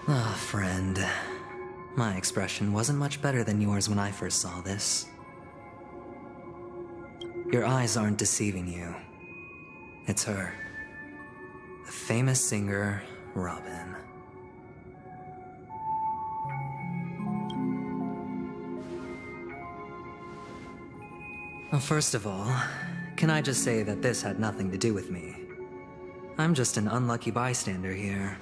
Ah, friend. My expression wasn't much better than yours when I first saw this. Your eyes aren't deceiving you. It's her. The famous singer, Robin. Well, first of all, can I just say that this had nothing to do with me? I'm just an unlucky bystander here.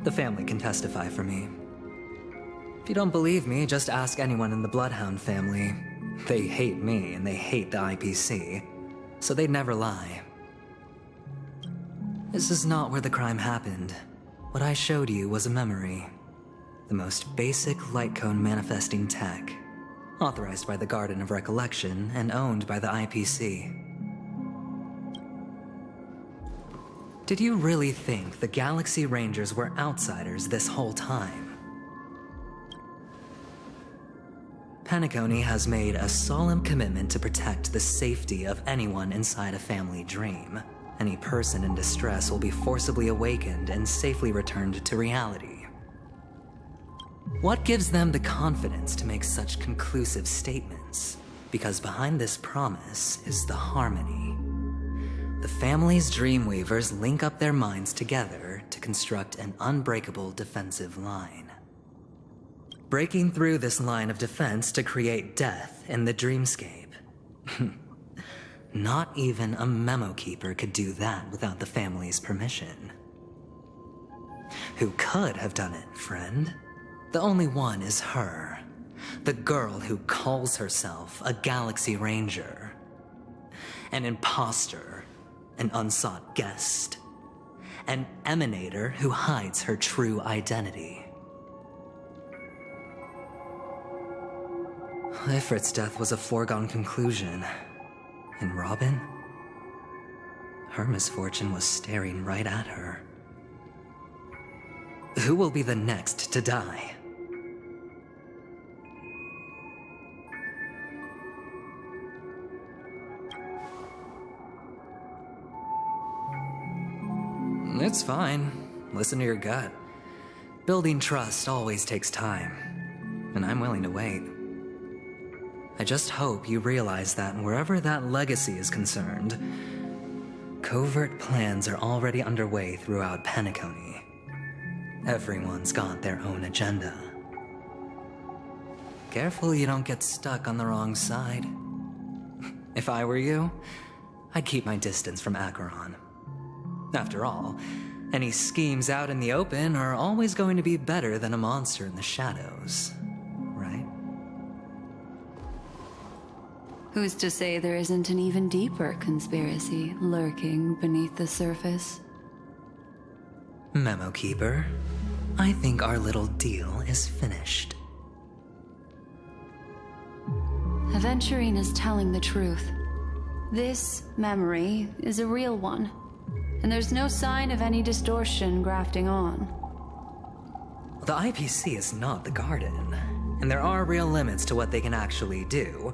The family can testify for me. If you don't believe me, just ask anyone in the Bloodhound family. They hate me and they hate the IPC, so they'd never lie. This is not where the crime happened. What I showed you was a memory. The most basic light cone manifesting tech, authorized by the Garden of Recollection and owned by the IPC. Did you really think the Galaxy Rangers were outsiders this whole time? Penacony has made a solemn commitment to protect the safety of anyone inside a family dream. Any person in distress will be forcibly awakened and safely returned to reality. What gives them the confidence to make such conclusive statements? Because behind this promise is the harmony. The family's Dreamweavers link up their minds together to construct an unbreakable defensive line. Breaking through this line of defense to create death in the dreamscape. Not even a memo keeper could do that without the family's permission. Who could have done it, friend? The only one is her. The girl who calls herself a Galaxy Ranger. An imposter. An unsought guest. An emanator who hides her true identity. Ifrit's death was a foregone conclusion. And Robin? Her misfortune was staring right at her. Who will be the next to die? It's fine. Listen to your gut. Building trust always takes time, and I'm willing to wait. I just hope you realize that wherever that legacy is concerned, covert plans are already underway throughout Penacony. Everyone's got their own agenda. Careful you don't get stuck on the wrong side. If I were you, I'd keep my distance from Acheron. After all, any schemes out in the open are always going to be better than a monster in the shadows, right? Who's to say there isn't an even deeper conspiracy lurking beneath the surface? Memo Keeper, I think our little deal is finished. Aventurine is telling the truth. This memory is a real one, and there's no sign of any distortion grafting on. The IPC is not the Garden, and there are real limits to what they can actually do,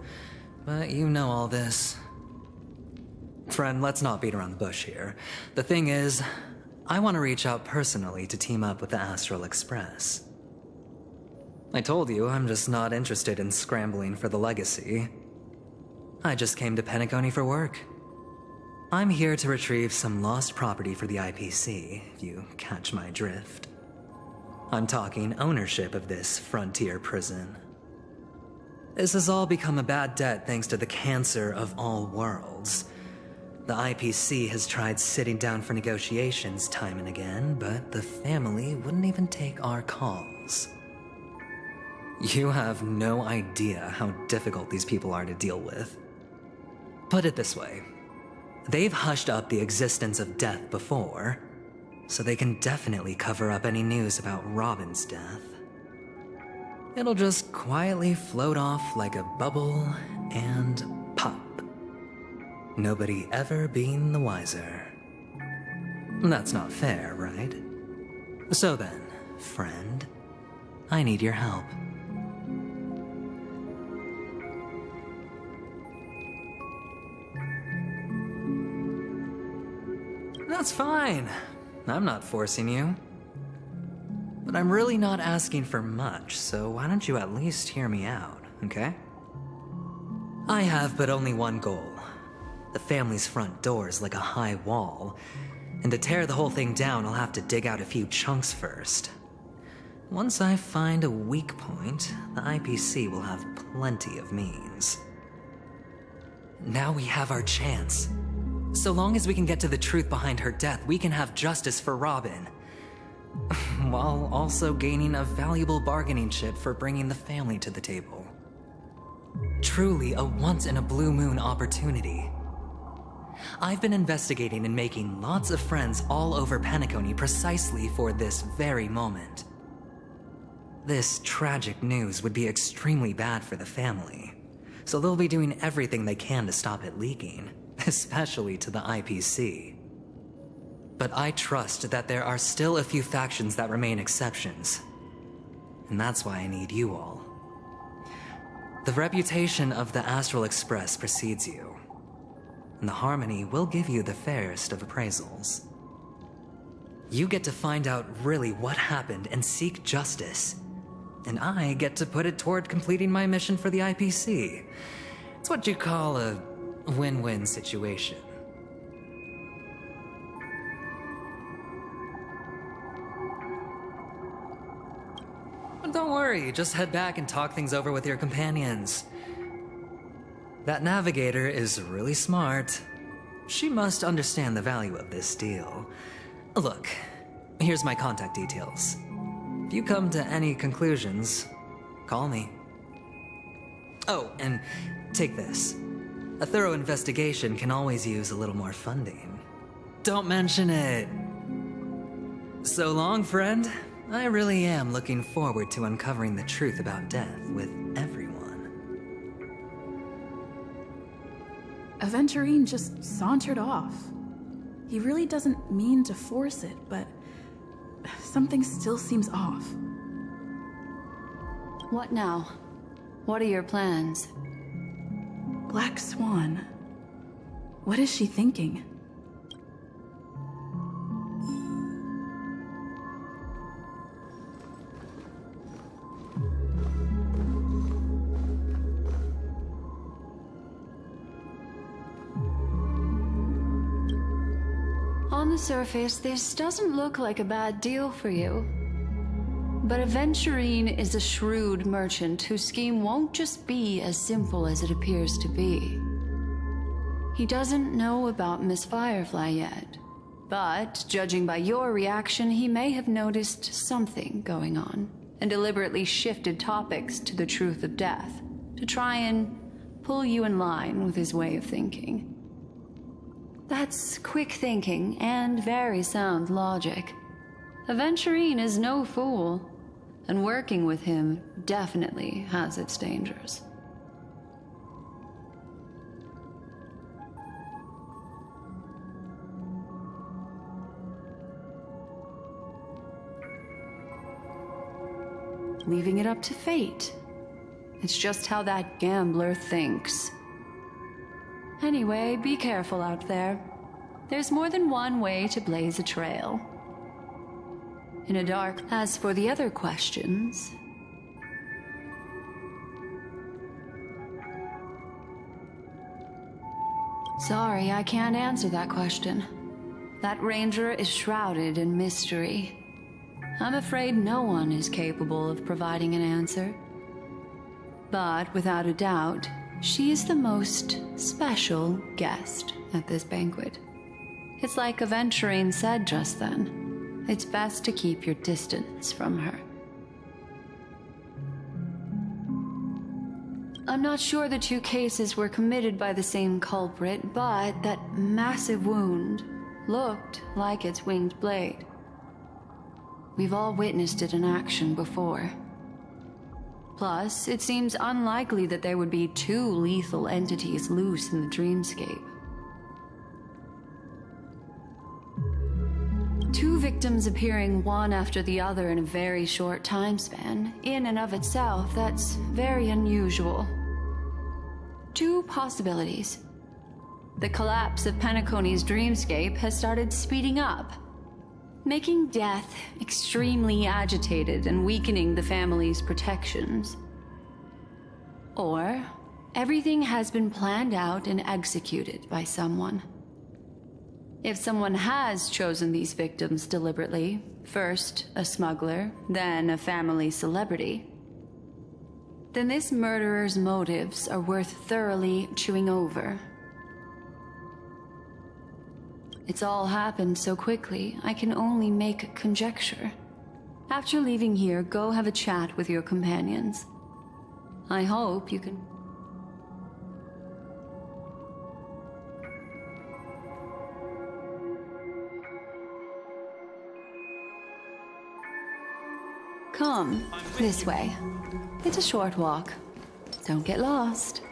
but you know all this. Friend, let's not beat around the bush here. The thing is, I want to reach out personally to team up with the Astral Express. I told you I'm just not interested in scrambling for the legacy. I just came to Penacony for work. I'm here to retrieve some lost property for the IPC, if you catch my drift. I'm talking ownership of this frontier prison. This has all become a bad debt thanks to the cancer of all worlds. The IPC has tried sitting down for negotiations time and again, but the family wouldn't even take our calls. You have no idea how difficult these people are to deal with. Put it this way. They've hushed up the existence of death before, so they can definitely cover up any news about Robin's death. It'll just quietly float off like a bubble and pop. Nobody ever being the wiser. That's not fair, right? So then, friend, I need your help. That's fine. I'm not forcing you. But I'm really not asking for much, so why don't you at least hear me out, okay? I have but only one goal. The family's front door is like a high wall, and to tear the whole thing down, I'll have to dig out a few chunks first. Once I find a weak point, the IPC will have plenty of means. Now we have our chance. So long as we can get to the truth behind her death, we can have justice for Robin. While also gaining a valuable bargaining chip for bringing the family to the table. Truly a once-in-a-blue-moon opportunity. I've been investigating and making lots of friends all over Penacony precisely for this very moment. This tragic news would be extremely bad for the family, so they'll be doing everything they can to stop it leaking. Especially to the IPC. But I trust that there are still a few factions that remain exceptions. And that's why I need you all. The reputation of the Astral Express precedes you. And the Harmony will give you the fairest of appraisals. You get to find out really what happened and seek justice. And I get to put it toward completing my mission for the IPC. It's what you call a win-win situation. But don't worry, just head back and talk things over with your companions. That navigator is really smart. She must understand the value of this deal. Look, here's my contact details. If you come to any conclusions, call me. Oh, and take this. A thorough investigation can always use a little more funding. Don't mention it. So long, friend. I really am looking forward to uncovering the truth about death with everyone. Aventurine just sauntered off. He really doesn't mean to force it, but something still seems off. What now? What are your plans? Black Swan. What is she thinking? On the surface, this doesn't look like a bad deal for you. But Aventurine is a shrewd merchant whose scheme won't just be as simple as it appears to be. He doesn't know about Miss Firefly yet, but judging by your reaction, he may have noticed something going on and deliberately shifted topics to the truth of death to try and pull you in line with his way of thinking. That's quick thinking and very sound logic. Aventurine is no fool, and working with him definitely has its dangers. Leaving it up to fate. It's just how that gambler thinks. Anyway, be careful out there. There's more than one way to blaze a trail. In a dark... As for the other questions... Sorry, I can't answer that question. That ranger is shrouded in mystery. I'm afraid no one is capable of providing an answer. But without a doubt, she is the most special guest at this banquet. It's like Aventurine said just then. It's best to keep your distance from her. I'm not sure the two cases were committed by the same culprit, but that massive wound looked like its winged blade. We've all witnessed it in action before. Plus, it seems unlikely that there would be two lethal entities loose in the dreamscape. Two victims appearing one after the other in a very short time span, in and of itself, that's very unusual. Two possibilities. The collapse of Penacony's dreamscape has started speeding up, making death extremely agitated and weakening the family's protections. Or, everything has been planned out and executed by someone. If someone has chosen these victims deliberately, first a smuggler, then a family celebrity, then this murderer's motives are worth thoroughly chewing over. It's all happened so quickly, I can only make conjecture. After leaving here, go have a chat with your companions. I hope you can... Come, this way. It's a short walk. Don't get lost.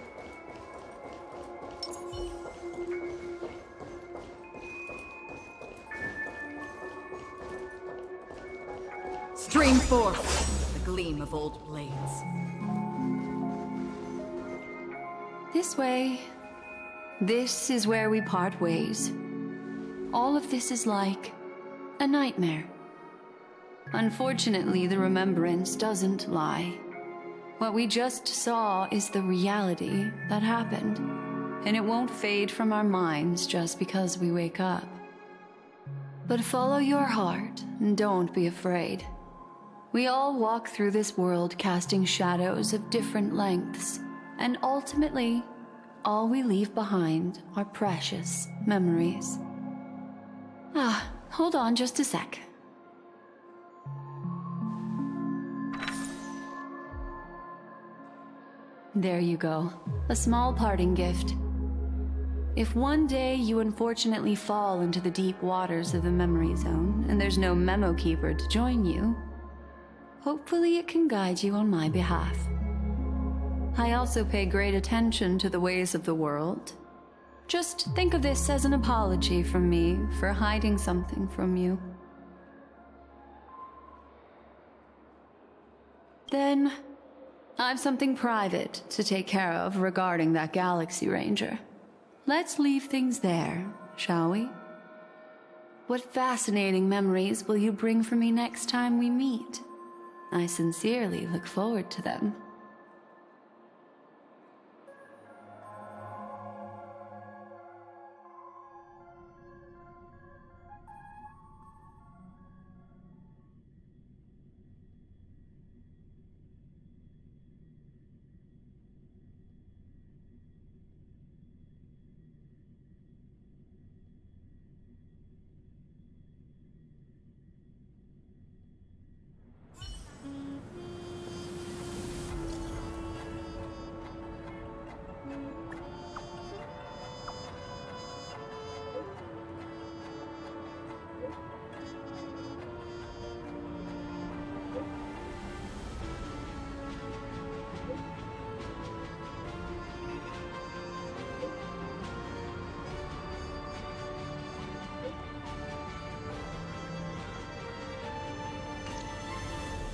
Stream forth, the gleam of old blades. This way. This is where we part ways. All of this is like a nightmare. Unfortunately, the remembrance doesn't lie. What we just saw is the reality that happened, and it won't fade from our minds just because we wake up. But follow your heart and don't be afraid. We all walk through this world casting shadows of different lengths, and ultimately, all we leave behind are precious memories. Hold on just a sec. There you go. A small parting gift. If one day you unfortunately fall into the deep waters of the memory zone, and there's no memo keeper to join you, hopefully it can guide you on my behalf. I also pay great attention to the ways of the world. Just think of this as an apology from me for hiding something from you. Then, I've something private to take care of regarding that Galaxy Ranger. Let's leave things there, shall we? What fascinating memories will you bring for me next time we meet? I sincerely look forward to them.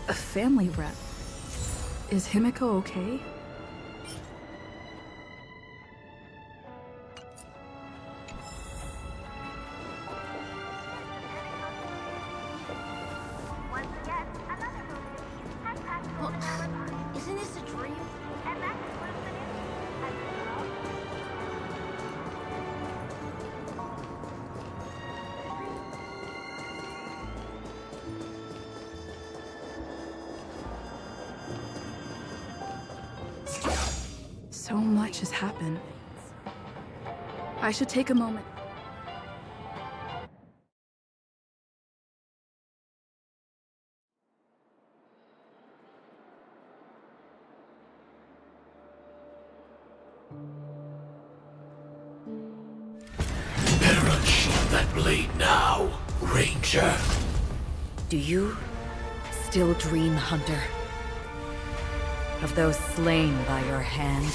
A family rep. Is Himiko okay? Isn't this a dream? So much has happened. I should take a moment. Better unsheath that blade now, Ranger. Do you still dream, Hunter? Of those slain by your hand?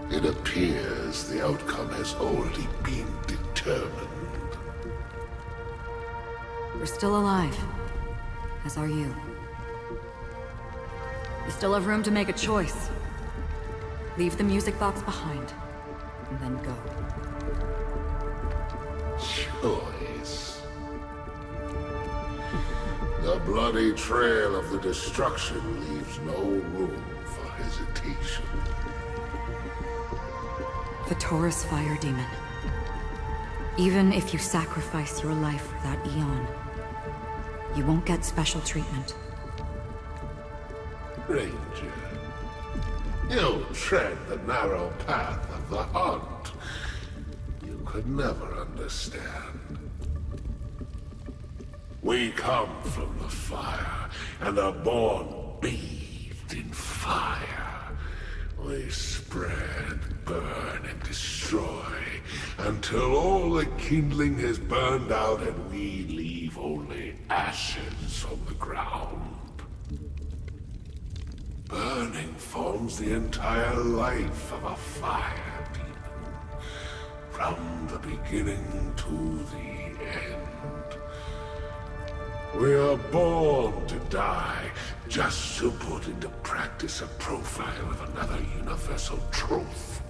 It appears the outcome has already been determined. We're still alive, as are you. You still have room to make a choice. Leave the music box behind, and then go. Choice. The bloody trail of the destruction leaves no room for hesitation. The Taurus Fire Demon. Even if you sacrifice your life for that Eon, you won't get special treatment. Ranger, you tread the narrow path of the hunt. You could never understand. We come from the fire, and are born bathed in fire. We spread, burn, and destroy, until all the kindling has burned out and we leave only ashes on the ground. Burning forms the entire life of a fire demon, from the beginning to the end. We are born to die, just to put into practice a profile of another universal truth.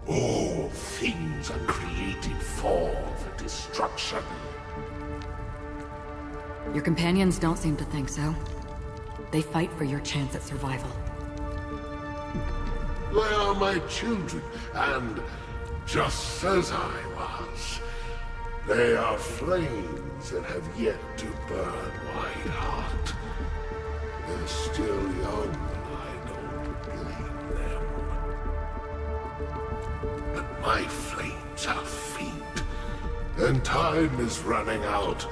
All things are created for the destruction. Your companions don't seem to think so. They fight for your chance at survival. They are my children, and just as I was, they are flames that have yet to burn white hot. They're still young, and I don't blame them. But my flames are faint, and time is running out.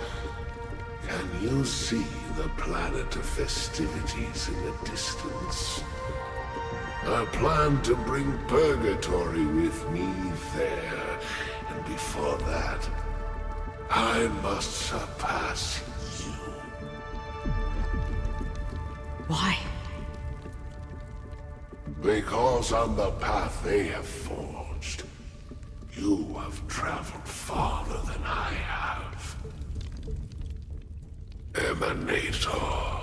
Can you see the planet of festivities in the distance? I plan to bring Purgatory with me there, and before that, I must surpass you. Why? Because on the path they have forged, you have traveled farther than I have. Emanator.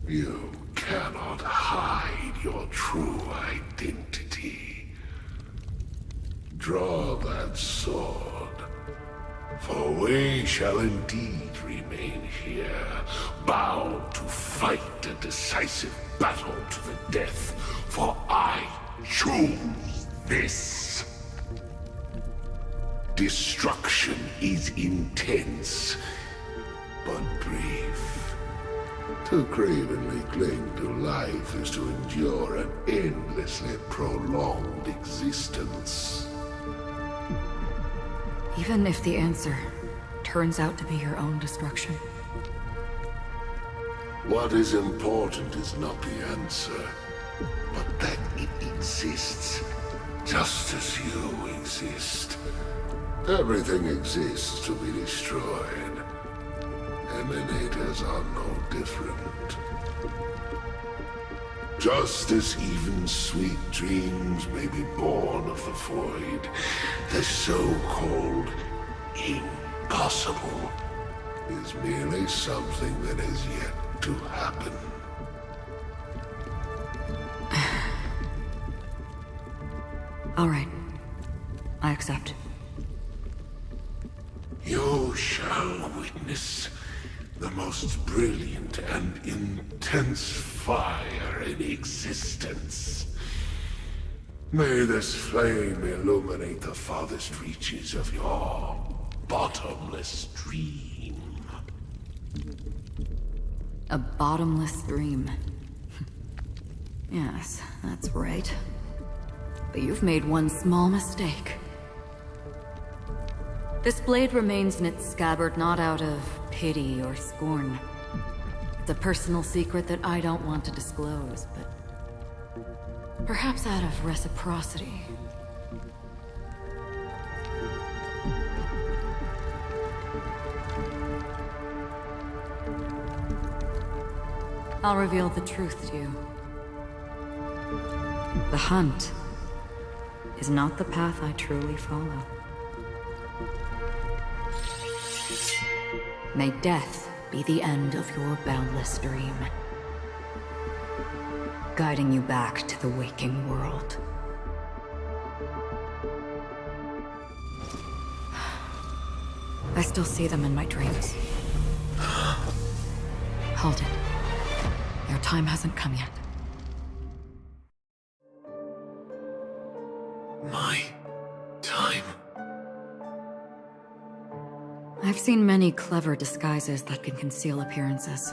You cannot hide your true identity. Draw that sword, for we shall indeed remain here, bound to fight a decisive battle to the death, for I choose this. Destruction is intense, but brief. To cravenly cling to life is to endure an endlessly prolonged existence. Even if the answer turns out to be your own destruction. What is important is not the answer, but that it exists. just as you exist. Everything exists to be destroyed. Emanators are no different. Just as even sweet dreams may be born of the void, the so-called impossible is merely something that is yet to happen. All right. I accept. You shall witness the most brilliant and intense fire in existence. May this flame illuminate the farthest reaches of your bottomless dream. A bottomless dream. Yes, that's right. But you've made one small mistake. This blade remains in its scabbard not out of pity or scorn. It's a personal secret that I don't want to disclose, but perhaps out of reciprocity. I'll reveal the truth to you. The hunt is not the path I truly follow. May death be the end of your boundless dream, guiding you back to the waking world. I still see them in my dreams. Hold it. Your time hasn't come yet. My time? I've seen many clever disguises that can conceal appearances,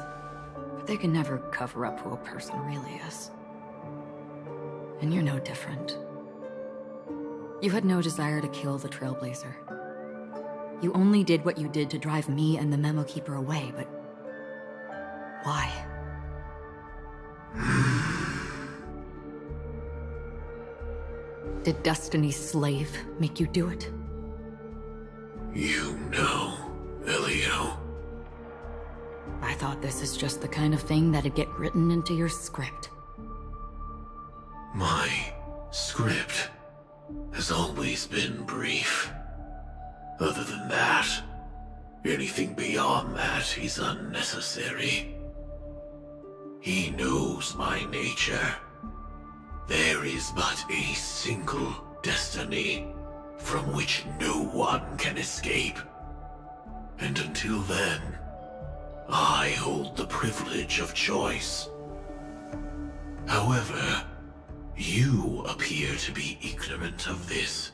but they can never cover up who a person really is. And you're no different. You had no desire to kill the Trailblazer. You only did what you did to drive me and the Memo Keeper away, but why? Did Destiny's slave make you do it? You know, Elio. I thought this is just the kind of thing that'd get written into your script. My script has always been brief. Other than that, anything beyond that is unnecessary. He knows my nature. There is but a single destiny from which no one can escape. And until then, I hold the privilege of choice. However, you appear to be ignorant of this,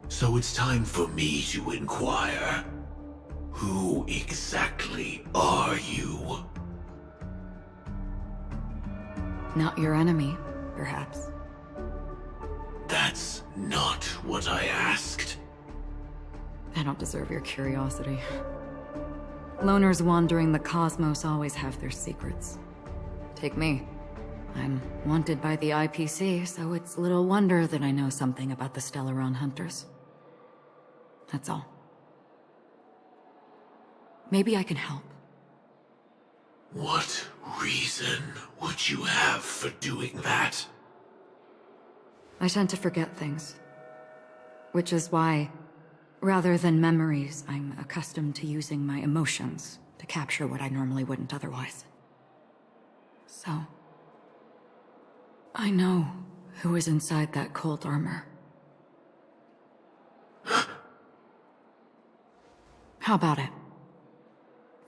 so it's time for me to inquire. Who exactly are you? Not your enemy, perhaps. That's not what I asked. I don't deserve your curiosity. Loners wandering the cosmos always have their secrets. Take me. I'm wanted by the IPC, so it's little wonder that I know something about the Stellaron Hunters. That's all. Maybe I can help. What reason would you have for doing that? I tend to forget things. Which is why, rather than memories, I'm accustomed to using my emotions to capture what I normally wouldn't otherwise. So, I know who is inside that cold armor. How about it?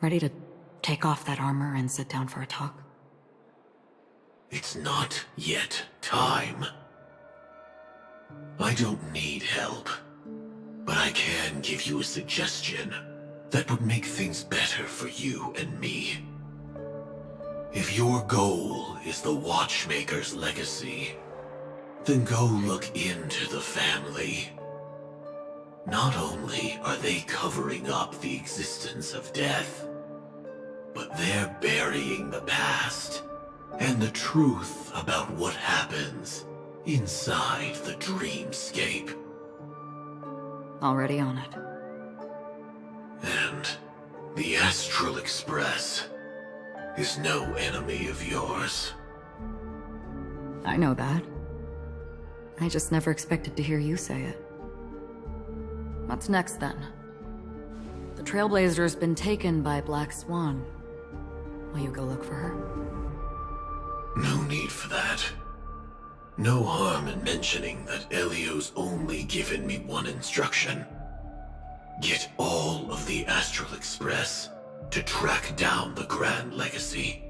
Ready to take off that armor and sit down for a talk? It's not yet time. I don't need help, but I can give you a suggestion that would make things better for you and me. If your goal is the Watchmaker's legacy, then go look into the family. Not only are they covering up the existence of death, but they're burying the past and the truth about what happens inside the dreamscape. Already on it. And the Astral Express is no enemy of yours. I know that. I just never expected to hear you say it. What's next, then? The Trailblazer's been taken by Black Swan. Will you go look for her? No need for that. No harm in mentioning that Elio's only given me one instruction. Get all of the Astral Express to track down the Grand Legacy.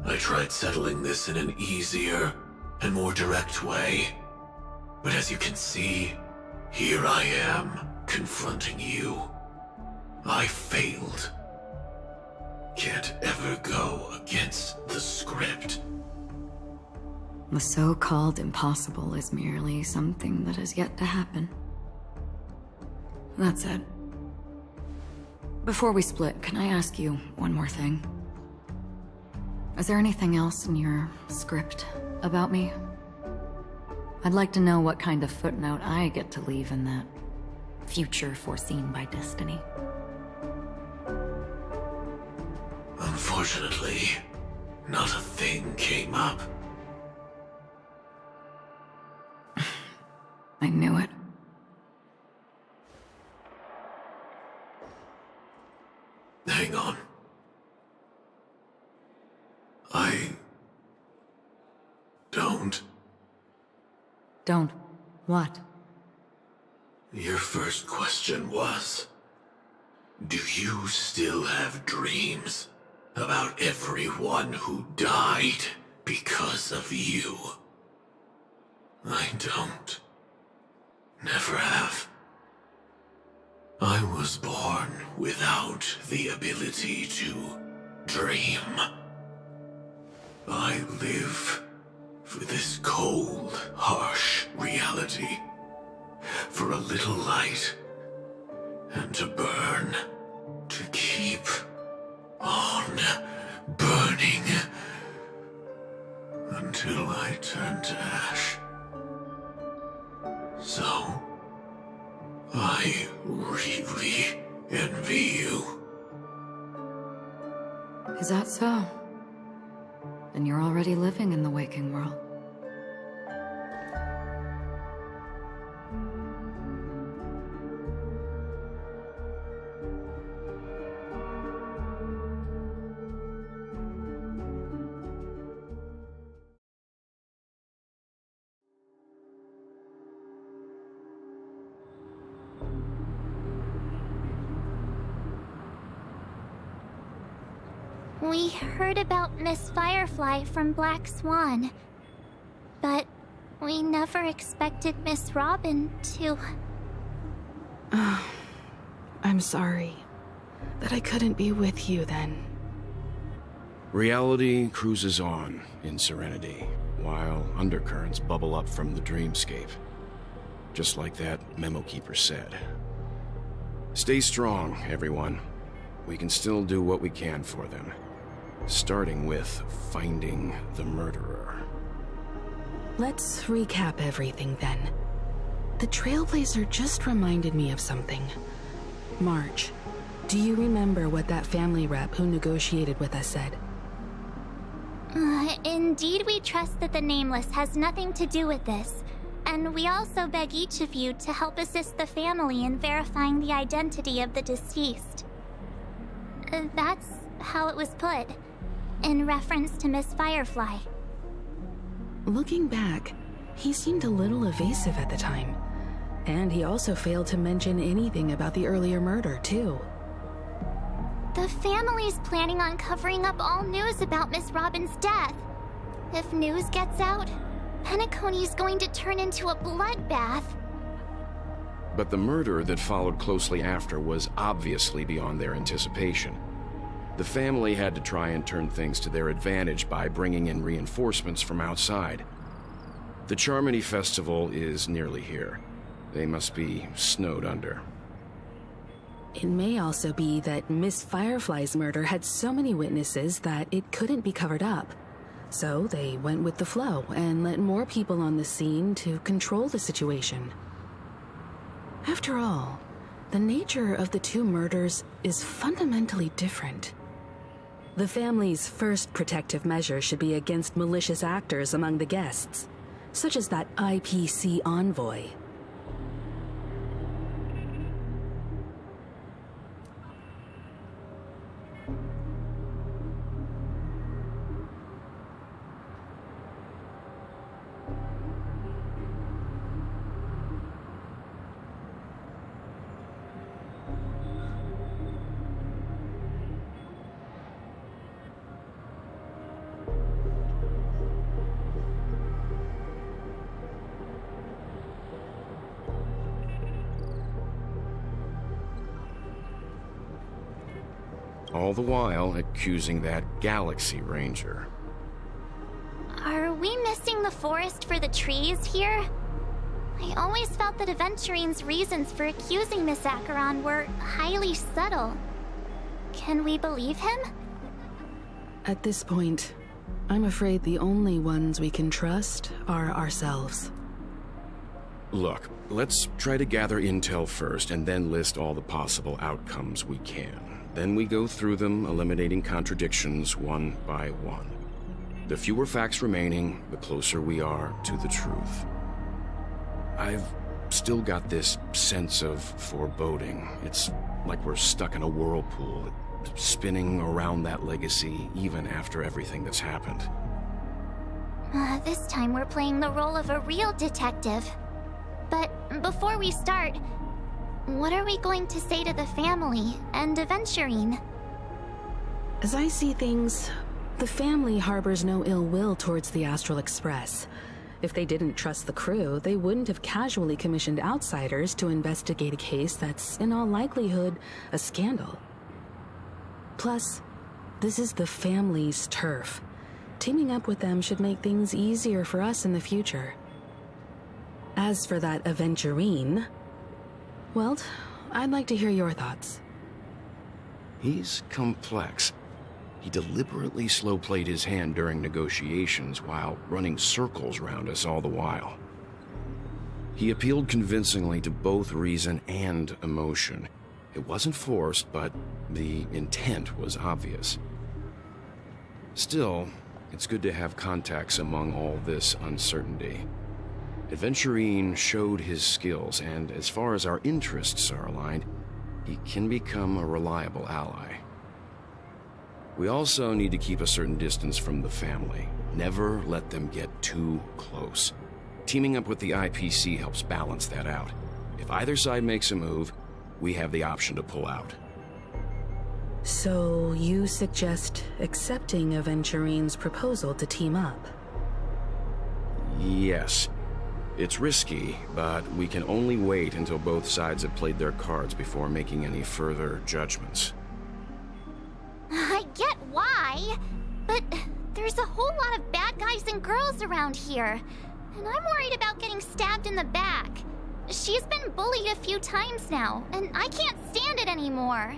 I tried settling this in an easier and more direct way, but as you can see, here I am, confronting you. I failed. Can't ever go against the script. The so-called impossible is merely something that has yet to happen. That's it. Before we split, can I ask you one more thing? Is there anything else in your script about me? I'd like to know what kind of footnote I get to leave in that future foreseen by destiny. Unfortunately, not a thing came up. I knew it. Hang on. Don't. What? Your first question was, do you still have dreams about everyone who died because of you? I don't. Never have. I was born without the ability to dream. I live for this cold, harsh reality. For a little light, and to burn, to keep on burning, until I turn to ash. So, I really envy you. Is that so? Then you're already living in the waking world. We heard about Miss Firefly from Black Swan, but we never expected Miss Robin to... I'm sorry that I couldn't be with you then. Reality cruises on in serenity, while undercurrents bubble up from the dreamscape. Just like that memo keeper said. Stay strong, everyone. We can still do what we can for them. Starting with finding the murderer. Let's recap everything then. The Trailblazer just reminded me of something. March, do you remember what that family rep who negotiated with us said? Indeed, we trust that the Nameless has nothing to do with this, and we also beg each of you to help assist the family in verifying the identity of the deceased. That's how it was put, in reference to Miss Firefly. Looking back, he seemed a little evasive at the time, and he also failed to mention anything about the earlier murder, too. The family's planning on covering up all news about Miss Robin's death. If news gets out, Penacony's going to turn into a bloodbath. But the murder that followed closely after was obviously beyond their anticipation. The family had to try and turn things to their advantage by bringing in reinforcements from outside. The Charmony Festival is nearly here. They must be snowed under. It may also be that Miss Firefly's murder had so many witnesses that it couldn't be covered up. So they went with the flow and let more people on the scene to control the situation. After all, the nature of the two murders is fundamentally different. The family's first protective measure should be against malicious actors among the guests, such as that IPC envoy. All the while accusing that Galaxy Ranger. Are we missing the forest for the trees here? I always felt that Aventurine's reasons for accusing Miss Acheron were highly subtle. Can we believe him? At this point, I'm afraid the only ones we can trust are ourselves. Look, let's try to gather intel first and then list all the possible outcomes we can. Then we go through them, eliminating contradictions one by one. The fewer facts remaining, the closer we are to the truth. I've still got this sense of foreboding. It's like we're stuck in a whirlpool, spinning around that legacy even after everything that's happened. This time we're playing the role of a real detective. But before we start, what are we going to say to the family and Aventurine? As I see things, the family harbors no ill will towards the Astral Express. If they didn't trust the crew, they wouldn't have casually commissioned outsiders to investigate a case that's, in all likelihood, a scandal. Plus, this is the family's turf. Teaming up with them should make things easier for us in the future. As for that Aventurine, well, I'd like to hear your thoughts. He's complex. He deliberately slow-played his hand during negotiations while running circles around us all the while. He appealed convincingly to both reason and emotion. It wasn't forced, but the intent was obvious. Still, it's good to have contacts among all this uncertainty. Aventurine showed his skills, and as far as our interests are aligned, he can become a reliable ally. We also need to keep a certain distance from the family. Never let them get too close. Teaming up with the IPC helps balance that out. If either side makes a move, we have the option to pull out. So you suggest accepting Aventurine's proposal to team up? Yes. It's risky, but we can only wait until both sides have played their cards before making any further judgments. I get why, but there's a whole lot of bad guys and girls around here, and I'm worried about getting stabbed in the back. She's been bullied a few times now, and I can't stand it anymore.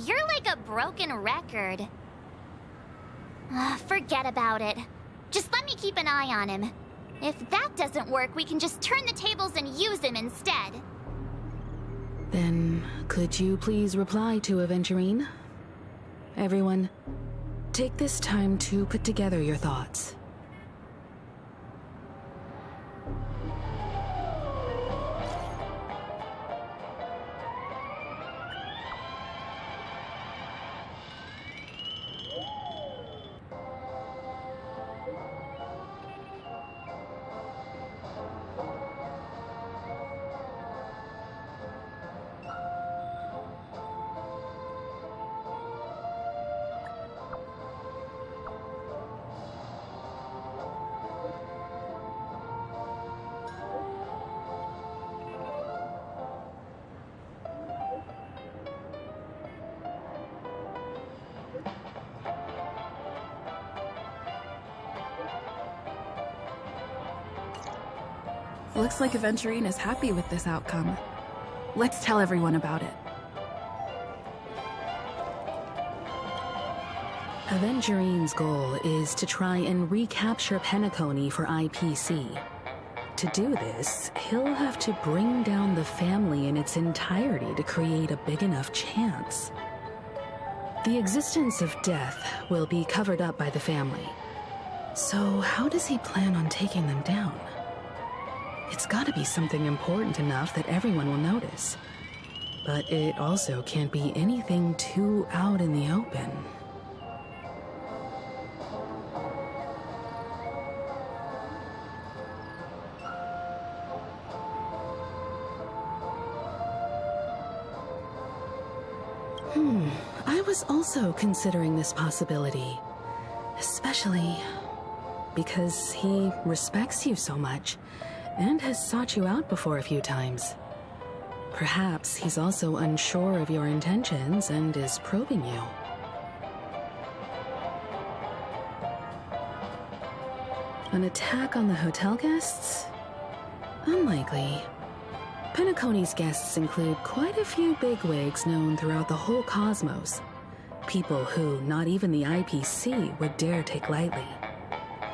You're like a broken record. Forget about it. Just let me keep an eye on him. If that doesn't work, we can just turn the tables and use him instead. Then, could you please reply to Aventurine? Everyone, take this time to put together your thoughts. Looks like Aventurine is happy with this outcome. Let's tell everyone about it. Aventurine's goal is to try and recapture Penacony for IPC. To do this, he'll have to bring down the family in its entirety to create a big enough chance. The existence of death will be covered up by the family. So how does he plan on taking them down? It's gotta be something important enough that everyone will notice. But it also can't be anything too out in the open. I was also considering this possibility, especially because he respects you so much and has sought you out before a few times. Perhaps he's also unsure of your intentions and is probing you. An attack on the hotel guests? Unlikely. Penacony's guests include quite a few bigwigs known throughout the whole cosmos. People who not even the IPC would dare take lightly.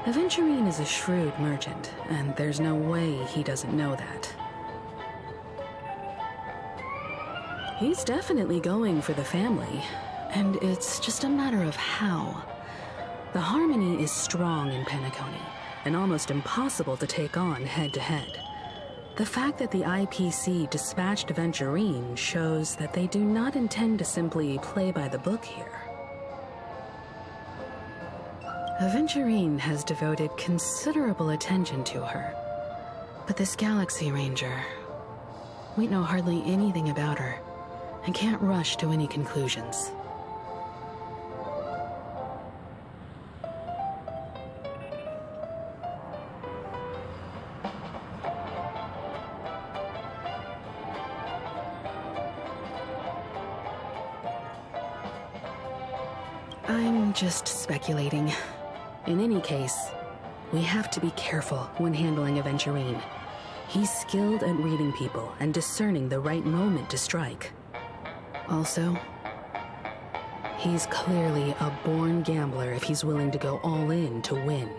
Aventurine is a shrewd merchant, and there's no way he doesn't know that. He's definitely going for the family, and it's just a matter of how. The harmony is strong in Penacony, and almost impossible to take on head-to-head. The fact that the IPC dispatched Aventurine shows that they do not intend to simply play by the book here. Aventurine has devoted considerable attention to her. But this Galaxy Ranger, we know hardly anything about her, and can't rush to any conclusions. I'm just speculating. In any case, we have to be careful when handling Aventurine. He's skilled at reading people and discerning the right moment to strike. Also, he's clearly a born gambler if he's willing to go all in to win.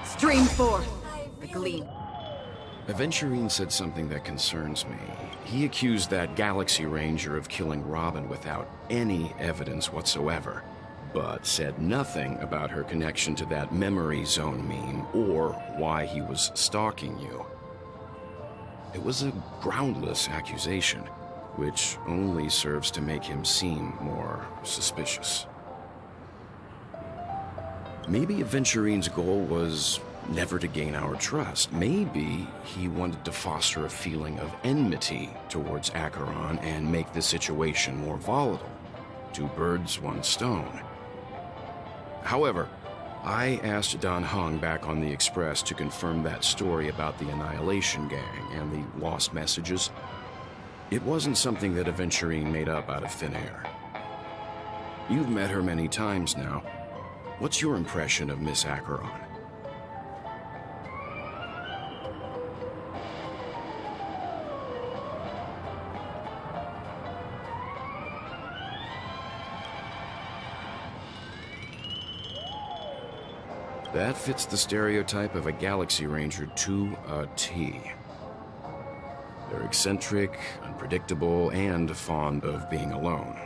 Stream forth the gleam. Aventurine said something that concerns me. He accused that Galaxy Ranger of killing Robin without any evidence whatsoever, but said nothing about her connection to that memory zone meme or why he was stalking you. It was a groundless accusation, which only serves to make him seem more suspicious. Maybe Aventurine's goal was never to gain our trust. Maybe he wanted to foster a feeling of enmity towards Acheron and make the situation more volatile. Two birds, one stone. However, I asked Dan Heng back on the Express to confirm that story about the Annihilation Gang and the lost messages. It wasn't something that Aventurine made up out of thin air. You've met her many times now. What's your impression of Miss Acheron? That fits the stereotype of a Galaxy Ranger to a T. They're eccentric, unpredictable, and fond of being alone.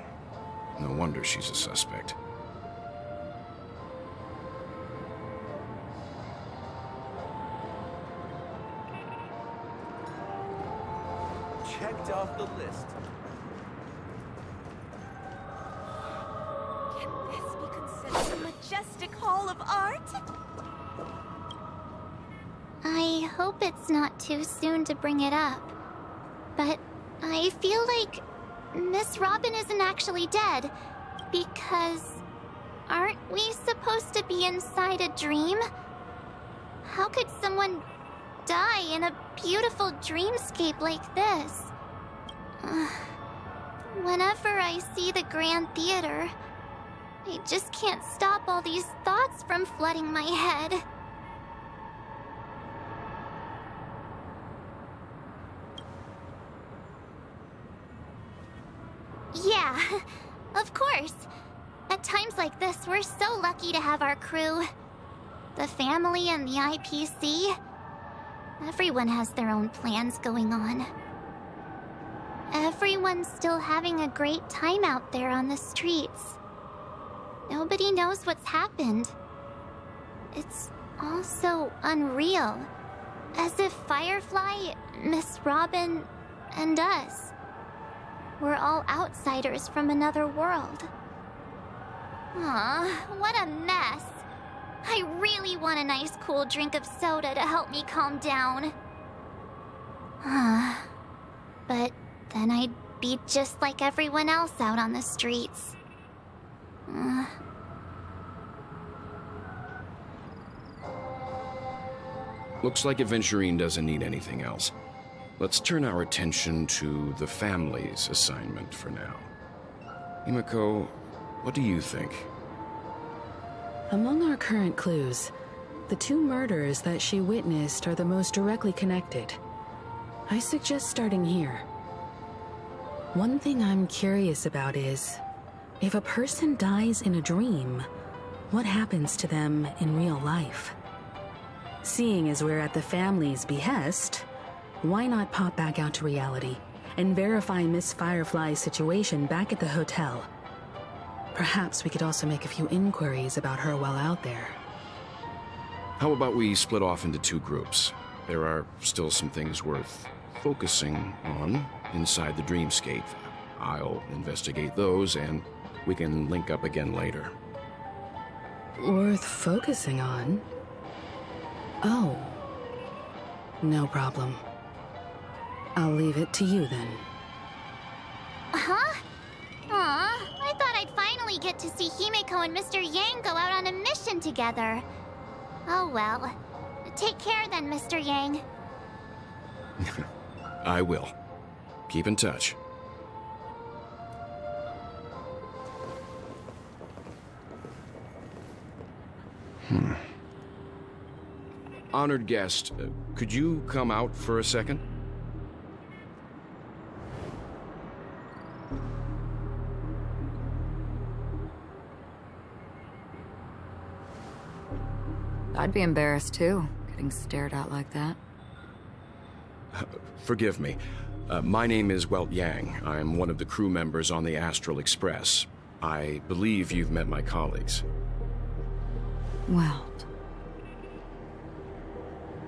No wonder she's a suspect. Checked off the list. Can this be considered a majestic hall of art? I hope it's not too soon to bring it up. But I feel like Miss Robin isn't actually dead. Because aren't we supposed to be inside a dream? How could someone die in a beautiful dreamscape like this? Whenever I see the Grand Theater, I just can't stop all these thoughts from flooding my head. Yeah, of course. At times like this, we're so lucky to have our crew. The family and the IPC. Everyone has their own plans going on. Everyone's still having a great time out there on the streets. Nobody knows what's happened. It's all so unreal. As if Firefly, Miss Robin, and us we're all outsiders from another world. Aw, what a mess. I really want a nice cool drink of soda to help me calm down. But then I'd be just like everyone else out on the streets. Looks like Aventurine doesn't need anything else. Let's turn our attention to the family's assignment for now. Himiko, what do you think? Among our current clues, the two murders that she witnessed are the most directly connected. I suggest starting here. One thing I'm curious about is, if a person dies in a dream, what happens to them in real life? Seeing as we're at the family's behest, why not pop back out to reality and verify Miss Firefly's situation back at the hotel? Perhaps we could also make a few inquiries about her while out there. How about we split off into two groups? There are still some things worth focusing on inside the dreamscape. I'll investigate those, and we can link up again later. Worth focusing on? Oh. No problem. I'll leave it to you then. Huh? Aw, I thought I'd finally get to see Himiko and Mr. Yang go out on a mission together. Oh well. Take care then, Mr. Yang. I will. Keep in touch. Honored guest, could you come out for a second? I'd be embarrassed too, getting stared at like that. Forgive me. My name is Welt Yang. I'm one of the crew members on the Astral Express. I believe you've met my colleagues. Well,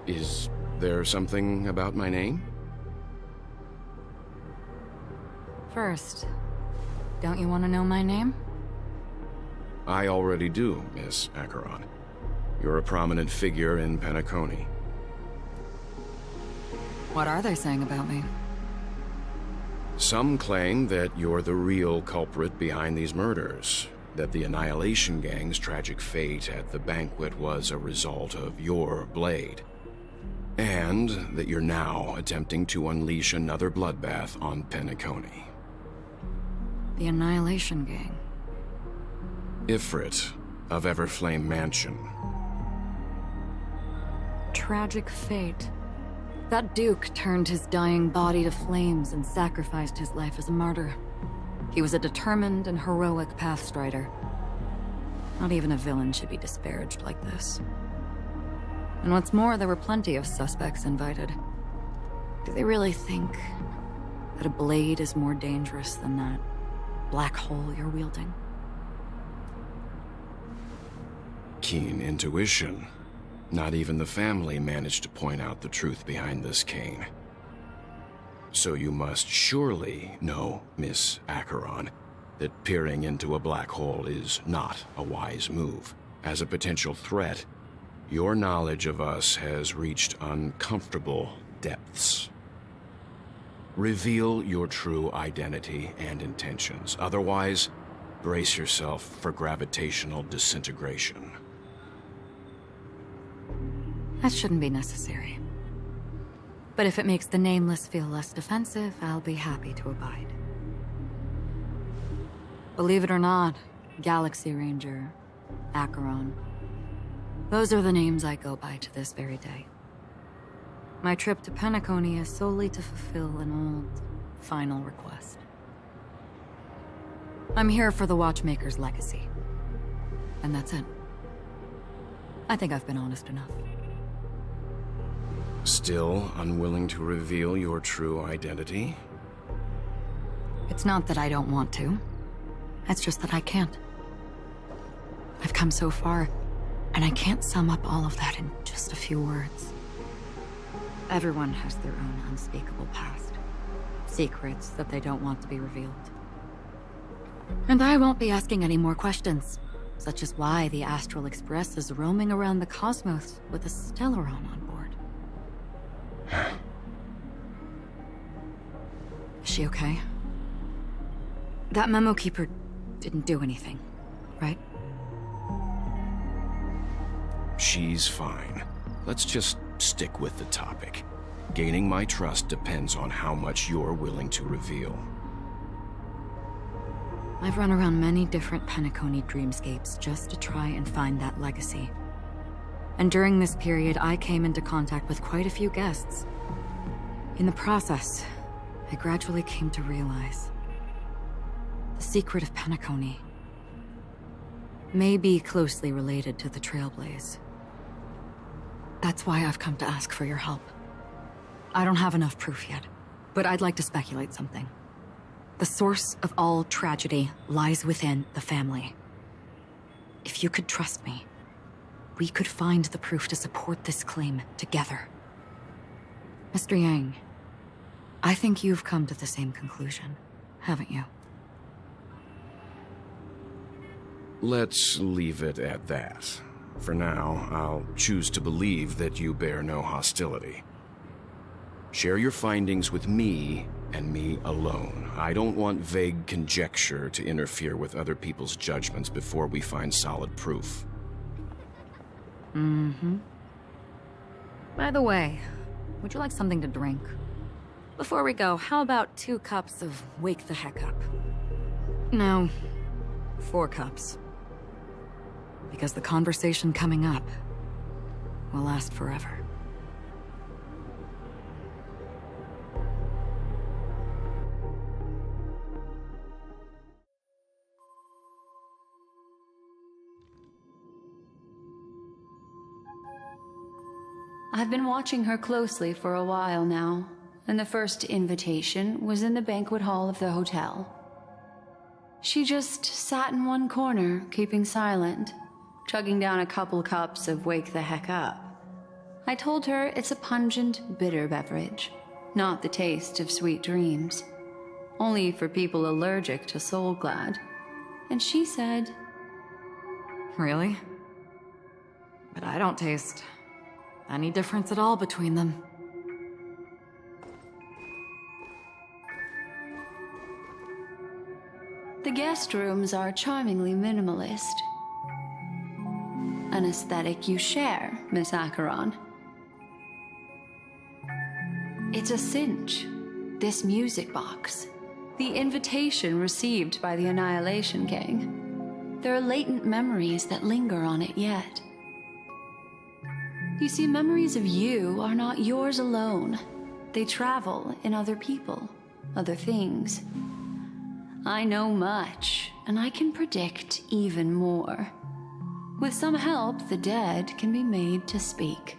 Is there something about my name? first, don't you want to know my name? I already do, Miss Acheron. You're a prominent figure in Penacony. What are they saying about me? Some claim that you're the real culprit behind these murders, that the Annihilation Gang's tragic fate at the banquet was a result of your blade, and that you're now attempting to unleash another bloodbath on Penacony. The Annihilation Gang. Ifrit of Everflame Mansion. Tragic fate. That Duke turned his dying body to flames and sacrificed his life as a martyr. He was a determined and heroic pathstrider. Not even a villain should be disparaged like this. And what's more, there were plenty of suspects invited. Do they really think that a blade is more dangerous than that black hole you're wielding? Keen intuition. Not even the family managed to point out the truth behind this cane. So you must surely know, Miss Acheron, that peering into a black hole is not a wise move. As a potential threat, your knowledge of us has reached uncomfortable depths. Reveal your true identity and intentions. Otherwise, brace yourself for gravitational disintegration. That shouldn't be necessary. But if it makes the Nameless feel less defensive, I'll be happy to abide. Believe it or not, Galaxy Ranger, Acheron. Those are the names I go by to this very day. My trip to Penacony is solely to fulfill an old, final request. I'm here for the Watchmaker's legacy. And that's it. I think I've been honest enough. Still unwilling to reveal your true identity? It's not that I don't want to. It's just that I can't. I've come so far, and I can't sum up all of that in just a few words. Everyone has their own unspeakable past. Secrets that they don't want to be revealed. And I won't be asking any more questions, such as why the Astral Express is roaming around the cosmos with a Stellaron on board. Is she okay? That memo keeper didn't do anything, right? She's fine. Let's just stick with the topic. Gaining my trust depends on how much you're willing to reveal. I've run around many different Penacony dreamscapes just to try and find that legacy. And during this period, I came into contact with quite a few guests. In the process, I gradually came to realize the secret of Penacony may be closely related to the Trailblaze. That's why I've come to ask for your help. I don't have enough proof yet, but I'd like to speculate something. The source of all tragedy lies within the family. If you could trust me, we could find the proof to support this claim together. Mr. Yang, I think you've come to the same conclusion, haven't you? Let's leave it at that. For now, I'll choose to believe that you bear no hostility. Share your findings with me, and me alone. I don't want vague conjecture to interfere with other people's judgments before we find solid proof. Mm-hmm. By the way, would you like something to drink? Before we go, how about 2 cups of Wake the Heck Up? No, 4 cups. Because the conversation coming up will last forever. I've been watching her closely for a while now, and the first invitation was in the banquet hall of the hotel. She just sat in one corner, keeping silent, chugging down a couple cups of Wake the Heck Up. I told her it's a pungent, bitter beverage, not the taste of sweet dreams, only for people allergic to Soulglad. And she said, Really? But I don't taste any difference at all between them. the guest rooms are charmingly minimalist. An aesthetic you share, Miss Acheron. It's a cinch, this music box. The invitation received by the Annihilation King. There are latent memories that linger on it yet. You see, memories of you are not yours alone. They travel in other people, other things. I know much, and I can predict even more. With some help, the dead can be made to speak.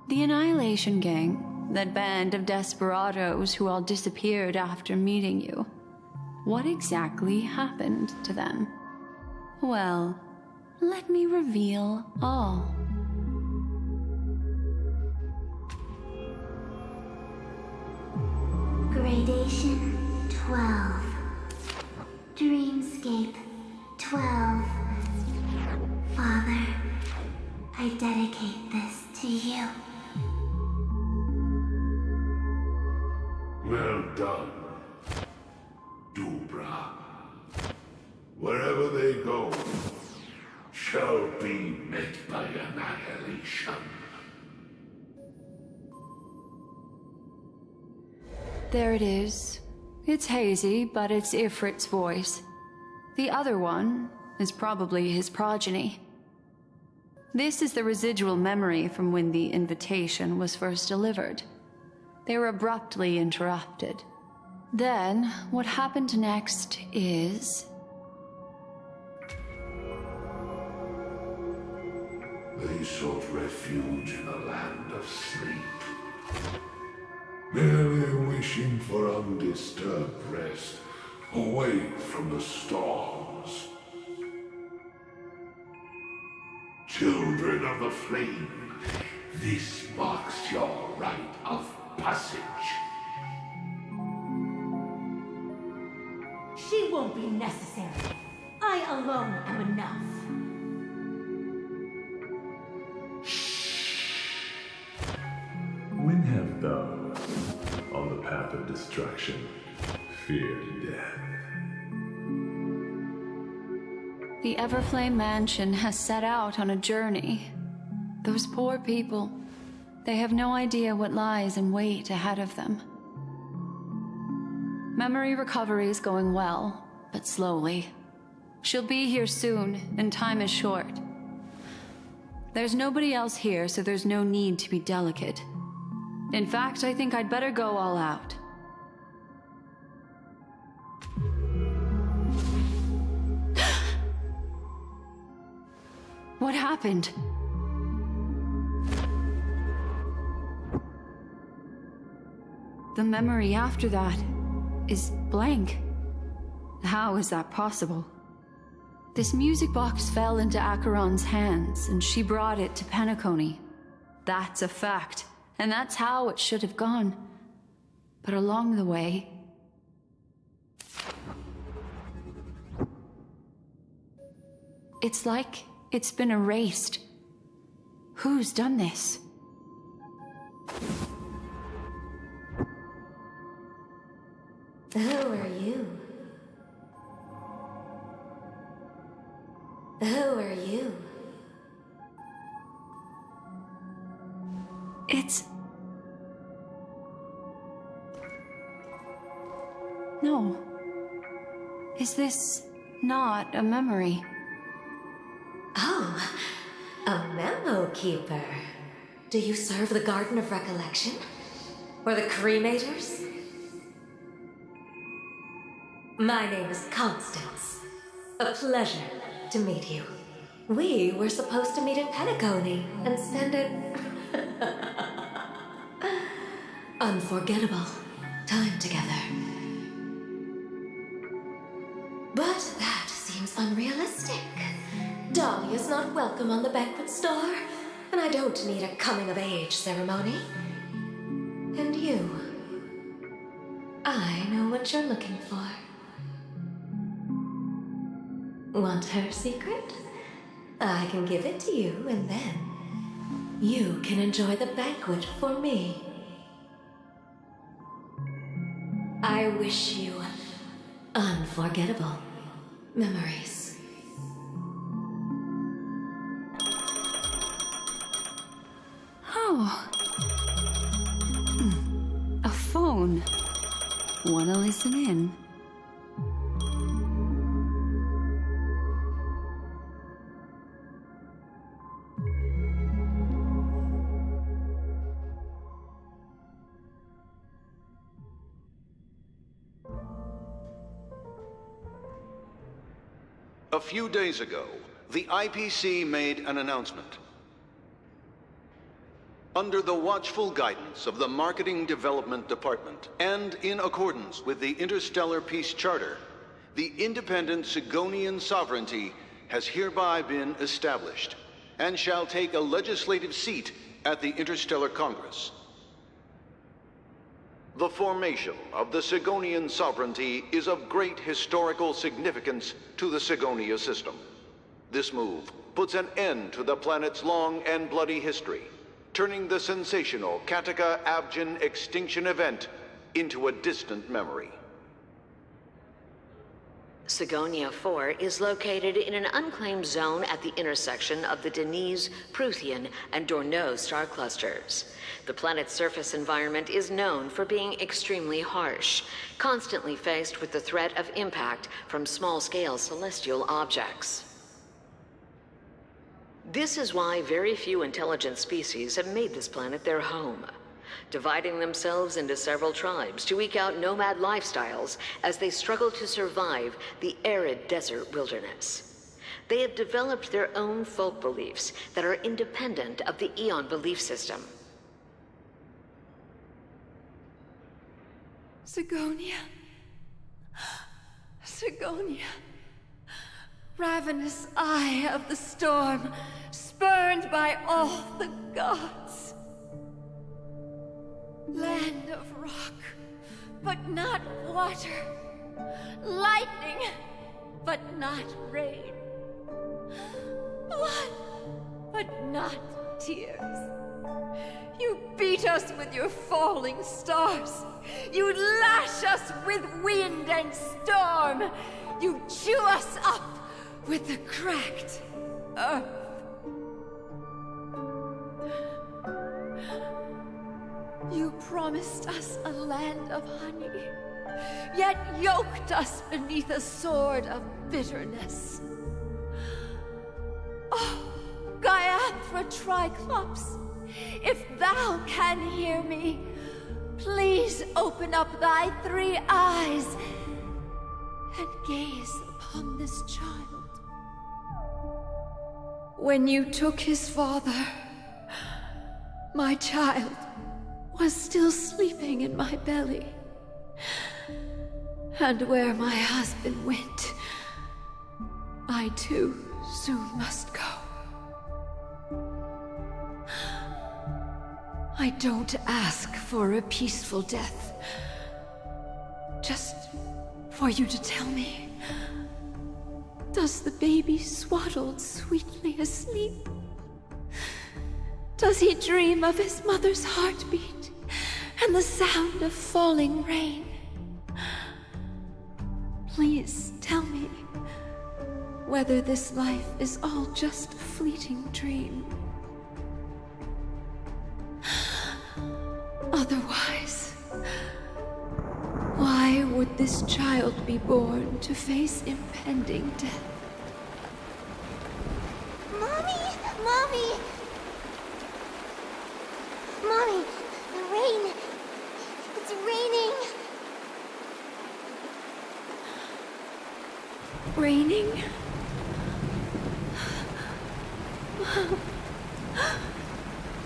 The Annihilation Gang, that band of desperados who all disappeared after meeting you. What exactly happened to them? Well, let me reveal all. Gradation 12. Dreamscape 12. Father, I dedicate this to you. Well done, Dubra. Wherever they go, shall be met by annihilation. There it is. It's hazy, but it's Ifrit's voice. The other one is probably his progeny. This is the residual memory from when the invitation was first delivered. They were abruptly interrupted. Then, what happened next is... They sought refuge in the land of sleep, merely wishing for undisturbed rest, away from the storms. Children of the Flame, this marks your rite of passage. She won't be necessary. I alone am enough. When have those on the path of destruction feared death? The Everflame Mansion has set out on a journey. Those poor people, they have no idea what lies in wait ahead of them. Memory recovery is going well, but slowly. She'll be here soon, and time is short. There's nobody else here, so there's no need to be delicate. In fact, I think I'd better go all out. What happened? The memory after that is blank. How is that possible? This music box fell into Acheron's hands, and she brought it to Penacony. That's a fact, and that's how it should have gone. But along the way... it's like it's been erased. Who's done this? Who are you? Who are you? It's... no. Is this not a memory? Oh, a memo keeper. Do you serve the Garden of Recollection? Or the Cremators? My name is Constance. A pleasure to meet you. We were supposed to meet in Penacony and spend an unforgettable time together. But that seems unrealistic. Dolly is not welcome on the banquet star, and I don't need a coming-of-age ceremony. And you, I know what you're looking for. Want her secret? I can give it to you, and then you can enjoy the banquet for me. I wish you unforgettable memories. Oh. A phone. Wanna listen in? A few days ago, the IPC made an announcement. Under the watchful guidance of the Marketing Development Department, and in accordance with the Interstellar Peace Charter, the independent Sigonian sovereignty has hereby been established, and shall take a legislative seat at the Interstellar Congress. The formation of the Sigonian sovereignty is of great historical significance to the Sigonia system. This move puts an end to the planet's long and bloody history, turning the sensational Kataka-Abjin extinction event into a distant memory. Sigonia 4 is located in an unclaimed zone at the intersection of the Denise, Prothean, and Dorneau star clusters. The planet's surface environment is known for being extremely harsh, constantly faced with the threat of impact from small-scale celestial objects. This is why very few intelligent species have made this planet their home, dividing themselves into several tribes to eke out nomad lifestyles as they struggle to survive the arid desert wilderness. They have developed their own folk beliefs that are independent of the Eon belief system. Sigonia. Sigonia. Ravenous eye of the storm, spurned by all the gods. Land of rock, but not water. Lightning, but not rain. Blood, but not tears. You beat us with your falling stars. You lash us with wind and storm. You chew us up with the cracked earth. You promised us a land of honey, yet yoked us beneath a sword of bitterness. Oh, Gaiathra Triclops, if thou can hear me, please open up thy 3 eyes and gaze upon this child. When you took his father, my child was still sleeping in my belly. And where my husband went, I too soon must go. I don't ask for a peaceful death. Just for you to tell me, does the baby swaddled sweetly asleep? Does he dream of his mother's heartbeat and the sound of falling rain? Please tell me whether this life is all just a fleeting dream. Otherwise, why would this child be born to face impending death? Mommy! Mommy! Mommy, the rain. It's raining. Raining?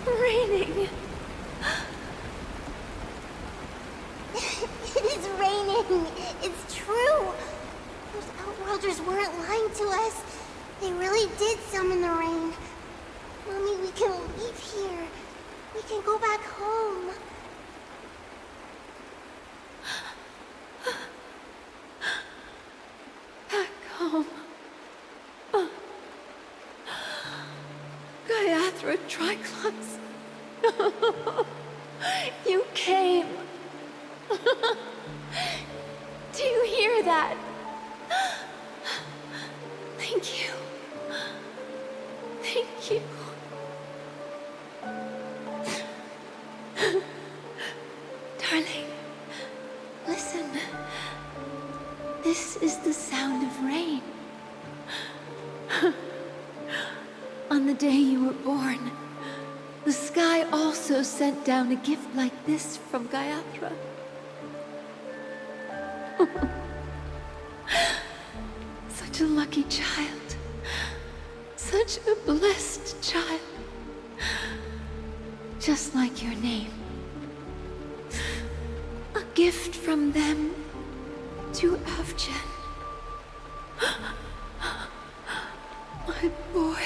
Raining. It is raining. It's true. Those Outworlders weren't lying to us. They really did summon the rain. Mommy, we can leave here. We can go back home. Back home. Gaiathra Triclops. You came. Do you hear that? Thank you. Thank you. Darling, listen. This is the sound of rain. On the day you were born, the sky also sent down a gift like this from Gaiathra. Such a lucky child. Such a blessed child. Just like your name. A gift from them to Avgen. My boy.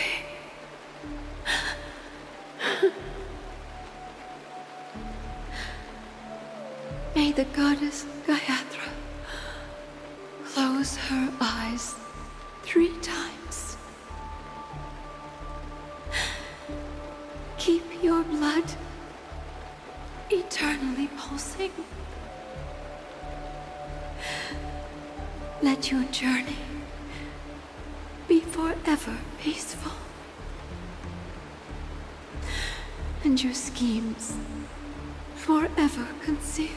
May the goddess Gaiathra close her eyes 3 times. Keep your blood eternally pulsing. Let your journey be forever peaceful. And your schemes forever concealed.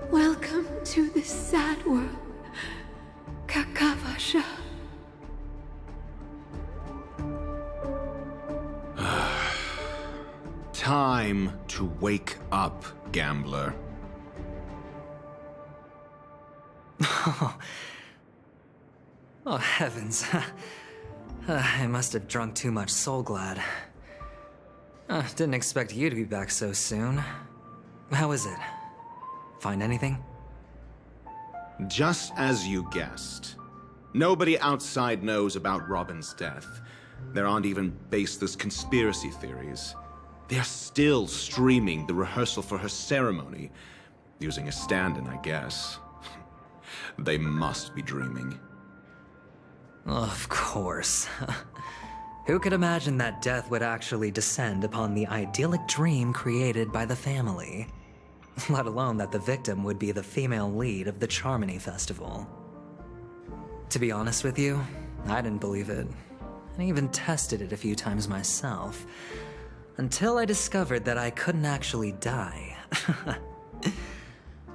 Welcome to this sad world, Kakavasha. Time to wake up, gambler. Oh, heavens. I must have drunk too much Soul Glad. Didn't expect you to be back so soon. How is it? Find anything? Just as you guessed. Nobody outside knows about Robin's death. There aren't even baseless conspiracy theories. They're still streaming the rehearsal for her ceremony, using a stand-in, I guess. They must be dreaming. Of course. Who could imagine that death would actually descend upon the idyllic dream created by the family? Let alone that the victim would be the female lead of the Charmony Festival. To be honest with you, I didn't believe it. I even tested it a few times myself, until I discovered that I couldn't actually die.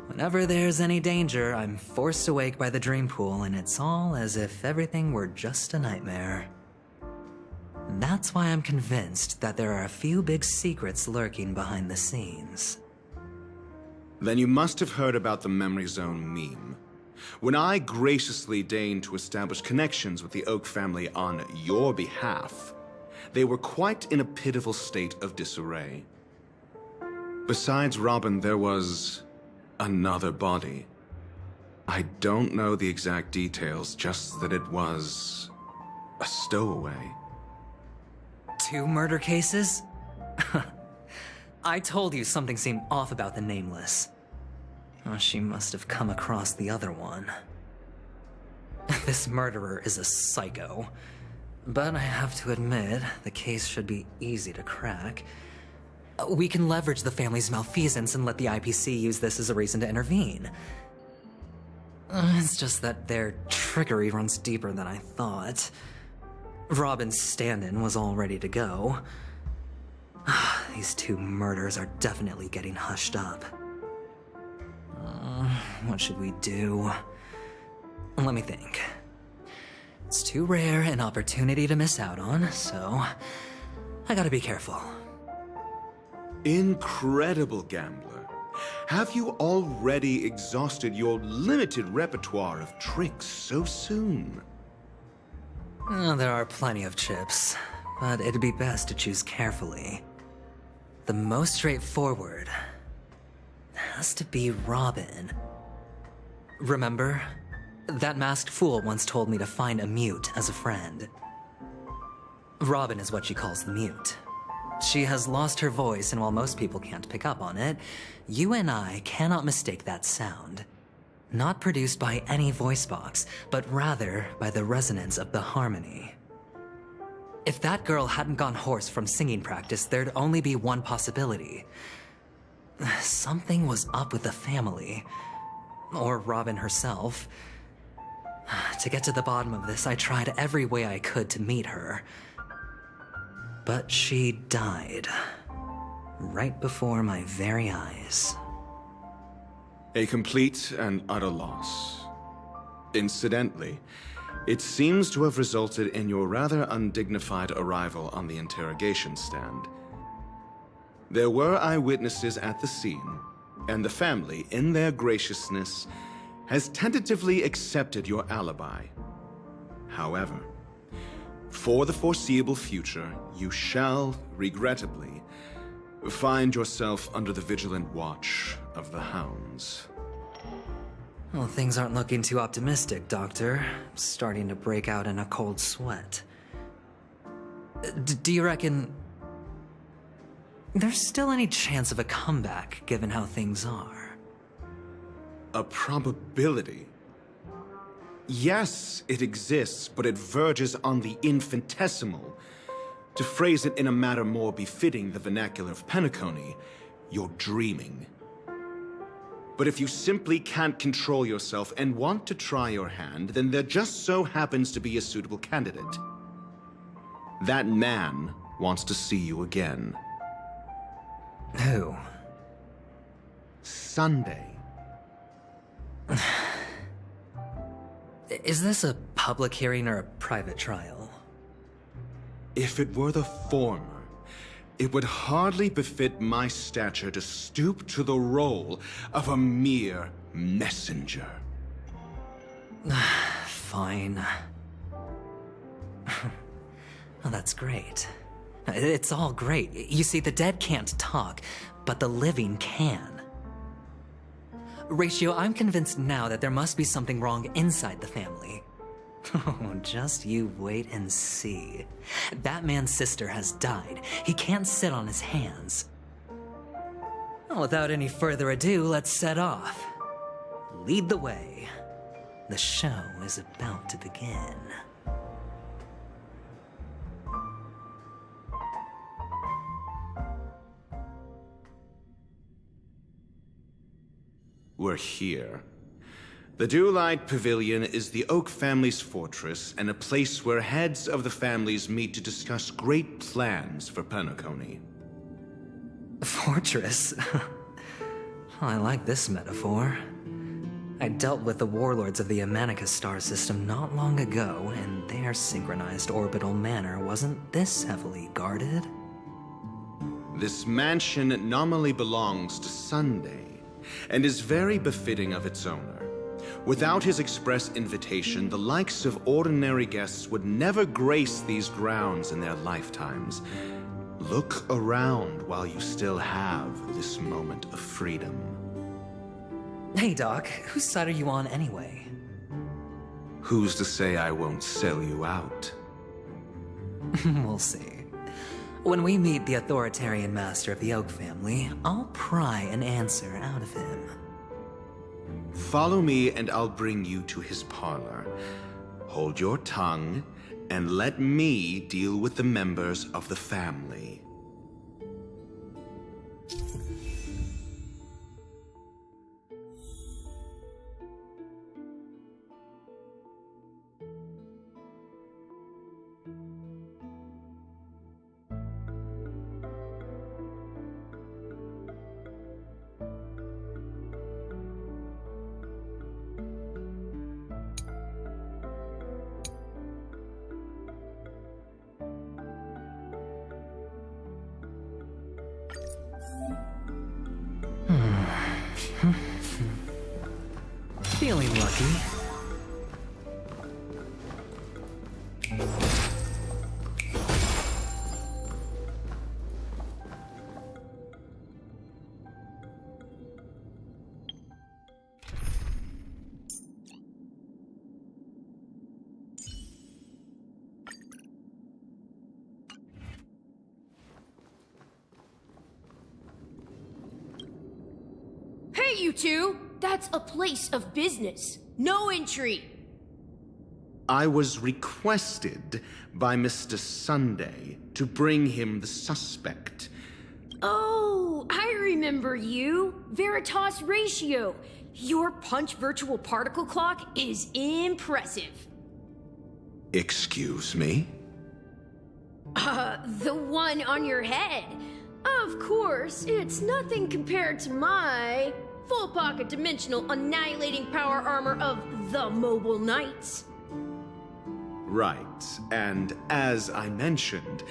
Whenever there's any danger, I'm forced awake by the dream pool, and it's all as if everything were just a nightmare. That's why I'm convinced that there are a few big secrets lurking behind the scenes. Then you must have heard about the Memory Zone meme. When I graciously deigned to establish connections with the Oak family on your behalf, they were quite in a pitiful state of disarray. Besides Robin, there was another body. I don't know the exact details, just that it was a stowaway. 2 murder cases? I told you something seemed off about the Nameless. Oh, she must have come across the other one. This murderer is a psycho. But I have to admit, the case should be easy to crack. We can leverage the family's malfeasance and let the IPC use this as a reason to intervene. It's just that their trickery runs deeper than I thought. Robin's stand-in was all ready to go. These 2 murders are definitely getting hushed up. What should we do? Let me think. It's too rare an opportunity to miss out on, so I gotta be careful. Incredible, gambler. Have you already exhausted your limited repertoire of tricks so soon? There are plenty of chips, but it'd be best to choose carefully. The most straightforward has to be Robin. Remember? That masked fool once told me to find a mute as a friend. Robin is what she calls the mute. She has lost her voice, and while most people can't pick up on it, you and I cannot mistake that sound. Not produced by any voice box, but rather by the resonance of the harmony. If that girl hadn't gone hoarse from singing practice, there'd only be one possibility. Something was up with the family. Or Robin herself. To get to the bottom of this, I tried every way I could to meet her. But she died. Right before my very eyes. A complete and utter loss. Incidentally, it seems to have resulted in your rather undignified arrival on the interrogation stand. There were eyewitnesses at the scene, and the family, in their graciousness, has tentatively accepted your alibi. However, for the foreseeable future, you shall, regrettably, find yourself under the vigilant watch of the hounds. Well, things aren't looking too optimistic, Doctor. I'm starting to break out in a cold sweat. Do you reckon there's still any chance of a comeback, given how things are? A probability? Yes, it exists, but it verges on the infinitesimal. To phrase it in a manner more befitting the vernacular of Penacony, you're dreaming. But if you simply can't control yourself and want to try your hand, then there just so happens to be a suitable candidate. That man wants to see you again. Who? Sunday. Is this a public hearing or a private trial? If it were the former, it would hardly befit my stature to stoop to the role of a mere messenger. Fine. Oh, that's great. It's all great. You see, the dead can't talk, but the living can. Ratio, I'm convinced now that there must be something wrong inside the family. Oh, just you wait and see. That man's sister has died. He can't sit on his hands. Well, without any further ado, let's set off. Lead the way. The show is about to begin. We're here. The Dewlight Pavilion is the Oak family's fortress and a place where heads of the families meet to discuss great plans for Penacony. Fortress? I like this metaphor. I dealt with the warlords of the Amanica star system not long ago, and their synchronized orbital manor wasn't this heavily guarded. This mansion nominally belongs to Sunday, and is very befitting of its owner. Without his express invitation, the likes of ordinary guests would never grace these grounds in their lifetimes. Look around while you still have this moment of freedom. Hey, Doc, whose side are you on anyway? Who's to say I won't sell you out? We'll see. When we meet the authoritarian master of the Oak family, I'll pry an answer out of him. Follow me and I'll bring you to his parlor. Hold your tongue and let me deal with the members of the family. Feeling lucky. Hey, you two! That's a place of business. No entry. I was requested by Mr. Sunday to bring him the suspect. Oh, I remember you. Veritas Ratio. Your punch virtual particle clock is impressive. Excuse me? The one on your head. Of course, it's nothing compared to my full pocket dimensional annihilating power armor of the Mobile Knights. Right, and as I mentioned,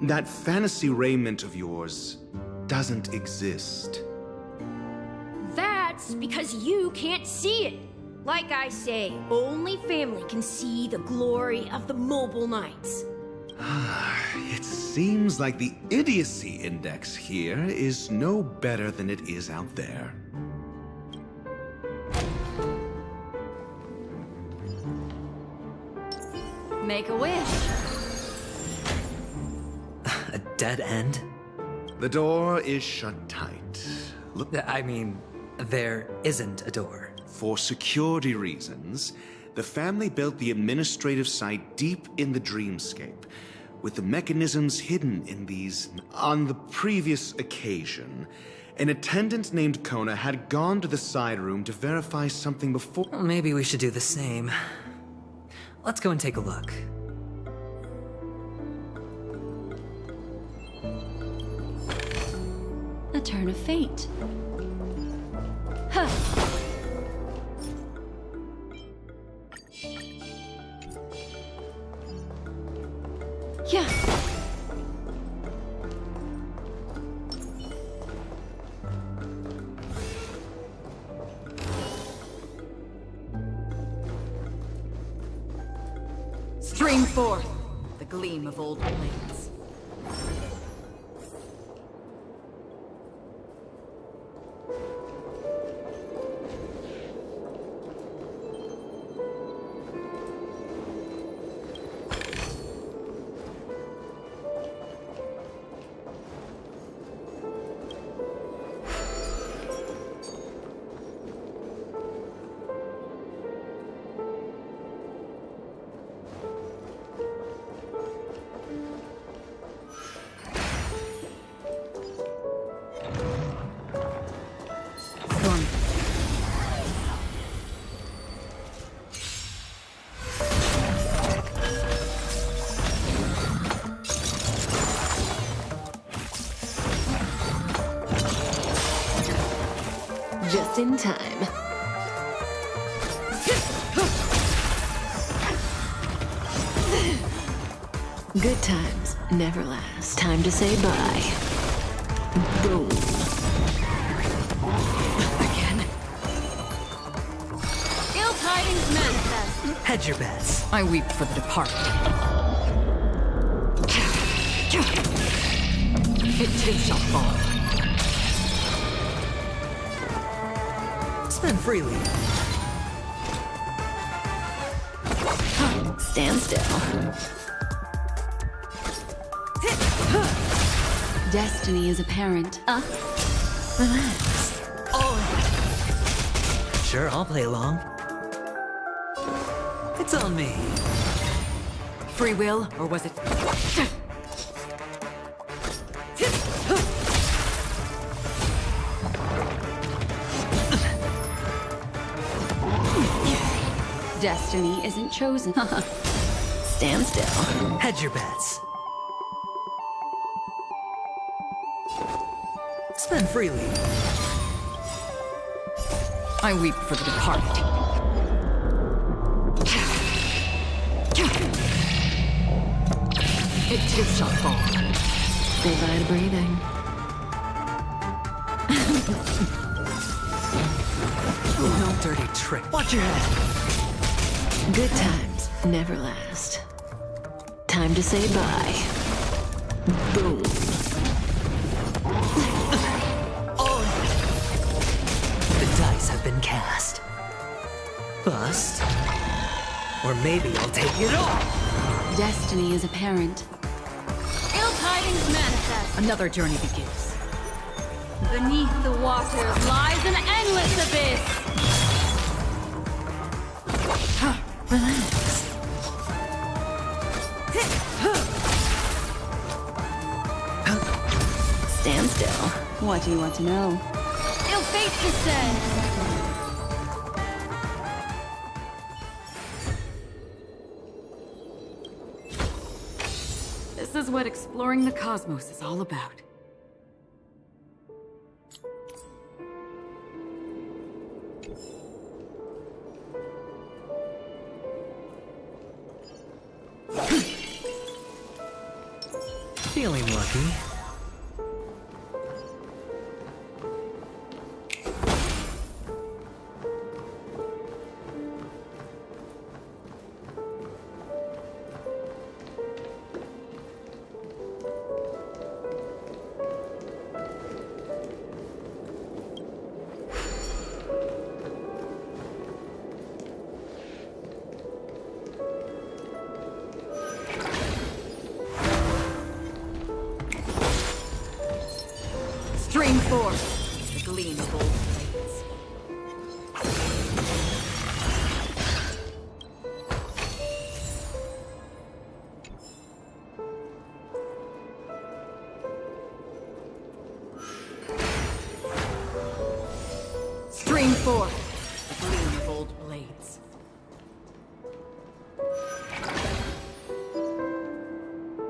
that fantasy raiment of yours doesn't exist. That's because you can't see it. Like I say, only family can see the glory of the Mobile Knights. It seems like the idiocy index here is no better than it is out there. Make a wish. A dead end? The door is shut tight. Look, I mean, there isn't a door. for security reasons, the family built the administrative site deep in the dreamscape, with the mechanisms hidden in these. On the previous occasion, An attendant named Kona had gone to the side room to verify something before. Well, maybe we should do the same. Let's go and take a look. A turn of fate. Huh. Yeah. Stream forth the gleam of old blades. Just in time. Good times never last. Time to say bye. Boom. Again. Ill tidings manifest. Hedge your bets. I weep for the departed. It too shall fall. Spend freely. Stand still. Destiny is apparent. Relax. Sure, I'll play along. It's on me. Free will, or was it... Destiny isn't chosen. Stand still. Hedge your bets. Spend freely. I weep for the departed. It too shall fall. Say bye to breathing. No dirty trick. Watch your head. Good times never last. Time to say bye. Boom. The dice have been cast. Bust. Or maybe I'll take it all. Destiny is apparent. Ill tidings manifest. Another journey begins. Beneath the waters lies an endless abyss. Relax. Stand still. What do you want to know? Ill fate descends. This is what exploring the cosmos is all about. Feeling lucky. Stream forth the gleam of old blades. 4. The gleam of old blades.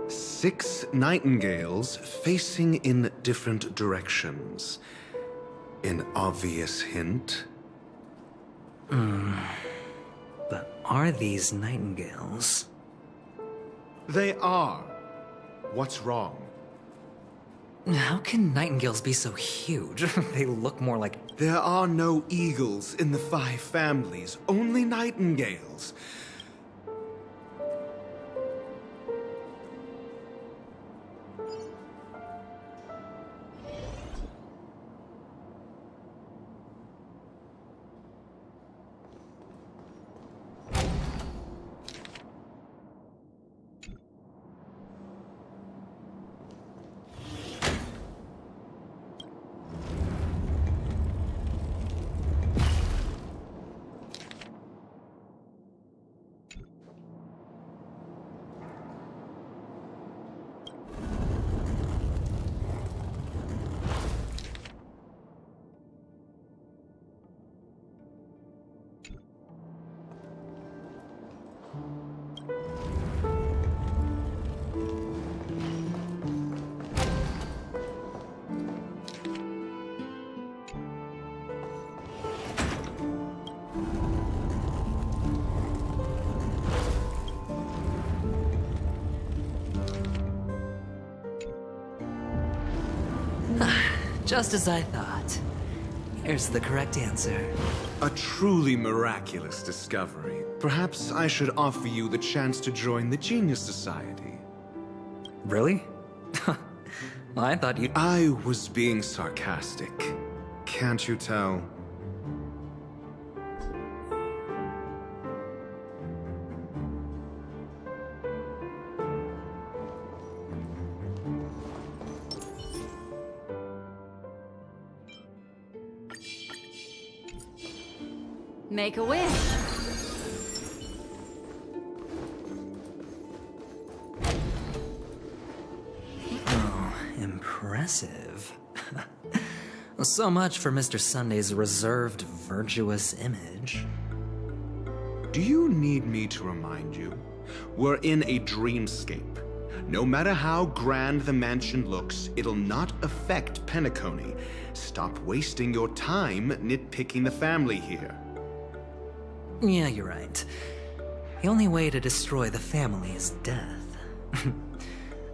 Six nightingales facing in different directions. An obvious hint. But are these nightingales? They are. What's wrong? How can nightingales be so huge? They look more like... There are no eagles in the 5 families, only nightingales. Just as I thought. Here's the correct answer. A truly miraculous discovery. Perhaps I should offer you the chance to join the Genius Society. Really? I thought you'd... I was being sarcastic. Can't you tell? Make a wish. Oh, impressive. So much for Mr. Sunday's reserved, virtuous image. Do you need me to remind you? We're in a dreamscape. No matter how grand the mansion looks, it'll not affect Penacony. Stop wasting your time nitpicking the family here. Yeah, you're right. The only way to destroy the family is death.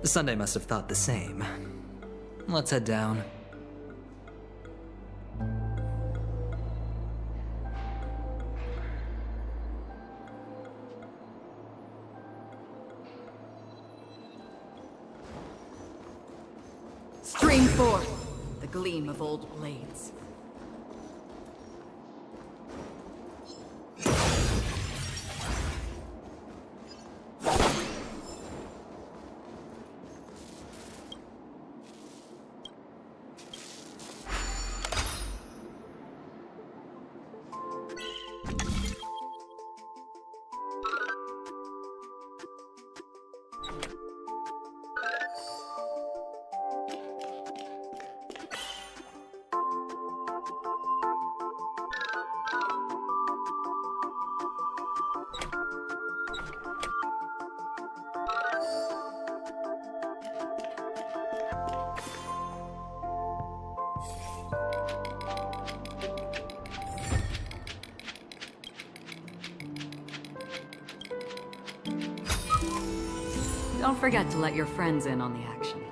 Sunday must have thought the same. Let's head down. Stream forth the gleam of old blades. Don't forget to let your friends in on the action.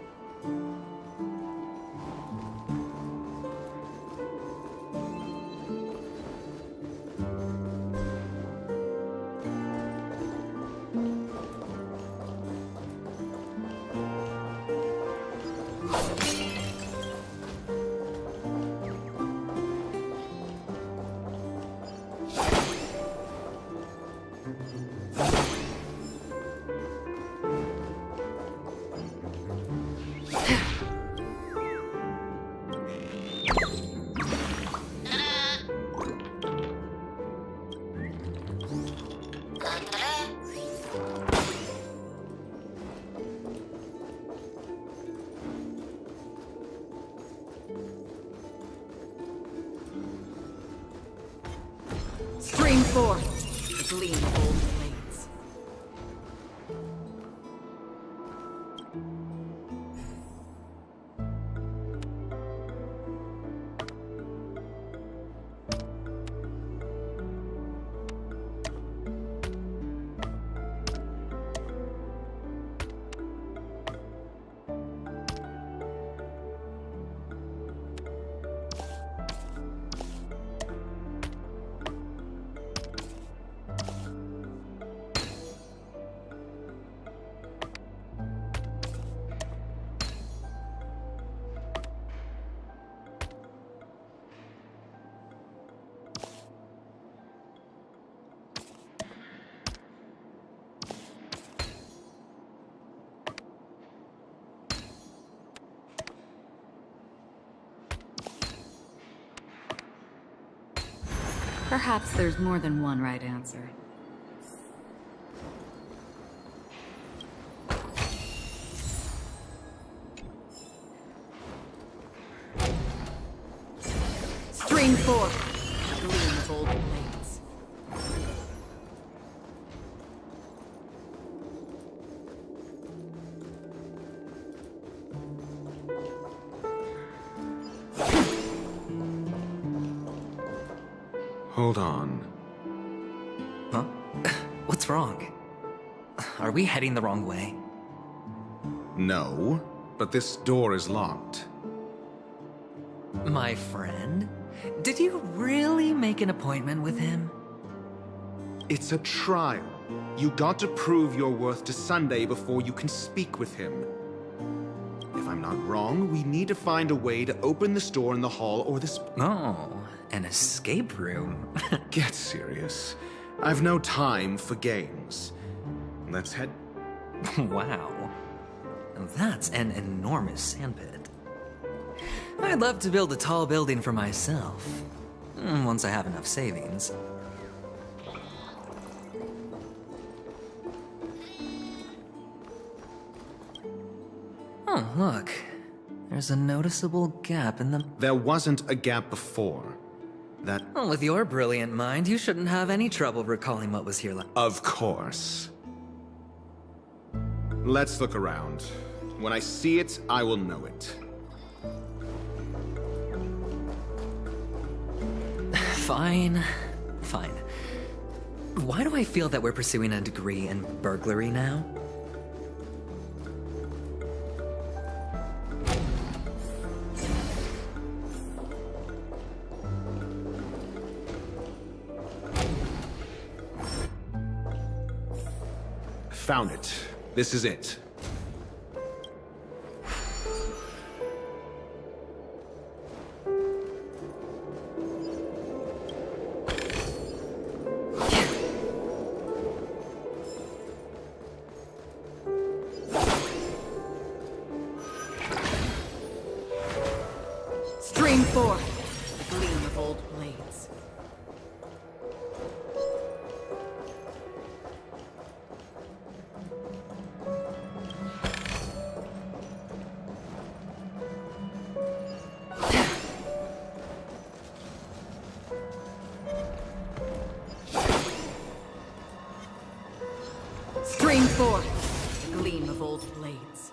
Stream forth the gleam of old blades. Perhaps there's more than one right answer. Stream forth the gleam of old blades. Hold on. Huh? What's wrong? Are we heading the wrong way? No, but this door is locked. My friend? Did you really make an appointment with him? It's a trial. You got to prove your worth to Sunday before you can speak with him. If I'm not wrong, we need to find a way to open this door in the hall or this... Oh, an escape room. Get serious. I've no time for games. Let's head... Wow. That's an enormous sandpit. I'd love to build a tall building for myself. Once I have enough savings. Oh, look. There's a noticeable gap in the... There wasn't a gap before. That... Well, with your brilliant mind, you shouldn't have any trouble recalling what was here Of course. Let's look around. When I see it, I will know it. Fine. Fine. Why do I feel that we're pursuing a degree in burglary now? Found it. This is it. Stream forth the gleam of old blades. Stream forth the gleam of old blades.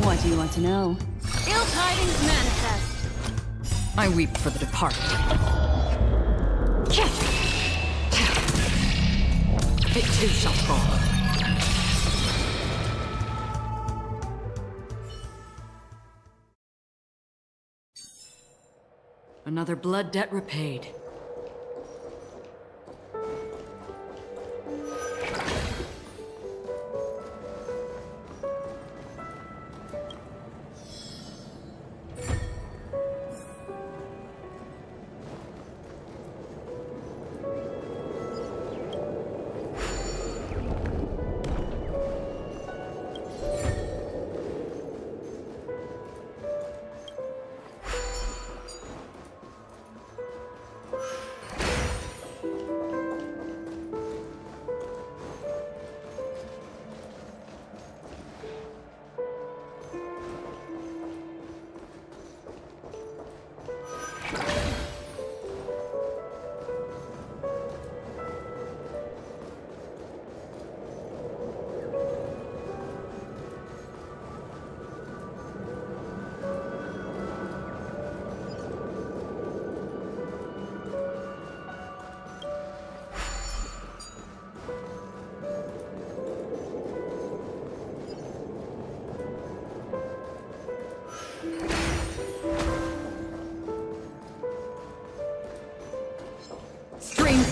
What do you want to know? Ill tidings manifest. I weep for the departed. It too shall fall. Another blood debt repaid.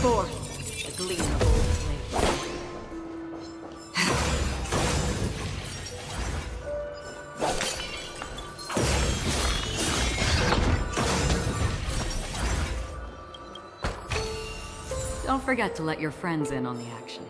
forth the gleam of old flame. Don't forget to let your friends in on the action.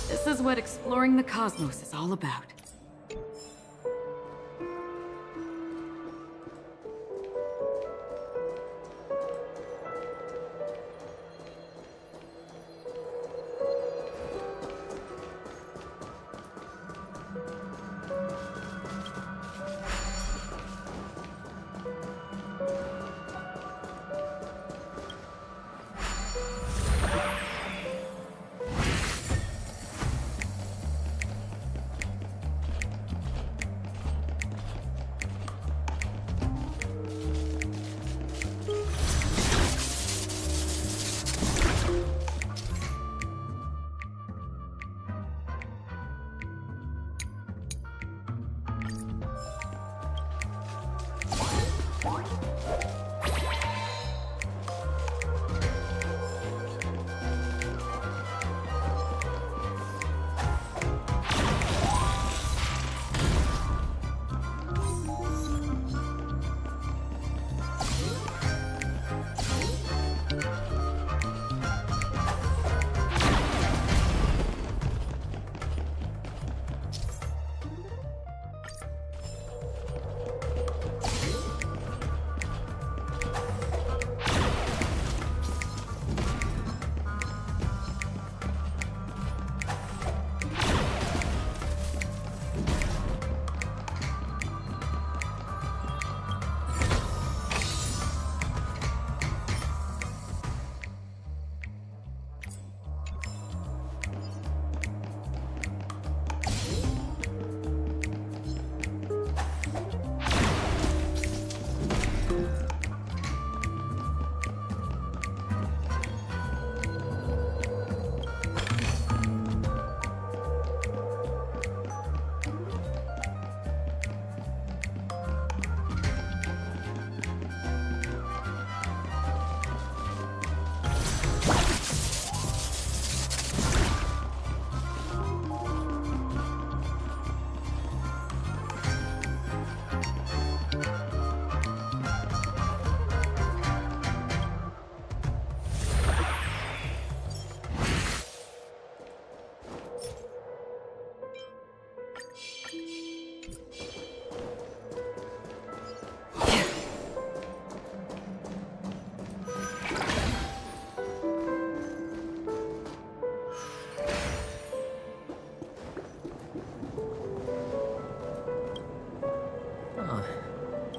This is what exploring the cosmos is all about.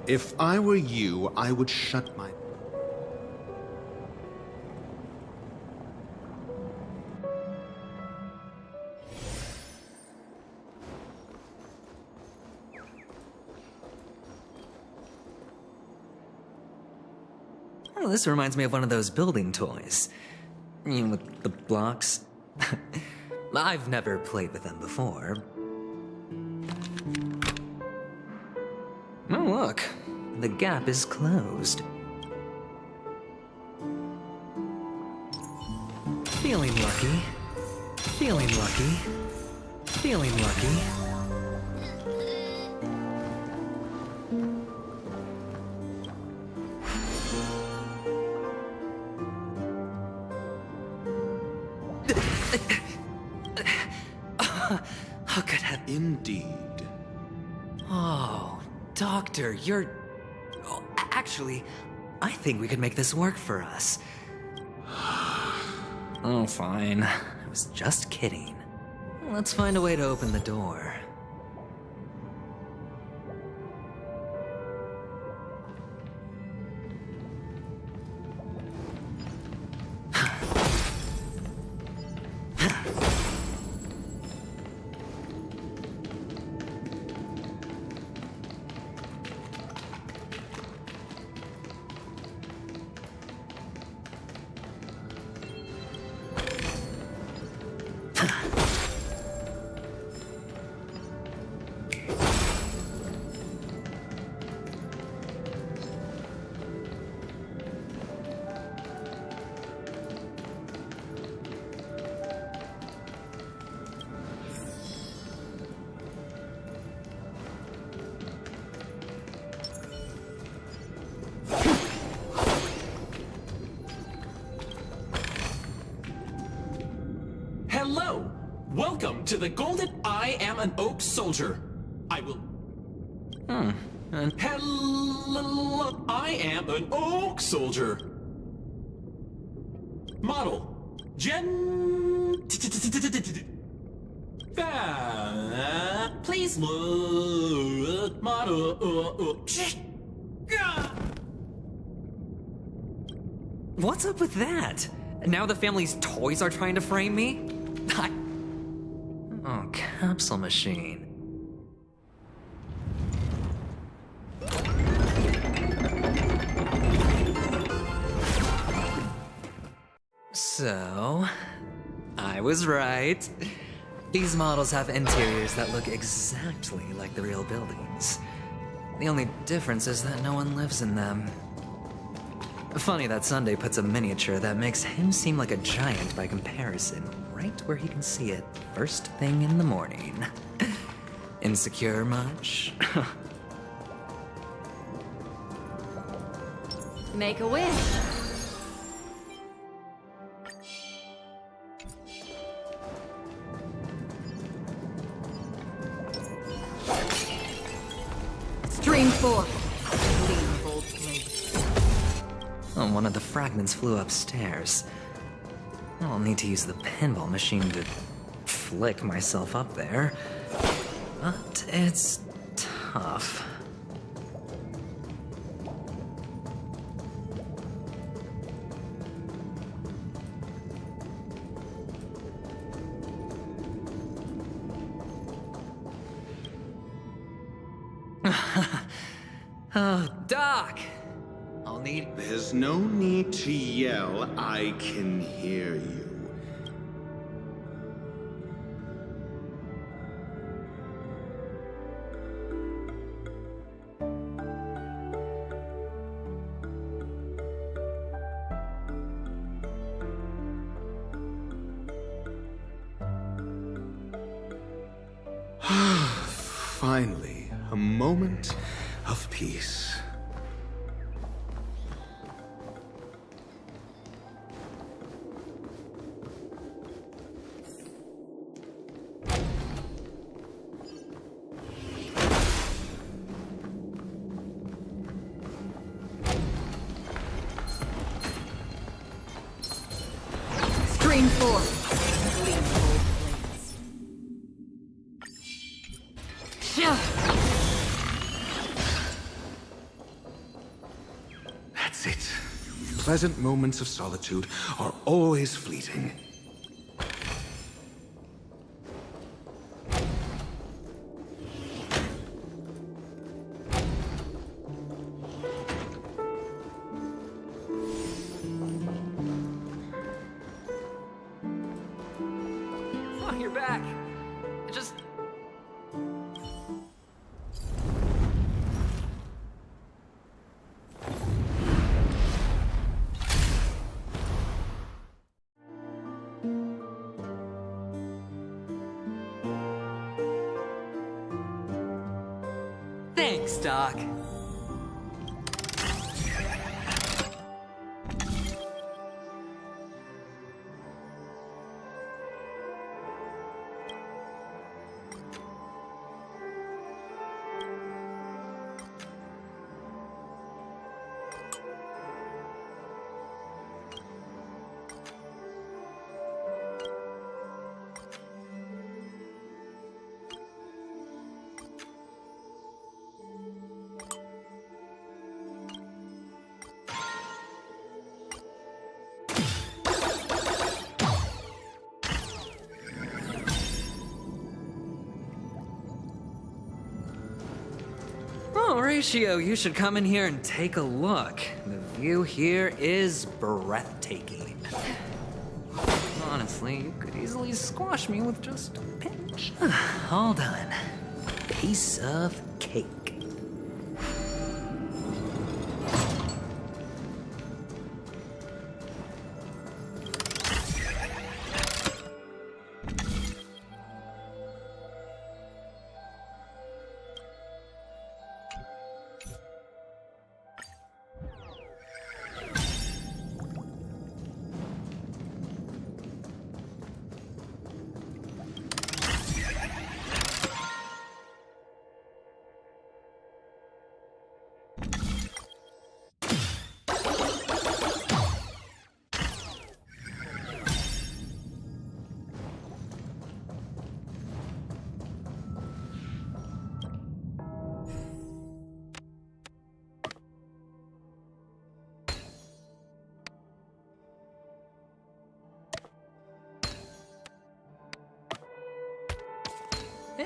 If I were you, I would shut my... Oh, this reminds me of one of those building toys. You know, with the blocks. I've never played with them before. Oh, look. The gap is closed. Feeling lucky. Feeling lucky. Feeling lucky. How could have... Indeed. Oh, Doctor, you're... Oh, actually, I think we could make this work for us. Oh, fine. I was just kidding. Let's find a way to open the door. Hello! Welcome to the Golden I Am an Oak Soldier. I will... Hello! I am an Oak Soldier. Model. Please look. Model. What's up with that? Now the family's toys are trying to frame me? Oh, capsule machine. So, I was right. These models have interiors that look exactly like the real buildings. The only difference is that no one lives in them. Funny that Sunday puts a miniature that makes him seem like a giant by comparison, right where he can see it first thing in the morning. Insecure much? Make a wish. Stream 4. Gleam bold blade. Oh, one of the fragments flew upstairs. I'll need to use the pinball machine to flick myself up there. But it's tough. Oh, Doc! I'll need... There's no need to yell. I can hear you. Finally, a moment of peace. Stream 4. Gleam bold blades. That's it. Pleasant moments of solitude are always fleeting. Oh, you're back. Just... Thanks, Doc. Oh, Ratio, you should come in here and take a look. The view here is breathtaking. Honestly, you could easily squash me with just a pinch. All done. Piece of cake.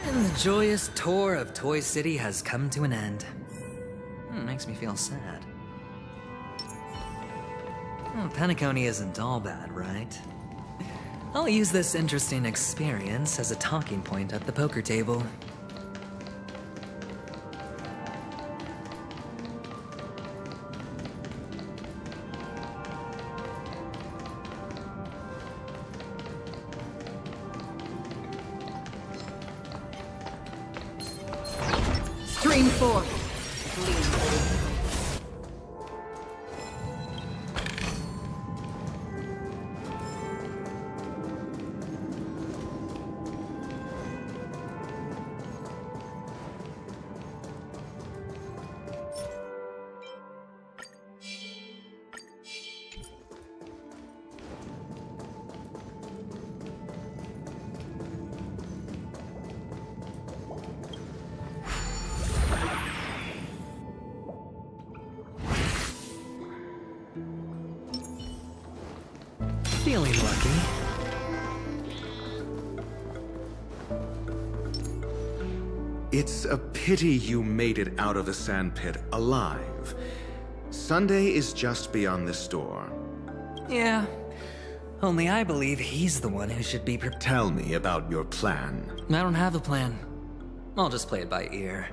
And the joyous tour of Toy City has come to an end. Makes me feel sad. Penacony isn't all bad, right? I'll use this interesting experience as a talking point at the poker table. Stream 4. Feeling lucky. It's a pity you made it out of the sandpit alive. Sunday is just beyond this door. Yeah. Only I believe he's the one who should be Tell me about your plan. I don't have a plan. I'll just play it by ear.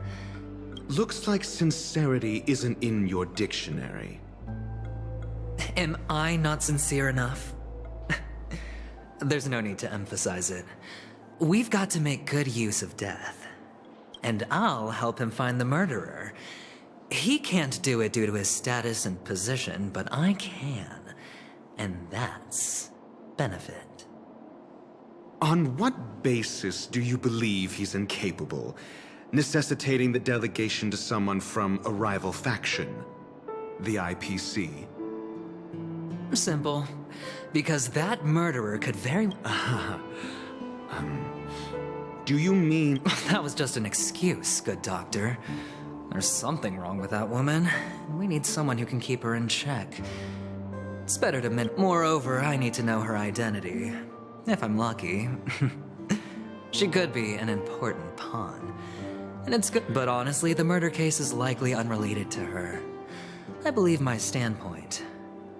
Looks like sincerity isn't in your dictionary. Am I not sincere enough? There's no need to emphasize it. We've got to make good use of death. And I'll help him find the murderer. He can't do it due to his status and position, but I can. And that's benefit. On what basis do you believe he's incapable, necessitating the delegation to someone from a rival faction, the IPC? Simple. Because that murderer could very... Do you mean... That was just an excuse, good doctor. There's something wrong with that woman. We need someone who can keep her in check. It's better to Moreover, I need to know her identity. If I'm lucky. She could be an important pawn. And it's good. But honestly, the murder case is likely unrelated to her. I believe my standpoint.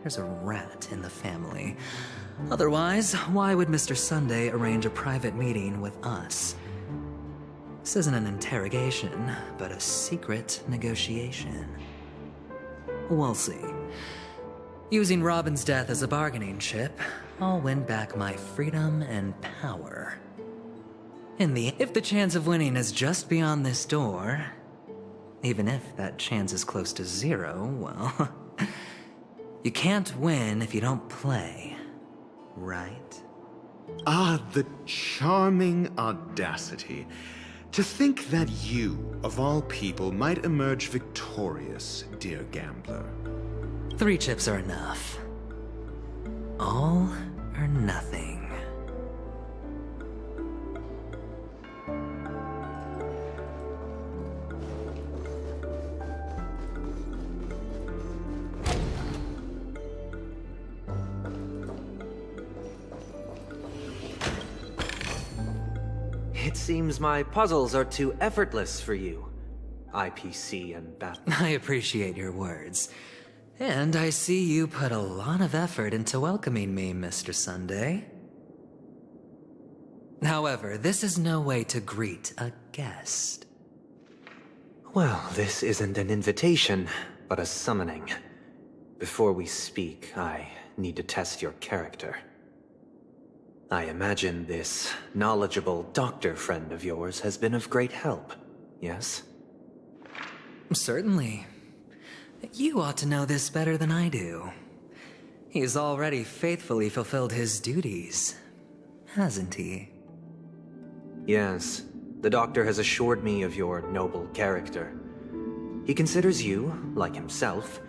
There's a rat in the family. Otherwise, why would Mr. Sunday arrange a private meeting with us? This isn't an interrogation, but a secret negotiation. We'll see. Using Robin's death as a bargaining chip, I'll win back my freedom and power. If the chance of winning is just beyond this door, even if that chance is close to zero, well... You can't win if you don't play, right? Ah, the charming audacity. To think that you, of all people, might emerge victorious, dear gambler. 3 chips are enough. All or nothing. It seems my puzzles are too effortless for you, IPC and Batman. I appreciate your words. And I see you put a lot of effort into welcoming me, Mr. Sunday. However, this is no way to greet a guest. Well, this isn't an invitation, but a summoning. Before we speak, I need to test your character. I imagine this knowledgeable doctor friend of yours has been of great help, yes? Certainly. You ought to know this better than I do. He's already faithfully fulfilled his duties, hasn't he? Yes. The doctor has assured me of your noble character. He considers you, like himself,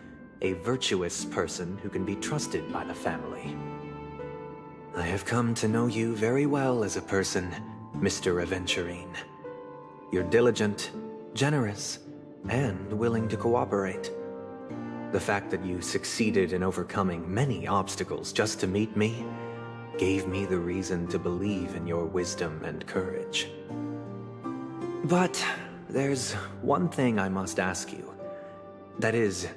a virtuous person who can be trusted by the family. I have come to know you very well as a person, Mr. Aventurine. You're diligent, generous, and willing to cooperate. The fact that you succeeded in overcoming many obstacles just to meet me gave me the reason to believe in your wisdom and courage. But there's one thing I must ask you. That is,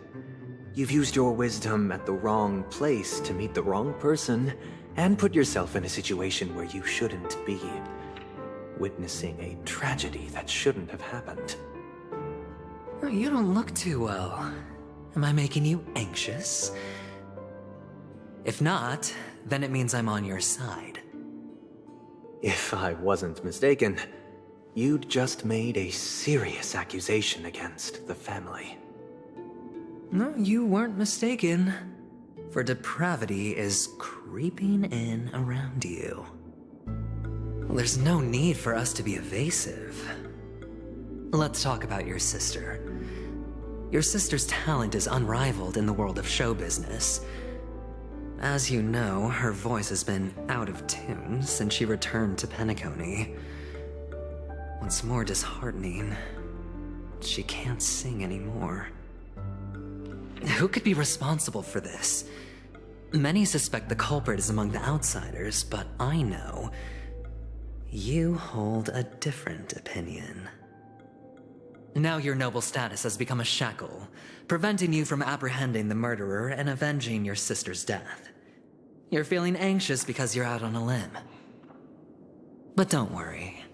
you've used your wisdom at the wrong place to meet the wrong person and put yourself in a situation where you shouldn't be, witnessing a tragedy that shouldn't have happened. You don't look too well. Am I making you anxious? If not, then it means I'm on your side. If I wasn't mistaken, you'd just made a serious accusation against the family. No, you weren't mistaken. For depravity is creeping in around you. Well, there's no need for us to be evasive. Let's talk about your sister. Your sister's talent is unrivaled in the world of show business. As you know, her voice has been out of tune since she returned to Penacony. What's more disheartening, she can't sing anymore. Who could be responsible for this? Many suspect the culprit is among the outsiders, but I know you hold a different opinion. Now your noble status has become a shackle, preventing you from apprehending the murderer and avenging your sister's death. You're feeling anxious because you're out on a limb. But don't worry,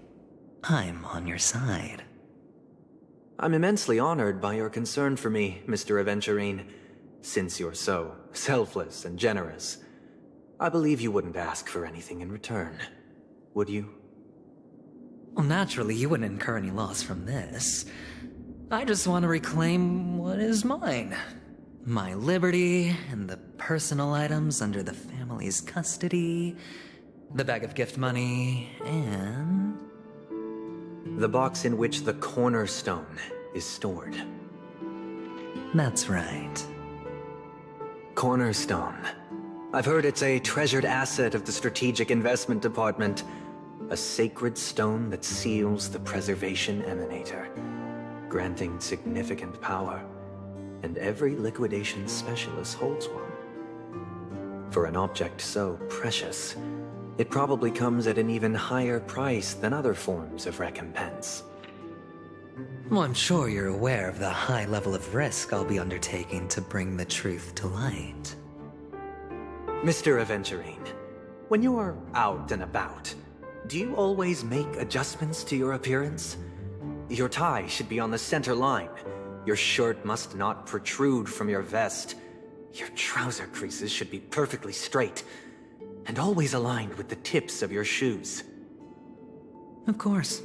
I'm on your side. I'm immensely honored by your concern for me, Mr. Aventurine. Since you're so selfless and generous, I believe you wouldn't ask for anything in return, would you? Well, naturally, you wouldn't incur any loss from this. I just want to reclaim what is mine. My liberty and the personal items under the family's custody, the bag of gift money, and the box in which the cornerstone is stored. That's right. Cornerstone. I've heard it's a treasured asset of the Strategic Investment Department. A sacred stone that seals the Preservation Emanator, granting significant power. And every liquidation specialist holds one. For an object so precious, it probably comes at an even higher price than other forms of recompense. Well, I'm sure you're aware of the high level of risk I'll be undertaking to bring the truth to light. Mr. Aventurine, when you're out and about, do you always make adjustments to your appearance? Your tie should be on the center line. Your shirt must not protrude from your vest. Your trouser creases should be perfectly straight, and always aligned with the tips of your shoes. Of course.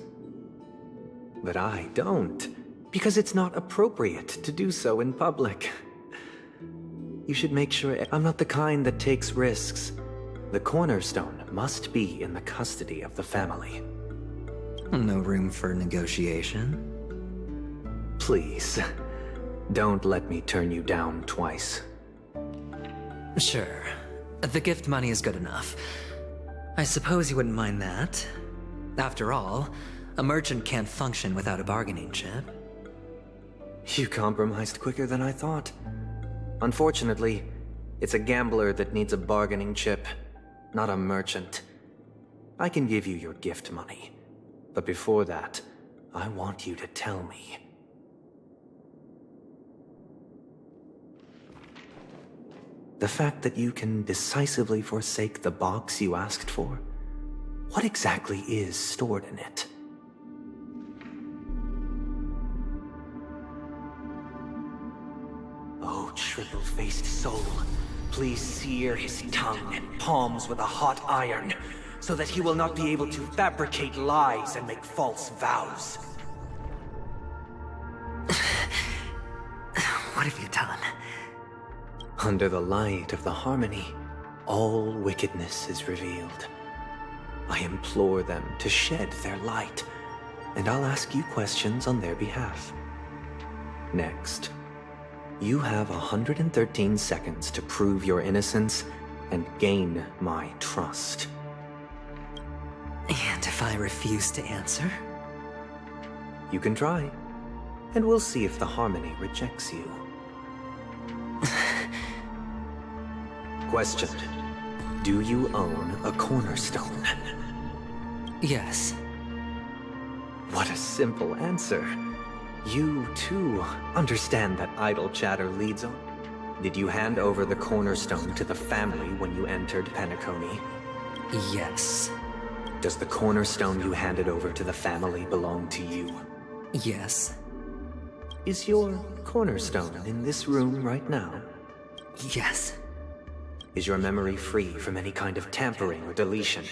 But I don't, because it's not appropriate to do so in public. You should make sure I'm not the kind that takes risks. The cornerstone must be in the custody of the family. No room for negotiation? Please, don't let me turn you down twice. Sure. The gift money is good enough. I suppose you wouldn't mind that. After all, a merchant can't function without a bargaining chip. You compromised quicker than I thought. Unfortunately, it's a gambler that needs a bargaining chip, not a merchant. I can give you your gift money, but before that, I want you to tell me. The fact that you can decisively forsake the box you asked for, what exactly is stored in it? Oh, triple-faced soul, please sear his tongue and palms with a hot iron, so that he will not be able to fabricate lies and make false vows. What have you done? Under the light of the harmony, all wickedness is revealed. I implore them to shed their light, and I'll ask you questions on their behalf. Next, you have 113 seconds to prove your innocence and gain my trust. And if I refuse to answer? You can try, and we'll see if the harmony rejects you. Question. Do you own a cornerstone? Yes. What a simple answer. You, too, understand that idle chatter leads on. Did you hand over the cornerstone to the family when you entered Penacony? Yes. Does the cornerstone you handed over to the family belong to you? Yes. Is your cornerstone in this room right now? Yes. Is your memory free from any kind of tampering or deletion,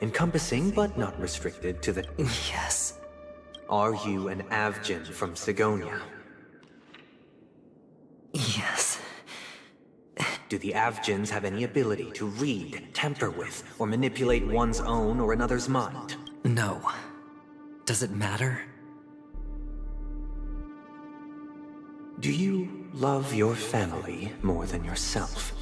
encompassing but not restricted to the... Yes. Are you an Avgin from Sigonia? Yes. Do the Avgins have any ability to read, tamper with, or manipulate one's own or another's mind? No. Does it matter? Do you love your family more than yourself?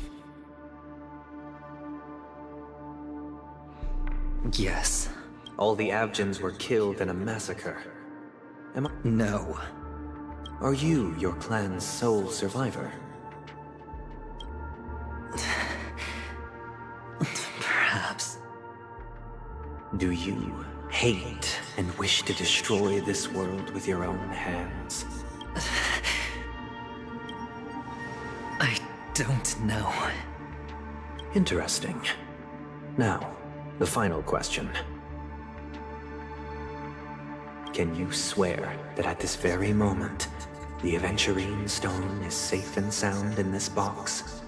Yes. All the Avgins were killed in a massacre. Am I? No. Are you your clan's sole survivor? Perhaps. Do you hate and wish to destroy this world with your own hands? I don't know. Interesting. Now, the final question. Can you swear that at this very moment, the Aventurine Stone is safe and sound in this box?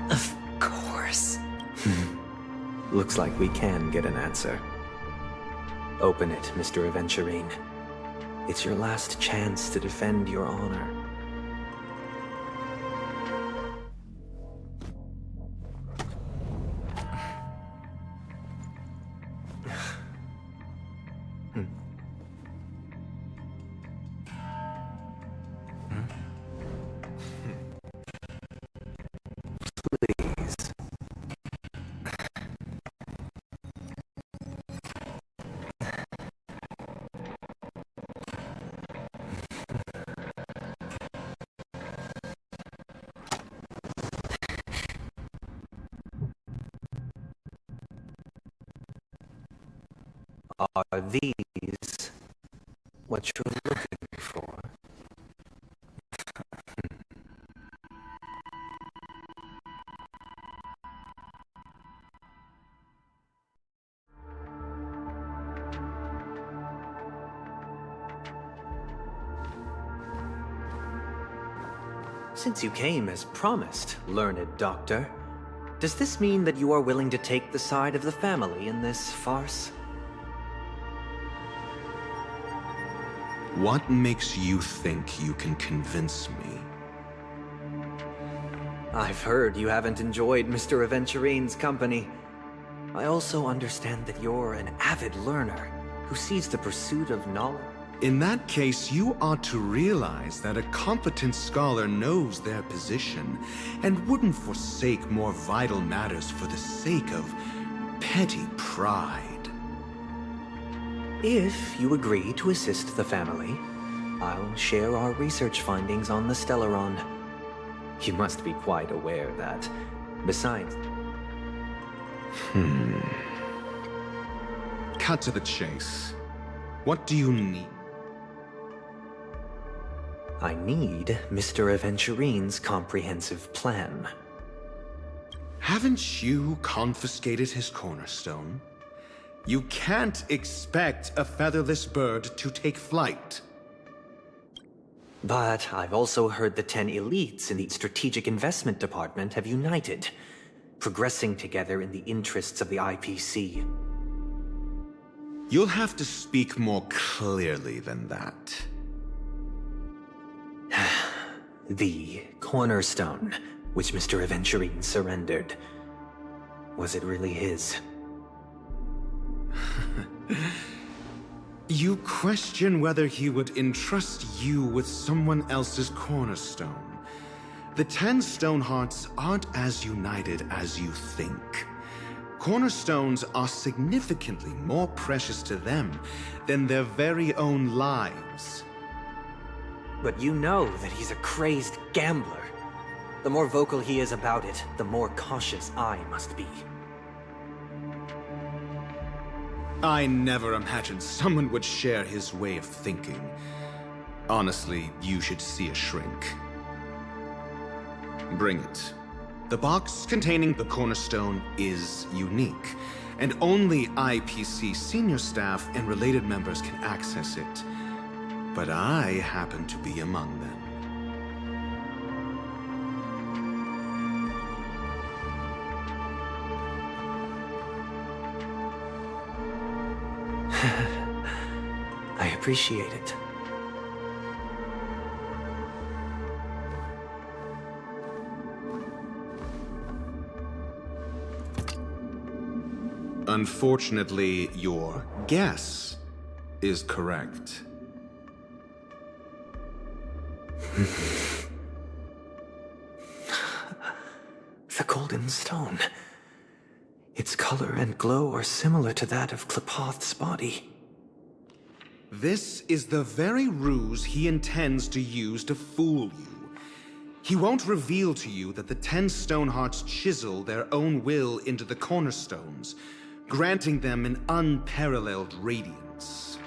Of course. Looks like we can get an answer. Open it, Mr. Aventurine. It's your last chance to defend your honor. Please. Are these what you're looking for? Since you came as promised, learned doctor, does this mean that you are willing to take the side of the family in this farce? What makes you think you can convince me? I've heard you haven't enjoyed Mr. Aventurine's company. I also understand that you're an avid learner who sees the pursuit of knowledge. In that case, you ought to realize that a competent scholar knows their position and wouldn't forsake more vital matters for the sake of petty pride. If you agree to assist the family, I'll share our research findings on the Stellaron. You must be quite aware that, besides... Cut to the chase. What do you need? I need Mr. Aventurine's comprehensive plan. Haven't you confiscated his cornerstone? You can't expect a featherless bird to take flight. But I've also heard the 10 elites in the Strategic Investment Department have united, progressing together in the interests of the IPC. You'll have to speak more clearly than that. The cornerstone, which Mr. Aventurine surrendered. Was it really his? You question whether he would entrust you with someone else's cornerstone. The 10 Stonehearts aren't as united as you think. Cornerstones are significantly more precious to them than their very own lives. But you know that he's a crazed gambler. The more vocal he is about it, the more cautious I must be. I never imagined someone would share his way of thinking. Honestly, you should see a shrink. Bring it. The box containing the cornerstone is unique, and only IPC senior staff and related members can access it. But I happen to be among them. I appreciate it. Unfortunately, your guess is correct. The golden stone. Its color and glow are similar to that of Klepoth's body. This is the very ruse he intends to use to fool you. He won't reveal to you that the 10 Stonehearts chisel their own will into the cornerstones, granting them an unparalleled radiance.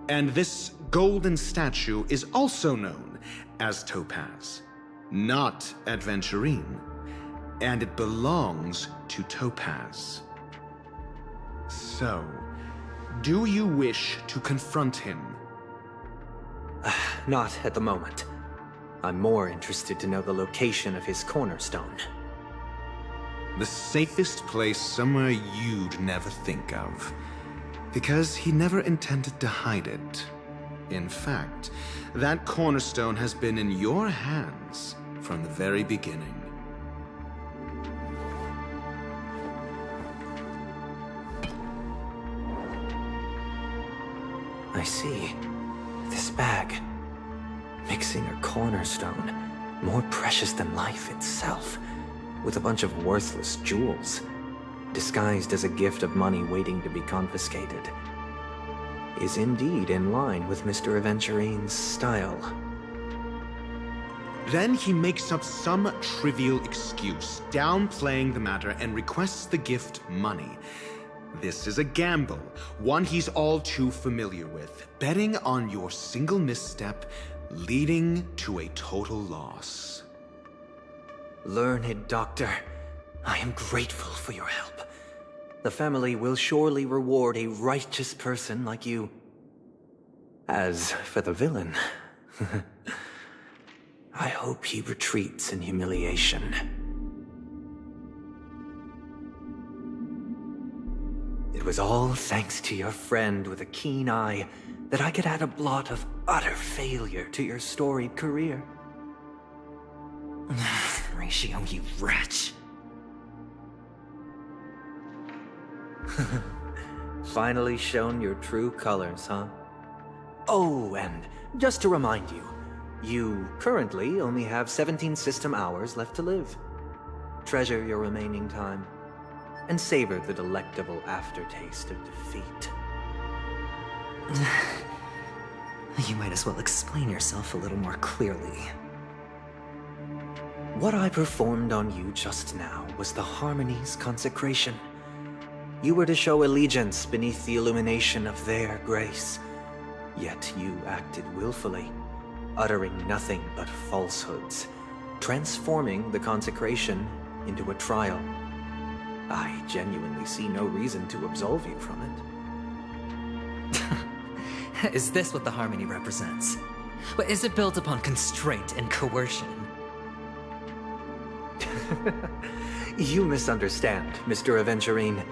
And this golden statue is also known as Topaz, not Adventurine, and it belongs to Topaz. So, do you wish to confront him? Not at the moment. I'm more interested to know the location of his cornerstone. The safest place somewhere you'd never think of. Because he never intended to hide it. In fact, that cornerstone has been in your hands from the very beginning. I see. This bag. Mixing a cornerstone, more precious than life itself, with a bunch of worthless jewels, disguised as a gift of money waiting to be confiscated, is indeed in line with Mr. Aventurine's style. Then he makes up some trivial excuse, downplaying the matter, and requests the gift money. This is a gamble, one he's all too familiar with, betting on your single misstep, leading to a total loss. Learned doctor, I am grateful for your help. The family will surely reward a righteous person like you. As for the villain, I hope he retreats in humiliation. It was all thanks to your friend with a keen eye that I could add a blot of utter failure to your storied career. Ratio, you wretch. Finally shown your true colors, huh? Oh, and just to remind you, you currently only have 17 system hours left to live. Treasure your remaining time, and savor the delectable aftertaste of defeat. You might as well explain yourself a little more clearly. What I performed on you just now was the Harmony's consecration. You were to show allegiance beneath the illumination of their grace. Yet you acted willfully, uttering nothing but falsehoods, transforming the consecration into a trial. I genuinely see no reason to absolve you from it. Is this what the Harmony represents? But is it built upon constraint and coercion? You misunderstand, Mr. Aventurine.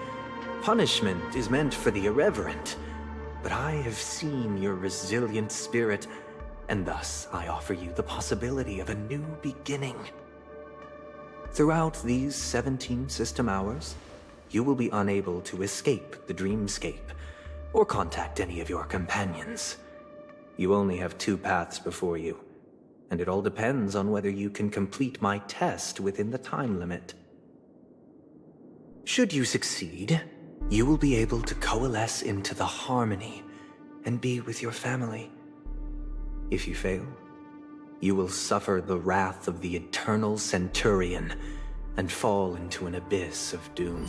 Punishment is meant for the irreverent, but I have seen your resilient spirit, and thus I offer you the possibility of a new beginning. Throughout these 17 system hours, you will be unable to escape the dreamscape, or contact any of your companions. You only have 2 paths before you, and it all depends on whether you can complete my test within the time limit. Should you succeed, you will be able to coalesce into the Harmony and be with your family. If you fail, you will suffer the wrath of the eternal Centurion and fall into an abyss of doom.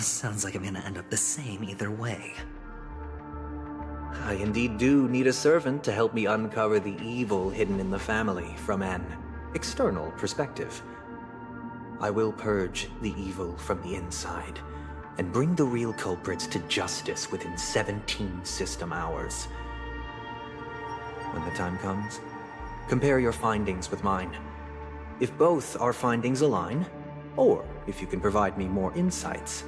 Sounds like I'm gonna end up the same either way. I indeed do need a servant to help me uncover the evil hidden in the family from an external perspective. I will purge the evil from the inside and bring the real culprits to justice within 17 system hours. When the time comes, compare your findings with mine. If both our findings align, or if you can provide me more insights,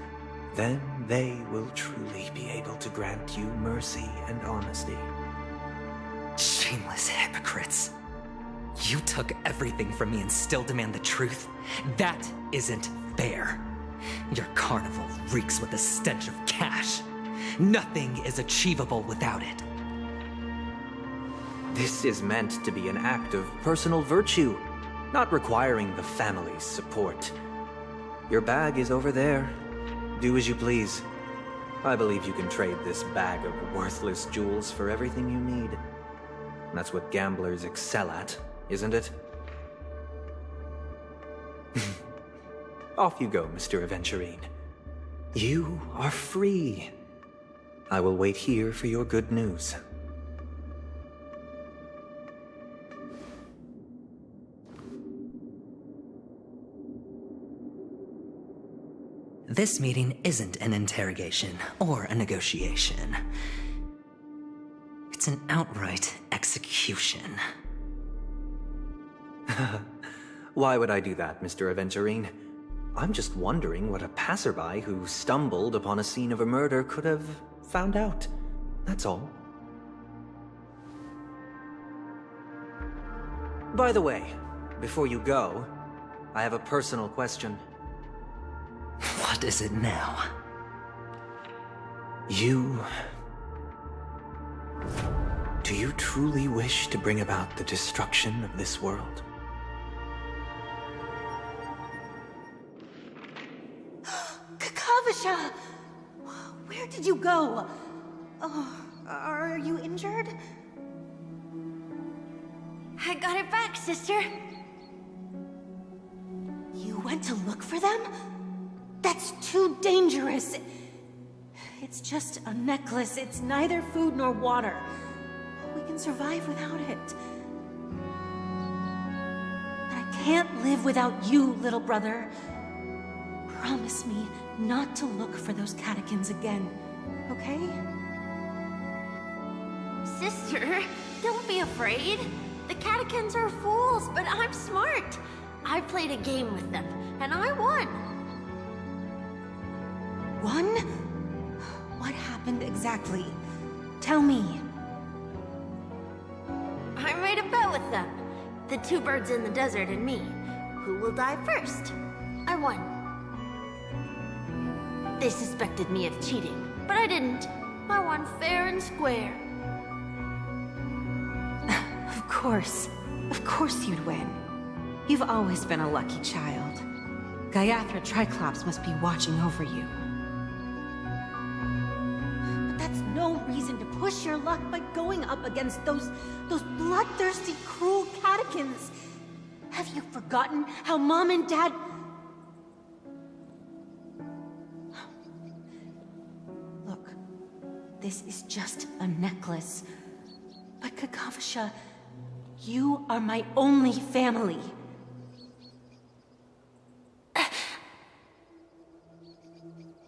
then they will truly be able to grant you mercy and honesty. Shameless hypocrites. You took everything from me and still demand the truth? That isn't fair. Your carnival reeks with the stench of cash. Nothing is achievable without it. This is meant to be an act of personal virtue, not requiring the family's support. Your bag is over there. Do as you please. I believe you can trade this bag of worthless jewels for everything you need. That's what gamblers excel at, isn't it? Off you go, Mr. Aventurine. You are free. I will wait here for your good news. This meeting isn't an interrogation or a negotiation. It's an outright execution. Why would I do that, Mr. Aventurine? I'm just wondering what a passerby who stumbled upon a scene of a murder could have found out. That's all. By the way, before you go, I have a personal question. What is it now? Do you truly wish to bring about the destruction of this world? Kakavasha! Where did you go? Oh, are you injured? I got it back, sister. You went to look for them? That's too dangerous. It's just a necklace. It's neither food nor water. We can survive without it. But I can't live without you, little brother. Promise me not to look for those catechins again, okay? Sister, don't be afraid. The catechins are fools, but I'm smart. I played a game with them, and I won. Won? What happened exactly? Tell me. I made a bet with them. The two birds in the desert and me. Who will die first? I won. They suspected me of cheating, but I didn't. I won fair and square. Of course you'd win. You've always been a lucky child. Gaiathra Triclops must be watching over you. But that's no reason to push your luck by going up against those bloodthirsty, cruel catechins. Have you forgotten how Mom and Dad... Look, this is just a necklace. But Kakavasha, you are my only family.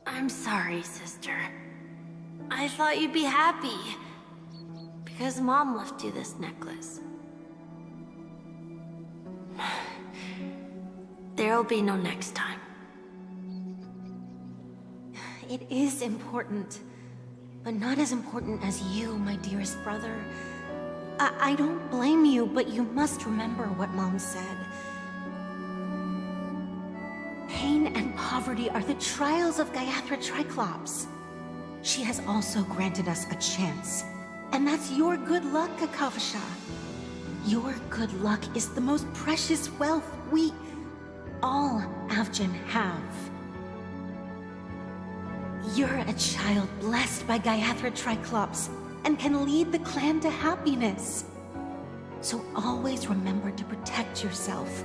I'm sorry, sister. I thought you'd be happy. Because Mom left you this necklace. There'll be no next time. It is important. But not as important as you, my dearest brother. I don't blame you, but you must remember what Mom said. Pain and poverty are the trials of Gaiathra Triclops. She has also granted us a chance. And that's your good luck, Kakavasha. Your good luck is the most precious wealth we, all Avgin, have. You're a child blessed by Gaiathra Triclops and can lead the clan to happiness. So always remember to protect yourself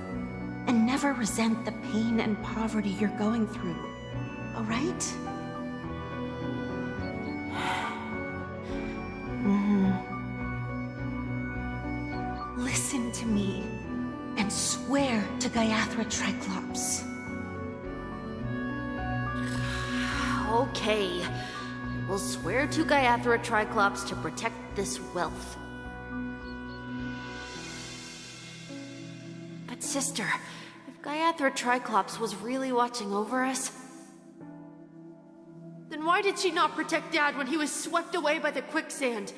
and never resent the pain and poverty you're going through. All right? Listen to me and swear to Gaiathra Triclops. Okay. We'll swear to Gaiathra Triclops to protect this wealth. But sister, if Gaiathra Triclops was really watching over us, then why did she not protect Dad when he was swept away by the quicksand?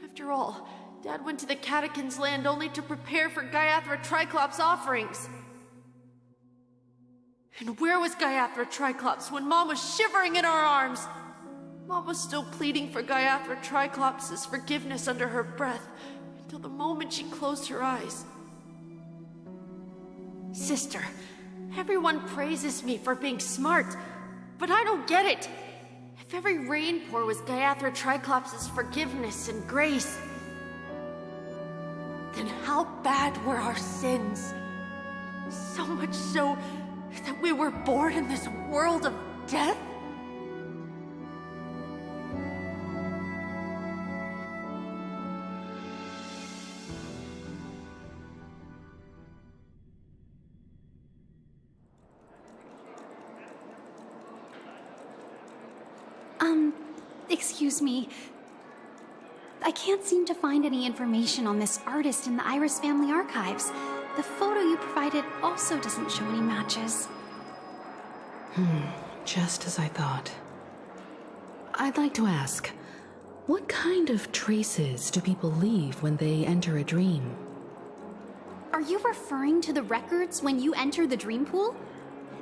After all, Dad went to the Catechins' land only to prepare for Gaiathra Triclops' offerings. And where was Gaiathra Triclops when Mom was shivering in our arms? Mom was still pleading for Gaiathra Triclops' forgiveness under her breath until the moment she closed her eyes. Sister, everyone praises me for being smart, but I don't get it. If every rain pour was Gaiathra Triclops' forgiveness and grace, then how bad were our sins? So much so that we were born in this world of death? Excuse me. I can't seem to find any information on this artist in the Iris family archives. The photo you provided also doesn't show any matches. Just as I thought. I'd like to ask, what kind of traces do people leave when they enter a dream? Are you referring to the records when you enter the dream pool?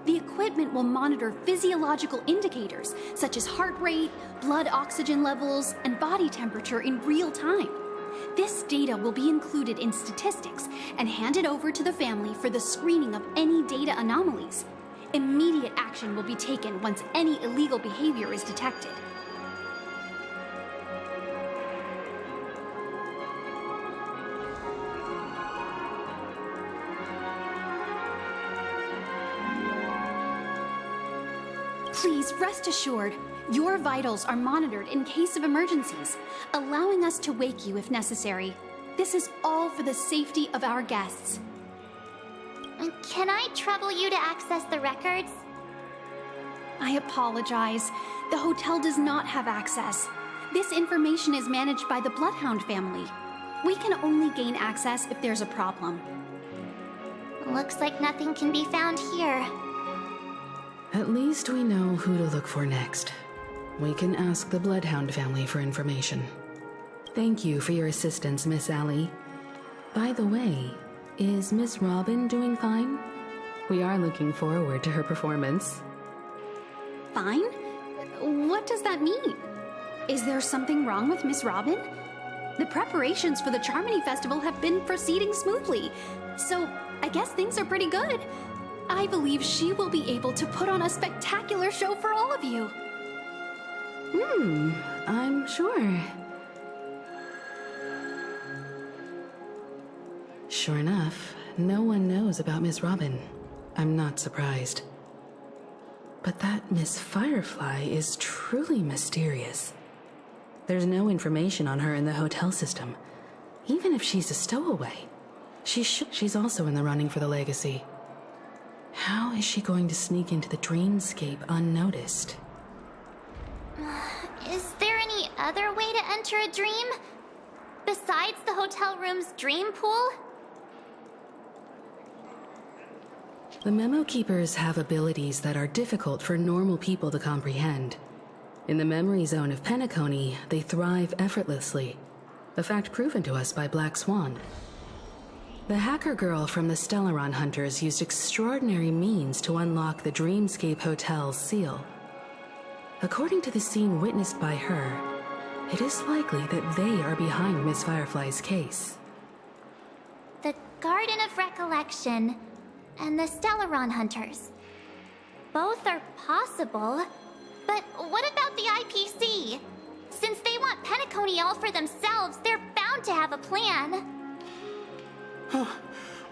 The equipment will monitor physiological indicators such as heart rate, blood oxygen levels, and body temperature in real time. This data will be included in statistics and handed over to the family for the screening of any data anomalies. Immediate action will be taken once any illegal behavior is detected. Please rest assured, your vitals are monitored in case of emergencies, allowing us to wake you if necessary. This is all for the safety of our guests. Can I trouble you to access the records? I apologize. The hotel does not have access. This information is managed by the Bloodhound family. We can only gain access if there's a problem. Looks like nothing can be found here. At least we know who to look for next. We can ask the Bloodhound family for information. Thank you for your assistance, Miss Allie. By the way, is Miss Robin doing fine? We are looking forward to her performance. Fine? What does that mean? Is there something wrong with Miss Robin? The preparations for the Charmony Festival have been proceeding smoothly, so I guess things are pretty good. I believe she will be able to put on a spectacular show for all of you. I'm sure. Sure enough, no one knows about Miss Robin. I'm not surprised. But that Miss Firefly is truly mysterious. There's no information on her in the hotel system. Even if she's a stowaway, she's also in the running for the legacy. How is she going to sneak into the dreamscape unnoticed? Is there any other way to enter a dream? Besides the hotel room's dream pool? The Memo Keepers have abilities that are difficult for normal people to comprehend. In the memory zone of Penacony, they thrive effortlessly, a fact proven to us by Black Swan. The hacker girl from the Stellaron Hunters used extraordinary means to unlock the Dreamscape Hotel's seal. According to the scene witnessed by her, it is likely that they are behind Miss Firefly's case. The Garden of Recollection and the Stellaron Hunters. Both are possible, But what about the IPC? Since they want Penacony all for themselves, they're bound to have a plan.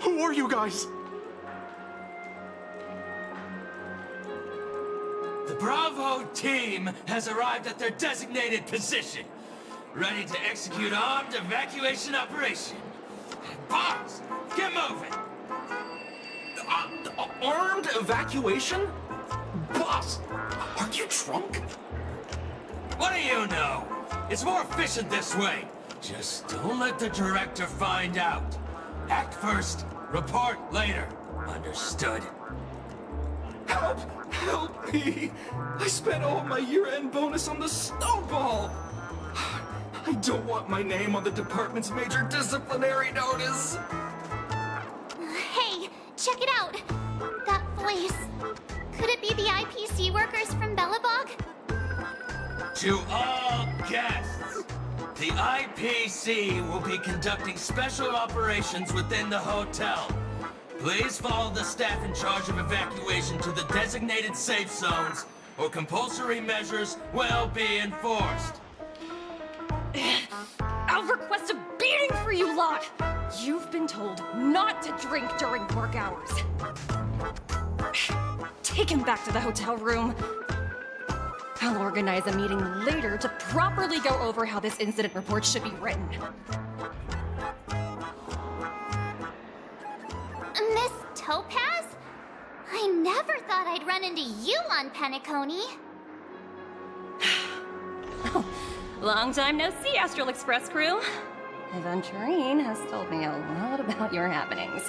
Who are you guys? The Bravo team has arrived at their designated position, ready to execute armed evacuation operation. Boss, get moving! Armed evacuation? Boss, are you drunk? What do you know? It's more efficient this way. Just don't let the director find out. Act first, report later. Understood? Help! Help me! I spent all my year-end bonus on the snowball! I don't want my name on the department's major disciplinary notice! Hey, check it out! That voice. Could it be the IPC workers from Belobog? To all guests, the IPC will be conducting special operations within the hotel. Please follow the staff in charge of evacuation to the designated safe zones, or compulsory measures will be enforced. I'll request a beating for you lot! You've been told not to drink during work hours. Take him back to the hotel room. I'll organize a meeting later to properly go over how this incident report should be written. Miss Topaz? I never thought I'd run into you on Penacony. Long time no see, Astral Express crew. Aventurine has told me a lot about your happenings.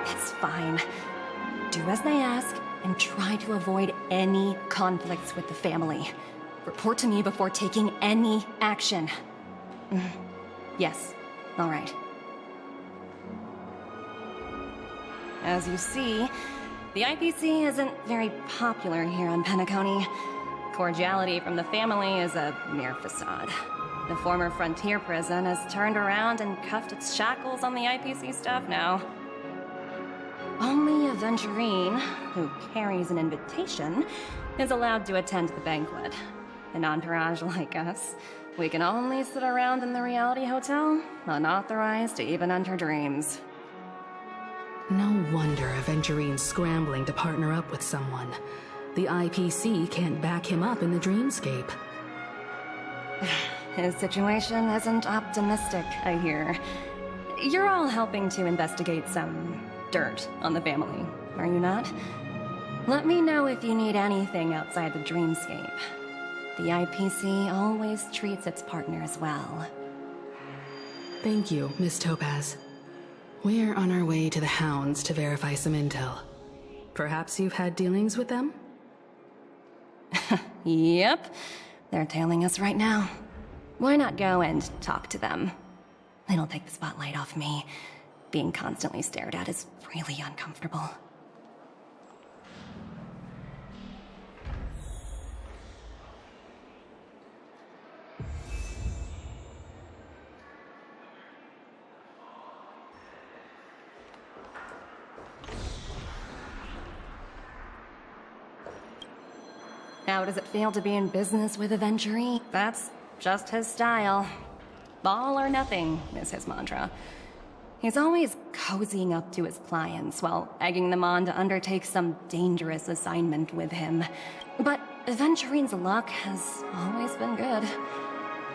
It's fine. Do as they ask, and try to avoid any conflicts with the family. Report to me before taking any action. Yes, all right. As you see, the IPC isn't very popular here on Penacony. Cordiality from the family is a mere facade. The former frontier prison has turned around and cuffed its shackles on the IPC staff now. Only Aventurine, who carries an invitation, is allowed to attend the banquet. An entourage like us, we can only sit around in the reality hotel, unauthorized to even enter dreams. No wonder Aventurine's scrambling to partner up with someone. The IPC can't back him up in the dreamscape. His situation isn't optimistic, I hear. You're all helping to investigate some dirt on the family, are you not? Let me know if you need anything outside the dreamscape. The IPC always treats its partners well. Thank you, Miss Topaz. We're on our way to the Hounds to verify some intel. Perhaps you've had dealings with them? Yep. They're tailing us right now. Why not go and talk to them? It'll take the spotlight off me. Being constantly stared at is really uncomfortable. How does it feel to be in business with Aventurine? That's just his style. All or nothing is his mantra. He's always cozying up to his clients while egging them on to undertake some dangerous assignment with him. But Aventurine's luck has always been good.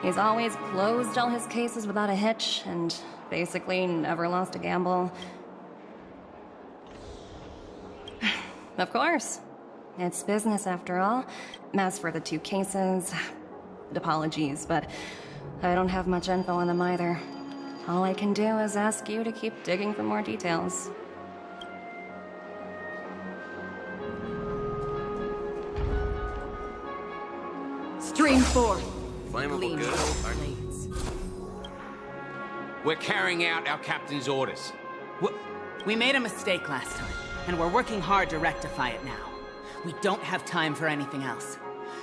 He's always closed all his cases without a hitch and basically never lost a gamble. Of course. It's business after all. As for the 2 cases, apologies, but I don't have much info on them either. All I can do is ask you to keep digging for more details. Stream 4. Flammable girl. We're carrying out our captain's orders. We made a mistake last time, and we're working hard to rectify it now. We don't have time for anything else.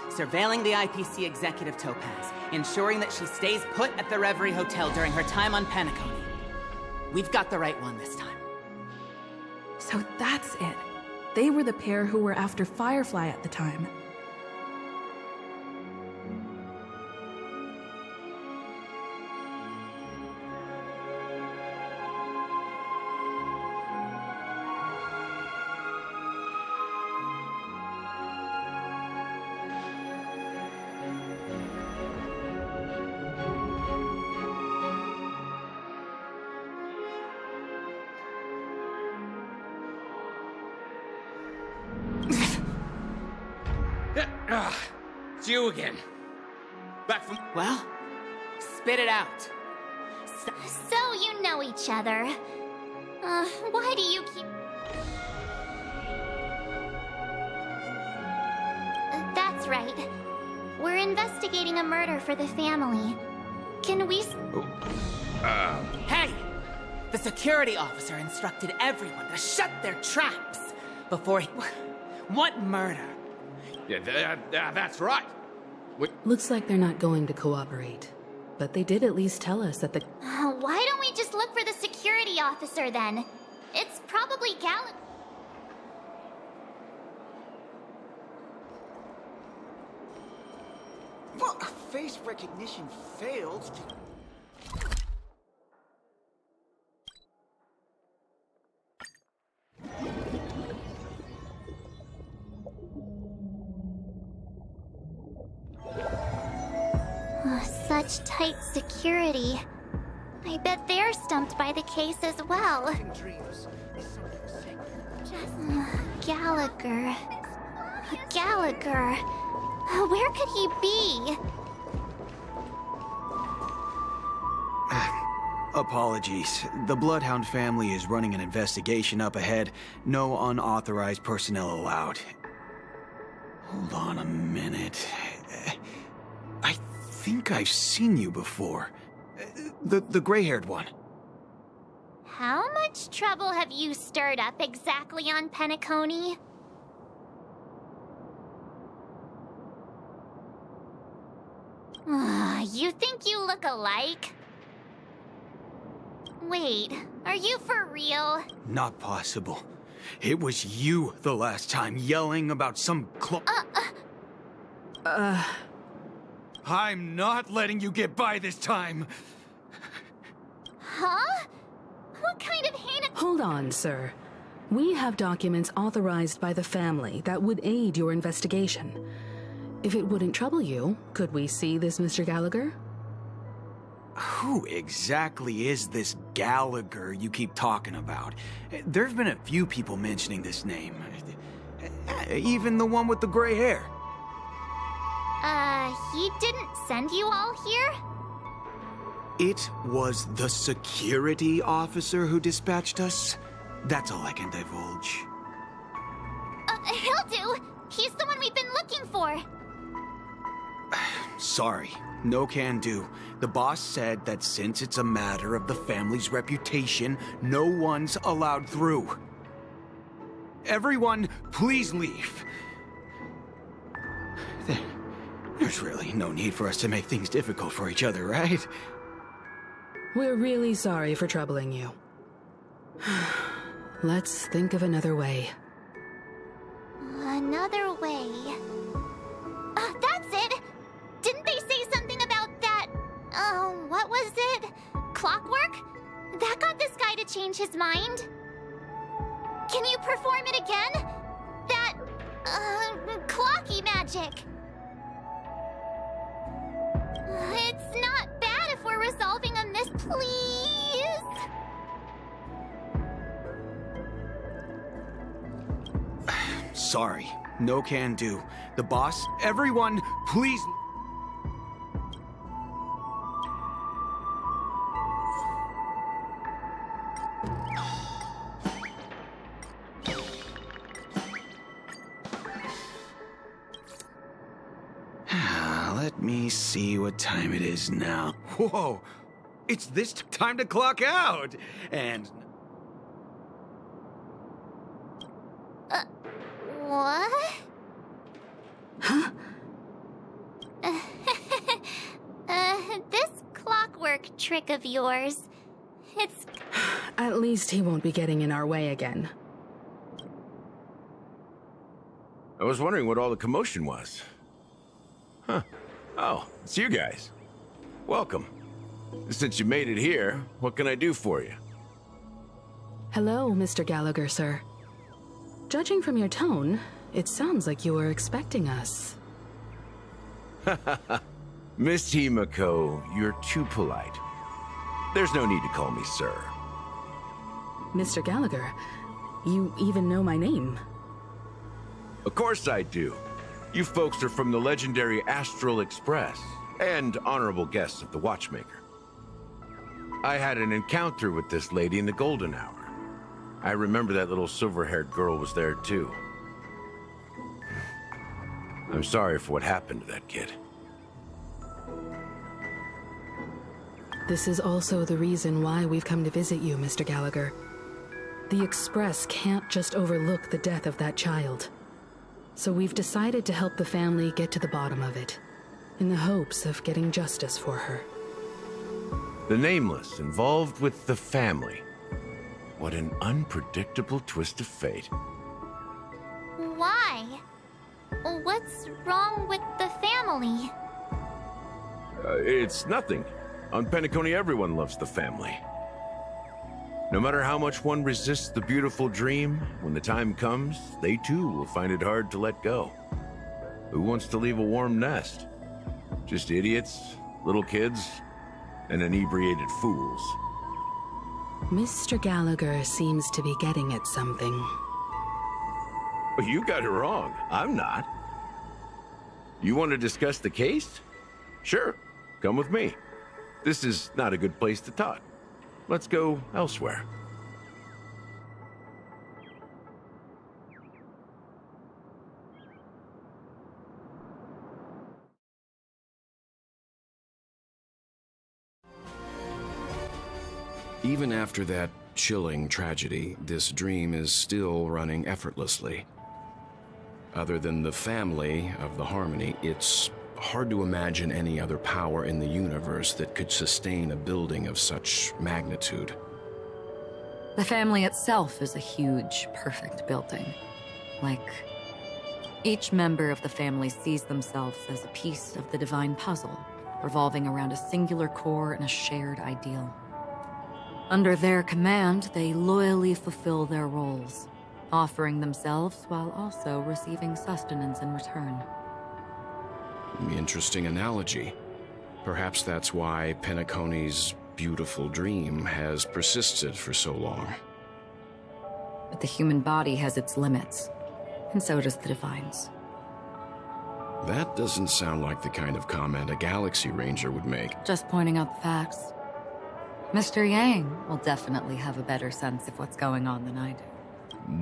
Surveilling the IPC executive Topaz, ensuring that she stays put at the Reverie Hotel during her time on Penacony. We've got the right one this time. So that's it. They were the pair who were after Firefly at the time. It's you again. Back from... Well, spit it out. So you know each other. Why do you keep... That's right. We're investigating a murder for the family. Can we... Hey! The security officer instructed everyone to shut their traps before he... What murder? Yeah, that's right. Looks like they're not going to cooperate. But they did at least tell us that the... Why don't we just look for the security officer then? It's probably Gallagher. Well, face recognition failed. Such tight security. I bet they're stumped by the case as well. Gallagher. Gallagher. Where could he be? Apologies. The Bloodhound family is running an investigation up ahead. No unauthorized personnel allowed. Hold on a minute. I think I've seen you before. The gray-haired one. How much trouble have you stirred up exactly on Penacony? You think you look alike? Wait, are you for real? Not possible. It was you the last time, yelling about some I'm not letting you get by this time! Huh? What kind of heinous— Hold on, sir. We have documents authorized by the family that would aid your investigation. If it wouldn't trouble you, could we see this Mr. Gallagher? Who exactly is this Gallagher you keep talking about? There've been a few people mentioning this name. Even the one with the gray hair. He didn't send you all here? It was the security officer who dispatched us. That's all I can divulge. He'll do! He's the one we've been looking for! Sorry, no can do. The boss said that since it's a matter of the family's reputation, no one's allowed through. Everyone, please leave. There's really no need for us to make things difficult for each other, right? We're really sorry for troubling you. Let's think of another way. Another way. That's it! Didn't they say something about that? What was it? Clockwork? That got this guy to change his mind? Can you perform it again? That, clocky magic. It's not bad if we're resolving a mystery, please. Sorry, no can do. The boss, everyone, please. Let me see what time it is now. Whoa! It's this time to clock out! And... What? Huh? This clockwork trick of yours, it's... At least he won't be getting in our way again. I was wondering what all the commotion was. Huh. Oh, it's you guys. Welcome. Since you made it here, what can I do for you? Hello, Mr. Gallagher, sir. Judging from your tone, it sounds like you were expecting us. Miss Himiko, you're too polite. There's no need to call me sir. Mr. Gallagher, you even know my name. Of course I do. You folks are from the legendary Astral Express, and honorable guests of the Watchmaker. I had an encounter with this lady in the Golden Hour. I remember that little silver-haired girl was there too. I'm sorry for what happened to that kid. This is also the reason why we've come to visit you, Mr. Gallagher. The Express can't just overlook the death of that child. So we've decided to help the family get to the bottom of it, in the hopes of getting justice for her. The Nameless involved with the family. What an unpredictable twist of fate. Why? What's wrong with the family? It's nothing. On Penacony, everyone loves the family. No matter how much one resists the beautiful dream, when the time comes, they too will find it hard to let go. Who wants to leave a warm nest? Just idiots, little kids, and inebriated fools. Mr. Gallagher seems to be getting at something. You got it wrong. I'm not. You want to discuss the case? Sure, come with me. This is not a good place to talk. Let's go elsewhere. Even after that chilling tragedy, this dream is still running effortlessly. Other than the family of the Harmony, it's hard to imagine any other power in the universe that could sustain a building of such magnitude. The family itself is a huge, perfect building. Like, each member of the family sees themselves as a piece of the divine puzzle, revolving around a singular core and a shared ideal. Under their command, they loyally fulfill their roles, offering themselves while also receiving sustenance in return. Interesting analogy. Perhaps that's why Penacony's beautiful dream has persisted for so long. But the human body has its limits, and so does the Divine's. That doesn't sound like the kind of comment a Galaxy Ranger would make. Just pointing out the facts. Mr. Yang will definitely have a better sense of what's going on than I do.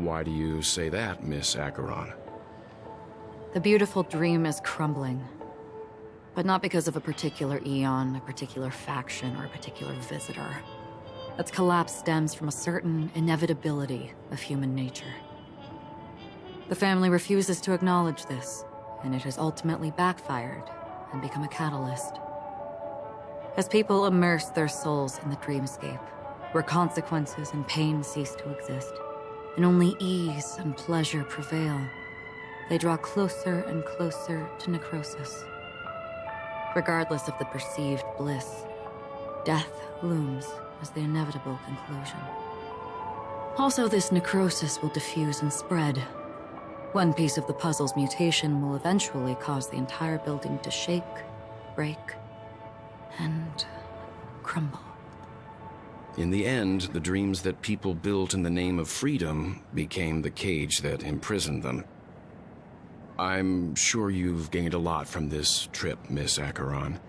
Why do you say that, Miss Acheron? The beautiful dream is crumbling. But not because of a particular eon, a particular faction, or a particular visitor. Its collapse stems from a certain inevitability of human nature. The family refuses to acknowledge this, and it has ultimately backfired and become a catalyst. As people immerse their souls in the dreamscape, where consequences and pain cease to exist, and only ease and pleasure prevail, they draw closer and closer to necrosis. Regardless of the perceived bliss, death looms as the inevitable conclusion. Also, this necrosis will diffuse and spread. One piece of the puzzle's mutation will eventually cause the entire building to shake, break, and crumble. In the end, the dreams that people built in the name of freedom became the cage that imprisoned them. I'm sure you've gained a lot from this trip, Miss Acheron.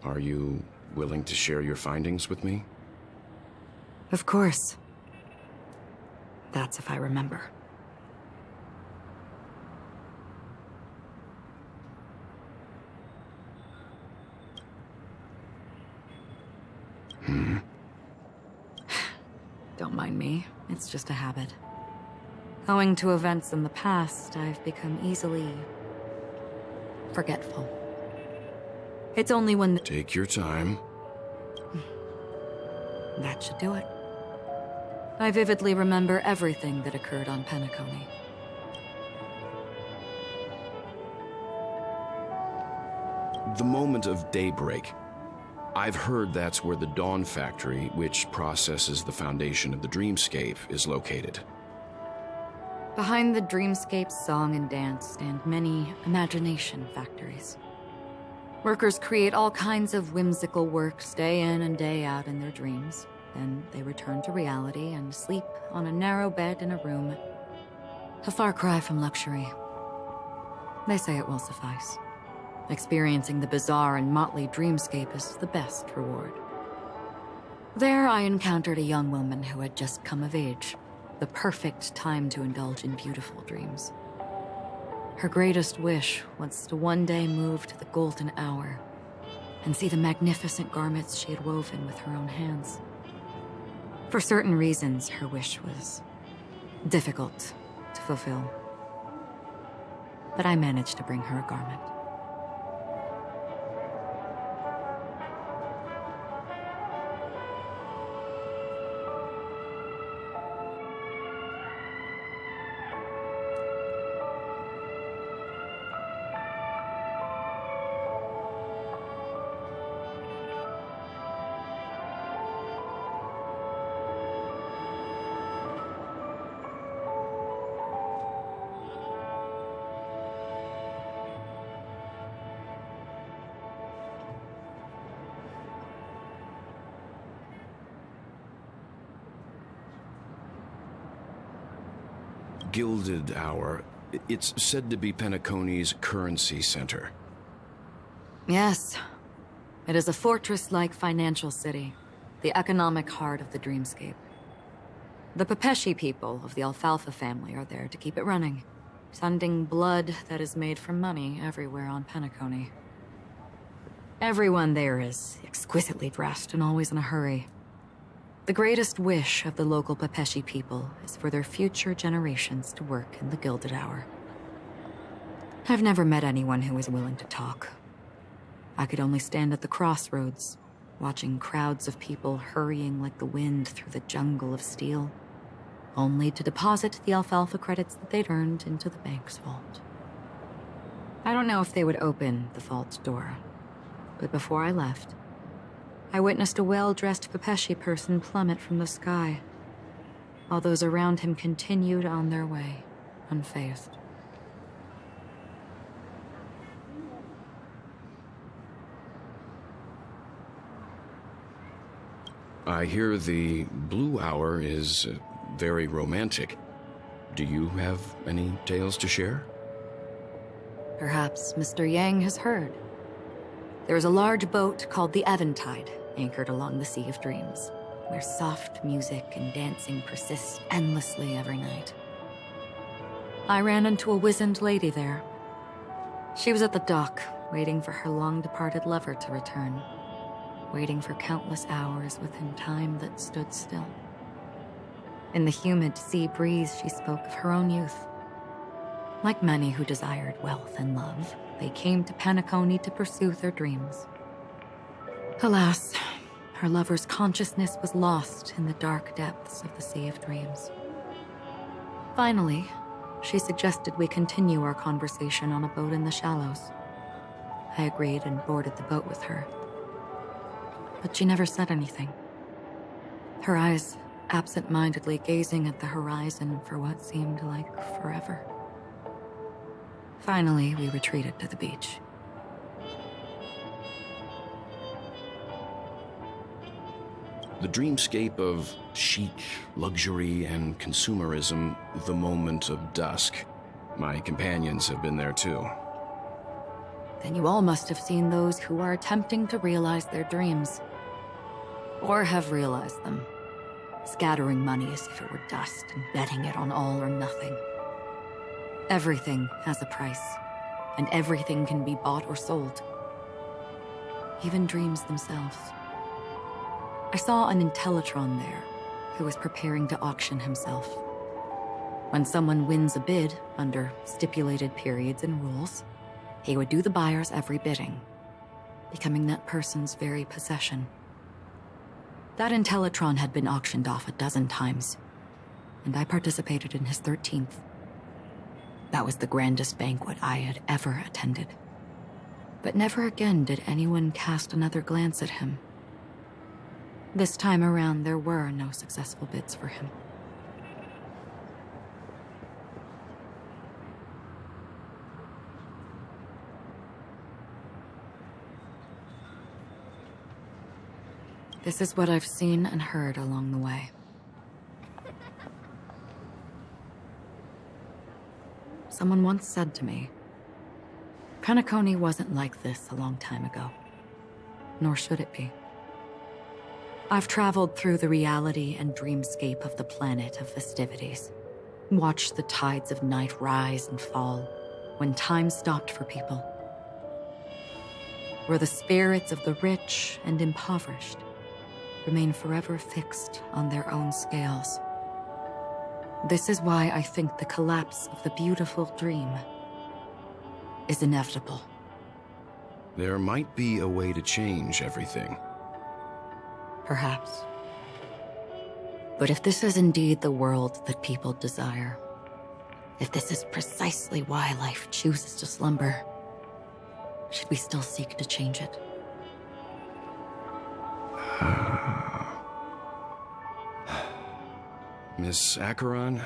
Are you willing to share your findings with me? Of course. That's if I remember. Don't mind me. It's just a habit. Owing to events in the past, I've become easily forgetful. It's only when Take your time. That should do it. I vividly remember everything that occurred on Penacony. The moment of daybreak. I've heard that's where the Dawn Factory, which processes the foundation of the dreamscape, is located. Behind the dreamscape's song and dance stand many imagination factories. Workers create all kinds of whimsical works day in and day out in their dreams. Then they return to reality and sleep on a narrow bed in a room. A far cry from luxury. They say it will suffice. Experiencing the bizarre and motley dreamscape is the best reward. There I encountered a young woman who had just come of age. The perfect time to indulge in beautiful dreams. Her greatest wish was to one day move to the golden hour and see the magnificent garments she had woven with her own hands. For certain reasons, her wish was difficult to fulfill. But I managed to bring her a garment. Gilded Hour. It's said to be Penacony's currency center. Yes. It is a fortress-like financial city, the economic heart of the dreamscape. The Pepeshi people of the Alfalfa family are there to keep it running, sending blood that is made from money everywhere on Penacony. Everyone there is exquisitely dressed and always in a hurry. The greatest wish of the local Pepeshi people is for their future generations to work in the Gilded Hour. I've never met anyone who was willing to talk. I could only stand at the crossroads, watching crowds of people hurrying like the wind through the jungle of steel, only to deposit the alfalfa credits that they'd earned into the bank's vault. I don't know if they would open the vault door, but before I left, I witnessed a well-dressed Pepeshi person plummet from the sky, while those around him continued on their way, unfazed. I hear the Blue Hour is very romantic. Do you have any tales to share? Perhaps Mr. Yang has heard. There is a large boat called the Eventide, anchored along the Sea of Dreams, where soft music and dancing persist endlessly every night. I ran into a wizened lady there. She was at the dock, waiting for her long-departed lover to return, waiting for countless hours within time that stood still. In the humid sea breeze, she spoke of her own youth. Like many who desired wealth and love, they came to Penacony to pursue their dreams. Alas, her lover's consciousness was lost in the dark depths of the Sea of Dreams. Finally, she suggested we continue our conversation on a boat in the shallows. I agreed and boarded the boat with her. But she never said anything. Her eyes absent-mindedly gazing at the horizon for what seemed like forever. Finally, we retreated to the beach. The dreamscape of chic, luxury, and consumerism, the moment of dusk. My companions have been there too. Then you all must have seen those who are attempting to realize their dreams. Or have realized them, scattering money as if it were dust and betting it on all or nothing. Everything has a price, and everything can be bought or sold. Even dreams themselves. I saw an Intellitron there, who was preparing to auction himself. When someone wins a bid, under stipulated periods and rules, he would do the buyer's every bidding, becoming that person's very possession. That Intellitron had been auctioned off 12 times, and I participated in his 13th. That was the grandest banquet I had ever attended. But never again did anyone cast another glance at him. This time around, there were no successful bids for him. This is what I've seen and heard along the way. Someone once said to me, Penacony wasn't like this a long time ago, nor should it be. I've traveled through the reality and dreamscape of the planet of festivities, watched the tides of night rise and fall when time stopped for people, where the spirits of the rich and impoverished remain forever fixed on their own scales. This is why I think the collapse of the beautiful dream is inevitable. There might be a way to change everything. Perhaps. But if this is indeed the world that people desire, if this is precisely why life chooses to slumber, should we still seek to change it? Miss Acheron,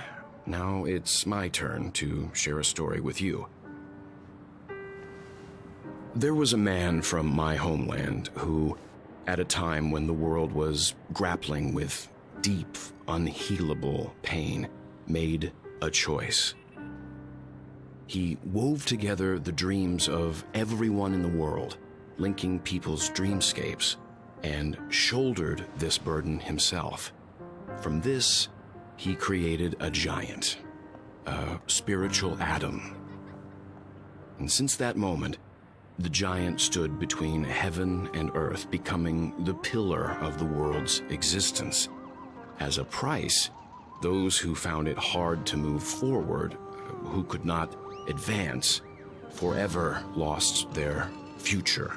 now it's my turn to share a story with you. There was a man from my homeland who, at a time when the world was grappling with deep, unhealable pain, made a choice. He wove together the dreams of everyone in the world, linking people's dreamscapes, and shouldered this burden himself. From this, he created a giant, a spiritual Adam. And since that moment, the giant stood between heaven and earth, becoming the pillar of the world's existence. As a price, those who found it hard to move forward, who could not advance, forever lost their future.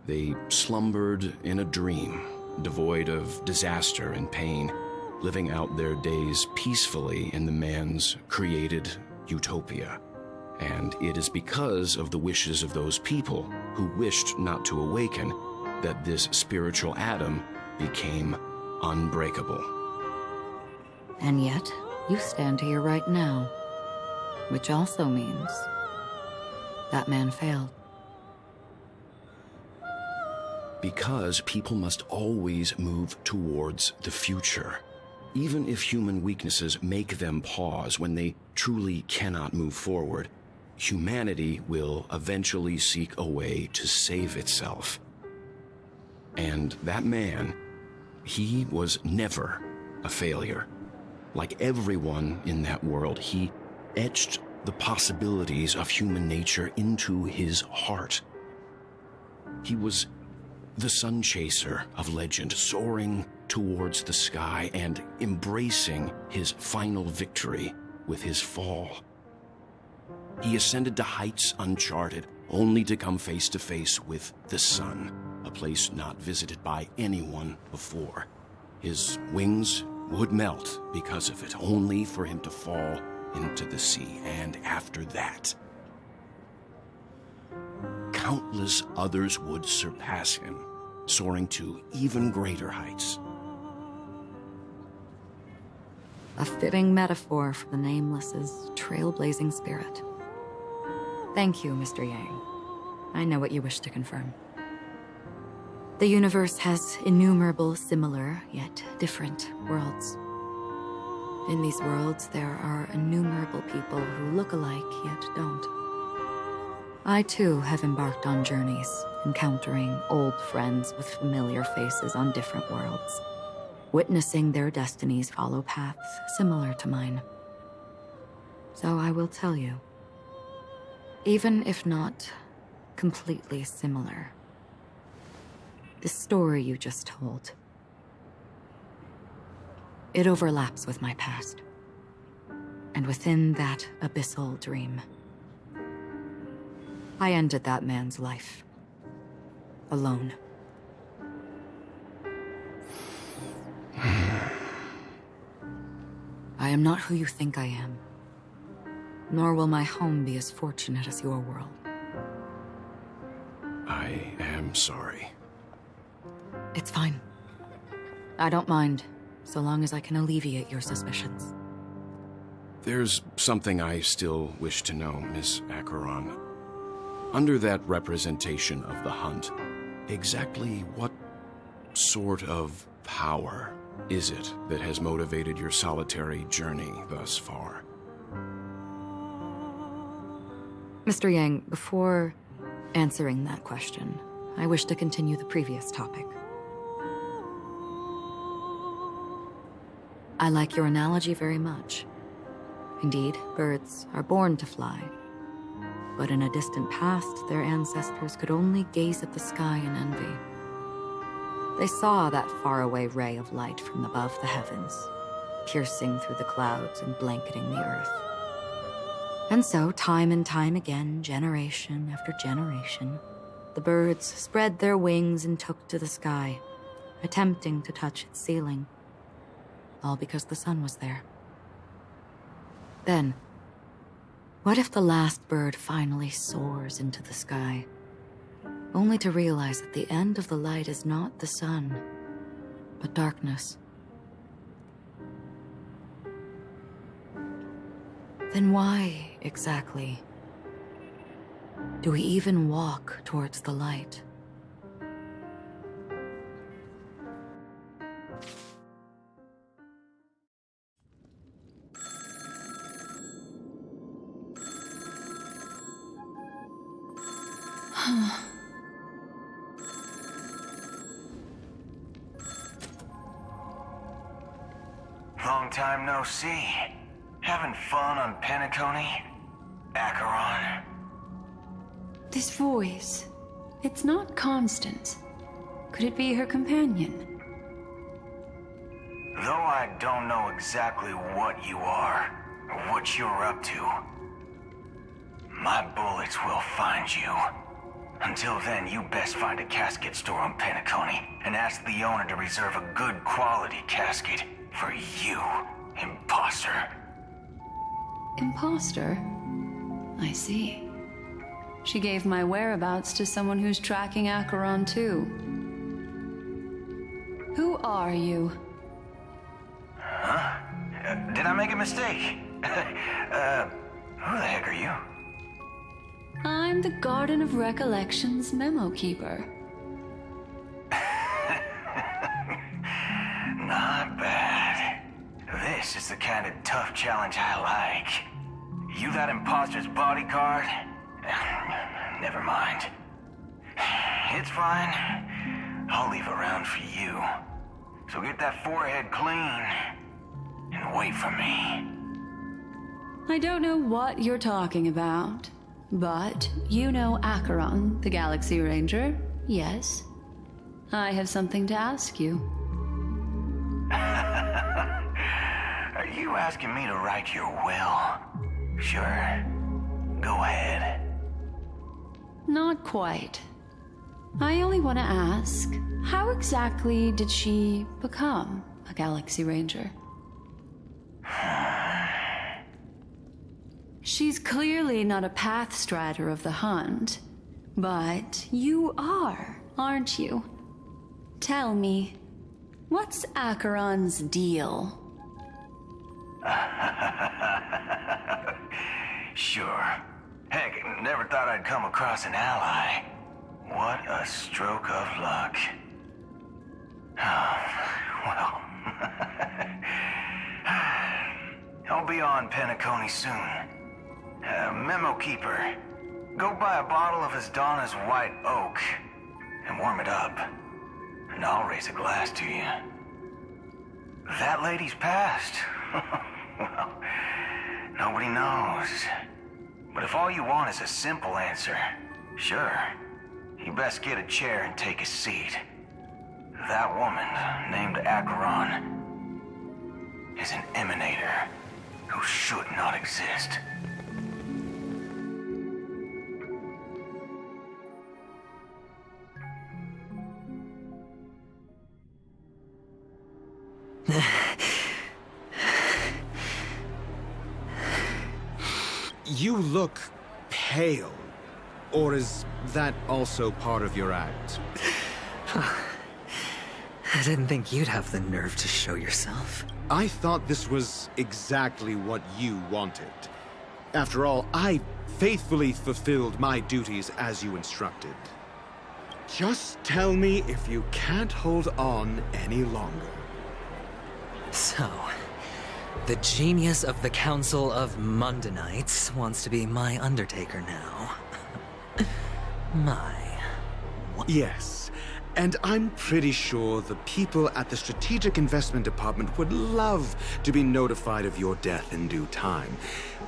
They slumbered in a dream, devoid of disaster and pain, living out their days peacefully in the man's created utopia. And it is because of the wishes of those people who wished not to awaken that this spiritual Adam became unbreakable. And yet, you stand here right now, which also means that man failed. Because people must always move towards the future. Even if human weaknesses make them pause when they truly cannot move forward, humanity will eventually seek a way to save itself. And that man, he was never a failure. Like everyone in that world, he etched the possibilities of human nature into his heart. He was the sun chaser of legend, soaring towards the sky and embracing his final victory with his fall. He ascended to heights uncharted, only to come face to face with the sun, a place not visited by anyone before. His wings would melt because of it, only for him to fall into the sea. And after that, countless others would surpass him, soaring to even greater heights. A fitting metaphor for the Nameless's trailblazing spirit. Thank you, Mr. Yang. I know what you wish to confirm. The universe has innumerable similar, yet different worlds. In these worlds, there are innumerable people who look alike, yet don't. I, too, have embarked on journeys, encountering old friends with familiar faces on different worlds, witnessing their destinies follow paths similar to mine. So I will tell you, even if not completely similar, the story you just told, it overlaps with my past. And within that abyssal dream, I ended that man's life. Alone. am not who you think I am. Nor will my home be as fortunate as your world. I am sorry. It's fine. I don't mind, so long as I can alleviate your suspicions. There's something I still wish to know, Miss Acheron. Under that representation of the hunt, exactly what sort of power is it that has motivated your solitary journey thus far? Mr. Yang, before answering that question, I wish to continue the previous topic. I like your analogy very much. Indeed, birds are born to fly. But in a distant past, their ancestors could only gaze at the sky in envy. They saw that faraway ray of light from above the heavens, piercing through the clouds and blanketing the earth. And so, time and time again, generation after generation, the birds spread their wings and took to the sky, attempting to touch its ceiling, all because the sun was there. Then, what if the last bird finally soars into the sky, only to realize that the end of the light is not the sun, but darkness? Then why, exactly, do we even walk towards the light? Long time no see. Having fun on Penacony? Acheron? This voice, it's not Constance. Could it be her companion? Though I don't know exactly what you are, or what you're up to, my bullets will find you. Until then, you best find a casket store on Penacony and ask the owner to reserve a good quality casket for you, imposter. Imposter? I see. She gave my whereabouts to someone who's tracking Acheron too. Who are you? Huh? Did I make a mistake? Who the heck are you? I'm the Garden of Recollection's memo keeper. Not bad. This is the kind of tough challenge I like. You that imposter's bodyguard? Never mind. It's fine. I'll leave a round for you. So get that forehead clean and wait for me. I don't know what you're talking about, but you know Acheron, the Galaxy Ranger, yes? I have something to ask you. Are you asking me to write your will? Sure. Go ahead. Not quite. I only want to ask, how exactly did she become a Galaxy Ranger? She's clearly not a path strider of the hunt, but you are, aren't you? Tell me, what's Acheron's deal? Sure. Heck, never thought I'd come across an ally. What a stroke of luck. Well, I'll be on Penacony soon. Memo Keeper, go buy a bottle of Asdana's White Oak and warm it up, and I'll raise a glass to you. That lady's passed. Well, nobody knows. But if all you want is a simple answer, sure, you best get a chair and take a seat. That woman, named Acheron, is an emanator who should not exist. You look pale. Or is that also part of your act? I didn't think you'd have the nerve to show yourself. I thought this was exactly what you wanted. After all, I faithfully fulfilled my duties as you instructed. Just tell me if you can't hold on any longer. So, the genius of the Council of Mundanites wants to be my Undertaker now. Yes, and I'm pretty sure the people at the Strategic Investment Department would love to be notified of your death in due time.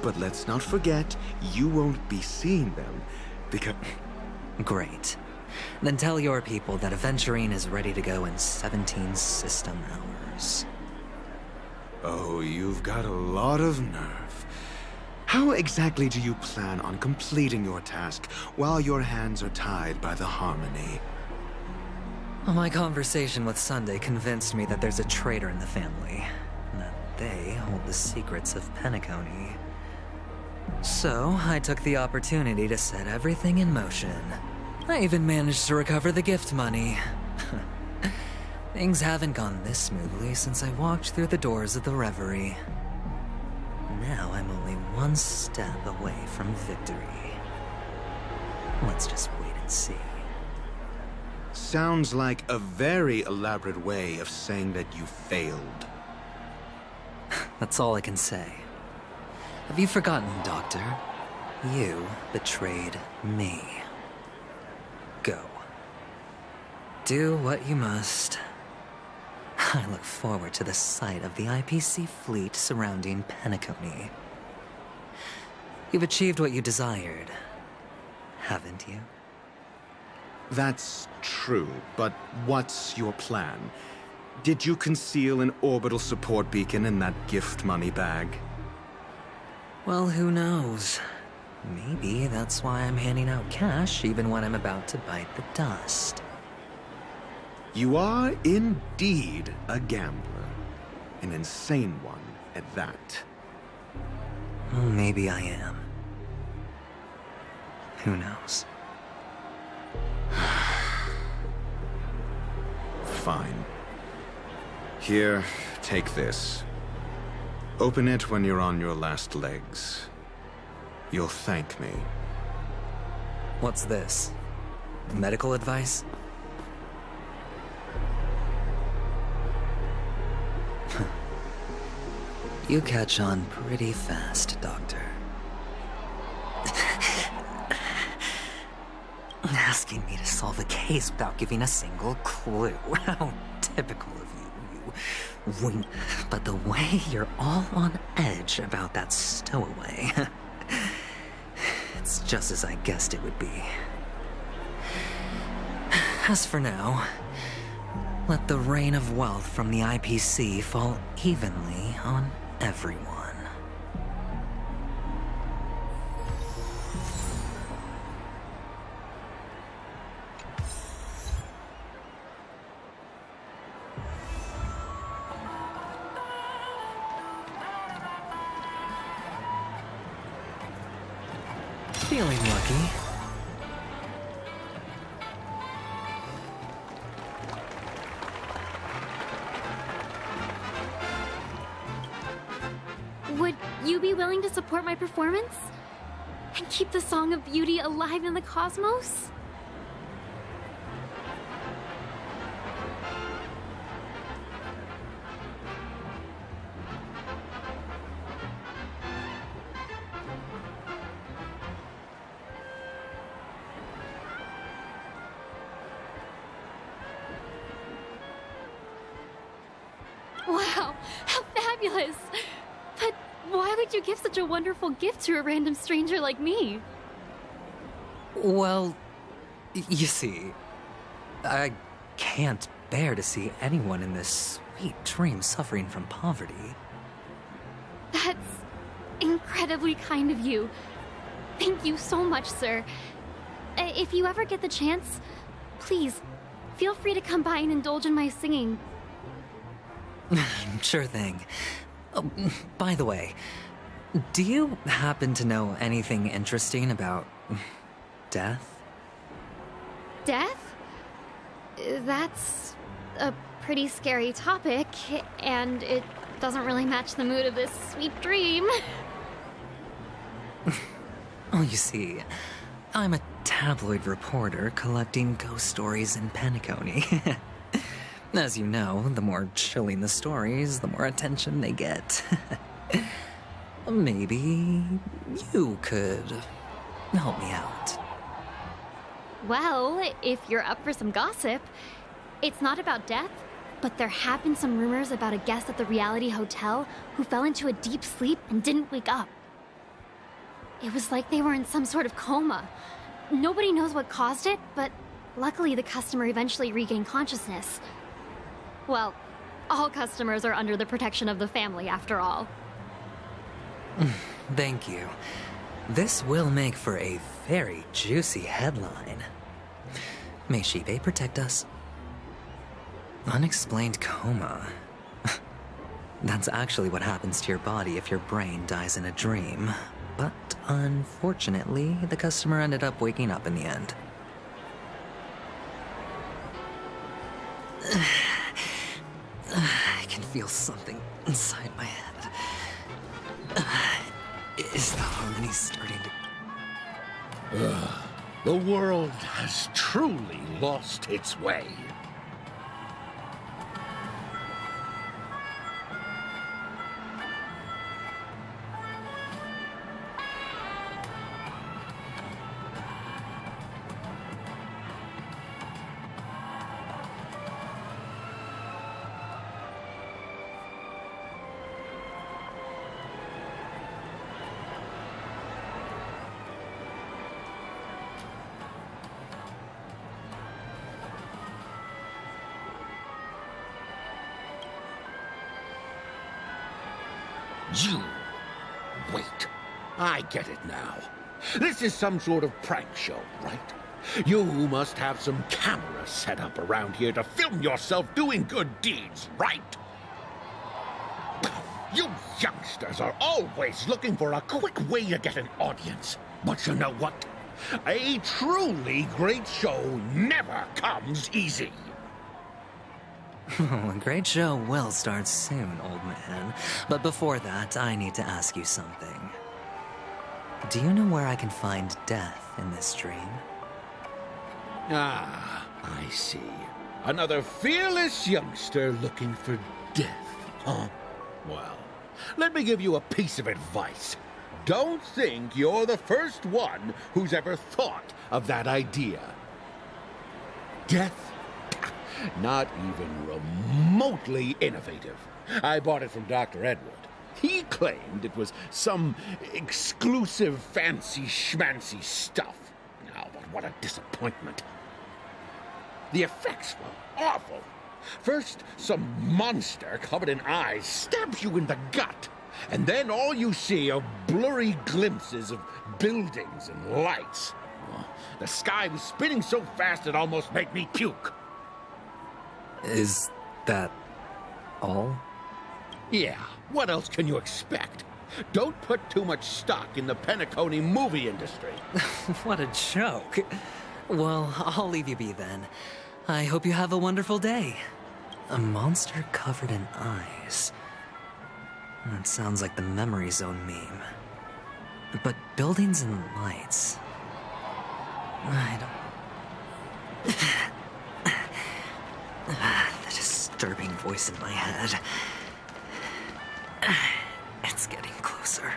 But let's not forget, you won't be seeing them, because... Great. Then tell your people that Aventurine is ready to go in 17 system hours. Oh, you've got a lot of nerve. How exactly do you plan on completing your task while your hands are tied by the Harmony? My conversation with Sunday convinced me that there's a traitor in the family, and that they hold the secrets of Penacony. So, I took the opportunity to set everything in motion. I even managed to recover the gift money. Things haven't gone this smoothly since I walked through the doors of the Reverie. Now I'm only one step away from victory. Let's just wait and see. Sounds like a very elaborate way of saying that you failed. That's all I can say. Have you forgotten, Doctor? You betrayed me. Go. Do what you must. I look forward to the sight of the IPC fleet surrounding Penacony. You've achieved what you desired, haven't you? That's true, but what's your plan? Did you conceal an orbital support beacon in that gift money bag? Well, who knows? Maybe that's why I'm handing out cash even when I'm about to bite the dust. You are indeed a gambler. An insane one at that. Well, maybe I am. Who knows? Fine. Here, take this. Open it when you're on your last legs. You'll thank me. What's this? Medical advice? You catch on pretty fast, Doctor. Asking me to solve a case without giving a single clue. How typical of you. But the way you're all on edge about that stowaway... It's just as I guessed it would be. As for now, let the rain of wealth from the IPC fall evenly on everyone. Feeling lucky. Would you be willing to support my performance? And keep the Song of Beauty alive in the cosmos? Wow, how fabulous! But why would you give such a wonderful gift to a random stranger like me? Well, you see, I can't bear to see anyone in this sweet dream suffering from poverty. That's incredibly kind of you. Thank you so much, sir. If you ever get the chance, please, feel free to come by and indulge in my singing. Sure thing. Oh, by the way, Do you happen to know anything interesting about death? Death? That's a pretty scary topic, and it doesn't really match the mood of this sweet dream. Oh, you see, I'm a tabloid reporter collecting ghost stories in Penacony. As you know, the more chilling the stories, the more attention they get. Maybe you could help me out. Well, if you're up for some gossip, it's not about death, but there have been some rumors about a guest at the reality hotel who fell into a deep sleep and didn't wake up. It was like they were in some sort of coma. Nobody knows what caused it, but luckily the customer eventually regained consciousness. Well, all customers are under the protection of the family, after all. Thank you. This will make for a very juicy headline. May Shibe protect us. Unexplained coma. That's actually what happens to your body if your brain dies in a dream. But unfortunately, the customer ended up waking up in the end. I can feel something inside my head. Is the harmony starting to... The world has truly lost its way. You... Wait. I get it now. This is some sort of prank show, right? You must have some cameras set up around here to film yourself doing good deeds, right? You youngsters are always looking for a quick way to get an audience. But you know what? A truly great show never comes easy. Oh, a great show will start soon, old man. But before that, I need to ask you something. Do you know where I can find death in this dream? Ah, I see. Another fearless youngster looking for death, huh? Well, let me give you a piece of advice. Don't think you're the first one who's ever thought of that idea. Death? Not even remotely innovative. I bought it from Dr. Edward. He claimed it was some exclusive fancy schmancy stuff. Oh, but what a disappointment. The effects were awful. First, some monster covered in eyes stabs you in the gut. And then all you see are blurry glimpses of buildings and lights. Oh, the sky was spinning so fast it almost made me puke. Is that all? Yeah, what else can you expect? Don't put too much stock in the Penacony movie industry. What a joke. Well, I'll leave you be then. I hope you have a wonderful day. A monster covered in eyes. That sounds like the Memory Zone meme. But buildings and lights... I don't... The disturbing voice in my head. It's getting closer.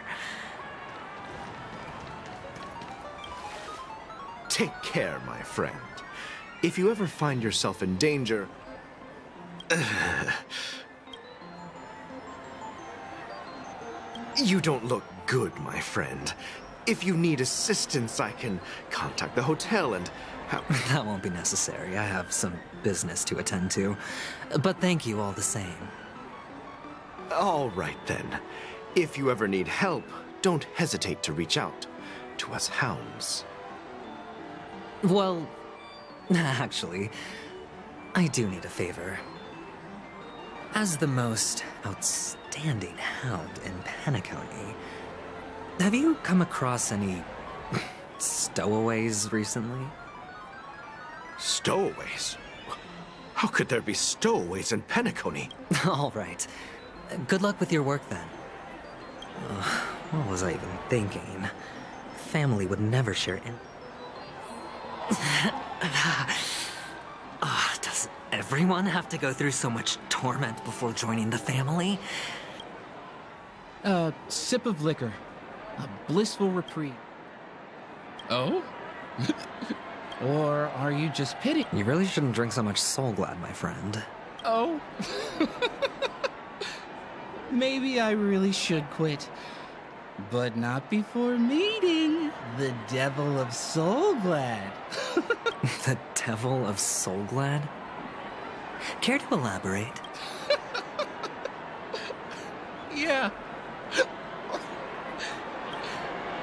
Take care, my friend. If you ever find yourself in danger... You don't look good, my friend. If you need assistance, I can contact the hotel and... That won't be necessary. I have some business to attend to. But thank you all the same. All right, then. If you ever need help, don't hesitate to reach out to us hounds. Well, actually, I do need a favor. As the most outstanding hound in Penacony, Have you come across any stowaways recently? Stowaways? How could there be stowaways in Penacony? All right. Good luck with your work then. What was I even thinking? Family would never share in. Does everyone have to go through so much torment before joining the family? A sip of liquor. A blissful reprieve. Oh? Or are you just pitying? You really shouldn't drink so much Soul Glad, my friend. Oh? Maybe I really should quit. But not before meeting the Devil of Soul Glad. The Devil of Soul Glad? Care to elaborate? Yeah.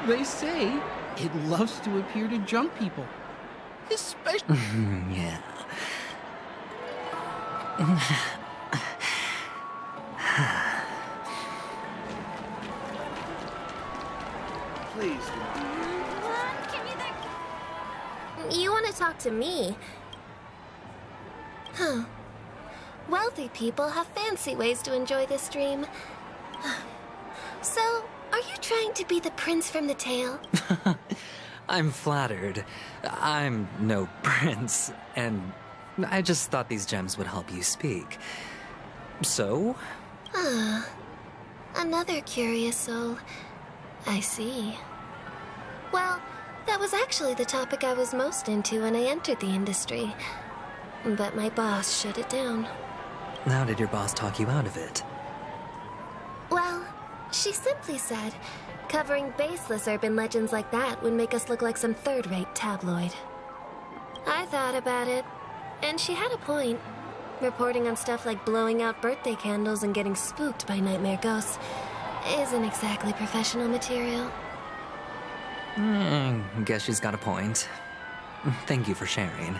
They say it loves to appear to drunk people. Especially... Yeah. Please. You want to talk to me? Huh. Wealthy people have fancy ways to enjoy this dream. So, are you trying to be the prince from the tale? I'm flattered. I'm no prince, and I just thought these gems would help you speak. So? Ah, another curious soul. I see. Well, that was actually the topic I was most into when I entered the industry. But my boss shut it down. How did your boss talk you out of it? Well, she simply said, covering baseless urban legends like that would make us look like some third-rate tabloid. I thought about it, and she had a point. Reporting on stuff like blowing out birthday candles and getting spooked by nightmare ghosts isn't exactly professional material. Guess she's got a point. Thank you for sharing.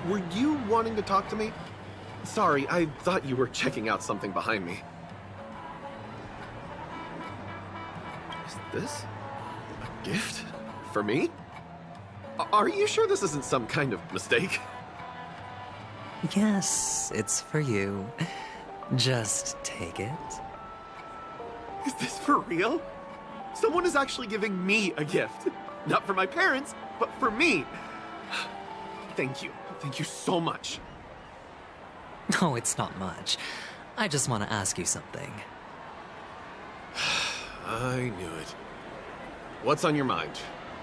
Were you wanting to talk to me? Sorry, I thought you were checking out something behind me. Is this a gift? For me? Are you sure this isn't some kind of mistake? Yes, it's for you. Just take it. Is this for real? Someone is actually giving me a gift. Not for my parents, but for me. Thank you. Thank you so much. No, it's not much. I just want to ask you something. I knew it. What's on your mind?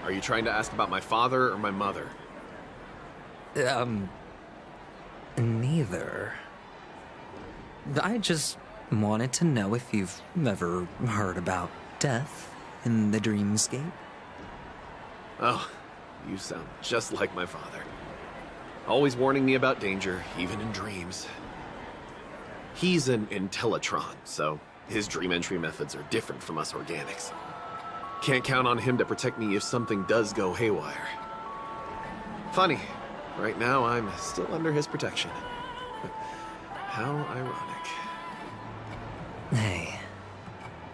Are you trying to ask about my father or my mother? Neither. I just wanted to know if you've ever heard about death in the dreamscape. Oh, you sound just like my father. Always warning me about danger, even in dreams. He's an Intellitron, so his dream entry methods are different from us organics. Can't count on him to protect me if something does go haywire. Funny, right now I'm still under his protection. How ironic. Hey,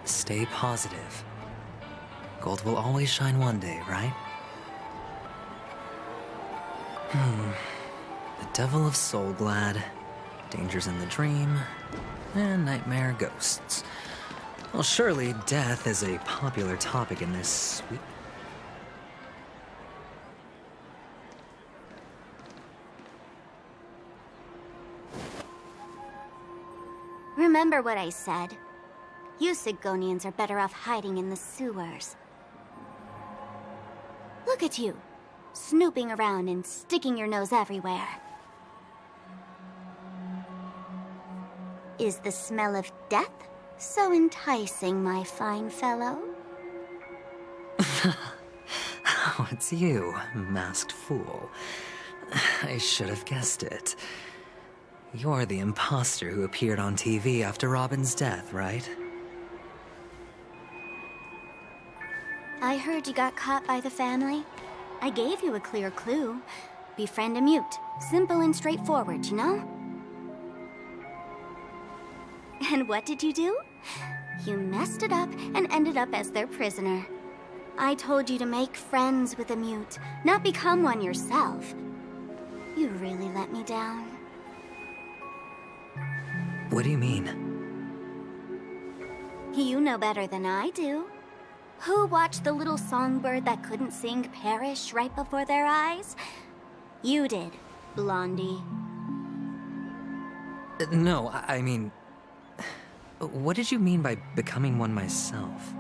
stay positive. Gold will always shine one day, right? The Devil of Soul Glad, Dangers in the Dream, and Nightmare Ghosts. Well, surely death is a popular topic in this sweet... Remember what I said. You Sigonians are better off hiding in the sewers. Look at you, snooping around and sticking your nose everywhere. Is the smell of death so enticing, my fine fellow? Oh, it's you, masked fool. I should have guessed it. You're the imposter who appeared on TV after Robin's death, right? I heard you got caught by the family. I gave you a clear clue. Befriend a mute. Simple and straightforward, you know? And what did you do? You messed it up and ended up as their prisoner. I told you to make friends with a mute, not become one yourself. You really let me down. What do you mean? You know better than I do. Who watched the little songbird that couldn't sing perish right before their eyes? You did, Blondie. No, I mean... What did you mean by becoming one myself?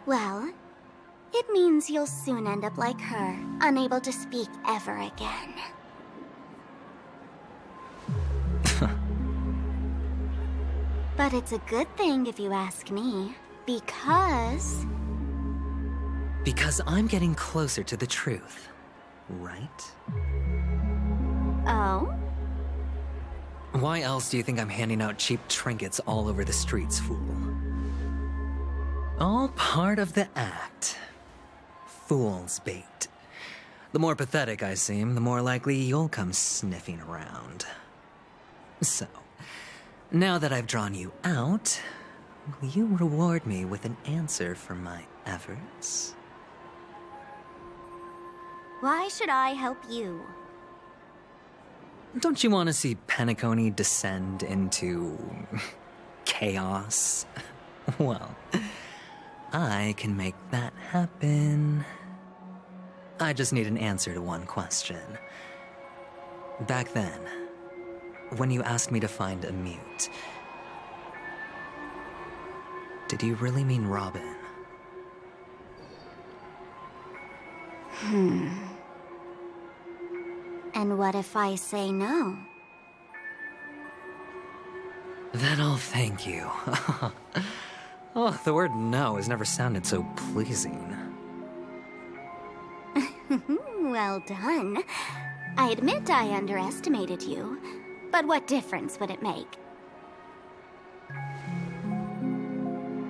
Well, it means you'll soon end up like her, unable to speak ever again. But it's a good thing if you ask me, because... Because I'm getting closer to the truth, right? Oh? Why else do you think I'm handing out cheap trinkets all over the streets, fool? All part of the act. Fool's bait. The more pathetic I seem, the more likely you'll come sniffing around. So, now that I've drawn you out, will you reward me with an answer for my efforts? Why should I help you? Don't you want to see Penacony descend into... chaos? Well, I can make that happen. I just need an answer to one question. Back then, when you asked me to find a mute, did you really mean Robin? And what if I say no? Then I'll thank you. Oh, the word no has never sounded so pleasing. Well done. I admit I underestimated you, but what difference would it make?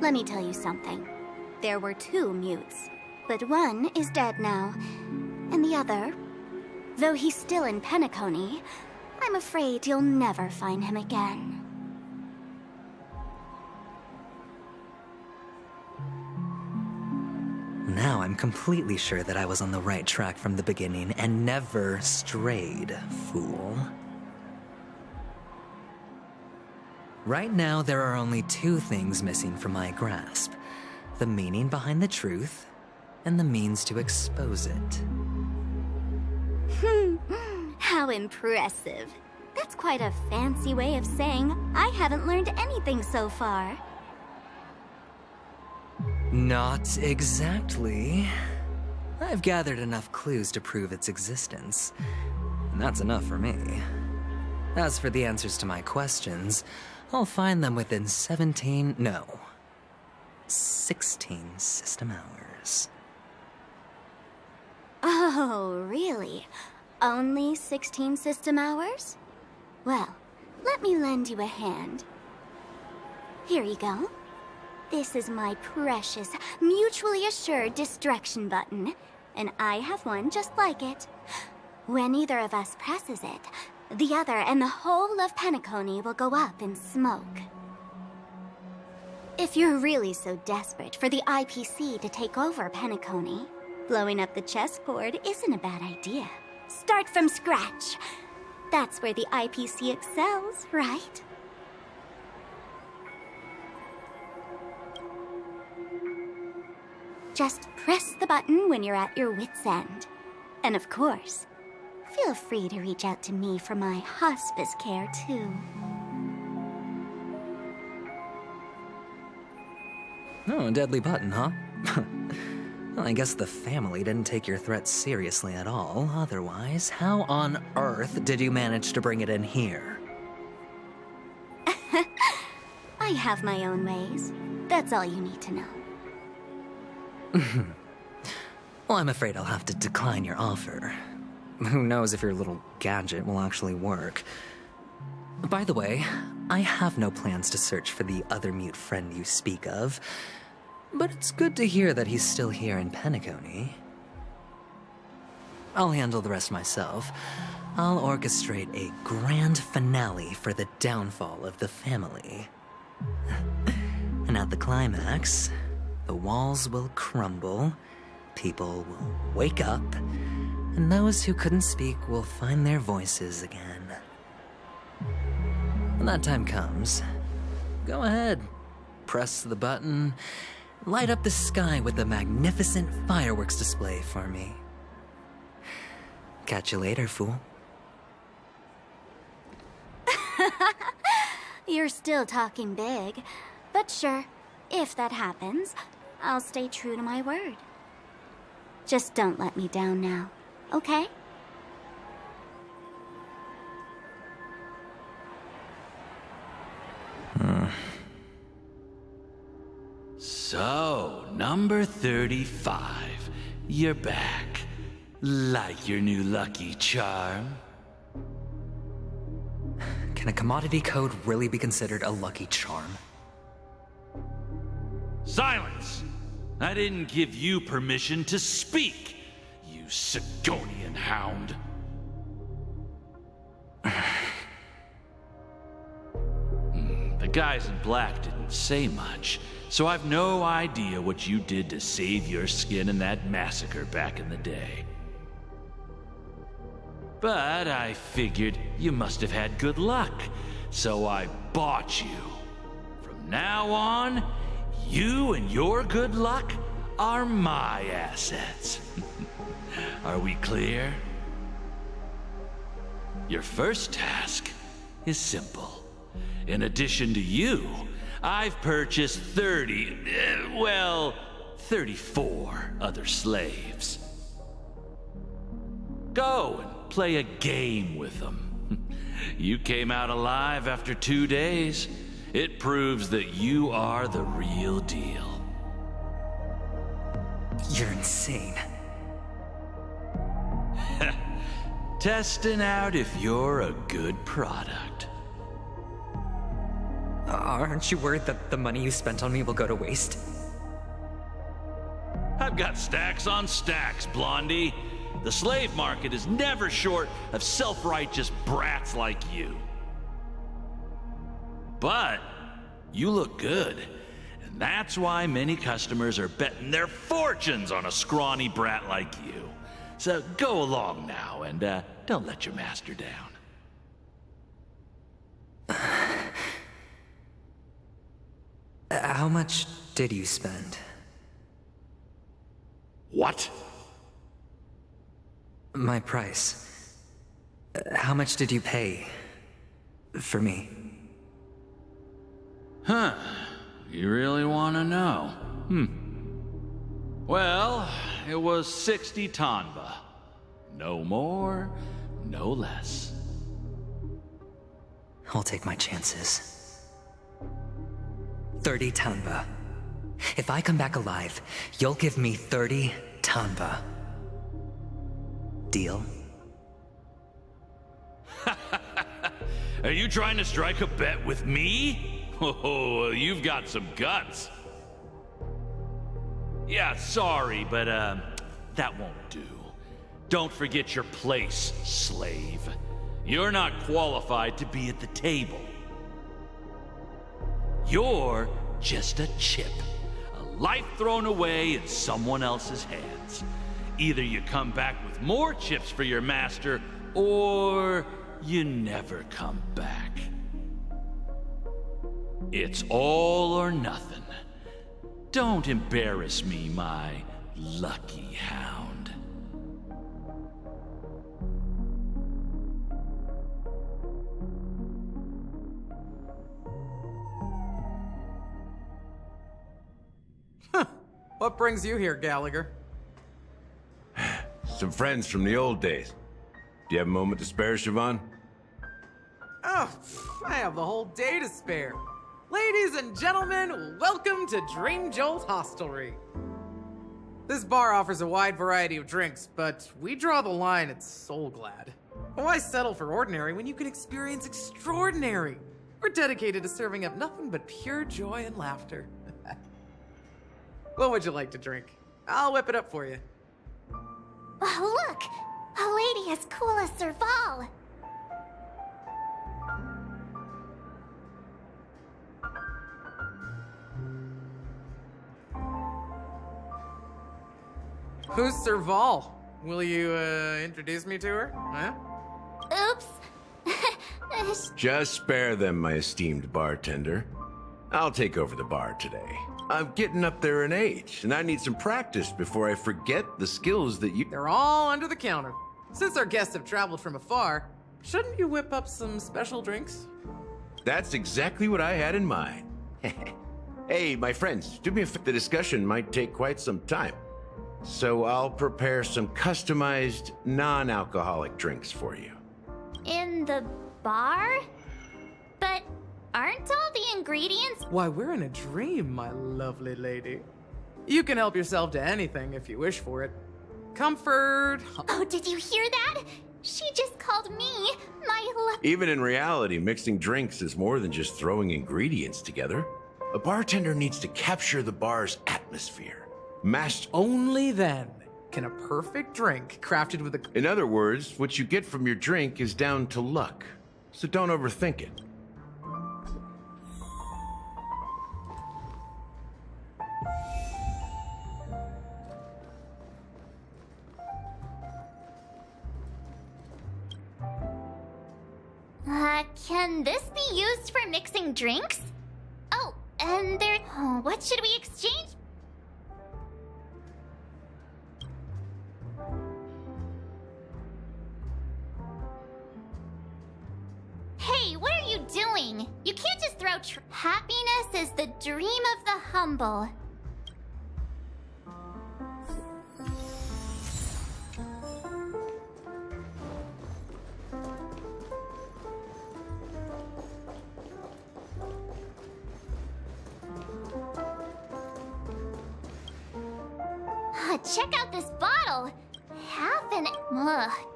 Let me tell you something. There were 2 mutes, but one is dead now, and the other, though he's still in Penacony, I'm afraid you'll never find him again. Now I'm completely sure that I was on the right track from the beginning and never strayed, fool. Right now, there are only 2 things missing from my grasp. The meaning behind the truth, and the means to expose it. How impressive. That's quite a fancy way of saying I haven't learned anything so far. Not exactly. I've gathered enough clues to prove its existence, and that's enough for me. As for the answers to my questions, I'll find them within 16 system hours. Oh, really? Only 16 system hours? Well, let me lend you a hand. Here you go. This is my precious, mutually assured distraction button, and I have one just like it. When either of us presses it, the other and the whole of Penacony will go up in smoke. If you're really so desperate for the IPC to take over Penacony, blowing up the chessboard isn't a bad idea. Start from scratch. That's where the IPC excels, right? Just press the button when you're at your wit's end. And of course, feel free to reach out to me for my hospice care, too. Oh, a deadly button, huh? Well, I guess the family didn't take your threat seriously at all. Otherwise, how on earth did you manage to bring it in here? I have my own ways. That's all you need to know. Well, I'm afraid I'll have to decline your offer. Who knows if your little gadget will actually work. By the way, I have no plans to search for the other mute friend you speak of. But it's good to hear that he's still here in Penacony. I'll handle the rest myself. I'll orchestrate a grand finale for the downfall of the family. And at the climax, the walls will crumble, people will wake up, and those who couldn't speak will find their voices again. When that time comes, go ahead, press the button, light up the sky with a magnificent fireworks display for me. Catch you later, fool. You're still talking big. But sure, if that happens, I'll stay true to my word. Just don't let me down now, okay? So, number 35. You're back. Like your new lucky charm? Can a commodity code really be considered a lucky charm? Silence! I didn't give you permission to speak, you Sigonian hound. The guys in black didn't say much, so I've no idea what you did to save your skin in that massacre back in the day. But I figured you must have had good luck, so I bought you. From now on, you and your good luck are my assets. Are we clear? Your first task is simple. In addition to you, I've purchased 34 other slaves. Go and play a game with them. You came out alive after 2 days. It proves that you are the real deal. You're insane. Testing out if you're a good product. Aren't you worried that the money you spent on me will go to waste? I've got stacks on stacks, Blondie. The slave market is never short of self-righteous brats like you. But you look good, and that's why many customers are betting their fortunes on a scrawny brat like you. So go along now, and don't let your master down. How much did you spend? What? My price. How much did you pay for me? Huh. You really want to know? Well, it was 60 tanba. No more, no less. I'll take my chances. 30 tanba. If I come back alive, you'll give me 30 tanba. Deal? Are you trying to strike a bet with me? Oh, you've got some guts. Yeah, sorry, but that won't do. Don't forget your place, slave. You're not qualified to be at the table. You're just a chip. A life thrown away in someone else's hands. Either you come back with more chips for your master, or you never come back. It's all or nothing. Don't embarrass me, my lucky hound. What brings you here, Gallagher? Some friends from the old days. Do you have a moment to spare, Siobhan? Oh, I have the whole day to spare. Ladies and gentlemen, welcome to Dream Jolt Hostelry. This bar offers a wide variety of drinks, but we draw the line at Soul Glad. Why settle for ordinary when you can experience extraordinary? We're dedicated to serving up nothing but pure joy and laughter. What would you like to drink? I'll whip it up for you. Oh, look! A lady as cool as Serval! Who's Serval? Will you, introduce me to her? Huh? Oops. Just spare them, my esteemed bartender. I'll take over the bar today. I'm getting up there in age, and I need some practice before I forget the skills that you— They're all under the counter. Since our guests have traveled from afar, shouldn't you whip up some special drinks? That's exactly what I had in mind. Hey, my friends, do me a favor. The discussion might take quite some time. So I'll prepare some customized, non-alcoholic drinks for you. In the bar? But aren't all the ingredients— Why, we're in a dream, my lovely lady. You can help yourself to anything if you wish for it. Comfort. Oh, did you hear that? She just called me my Even in reality, mixing drinks is more than just throwing ingredients together. A bartender needs to capture the bar's atmosphere. Only then can a perfect drink crafted with a— In other words, what you get from your drink is down to luck. So don't overthink it. Can this be used for mixing drinks? Oh, and there— Oh, what should we exchange? Hey, what are you doing? You can't just throw happiness is the dream of the humble. Check out this bottle.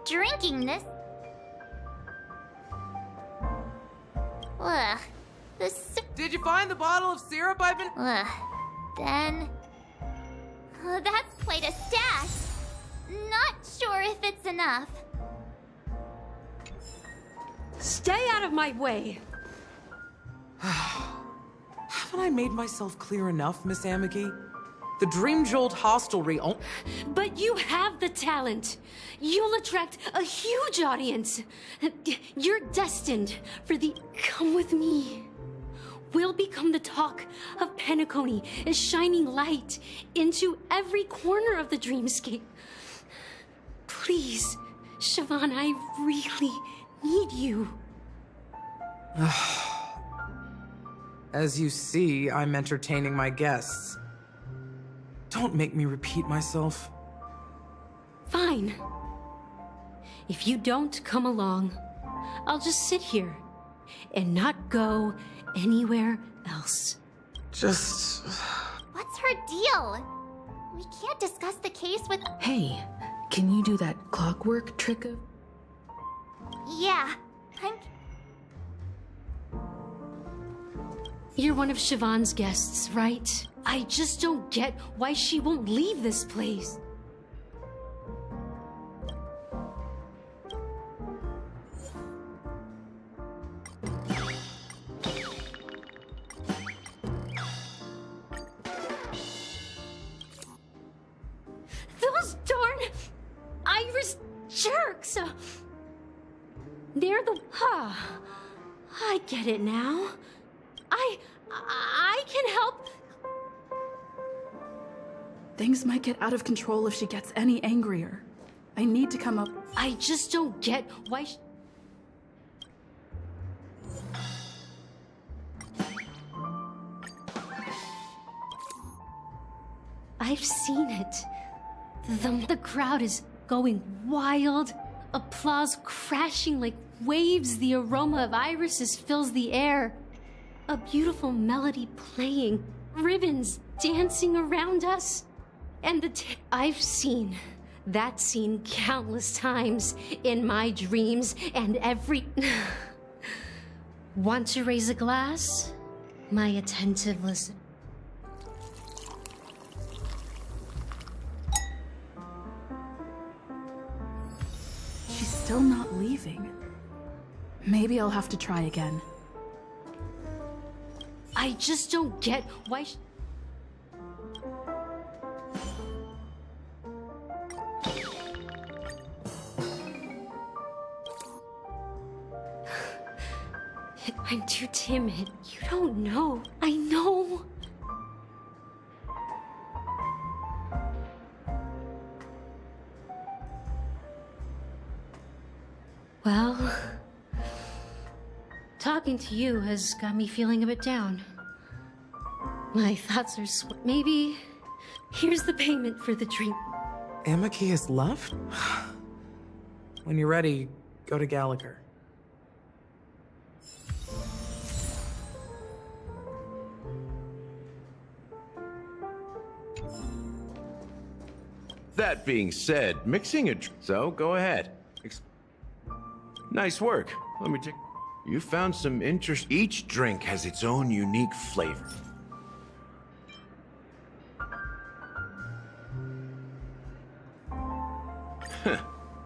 Drinking this— Ugh. Did you find the bottle of syrup I've been— Then— that's quite a stash. Not sure if it's enough. Stay out of my way. Haven't I made myself clear enough, Miss Amiki? The Dream Jolt hostelry— But you have the talent. You'll attract a huge audience. You're destined for the— Come with me. We'll become the talk of Penacony, as shining light into every corner of the dreamscape. Please, Siobhan, I really need you. As you see, I'm entertaining my guests. Don't make me repeat myself. Fine. If you don't come along, I'll just sit here and not go anywhere else. What's her deal? We can't discuss the case with— Hey, can you do that clockwork trick of— Yeah, You're one of Siobhan's guests, right? I just don't get why she won't leave this place. Those darn Irish jerks! They're the— I get it now. I can help. Things might get out of control if she gets any angrier. I need to come up— I just don't get why I've seen it. The crowd is going wild. Applause crashing like waves. The aroma of irises fills the air. A beautiful melody playing. Ribbons dancing around us. And I've seen that scene countless times in my dreams, and every— Want to raise a glass? My attentive listener. still not leaving. Maybe I'll have to try again. I just don't get why. I'm too timid. You don't know. I know. Well, talking to you has got me feeling a bit down. My thoughts are maybe here's the payment for the drink. Amaki has left? When you're ready, go to Gallagher. That being said, mixing a so go ahead. Nice work. Let me take. You found some interest. Each drink has its own unique flavor.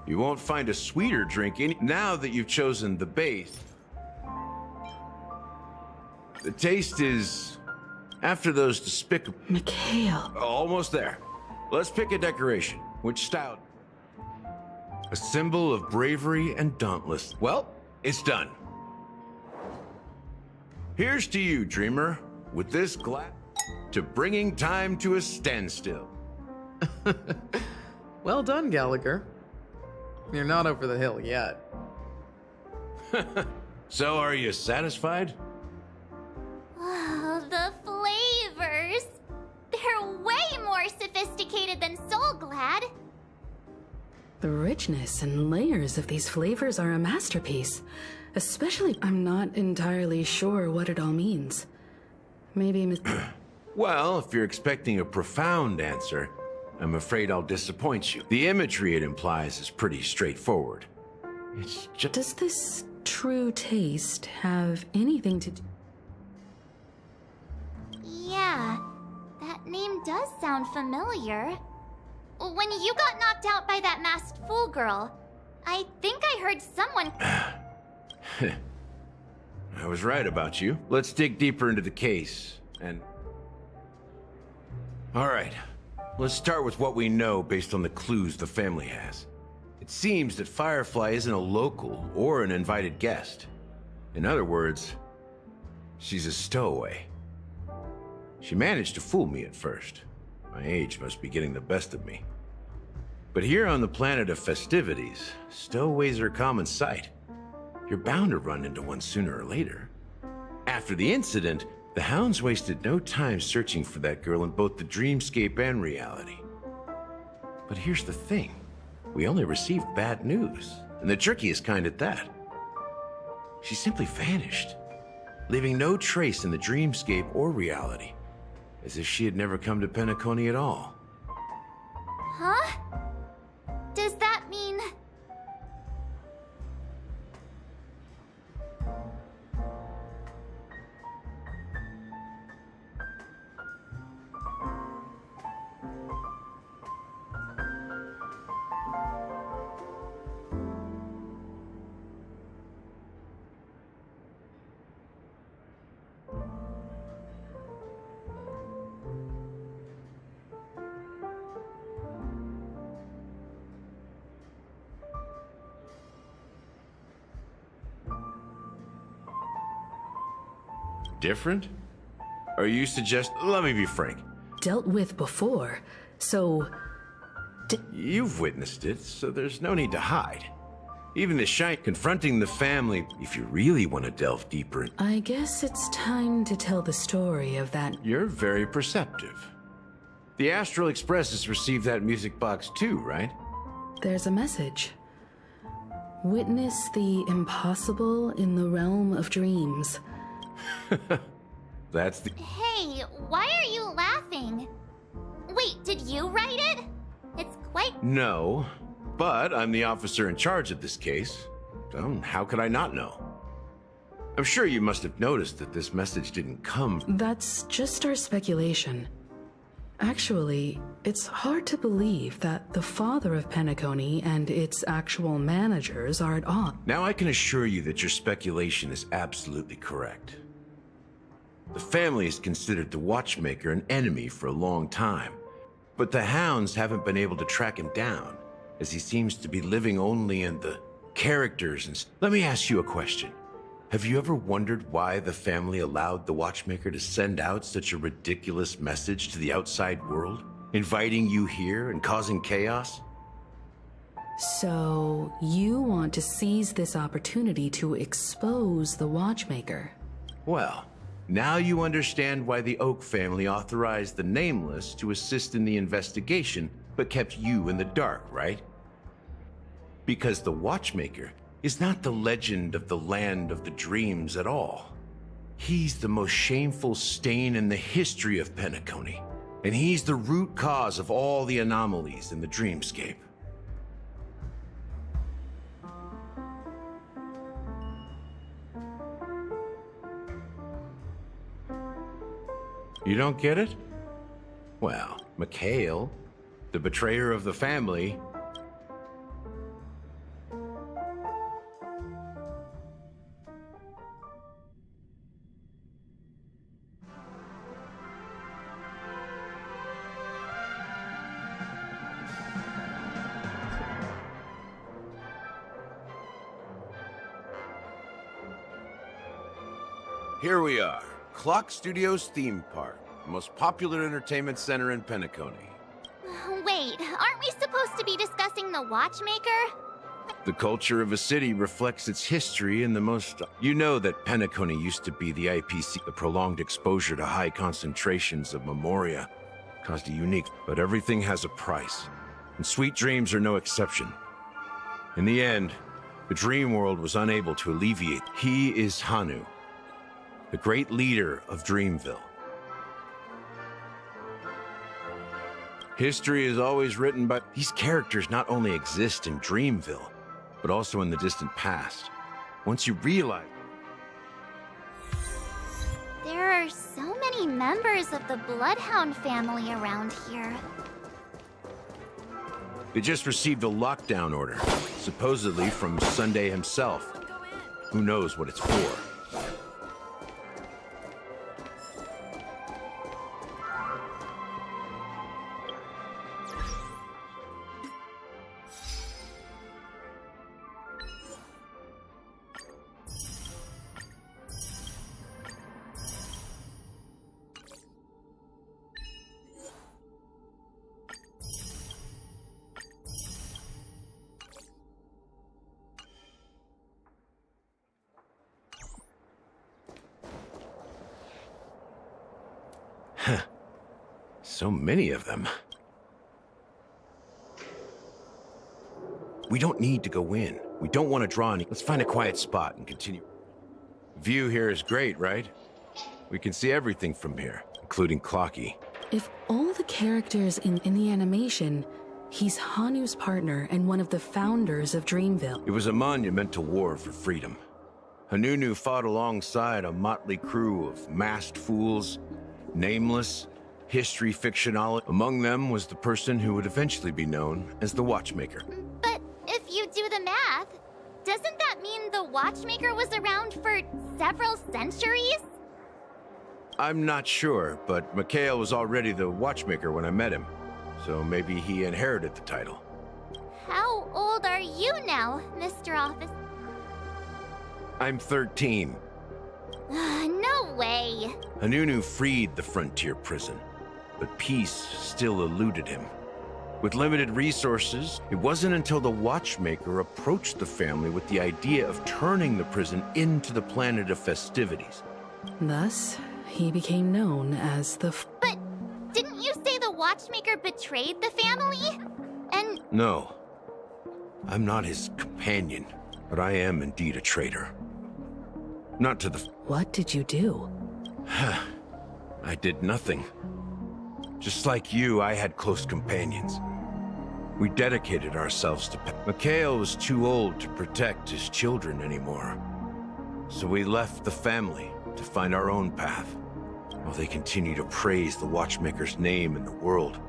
You won't find a sweeter drink now that you've chosen the base. The taste is after those despicable. Mikhail. Almost there. Let's pick a decoration. Which style? A symbol of bravery and dauntless. Well, it's done. Here's to you, dreamer, with this glass to bringing time to a standstill. Well done, Gallagher. You're not over the hill yet. So are you satisfied? Oh, the flavors! They're way more sophisticated than Soul Glad. The richness and layers of these flavors are a masterpiece. Especially, I'm not entirely sure what it all means. Maybe Well, if you're expecting a profound answer, I'm afraid I'll disappoint you. The imagery it implies is pretty straightforward. It's just... Does this true taste have anything to do? Yeah, that name does sound familiar. When you got knocked out by that masked fool girl, I think I heard someone... I was right about you. Let's dig deeper into the case, and... Alright, let's start with what we know based on the clues the family has. It seems that Firefly isn't a local or an invited guest. In other words, she's a stowaway. She managed to fool me at first. My age must be getting the best of me. But here on the planet of festivities, stowaways are a common sight. You're bound to run into one sooner or later. After the incident, the hounds wasted no time searching for that girl in both the dreamscape and reality. But here's the thing. We only received bad news, and the trickiest kind at that. She simply vanished, leaving no trace in the dreamscape or reality, as if she had never come to Penacony at all. Huh? Does that mean... Different? Are you let me be frank. Dealt with before, so... You've witnessed it, so there's no need to hide. Even the shine confronting the family, if you really want to delve deeper in... I guess it's time to tell the story of that... You're very perceptive. The Astral Express has received that music box too, right? There's a message. Witness the impossible in the realm of dreams. That's the... Hey, why are you laughing? Wait, did you write it? It's quite... No, but I'm the officer in charge of this case. So how could I not know? I'm sure you must have noticed that this message didn't come... That's just our speculation. Actually, it's hard to believe that the father of Penacony and its actual managers are at odds. Now I can assure you that your speculation is absolutely correct. The family has considered the Watchmaker an enemy for a long time, but the hounds haven't been able to track him down, as he seems to be living only in the characters and... Let me ask you a question. Have you ever wondered why the family allowed the Watchmaker to send out such a ridiculous message to the outside world, inviting you here and causing chaos? So, you want to seize this opportunity to expose the Watchmaker? Well, now you understand why the Oak family authorized the Nameless to assist in the investigation, but kept you in the dark, right? Because the Watchmaker is not the legend of the Land of the Dreams at all. He's the most shameful stain in the history of Penacony, and he's the root cause of all the anomalies in the dreamscape. You don't get it? Well, Mikhail, the betrayer of the family... Here we are, Clock Studios theme park, the most popular entertainment center in Penacony. Wait, aren't we supposed to be discussing the Watchmaker? The culture of a city reflects its history in the most... You know that Penacony used to be the IPC. The prolonged exposure to high concentrations of memoria caused a unique... But everything has a price, and sweet dreams are no exception. In the end, the dream world was unable to alleviate. He is Hanu, the great leader of Dreamville. History is always written by... These characters not only exist in Dreamville, but also in the distant past. Once you realize... There are so many members of the Bloodhound family around here. They just received a lockdown order, supposedly from Sunday himself. Who knows what it's for? So many of them. We don't need to go in. We don't want to draw any. Let's find a quiet spot and continue. View here is great, right? We can see everything from here, including Clocky. If all the characters in the animation, he's Hanu's partner and one of the founders of Dreamville. It was a monumental war for freedom. Hanunu fought alongside a motley crew of masked fools, nameless, history fictionology. Among them was the person who would eventually be known as the Watchmaker. But if you do the math, doesn't that mean the Watchmaker was around for several centuries? I'm not sure, but Mikhail was already the Watchmaker when I met him, so maybe he inherited the title. How old are you now, Mr. Officer? I'm 13. No way. Hanunu freed the frontier prison, but peace still eluded him. With limited resources, it wasn't until the Watchmaker approached the family with the idea of turning the prison into the planet of festivities. Thus, he became known as the... But didn't you say the Watchmaker betrayed the family? And... No. I'm not his companion, but I am indeed a traitor. Not to the... What did you do? I did nothing. Just like you, I had close companions. We dedicated ourselves to... Mikhail was too old to protect his children anymore. So we left the family to find our own path. while they continue to praise the Watchmaker's name in the world,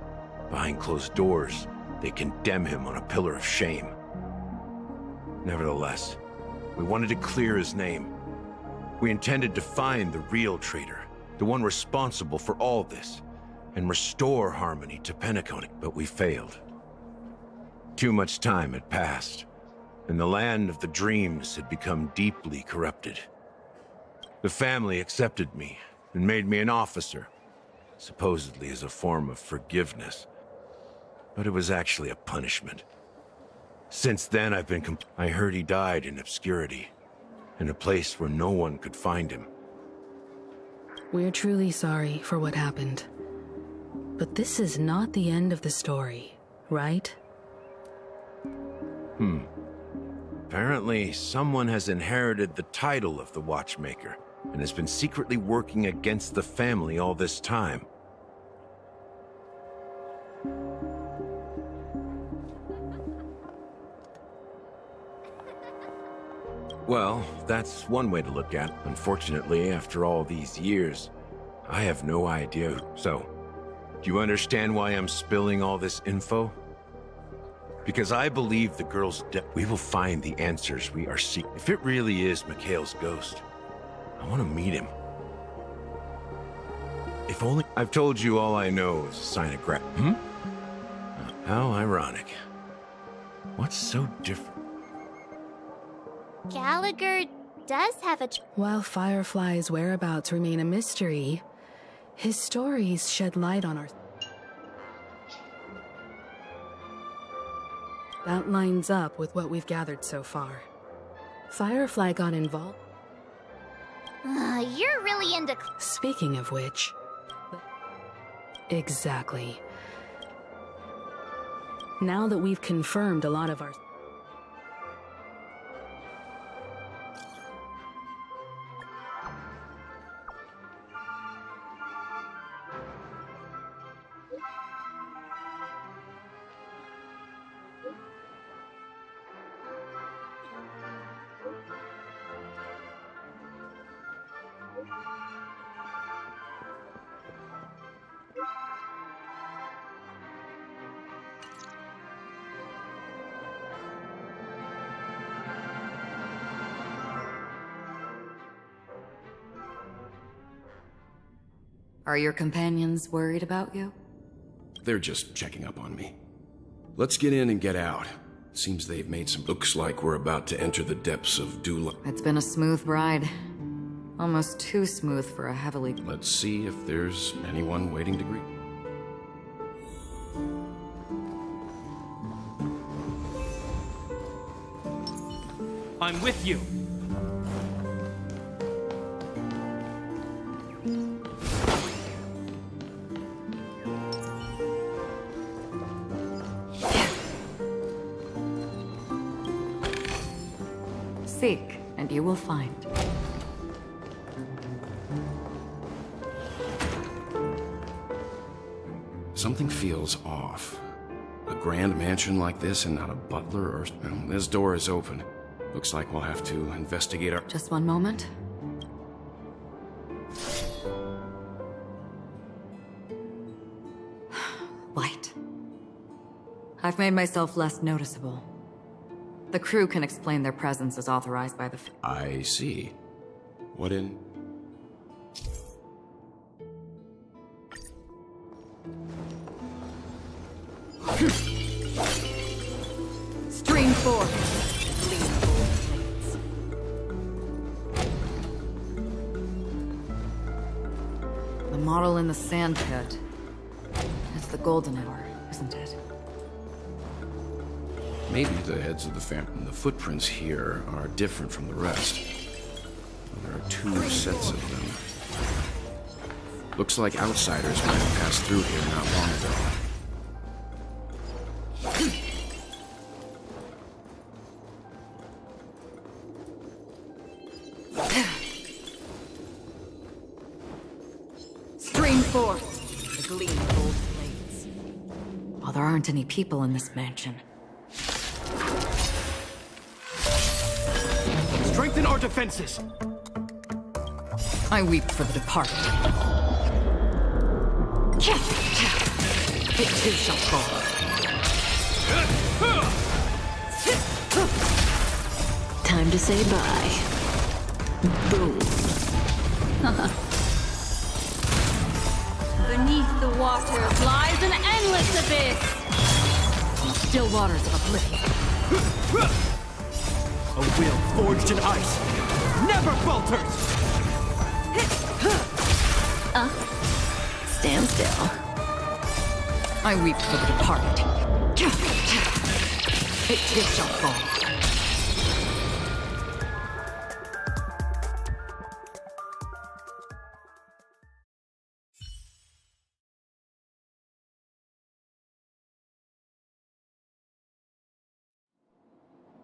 behind closed doors, they condemn him on a pillar of shame. Nevertheless, we wanted to clear his name. We intended to find the real traitor, the one responsible for all this, and restore harmony to Penacony, but we failed. Too much time had passed, and the land of the dreams had become deeply corrupted. The family accepted me and made me an officer, supposedly as a form of forgiveness. But it was actually a punishment. Since then, I've been I heard he died in obscurity, in a place where no one could find him. We're truly sorry for what happened. But this is not the end of the story, right? Apparently, someone has inherited the title of the Watchmaker, and has been secretly working against the family all this time. Well, that's one way to look at it. Unfortunately, after all these years, I have no idea. So, do you understand why I'm spilling all this info? Because I believe the girl's dead. We will find the answers we are seeking. If it really is Mikhail's ghost, I want to meet him. If only I've told you all I know is a sign of gratitude. How ironic. What's so different? Gallagher does have a... While Firefly's whereabouts remain a mystery, his stories shed light on our... That lines up with what we've gathered so far. Firefly got involved. You're really into... Speaking of which... Exactly. Now that we've confirmed a lot of our... Are your companions worried about you? They're just checking up on me. Let's get in and get out. Seems they've made some... Looks like we're about to enter the depths of Dula. It's been a smooth ride. Almost too smooth for a heavily... Let's see if there's anyone waiting to greet. I'm with you. Seek, and you will find. Something feels off. A grand mansion like this and not a butler or... Well, this door is open. Looks like we'll have to investigate our... Just one moment. Light. I've made myself less noticeable. The crew can explain their presence as authorized by the... I see. What in... Stream 4. The model in the sand pit. It's the golden hour, isn't it? Maybe the heads of the family. The footprints here are different from the rest. There are 2 sets of them. Looks like outsiders might have passed through here not long ago. Stream 4. The gleam of gold blades. Well, there aren't any people in this mansion. Strengthen our defenses! I weep for the departed. It too shall fall. Time to say bye. Boom. Beneath the waters lies an endless abyss. Still waters of oblivion. A will forged in ice never falters! Stand still. I weep for the departed. It too shall fall.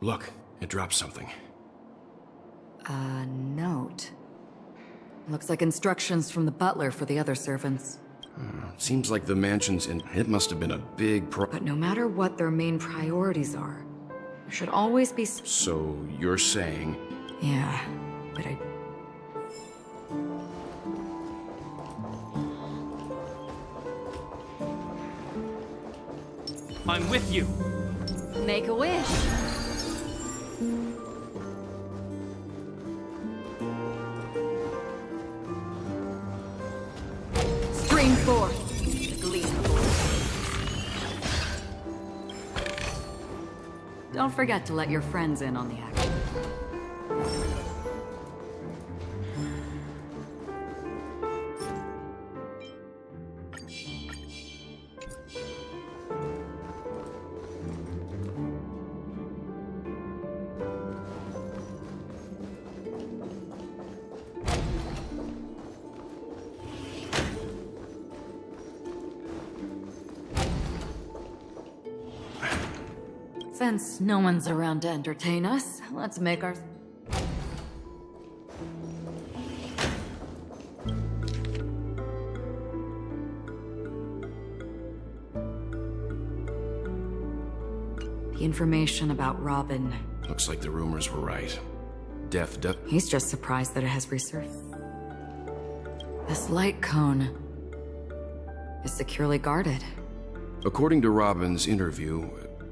Look, it dropped something. A note. Looks like instructions from the butler for the other servants. Seems like the mansion's in... It must have been a big But no matter what their main priorities are, there should always be... So, you're saying... Yeah, but I'm with you. Make a wish. Spring forth. Don't forget to let your friends in on the action. Since no one's around to entertain us, let's make our... The information about Robin... Looks like the rumors were right. Death does... He's just surprised that it has resurfaced. This light cone is securely guarded. According to Robin's interview,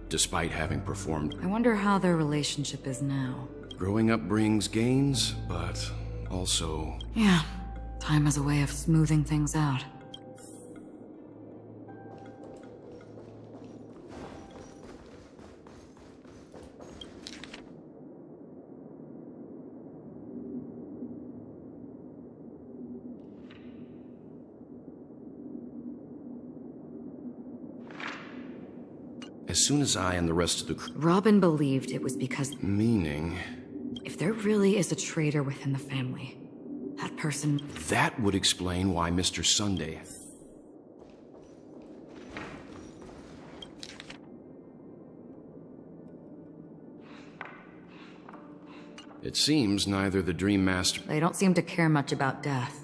despite having performed... I wonder how their relationship is now. Growing up brings gains, but also... Yeah, time has a way of smoothing things out. As soon as I and the rest of the crew... Robin believed it was because... Meaning... If there really is a traitor within the family, that person... That would explain why Mr. Sunday... It seems neither the Dream Master... They don't seem to care much about death.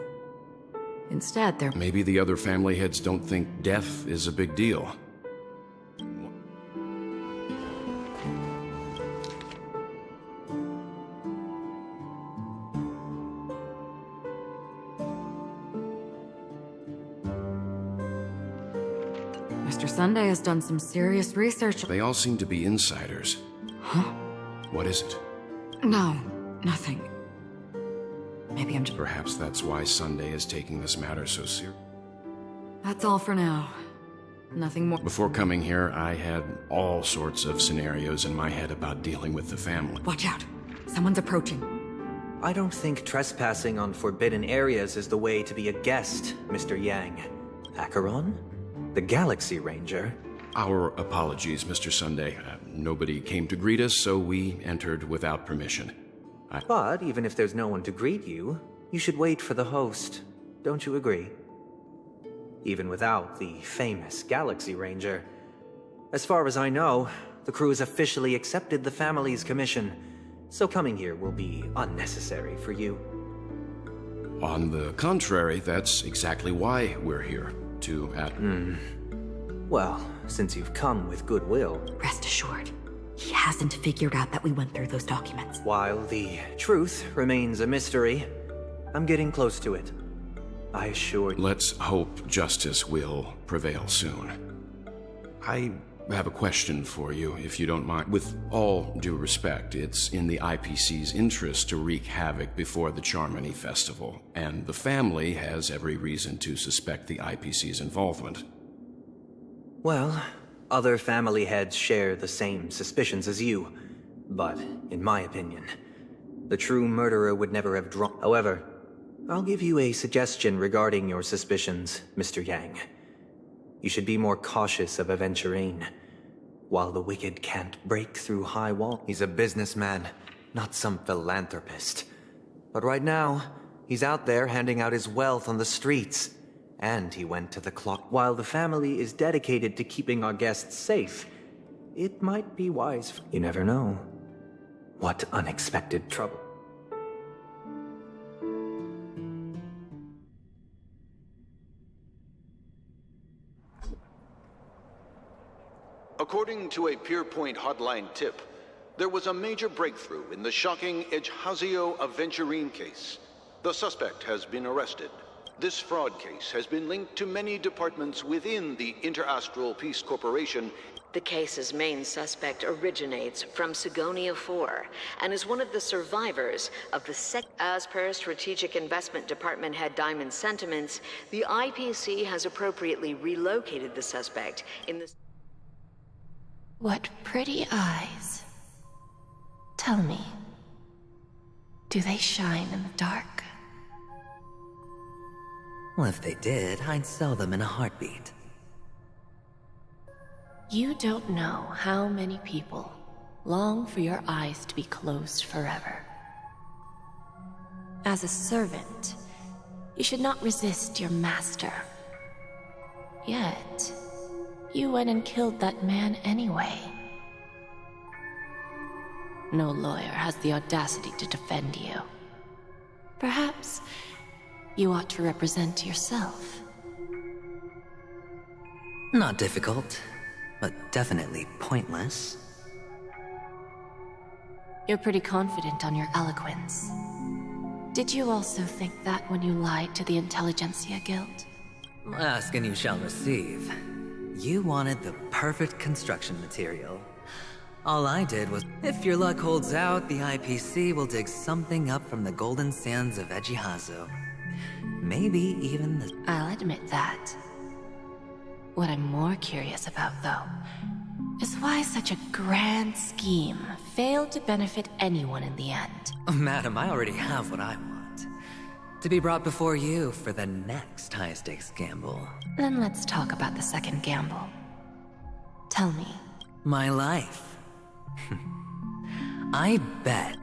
Instead, they're... Maybe the other family heads don't think death is a big deal. Mr. Sunday has done some serious research. They all seem to be insiders. Huh? What is it? No, nothing. Maybe I'm just... Perhaps that's why Sunday is taking this matter so seriously. That's all for now. Nothing more. Before coming here, I had all sorts of scenarios in my head about dealing with the family. Watch out. Someone's approaching. I don't think trespassing on forbidden areas is the way to be a guest, Mr. Yang. Acheron? The Galaxy Ranger? Our apologies, Mr. Sunday. Nobody came to greet us, so we entered without permission. But even if there's no one to greet you, you should wait for the host. Don't you agree? Even without the famous Galaxy Ranger. As far as I know, the crew has officially accepted the family's commission, so coming here will be unnecessary for you. On the contrary, that's exactly why we're here. Well, since you've come with goodwill... Rest assured, he hasn't figured out that we went through those documents. While the truth remains a mystery, I'm getting close to it. I assure you. Let's hope justice will prevail soon. I have a question for you, if you don't mind. With all due respect, it's in the IPC's interest to wreak havoc before the Charmony Festival, and the family has every reason to suspect the IPC's involvement. Well, other family heads share the same suspicions as you, but in my opinion, the true murderer would never have drawn. However, I'll give you a suggestion regarding your suspicions, Mr. Yang. You should be more cautious of Aventurine. While the wicked can't break through high walls. He's a businessman, not some philanthropist. But right now, he's out there handing out his wealth on the streets. And he went to the clock. While the family is dedicated to keeping our guests safe, it might be wise. You never know. What unexpected trouble. According to a Pierpoint hotline tip, there was a major breakthrough in the shocking Ejhazio Aventurine case. The suspect has been arrested. This fraud case has been linked to many departments within the Interastral Peace Corporation. The case's main suspect originates from Sigonia 4 and is one of the survivors of the As per Strategic Investment Department head Diamond's sentiments, the IPC has appropriately relocated the suspect in the... What pretty eyes. Tell me, do they shine in the dark? Well, if they did, I'd sell them in a heartbeat. You don't know how many people long for your eyes to be closed forever. As a servant, you should not resist your master. Yet, you went and killed that man anyway. No lawyer has the audacity to defend you. Perhaps you ought to represent yourself. Not difficult, but definitely pointless. You're pretty confident on your eloquence. Did you also think that when you lied to the Intelligentsia Guild? Ask and you shall receive. You wanted the perfect construction material. All I did was, if your luck holds out, the IPC will dig something up from the golden sands of Ejhazio. Maybe even the... I'll admit that. What I'm more curious about, though, is why such a grand scheme failed to benefit anyone in the end. Madam, I already have what I want. To be brought before you for the next high-stakes gamble. Then let's talk about the second gamble. Tell me. My life. I bet.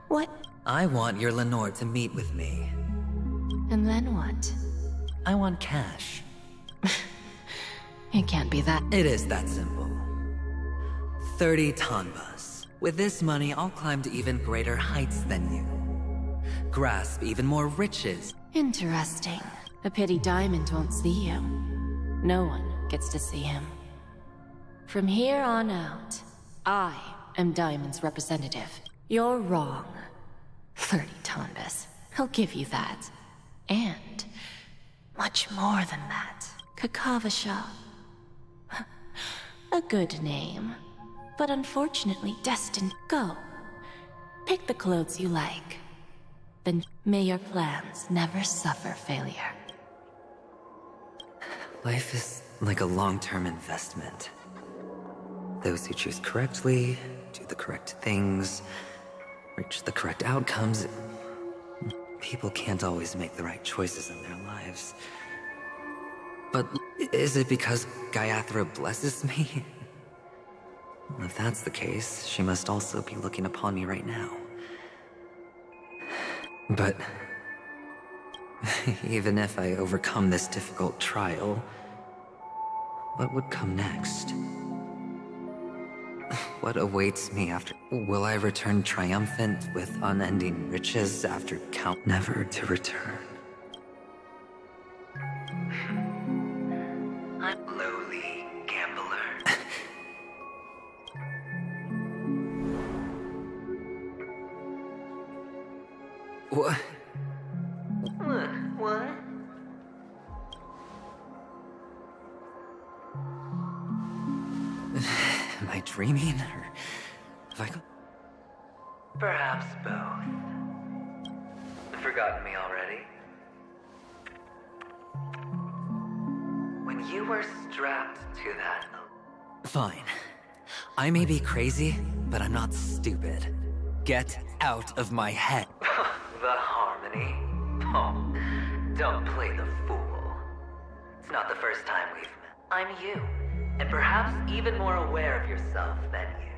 What? I want your Lenore to meet with me. And then what? I want cash. It can't be that. It is that simple. 30 tanbas. With this money, I'll climb to even greater heights than you. Grasp even more riches. Interesting. A pity Diamond won't see you. No one gets to see him. From here on out, I am Diamond's representative. You're wrong. 30 tanbas. I'll give you that. And much more than that. Kakavasha. A good name, but unfortunately destined. Go. Pick the clothes you like. Then may your plans never suffer failure. Life is like a long-term investment. Those who choose correctly, do the correct things, reach the correct outcomes. People can't always make the right choices in their lives. But is it because Gayathra blesses me? Well, if that's the case, she must also be looking upon me right now. But even if I overcome this difficult trial, what would come next? What awaits me after? Will I return triumphant with unending riches after count never to return? I'm lowly gambler. What? I dreaming, or have I Perhaps both. Forgotten me already? When you were strapped to that... Fine. I may be crazy, but I'm not stupid. Get out of my head. The harmony? Oh, don't play the fool. It's not the first time we've met. I'm you, and perhaps even more aware of yourself than you.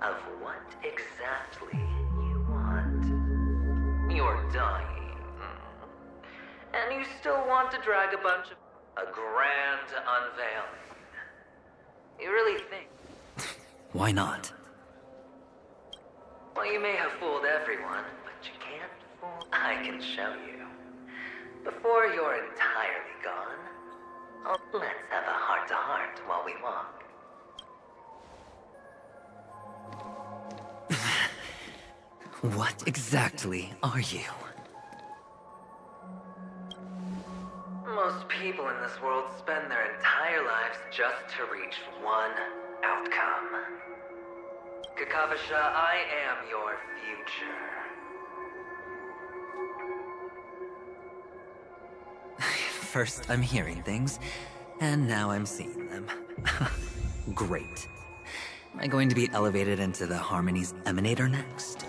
Of what exactly you want. You're dying. And you still want to drag a bunch of... a grand unveiling. You really think... Why not? Well, you may have fooled everyone, but you can't fool... I can show you. Before you're entirely gone, let's have a heart-to-heart while we walk. What exactly are you? Most people in this world spend their entire lives just to reach one outcome. Kakavasha, I am your future. First, I'm hearing things, and now I'm seeing them. Great. Am I going to be elevated into the Harmony's Emanator next?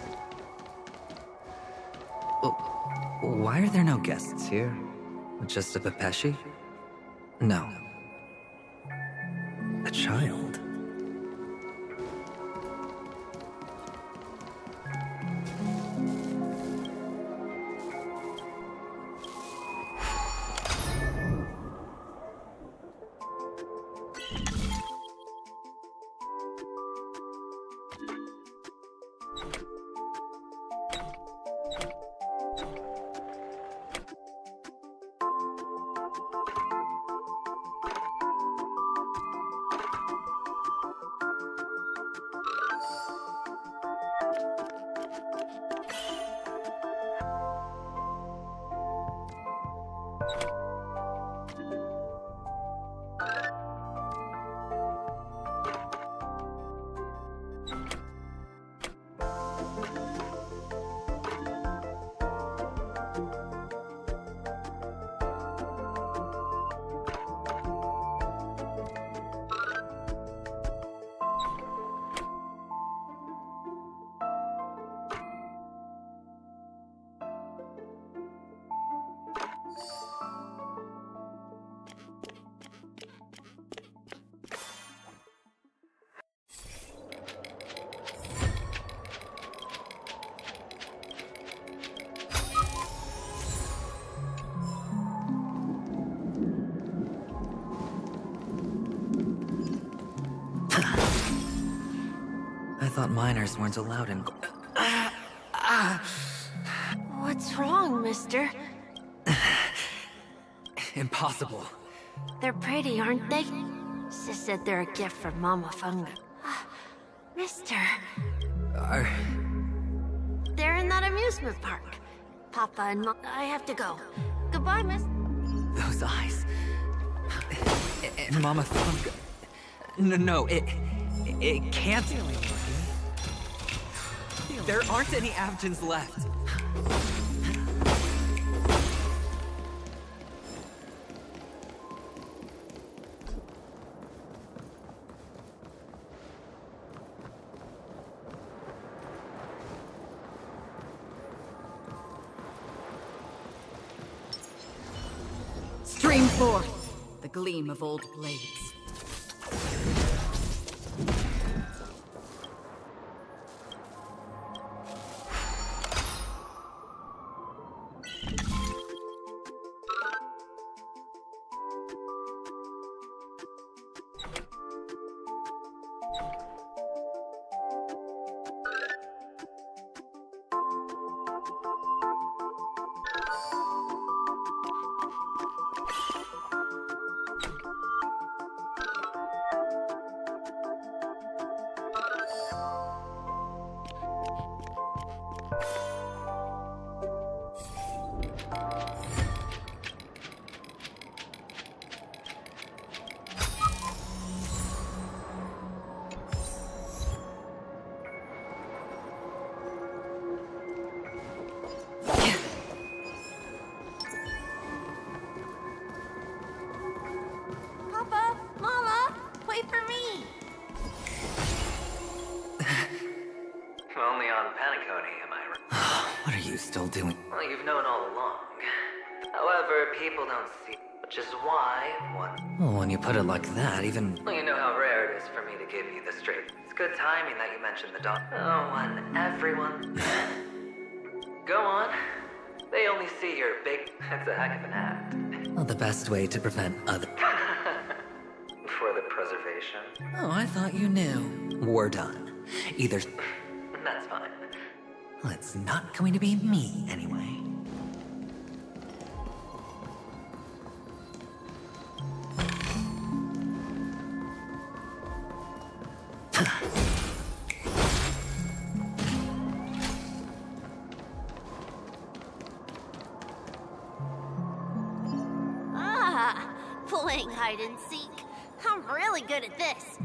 Why are there no guests here? Just a Pepeshi? No. A child. I thought minors weren't allowed in... What's wrong, mister? Impossible. They're pretty, aren't they? Sis said they're a gift from Mama Funga. Mister. They're in that amusement park. Papa and Mom... I have to go. Goodbye, miss. Those eyes. Mama Thumb... No, it can't... There aren't any Avgens left. Stream forth the gleam of old blades. only on Panicone, am I right? What are you still doing? Well, you've known all along. However, people don't see, which is why one... Well, when you put it like that, even... Well, you know how rare it is for me to give you the straight. It's good timing that you mentioned the dog. Oh, when everyone... Go on. They only see your big... It's a heck of an act. Well, the best way to prevent other... For the preservation. Oh, I thought you knew. We're done. Either... That's fine. Well, it's not going to be me, anyway. Playing hide and seek. I'm really good at this.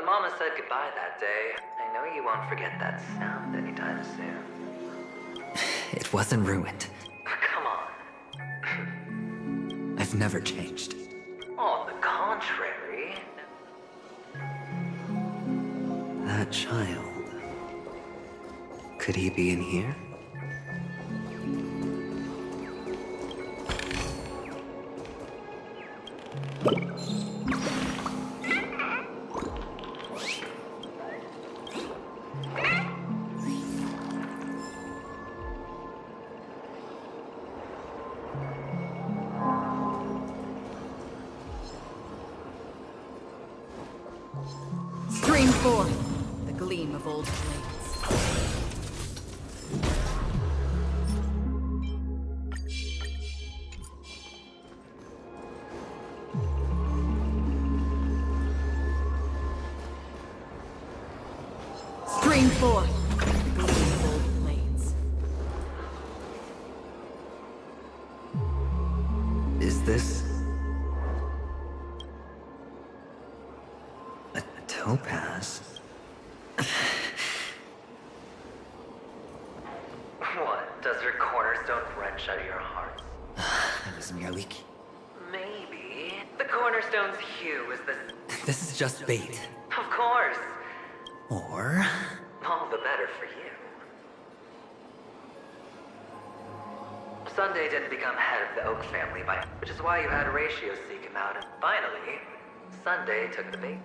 Mama said goodbye that day. I know you won't forget that sound anytime soon. It wasn't ruined. Come on. I've never changed. On the contrary. That child. Could he be in here? forth the gleam of old blades. Stream forth the gleam of old blades. Is this a topaz? What? Does your cornerstone wrench out your heart? That was merely... Maybe. The cornerstone's hue is the... This is just bait. Of course. Or... All the better for you. Sunday didn't become head of the Oak family, which is why you had Horatio seek him out, and finally, Sunday took the bait.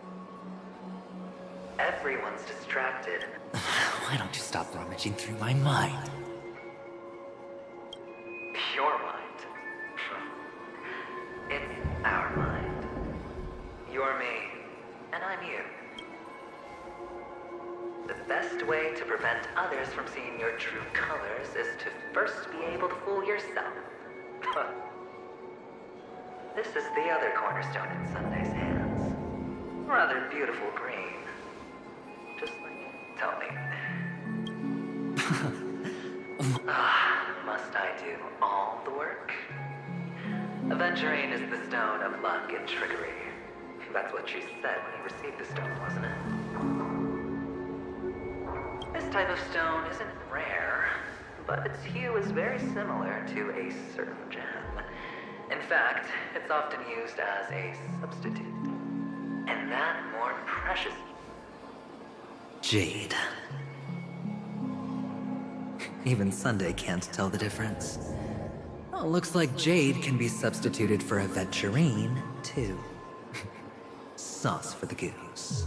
Everyone's distracted. Why don't you stop rummaging through my mind? Your mind. It's our mind. You're me, and I'm you. The best way to prevent others from seeing your true colors is to first be able to fool yourself. This is the other cornerstone in Sunday's hands. Rather beautiful green. Just like... Tell me. Must I do all the work? Aventurine is the stone of luck and trickery. That's what you said when you received the stone, wasn't it? This type of stone isn't rare, but its hue is very similar to a certain gem. In fact, it's often used as a substitute. And that more precious... Jade. Even Sunday can't tell the difference. Well, looks like jade can be substituted for aventurine, too. Sauce for the goose.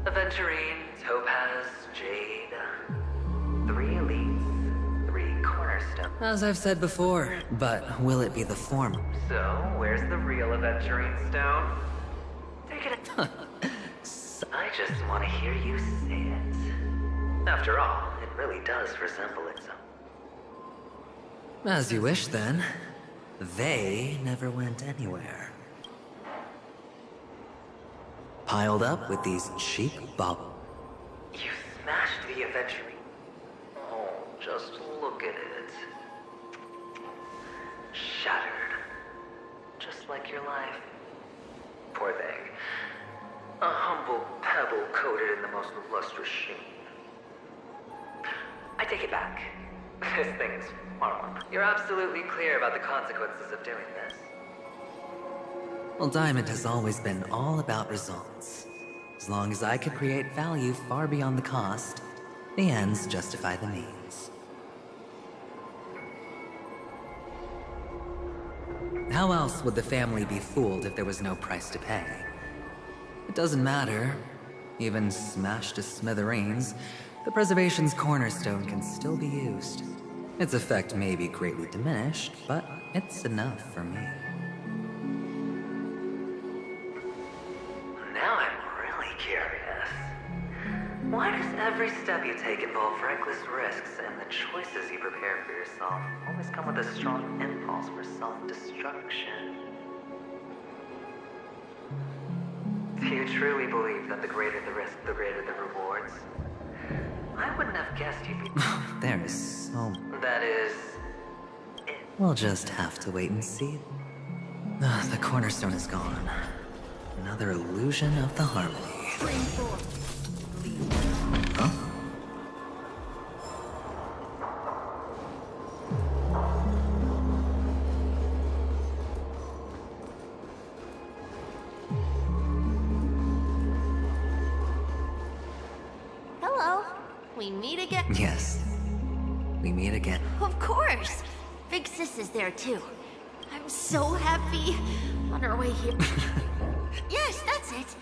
Aventurine, topaz, jade. 3 elites, 3 cornerstones. As I've said before, but will it be the former? So, where's the real aventurine stone? Take it. I just want to hear you say it. After all, it really does resemble its own. As you wish, then. They never went anywhere. Piled up with these cheap baubles. You smashed the aventurine. Oh, just look at it. Shattered. Just like your life. Poor thing. A humble pebble coated in the most lustrous sheen. I take it back. This thing is far more. You're absolutely clear about the consequences of doing this. Well, Diamond has always been all about results. As long as I could create value far beyond the cost, the ends justify the means. How else would the family be fooled if there was no price to pay? It doesn't matter. Even smashed to smithereens, the preservation's cornerstone can still be used. Its effect may be greatly diminished, but it's enough for me. Now I'm really curious. Why does every step you take involve reckless risks, and the choices you prepare for yourself always come with a strong impulse for self-destruction? Do you truly believe that the greater the risk, the greater the rewards? I wouldn't have guessed you'd be... There is so... That is... We'll just have to wait and see. The cornerstone is gone. Another illusion of the harmony. Huh? Hello. We meet again? Yes. We meet again. Of course. Big Sis is there too. I'm so happy. On our way here. Yes, that's it.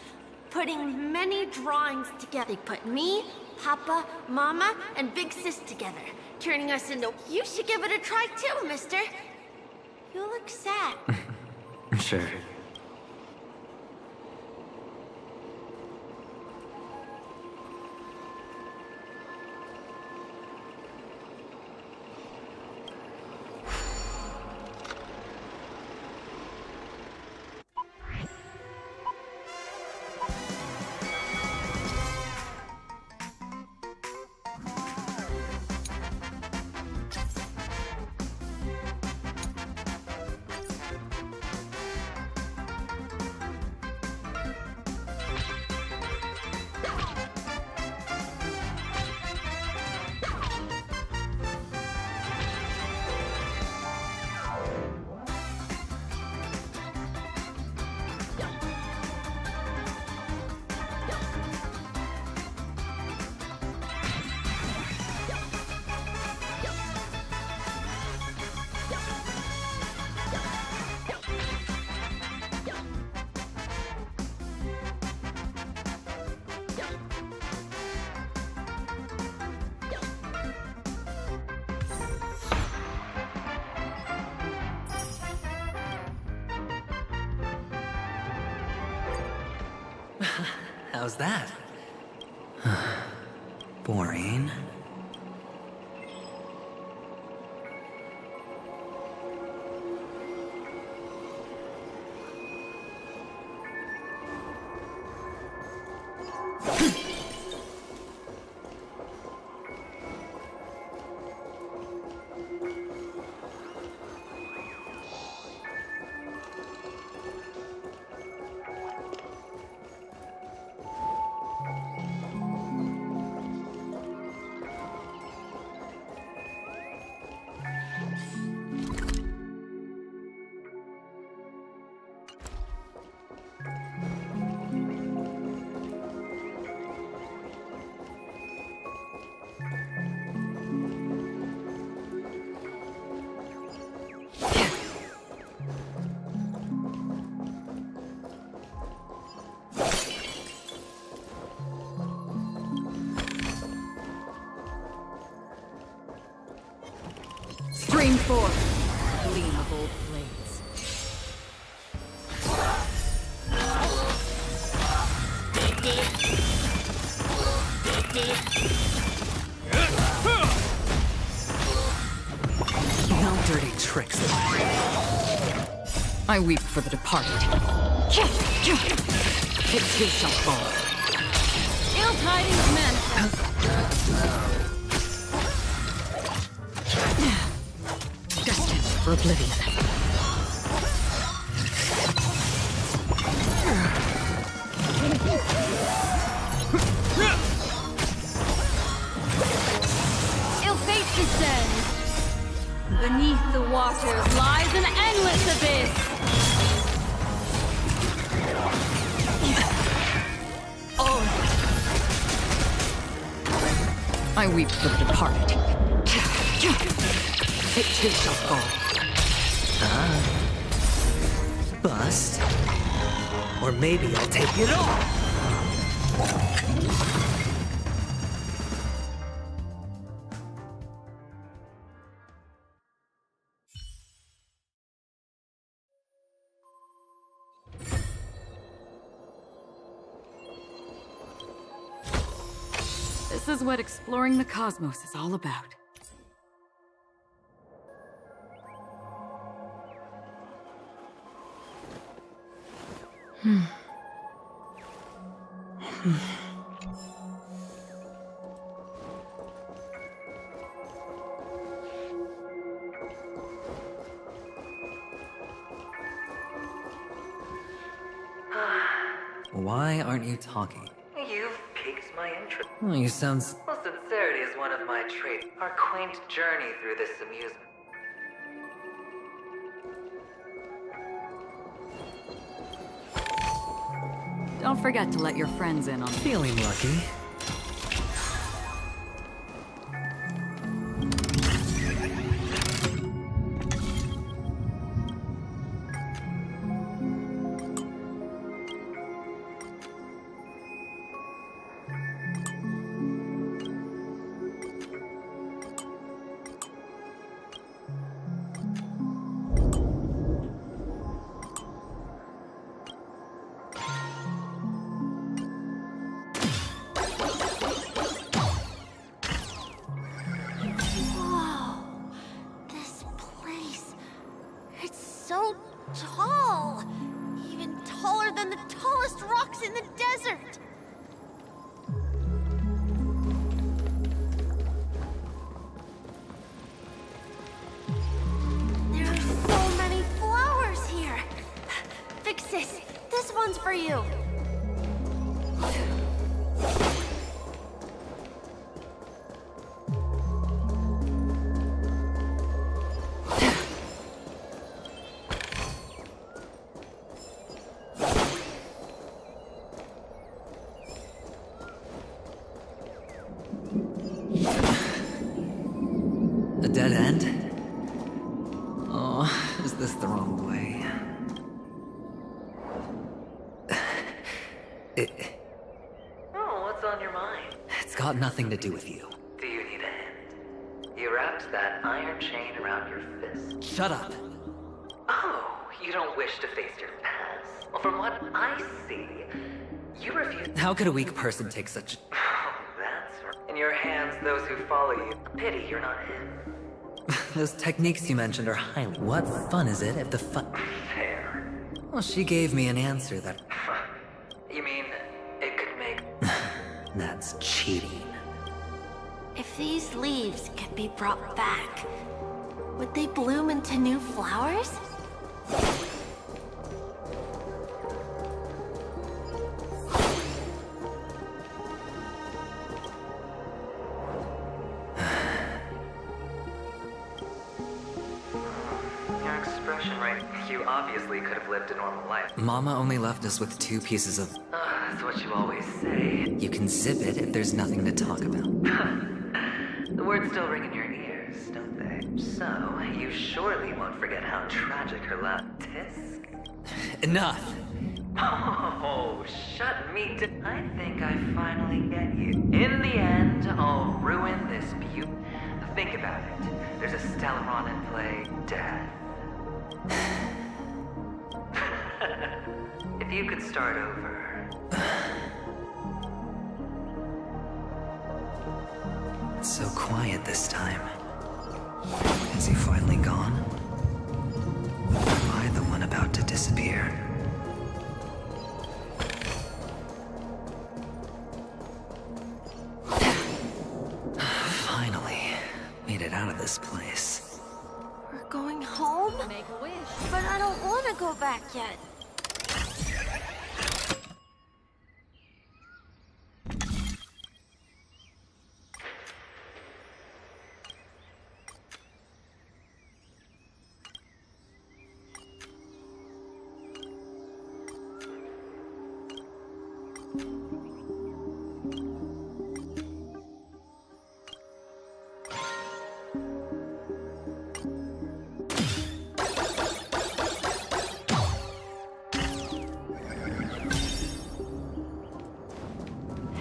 Putting many drawings together. They put me, Papa, Mama, and Big Sis together, turning us into... You should give it a try too, mister. You look sad. Sure. How's that? Boring. Stream forth, gleam of old blades. No dirty tricks. I weep for the departed. It too shall fall. Ill tidings manifest. Destined for oblivion. Ill fate descends. Beneath the waters lies an endless abyss. I weep for the departed. It too shall fall. Bust. Or maybe I'll take it all. This is what exploring the cosmos is all about. Why aren't you talking? You've piqued my interest. Oh, you sound... Well, sincerity is one of my traits. Our quaint journey through this amusement. Don't forget to let your friends in on feeling lucky. So tall! Even taller than the tallest rocks in the desert! There are so many flowers here! Vixis, this one's for you! A dead end? Oh, is this the wrong way? Oh, what's on your mind? It's got nothing to do with you. Do you need a hand? You wrapped that iron chain around your fist. Shut up. Oh, you don't wish to face your past? Well, from what I see, You refuse. How could a weak person take such... That's right. In your hands, those who follow you. Pity you're not him. Those techniques you mentioned are highly... What fun is it if the Fair. Well, she gave me an answer that... You mean, it could make... That's cheating. If these leaves could be brought back, would they bloom into new flowers? Your expression, right? You obviously could have lived a normal life. Mama only left us with 2 pieces of... That's what you always say. You can zip it if there's nothing to talk about. The words still ring in your ears, don't they? So, you surely won't forget how tragic her last tisk? Enough! Oh, shut me down. I think I finally get you. In the end, I'll ruin this beauty. Think about it. There's a Stellaron in play, Death. If you could start over. It's so quiet this time. Is he finally gone? Or am I the one about to disappear? Finally, made it out of this place. We're going home? Make a wish. But I don't want to go back yet.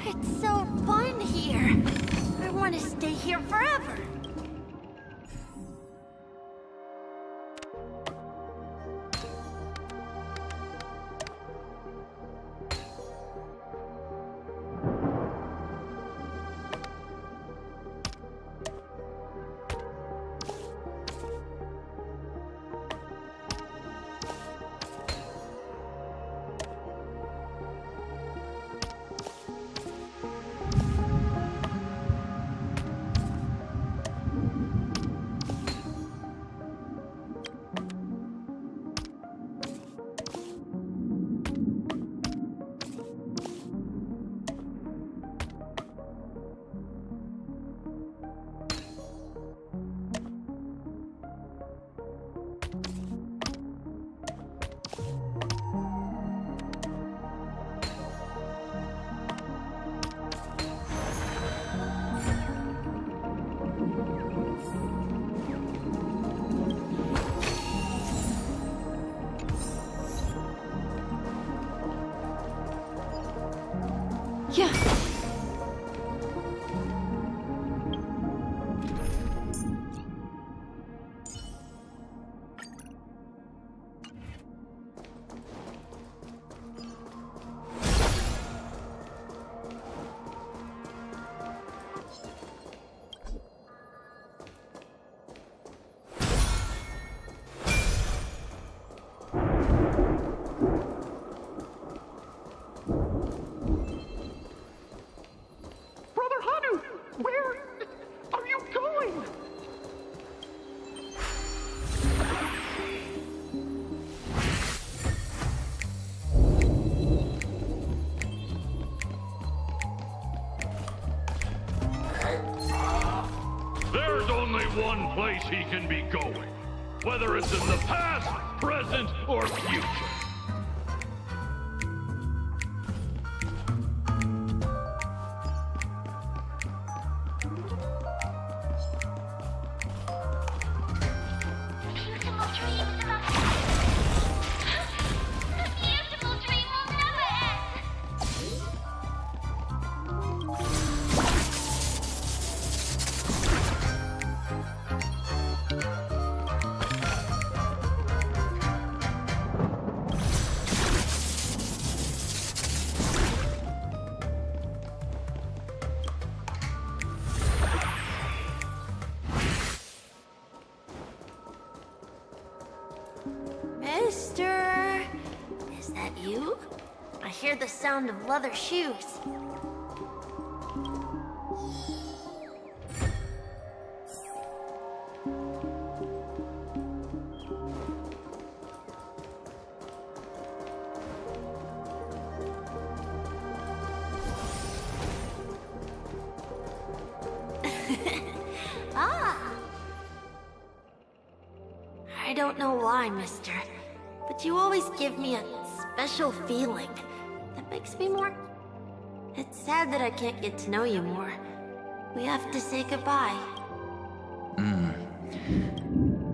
It's so fun here. I want to stay here forever. Yeah. There's only one place he can be going, whether it's in the past, present, or future. Mister? Is that you? I hear the sound of leather shoes. I don't know why, mister, but you always give me a special feeling that makes me more... It's sad that I can't get to know you more. We have to say goodbye.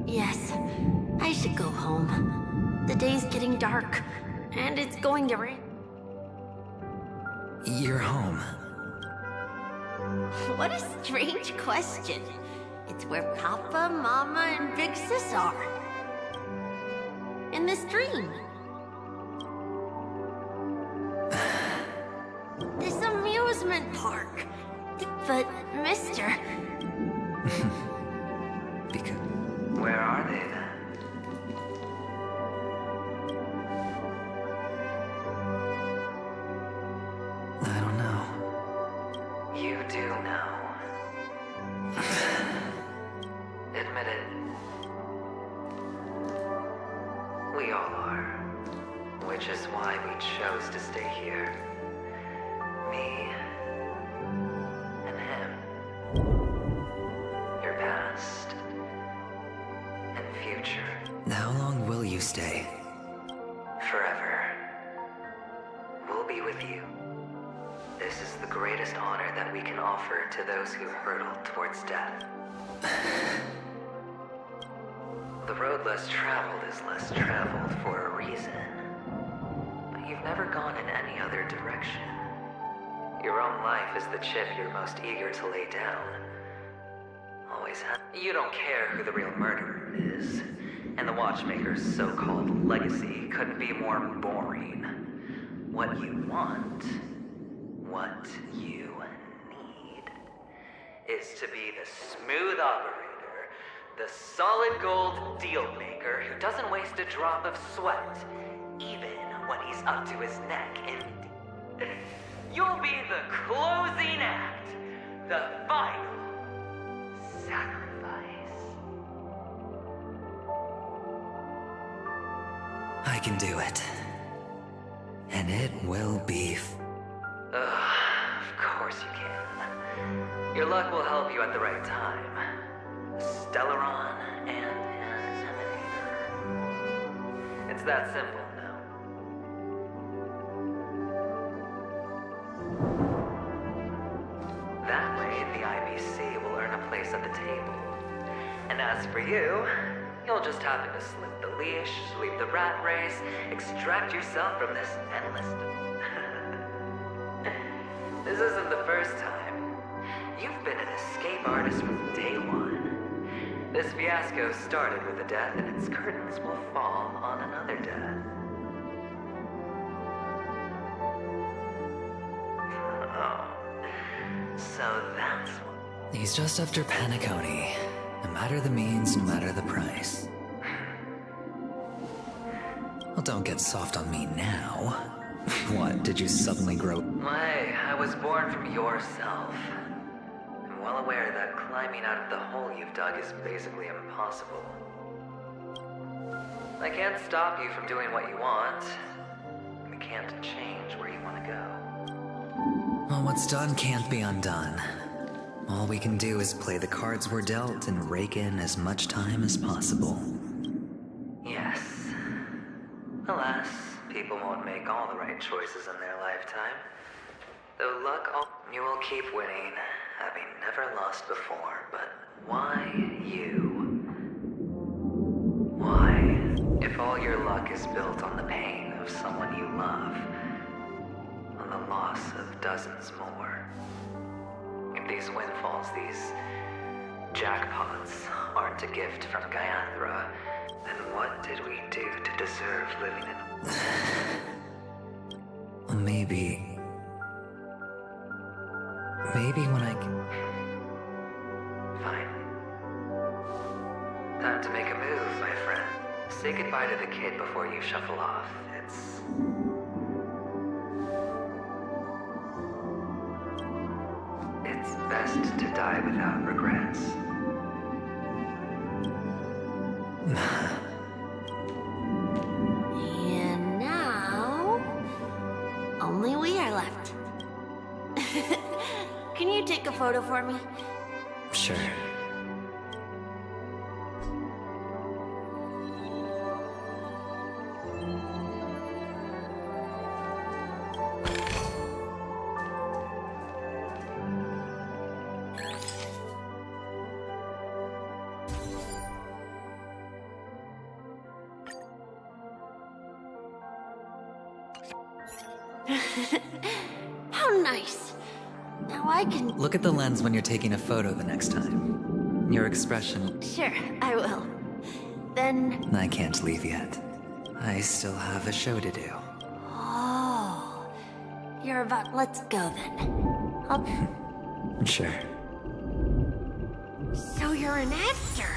Yes, I should go home. The day's getting dark, and it's going to rain. You're home. What a strange question. It's where Papa, Mama, and Big Sis are. In this dream. This amusement park. But, mister... Where are they then? I don't know. You do know. Admit it. We all are. Which is why we chose to stay here. Me and him. Your past and future. How long will you stay? Forever. We'll be with you. This is the greatest honor that we can offer to those who hurtle towards death. The road less traveled is less traveled for a reason. But you've never gone in any other direction. Your own life is the chip you're most eager to lay down. Always have. You don't care who the real murderer is. And the Watchmaker's so-called legacy couldn't be more boring. What you want, what you need, is to be the smooth operator, the solid gold deal maker who doesn't waste a drop of sweat, even when he's up to his neck in... You'll be the closing act, the final sacrifice. I can do it. And it will be... Of course you can. Your luck will help you at the right time. Stellaron and Inseminator. It's that simple now. That way, the IBC will earn a place at the table. And as for you, you'll just happen to slip the leash, sweep the rat race, extract yourself from this endless... This isn't the first time. You've been an escape artist from day one. This fiasco started with a death, and its curtains will fall on another death. Oh. So that's what... He's just after Paniconi. No matter the means, no matter the price. Well, don't get soft on me now. What, did you suddenly grow... Why, I was born from yourself. I'm well aware that climbing out of the hole you've dug is basically impossible. I can't stop you from doing what you want. We can't change where you want to go. Well, what's done can't be undone. All we can do is play the cards we're dealt and rake in as much time as possible. Yes. Alas, people won't make all the right choices in their lifetime. Though luck, you will keep winning, having never lost before. But why you? Why? If all your luck is built on the pain of someone you love, on the loss of dozens more. If these windfalls, these jackpots, aren't a gift from Gaiathra, then what did we do to deserve living in... Maybe when I... Fine. Time to make a move, my friend. say goodbye to the kid before you shuffle off. It's best to die without regrets. And now, only we are left. Can you take a photo for me? Sure. How nice. Now I can... Look at the lens when you're taking a photo the next time. Your expression... Sure, I will. Then... I can't leave yet. I still have a show to do. Oh... You're about... Let's go then. Sure. So you're an actor.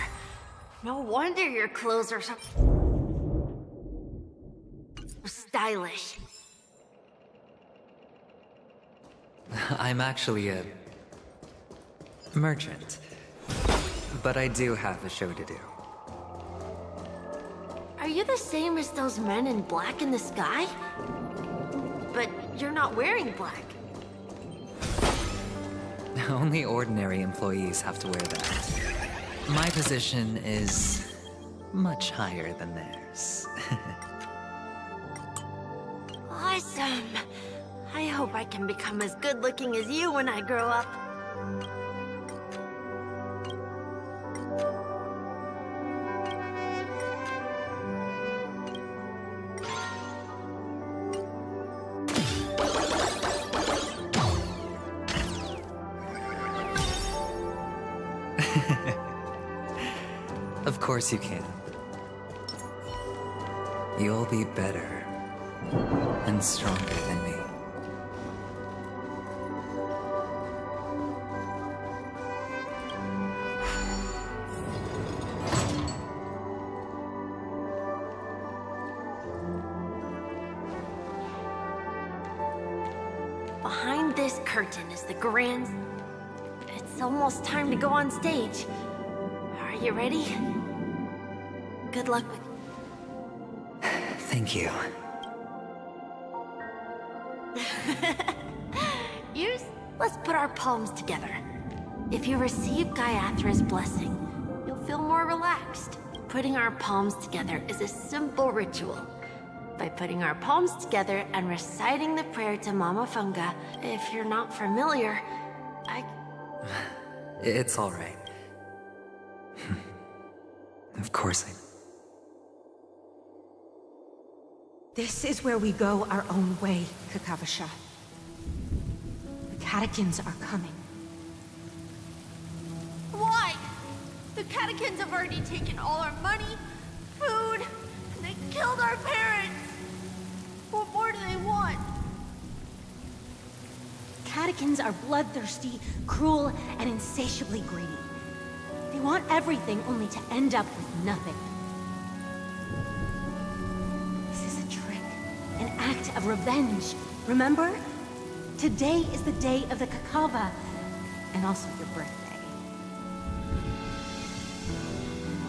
No wonder your clothes are so... stylish. I'm actually a... merchant. But I do have a show to do. Are you the same as those men in black in the sky? But you're not wearing black. Only ordinary employees have to wear that. My position is much higher than theirs. Awesome. I hope I can become as good looking as you when I grow up. Of course you can. You'll be better and stronger than me. Behind this curtain is the grand... It's almost time to go on stage. Are you ready? Good luck with... Thank you. Let's put our palms together. If you receive Gaiathra's blessing, you'll feel more relaxed. Putting our palms together is a simple ritual. By putting our palms together and reciting the prayer to Mama Funga, if you're not familiar, It's all right. Of course This is where we go our own way, Kakavasha. The catechins are coming. Why? The catechins have already taken all our money, food, and they killed our parents. What more do they want? Catechins are bloodthirsty, cruel, and insatiably greedy. They want everything only to end up with nothing. This is a trick, an act of revenge. Remember? Today is the day of the Kakava, and also your birthday.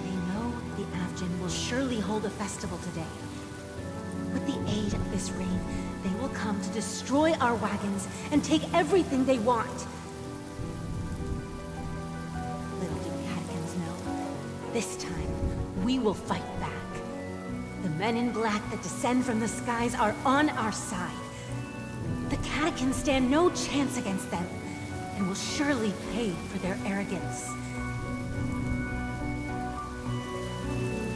They know the Avgin will surely hold a festival today. With the aid of this rain, they will come to destroy our wagons and take everything they want. Little do catechins know, this time we will fight back. The men in black that descend from the skies are on our side. The catechins stand no chance against them, and will surely pay for their arrogance.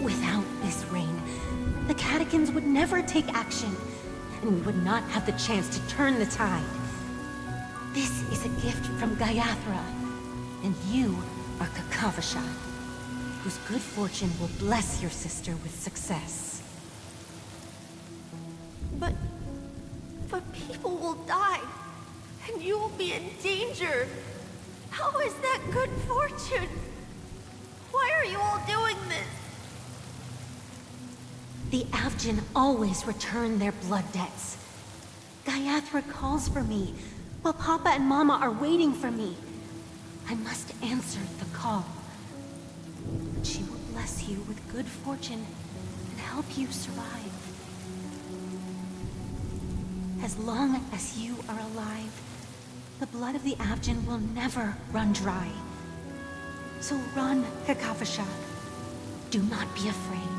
Without this rain, the catechins would never take action, and we would not have the chance to turn the tide. This is a gift from Gaiathra, and you are Kakavasha, whose good fortune will bless your sister with success. But people will die, and you will be in danger. How is that good fortune? Why are you all doing this? The Avgin always return their blood debts. Gaiathra calls for me, while Papa and Mama are waiting for me. I must answer the call. But she will bless you with good fortune and help you survive. As long as you are alive, the blood of the Avgin will never run dry. So run, Kakavasha. Do not be afraid,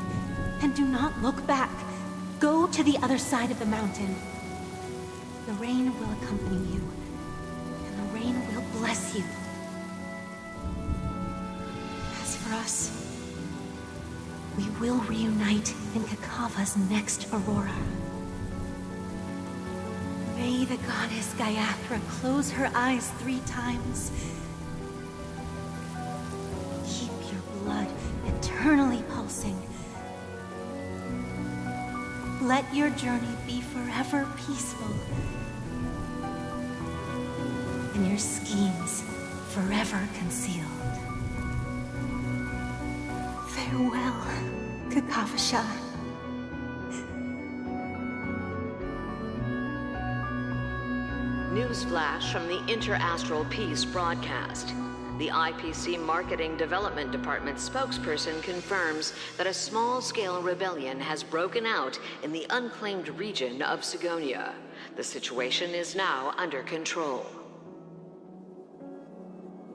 and do not look back. Go to the other side of the mountain. The rain will accompany you, and the rain will bless you. As for us, we will reunite in Kakava's next aurora. May the goddess Gaiathra close her eyes 3 times. Keep your blood eternally pulsing. Let your journey be forever peaceful. And your schemes forever concealed. Farewell, Kakavasha. Newsflash from the Inter-Astral Peace broadcast. The IPC Marketing Development Department spokesperson confirms that a small-scale rebellion has broken out in the unclaimed region of Sigonia. The situation is now under control.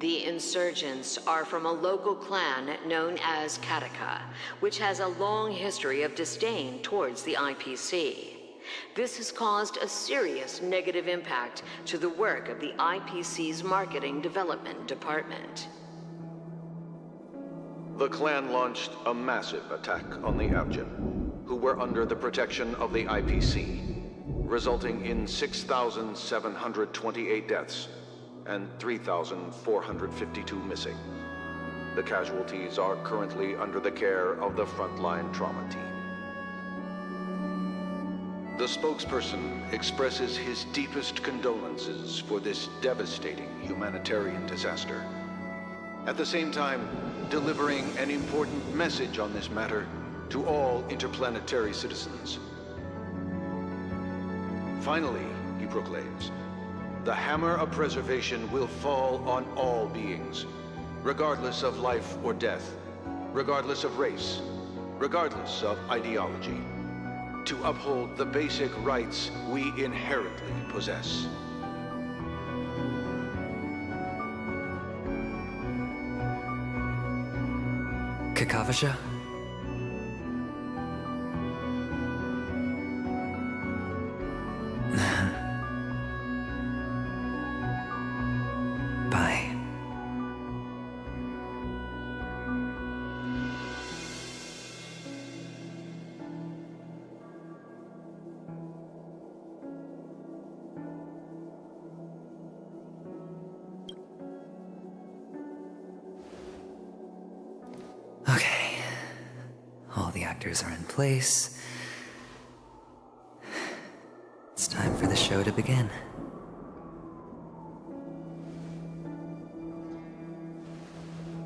The insurgents are from a local clan known as Kataka, which has a long history of disdain towards the IPC. This has caused a serious negative impact to the work of the IPC's Marketing Development Department. The clan launched a massive attack on the Avgin, who were under the protection of the IPC, resulting in 6,728 deaths and 3,452 missing. The casualties are currently under the care of the frontline trauma team. The spokesperson expresses his deepest condolences for this devastating humanitarian disaster. At the same time, delivering an important message on this matter to all interplanetary citizens. Finally, he proclaims, the hammer of preservation will fall on all beings, regardless of life or death, regardless of race, regardless of ideology, to uphold the basic rights we inherently possess. Kakavasha? Bye. Okay. All the actors are in place. It's time for the show to begin.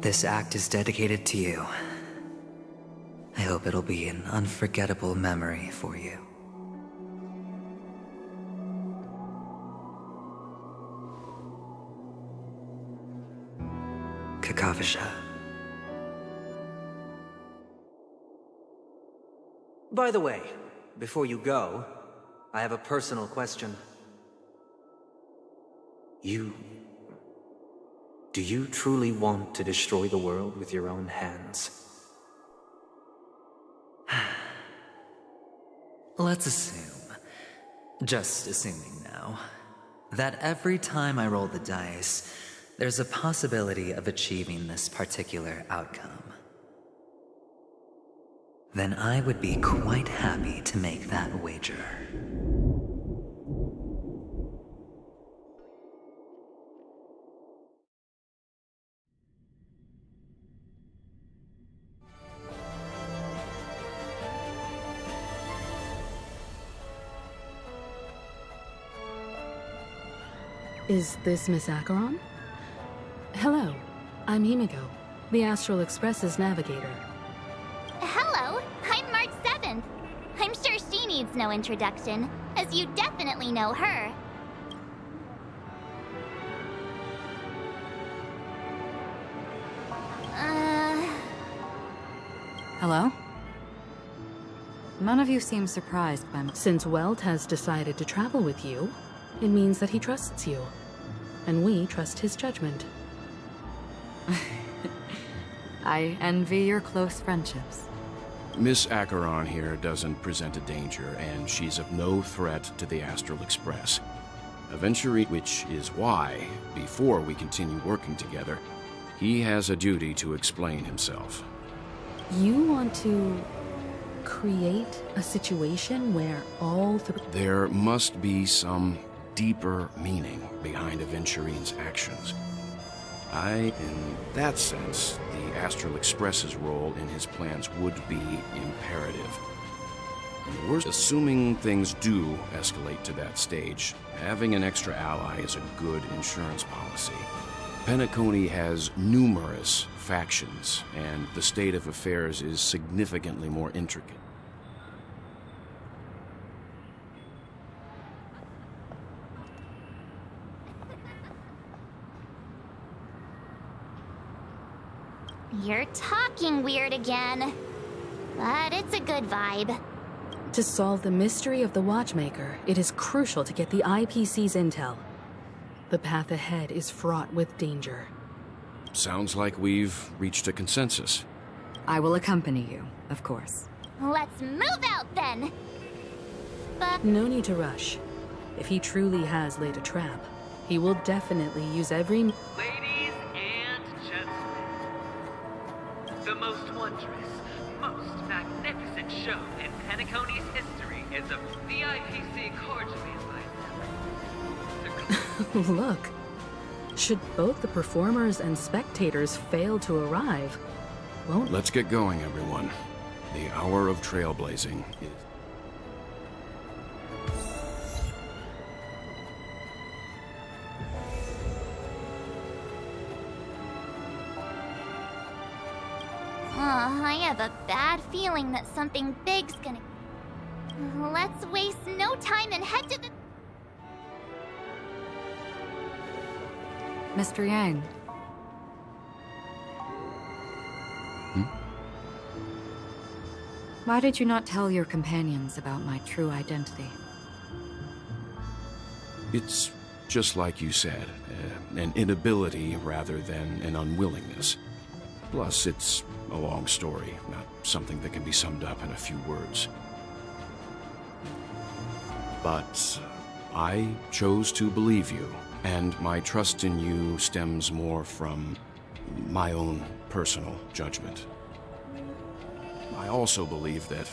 This act is dedicated to you. I hope it'll be an unforgettable memory for you. Kakavasha. By the way, before you go, I have a personal question. Do you truly want to destroy the world with your own hands? Let's assume, just assuming now, that every time I roll the dice, there's a possibility of achieving this particular outcome. Then I would be quite happy to make that wager. Is this Miss Acheron? Hello, I'm Himiko, the Astral Express's navigator. Hello, I'm March 7th. needs no introduction, as you definitely know her. Hello? None of you seem surprised by my— Since Welt has decided to travel with you, it means that he trusts you. And we trust his judgment. I envy your close friendships. Miss Acheron here doesn't present a danger, and she's of no threat to the Astral Express. Eventually, which is why, before we continue working together, he has a duty to explain himself. You want to create a situation where all three— There must be some deeper meaning behind Aventurine's actions. In that sense, the Astral Express's role in his plans would be imperative. And we're assuming things do escalate to that stage. Having an extra ally is a good insurance policy. Penacony has numerous factions, and the state of affairs is significantly more intricate. You're talking weird again. But it's a good vibe. To solve the mystery of the Watchmaker, it is crucial to get the IPC's intel. The path ahead is fraught with danger. Sounds like we've reached a consensus. I will accompany you, of course. Let's move out then! But no need to rush. If he truly has laid a trap, he will definitely use every— Ladies and gentlemen, the most wondrous, most magnificent show in Penacony's history is a VIPC cordially invited. Look, should both the performers and spectators fail to arrive, won't— Let's get going, everyone. The hour of trailblazing is... I have a bad feeling that something big's gonna... Let's waste no time and head to the... Mr. Yang. Why did you not tell your companions about my true identity? It's just like you said, an inability rather than an unwillingness. Plus, it's a long story, not something that can be summed up in a few words. But I chose to believe you, and my trust in you stems more from my own personal judgment. I also believe that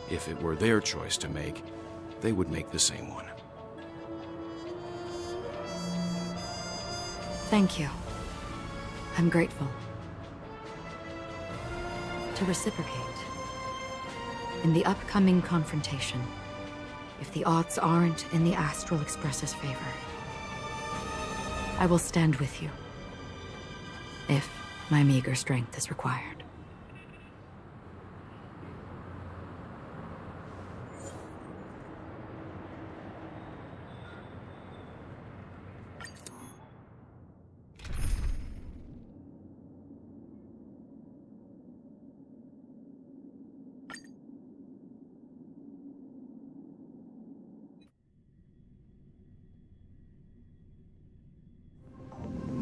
if it were their choice to make, they would make the same one. Thank you. I'm grateful. To reciprocate, in the upcoming confrontation, if the odds aren't in the Astral Express's favor, I will stand with you, if my meager strength is required.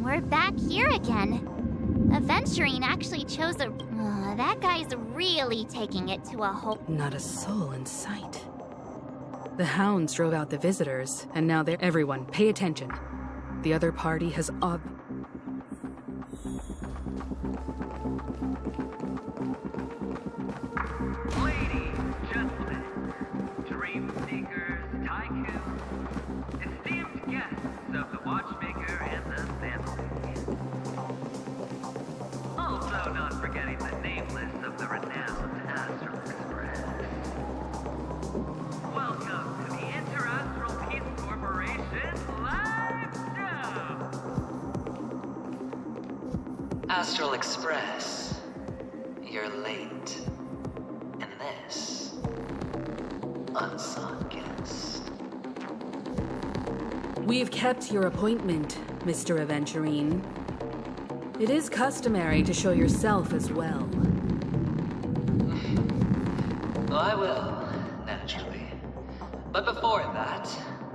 We're back here again. Aventurine actually chose a... that guy's really taking it to a whole... Not a soul in sight. The hounds drove out the visitors, and now they're... Everyone, pay attention. The other party has Ladies, gentlemen, dream seekers, tycoons, esteemed guests of the Watchmaker and the family. Also not forgetting the nameless of the renowned Astral Express. Welcome to the Inter-Astral Peace Corporation live show! Astral Express, you're late. And this unsought guest. We've kept your appointment, Mr. Aventurine. It is customary to show yourself as well. I will, naturally. But before that,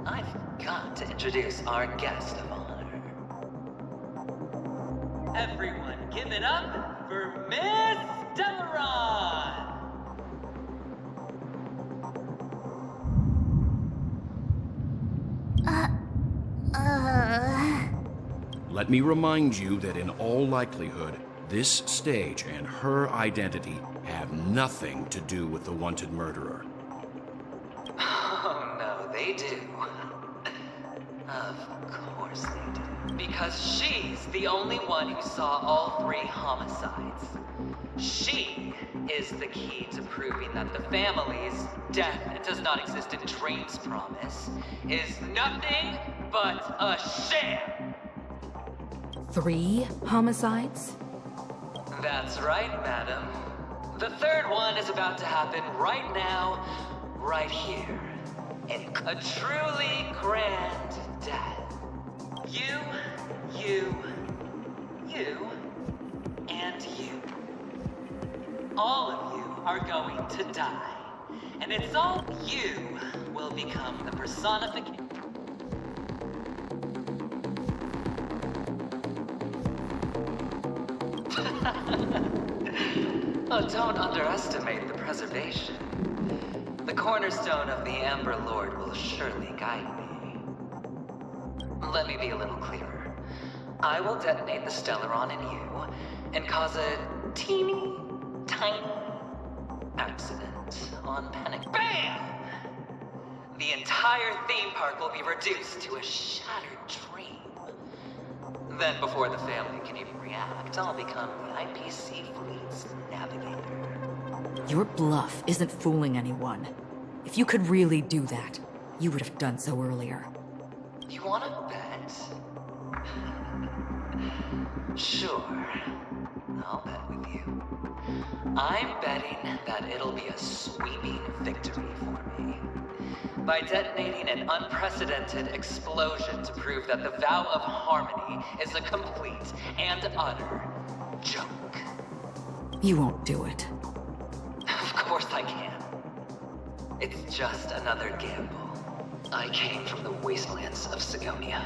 I've got to introduce our guest of honor. Everyone, give it up for Miss Delaron! Let me remind you that in all likelihood, this stage and her identity have nothing to do with the wanted murderer. Oh, no, they do. Of course they do. Because she's the only one who saw all 3 homicides. She is the key to proving that the family's death does not exist in Dream's promise is nothing but a sham. 3 homicides? That's right, madam. The 3rd one is about to happen right now, right here. In a truly grand death. You, and you. All of you are going to die. And it's all you will become the personification. Oh, don't underestimate the preservation. The cornerstone of the Amber Lord will surely guide me. Let me be a little clearer. I will detonate the Stellaron in you and cause a teeny, tiny accident on Panic. BAM! The entire theme park will be reduced to a shattered dream. Then, before the family can even react, I'll become the IPC fleet's navigator. Your bluff isn't fooling anyone. If you could really do that, you would have done so earlier. You wanna bet? Sure. I'll bet with you. I'm betting that it'll be a sweeping victory for me. By detonating an unprecedented explosion to prove that the vow of harmony is a complete and utter joke. You won't do it. Of course I can. It's just another gamble. I came from the wastelands of Sigonia.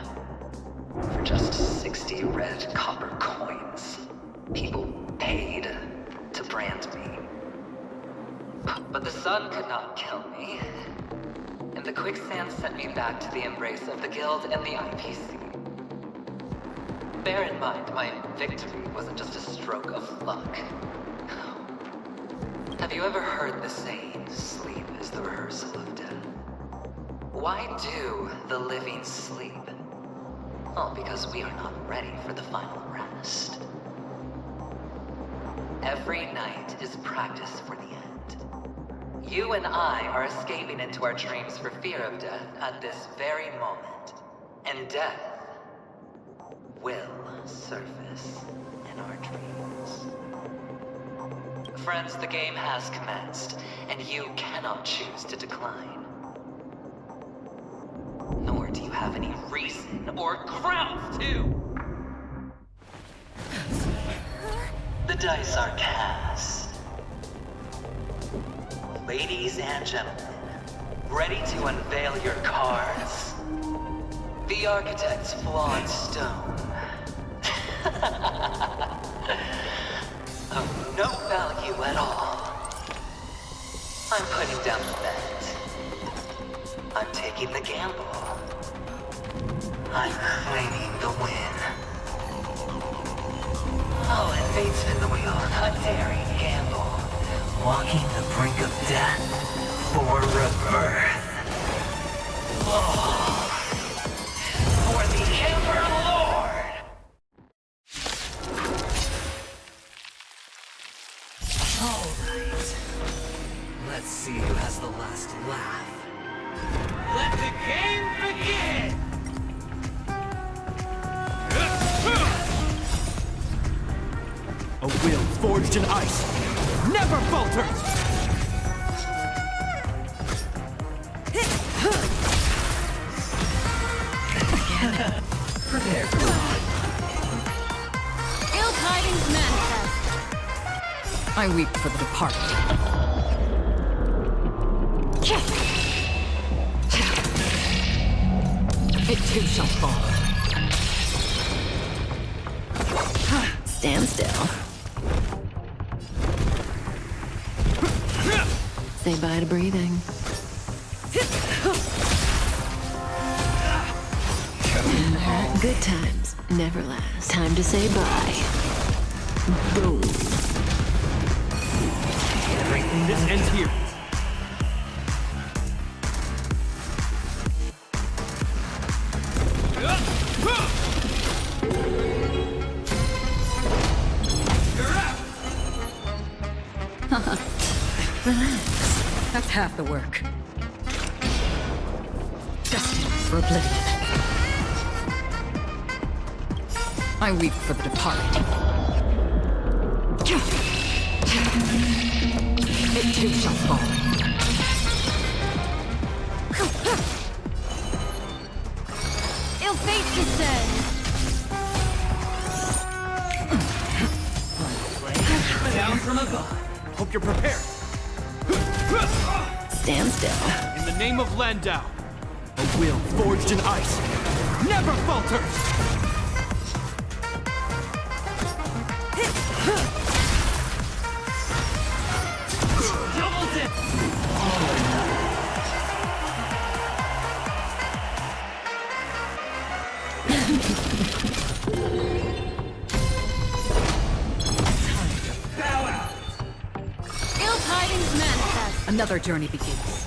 For just 60 red copper coins, people paid to brand me. But the sun could not kill me. And the quicksand sent me back to the embrace of the Guild and the IPC. Bear in mind, my victory wasn't just a stroke of luck. Have you ever heard the saying, sleep is the rehearsal of death? Why do the living sleep? Oh, because we are not ready for the final rest. Every night is practice for the end. You and I are escaping into our dreams for fear of death at this very moment. And death will surface in our dreams. Friends, the game has commenced, and you cannot choose to decline. Nor do you have any reason or grounds to! The dice are cast. Ladies and gentlemen, ready to unveil your cards? The architect's flawed stone. Of no value at all. I'm putting down the bet. I'm taking the gamble. I'm claiming the win. Oh, and fate spin the wheel. A daring gamble. Walking the brink of death for rebirth. Oh, for the Ember Lord! Alright. Let's see who has the last laugh. Let the game begin! A will forged in ice never falters! Prepare for slaughter. Ill tidings manifest. I weep for the departed. It too shall fall. Stand still. Say bye to breathing. Good times never last. Time to say bye. Boom. This ends here. Relax. That's half the work. Destined for oblivion. I weep for the departed. It too shall fall. Ill fate descends. Down from above. Hope you're prepared. Stand still. In the name of Landau, a will forged in ice never falters! Double dip. All or nothing. Bow out. Ill tidings manifest. Another journey begins.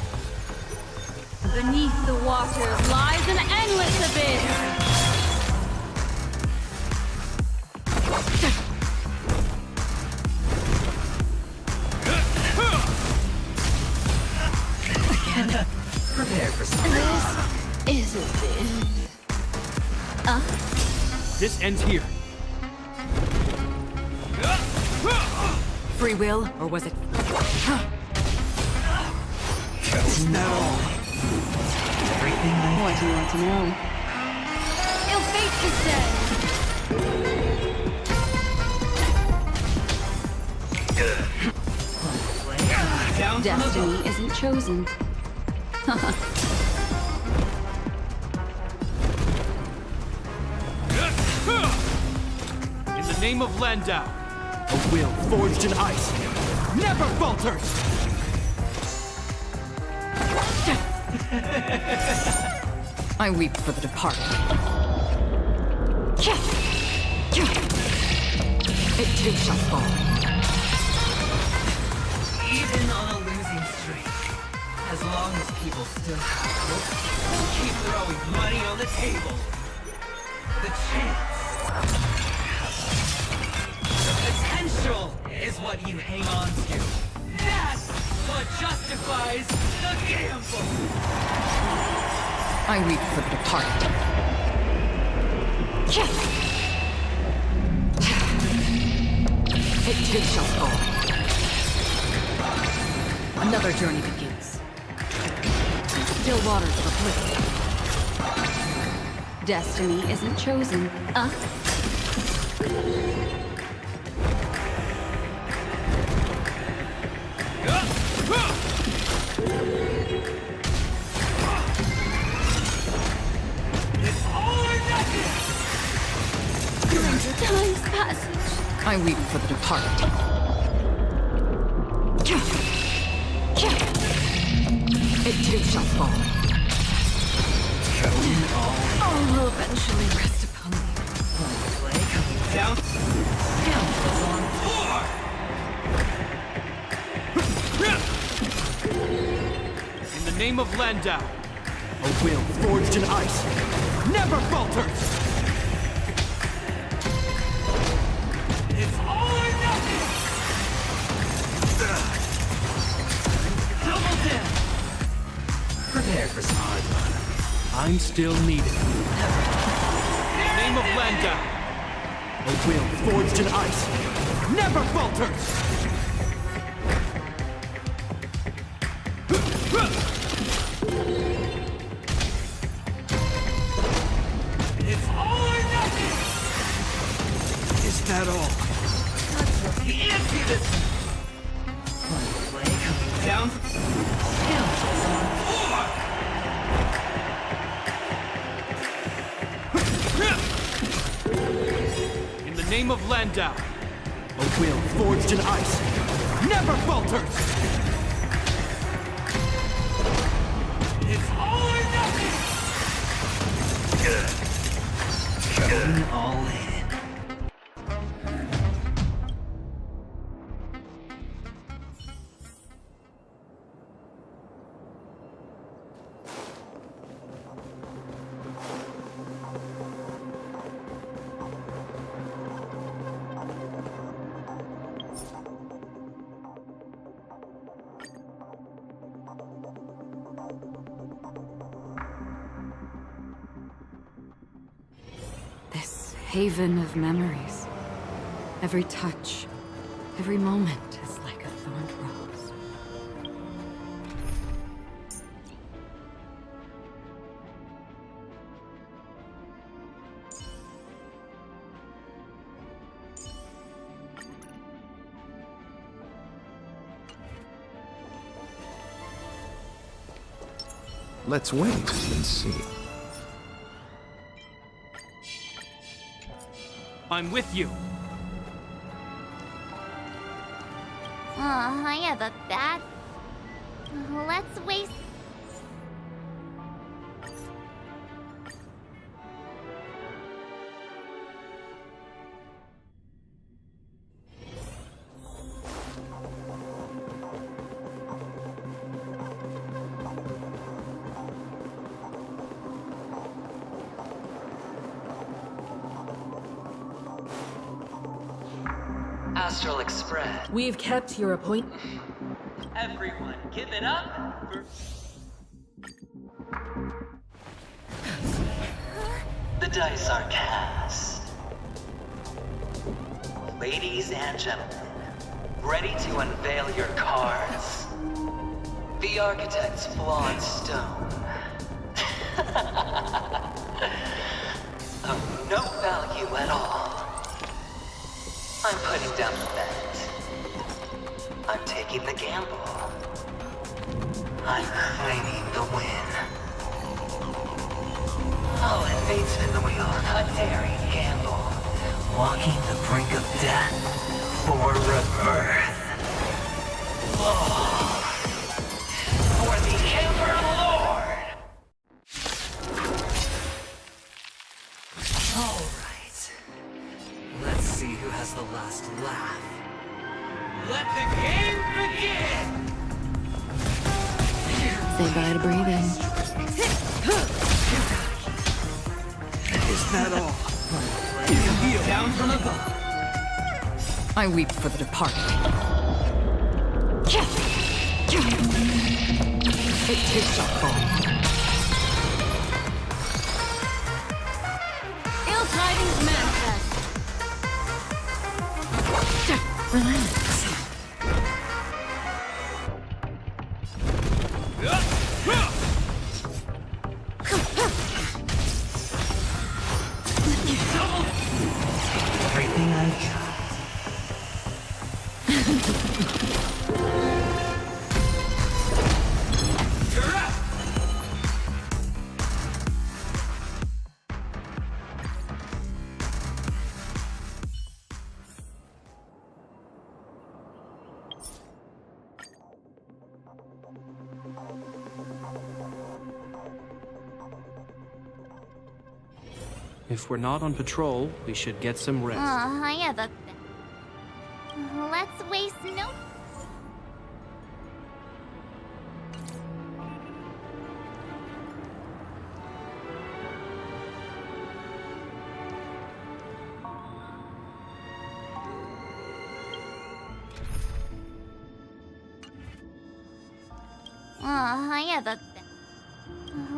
Beneath the water lies an endless abyss. Prepare for slaughter. This is it. This ends here. Free will, or was it? Isn't that all? Everything I... What do you want to know? Ill fate descends. Down from Destiny above. isn't chosen. In the name of Landau, a will forged in ice never falters! I weep for the departed. It too shall fall. Even on a losing streak, as long as people still have hope, they'll keep throwing money on the table. The chance. The potential is what you hang on to. That's what justifies the gamble. I weep for the departed. It too shall fall. Another journey begins. Still waters of oblivion. Destiny isn't chosen. Time's passage. I weep for the departed. It too shall fall. All will eventually rest upon me. Play coming down. Council's on board. In the name of Landau, a will forged in ice never falters! It's all or nothing. Double dip. Prepare for some hard luck. I'm still needed. In the name of Landau, a will forged in ice never falters! It's all or nothing. that all? The answer this play coming down. In the name of Landau, a will forged in ice never falters! It's all or nothing! Going all in. This haven of memories. Every touch, every moment is like a thorned rose. Let's wait and see. I'm with you. I have a bad... Let's waste... Astral Express. We've kept your appointment. Everyone, give it up for... The dice are cast. Ladies and gentlemen, ready to unveil your cards. The Architect's flawed stone. Of no value at all. I'm putting down the bet. I'm taking the gamble. I'm claiming the win. Oh, and fate spin the wheel. A daring gamble. Walking the brink of death for rebirth. Oh, for the Emperor Lord! Alright. Let's see who has the last laugh. Let the game begin! Say bye to breathing. Is that all? Down from above. I weep for the departed. It takes a fall. Ill tidings manifest. Relax. Everything I got. You're up! If we're not on patrol, we should get some rest. I have a... Let's waste no... I have a...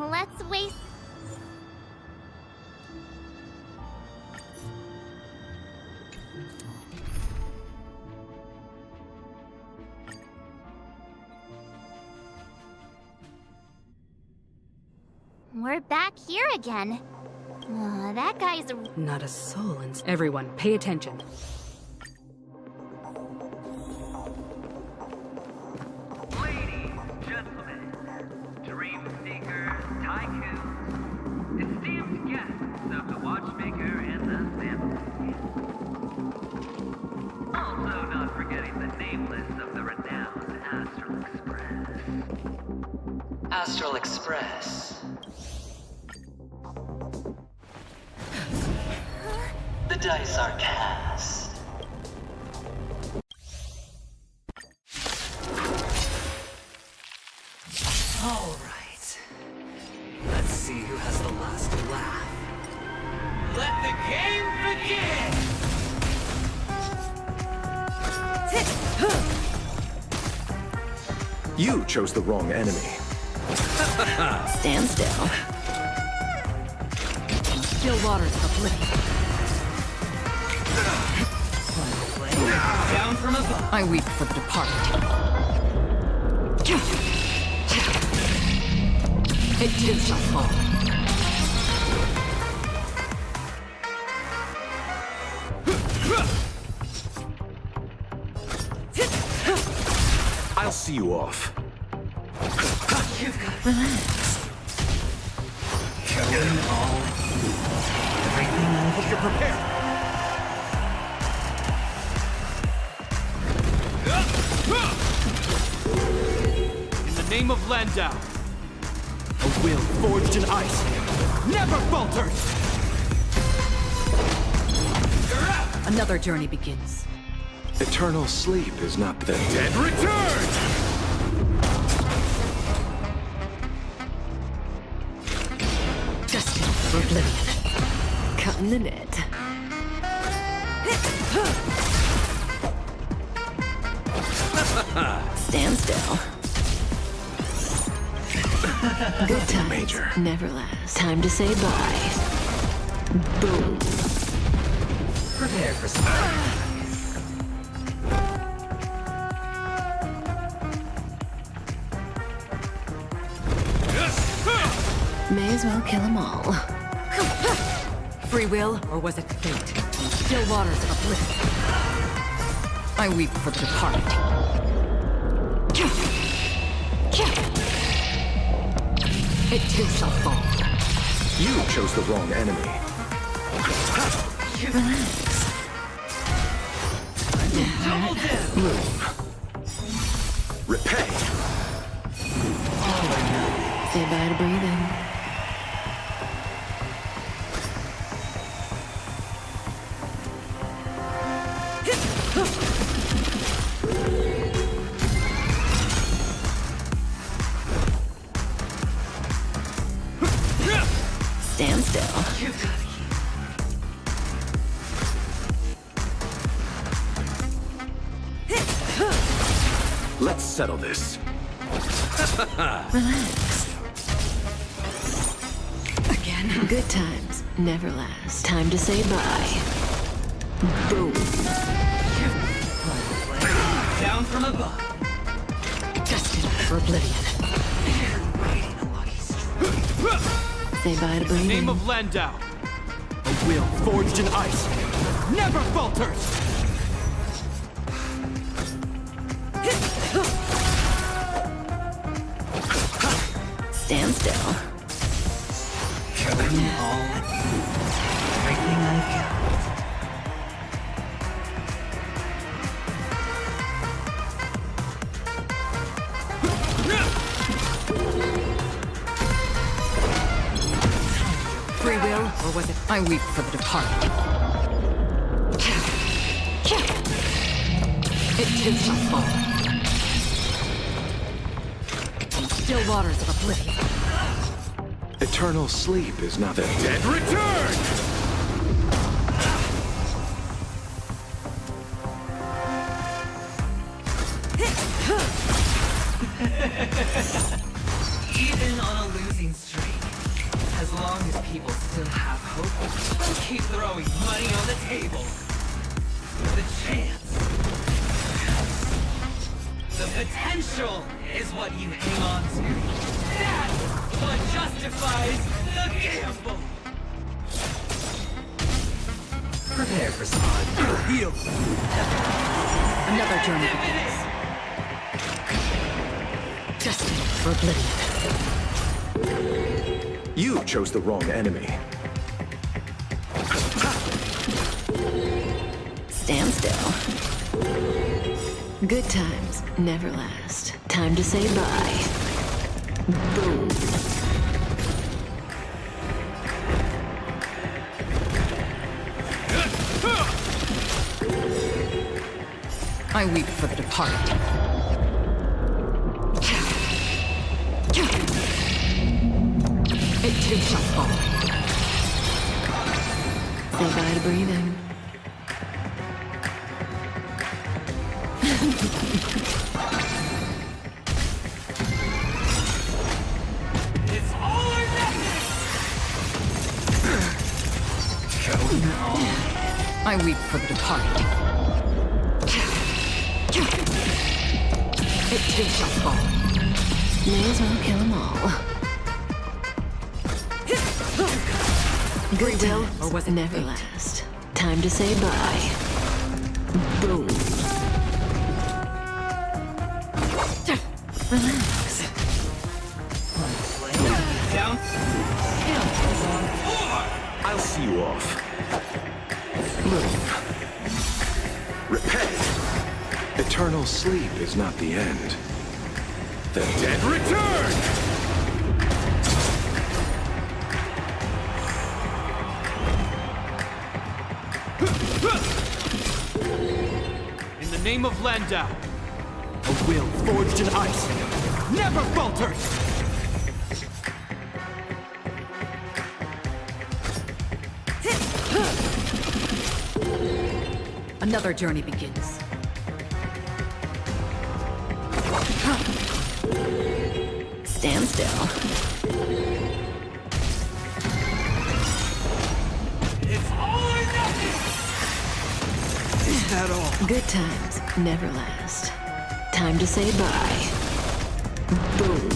Let's waste... We're back here again. That guy's Not a soul in... Everyone, pay attention. Ladies, gentlemen, dream seekers, tycoons, esteemed guests of the watchmaker and the family. Also not forgetting the nameless of the renowned Astral Express. Astral Express. The dice are cast. All right. Let's see who has the last laugh. Let the game begin! You chose the wrong enemy. Stand still. Still waters oblivion. Down from above. I weep for the departed. It too shall fall. I'll see you off. Relax. Going all in. Everything I Hope you're prepared. In the name of Landau, a will forged in ice never falters! Another journey begins. Eternal sleep is not the dead Return! Destined for oblivion. Cutting the net. Stand still. Good times Major. never last. Time to say bye. Boom. prepare for some. May as well kill them all. Free will, or was it fate? Still waters of oblivion. I weep for the departed. It too shall fall. You chose the wrong enemy. Relax. Repay. Say bye to breathing. Stand still. Let's settle this. Relax. Again. Good times never last. Time to say bye. Boom. Down from above. Destined for oblivion. Say bye to In the breathing. name of Landau, a will forged in ice never falters! Stand still. Killing all. Everything I've got. Free will, or was it? I weep for the departed. It too shall fall. Still waters of oblivion. Eternal sleep is not the dead. Return! Even on a losing streak, as long as people still have hope, we'll keep throwing money on the table. The chance. The potential is what you hang on to. That's what justifies the gamble. Prepare for some Heal. Another journey begins. Destined for oblivion. You chose the wrong enemy. Stand still. Good times never last. Time to say bye. Boom. I weep for the departed. It too shall fall. Say bye to breathing. It's all or nothing! I weep for the departed. It too shall fall. May as well kill them all. Good will, or was it never last? Time to say bye. Boom. Relax. Down. I'll see you off. Move. Repent. Eternal sleep is not the end. The dead return! In the name of Landau, a will forged in ice never falters! Another journey begins. Stand still. It's all or nothing! Is that all? Good times never last. Time to say bye. Boom.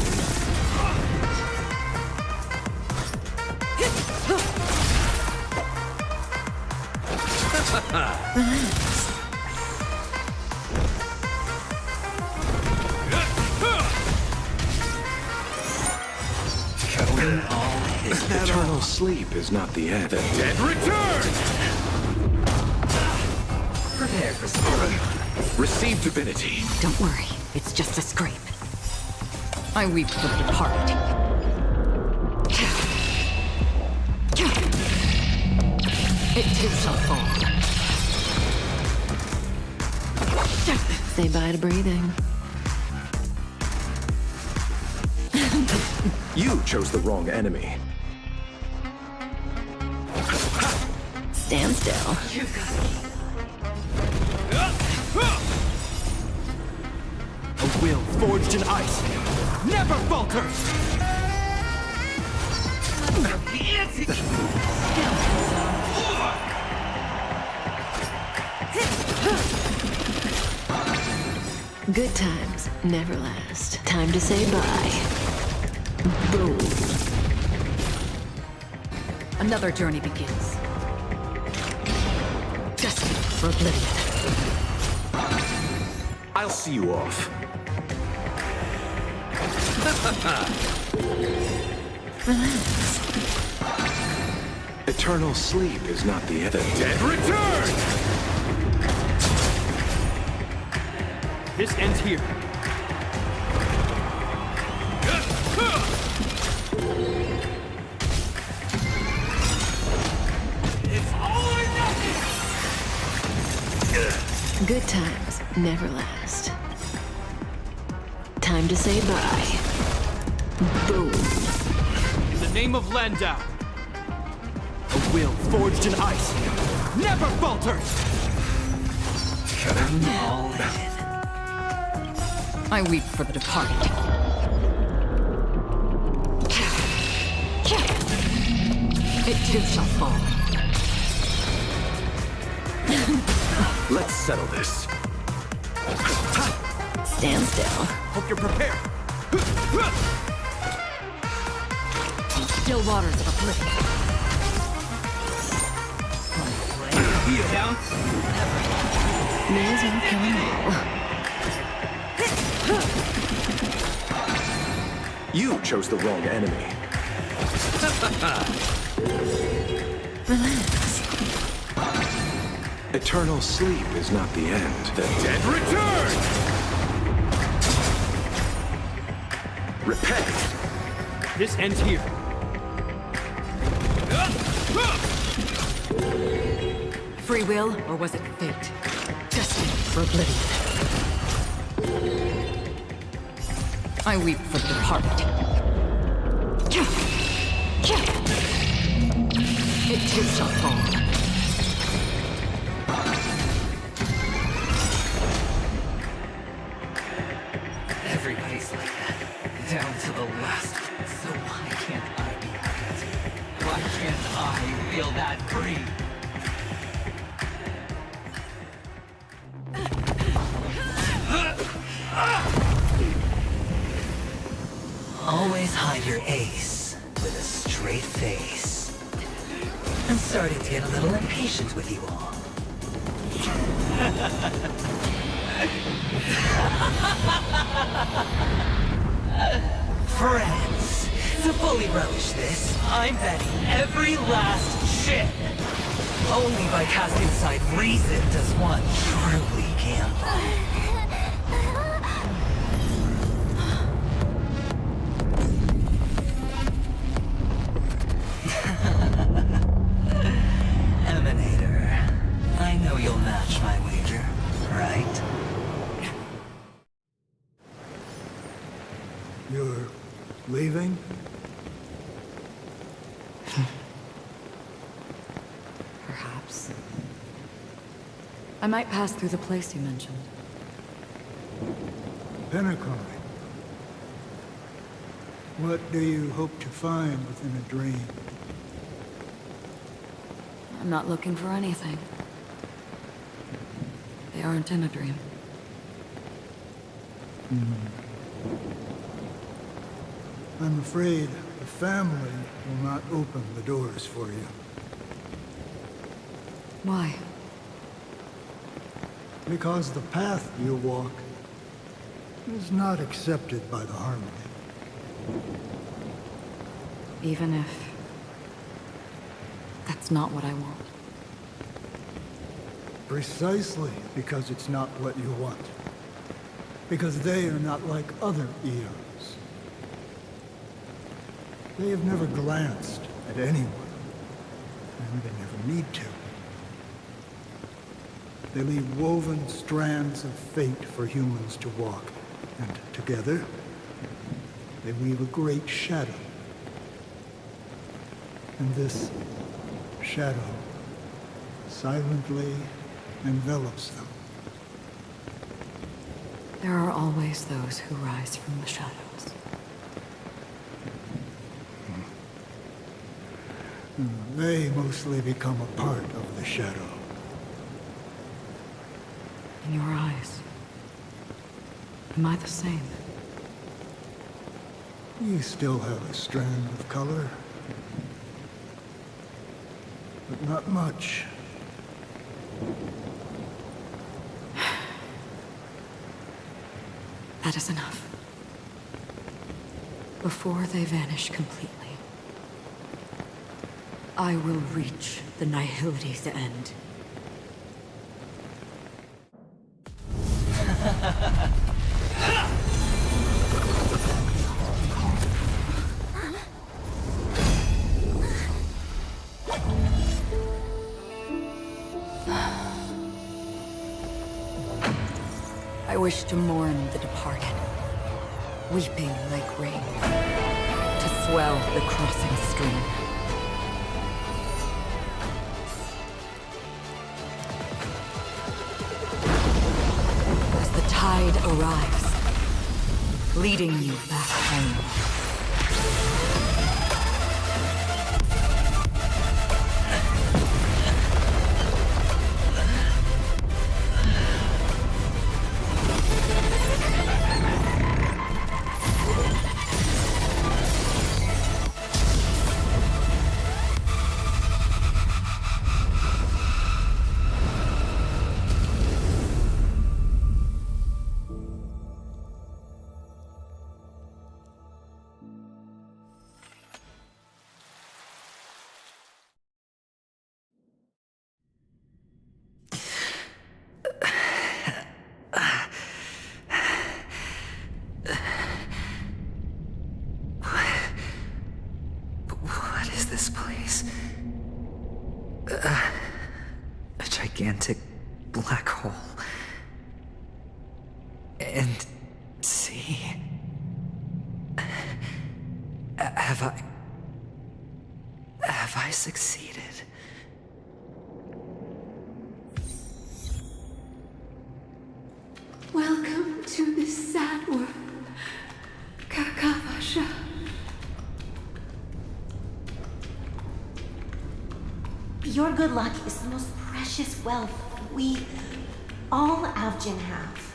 Relax. Eternal sleep is not the end. The dead return! Prepare for some Receive divinity. Don't worry, it's just a scrape. I weep for the departed. It too shall fall. Say bye to breathing. You chose the wrong enemy. Stand still. A will forged in ice never falters! Good times never last. Time to say bye. Boom. Another journey begins. Destined for oblivion. I'll see you off. Relax. Eternal sleep is not the end. The dead return! This ends here. It's all or nothing! Good times never last. Time to say bye. Boom. In the name of Landau, a will forged in ice never falters! I weep for the departed. It too shall fall. Let's settle this. Stand still. Hope you're prepared. Still waters of oblivion. You down? May as well kill 'em all. You chose the wrong enemy. Relax. Eternal sleep is not the end. The dead return! Repent! This ends here. Free will, or was it fate? Destiny for oblivion. I weep for the departed. It takes us all. Everybody's like that, down to the last. So why can't I be that? Why can't I feel that free? Always hide your ace with a straight face. I'm starting to get a little impatient with you all. Friends, to fully relish this, I'm betting every last chip. Only by casting aside reason does one truly gamble. Emanator, I know you'll match my wager, right? You're leaving? Perhaps. I might pass through the place you mentioned. Penacony. What do you hope to find within a dream? I'm not looking for anything. They aren't in a dream. I'm afraid the family will not open the doors for you. Why? Because the path you walk is not accepted by the Harmony. Even if that's not what I want. Precisely because it's not what you want. Because they are not like other Eos. They have never glanced at anyone, and they never need to. They leave woven strands of fate for humans to walk, and together, they weave a great shadow. And this shadow silently envelops them. There are always those who rise from the shadows. They mostly become a part of the shadow. In your eyes, am I the same? You still have a strand of color, but not much. That is enough. Before they vanish completely, I will reach the Nihility's end. I wish to mourn the departed, weeping like rain, to swell the crossing stream. As the tide arrives, leading you back home. gigantic black hole. And see... Have I succeeded? Welcome to this sad world, Kakavasha. Your good luck is the most precious wealth we, all Avgin, have.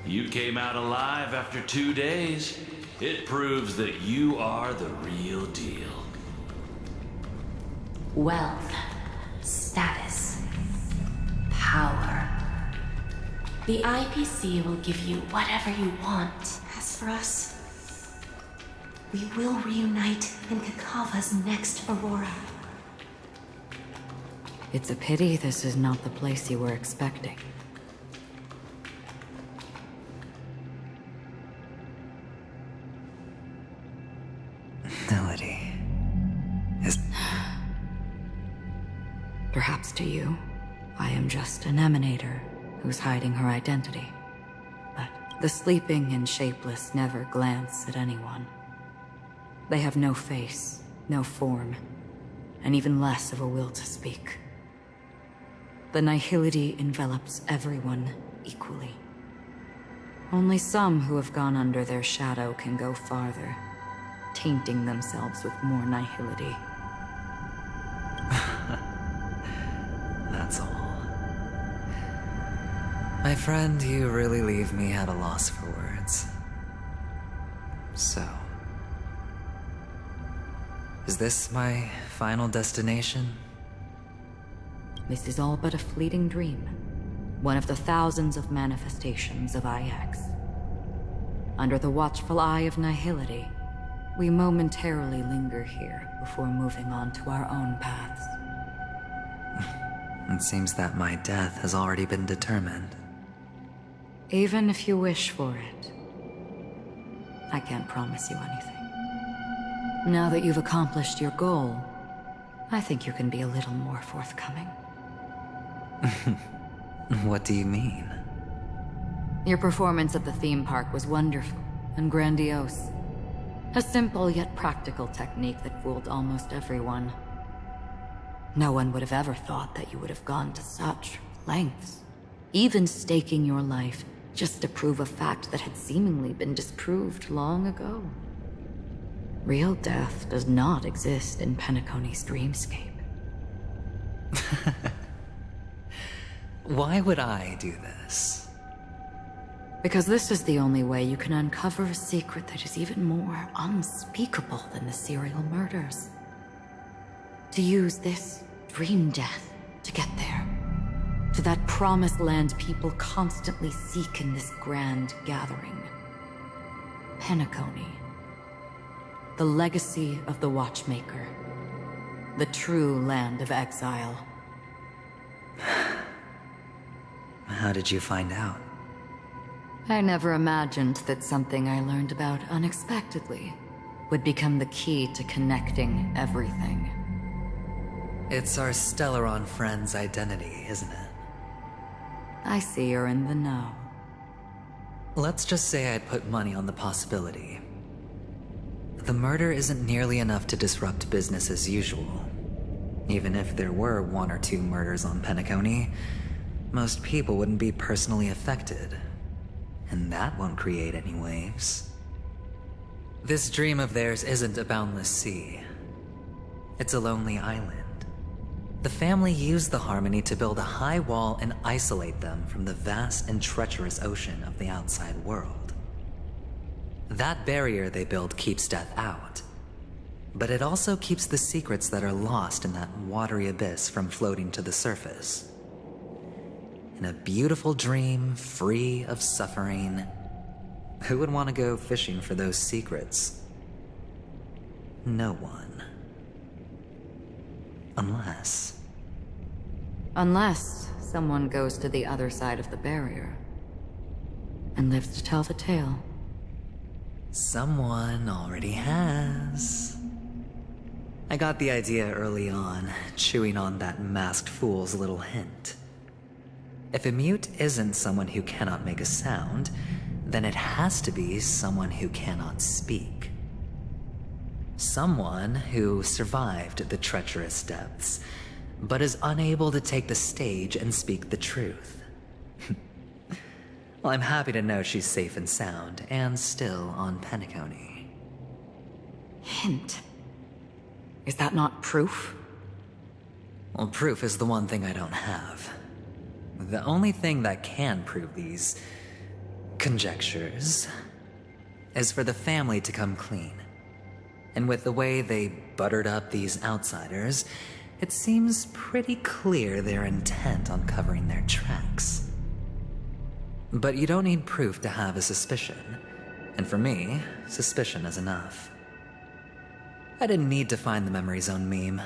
You came out alive after 2 days. It proves that you are the real deal. Wealth, status, power. The IPC will give you whatever you want. As for us, we will reunite in Kakava's next Aurora. It's a pity this is not the place you were expecting. Melody is... Perhaps to you, I am just an emanator who's hiding her identity. But the sleeping and shapeless never glance at anyone. They have no face, no form, and even less of a will to speak. The nihility envelops everyone equally. Only some who have gone under their shadow can go farther, tainting themselves with more nihility. That's all. My friend, you really leave me at a loss for words. So... is this my final destination? This is all but a fleeting dream. One of the thousands of manifestations of IX. Under the watchful eye of nihility, we momentarily linger here before moving on to our own paths. It seems that my death has already been determined. Even if you wish for it, I can't promise you anything. Now that you've accomplished your goal, I think you can be a little more forthcoming. What do you mean? Your performance at the theme park was wonderful and grandiose. A simple yet practical technique that fooled almost everyone. No one would have ever thought that you would have gone to such lengths, even staking your life just to prove a fact that had seemingly been disproved long ago. Real death does not exist in Penacony's dreamscape. Why would I do this? Because this is the only way you can uncover a secret that is even more unspeakable than the serial murders. To use this dream death to get there. To that promised land people constantly seek in this grand gathering. Penacony. The legacy of the Watchmaker. The true land of exile. How did you find out? I never imagined that something I learned about unexpectedly would become the key to connecting everything. It's our Stellaron friend's identity, isn't it? I see you're in the know. Let's just say I'd put money on the possibility. The murder isn't nearly enough to disrupt business as usual. Even if there were 1 or 2 murders on Penacony, most people wouldn't be personally affected. And that won't create any waves. This dream of theirs isn't a boundless sea. It's a lonely island. The family used the Harmony to build a high wall and isolate them from the vast and treacherous ocean of the outside world. That barrier they built keeps death out, but it also keeps the secrets that are lost in that watery abyss from floating to the surface. In a beautiful dream, free of suffering, who would want to go fishing for those secrets? No one. Unless someone goes to the other side of the barrier and lives to tell the tale. Someone already has. I got the idea early on, chewing on that masked fool's little hint. If a mute isn't someone who cannot make a sound, then it has to be someone who cannot speak. Someone who survived the treacherous depths, but is unable to take the stage and speak the truth. Well, I'm happy to know she's safe and sound, and still on Penacony. Hint? Is that not proof? Well, proof is the one thing I don't have. The only thing that can prove these conjectures is for the family to come clean. And with the way they buttered up these outsiders, it seems pretty clear they're intent on covering their tracks. But you don't need proof to have a suspicion. And for me, suspicion is enough. I didn't need to find the Memory Zone meme.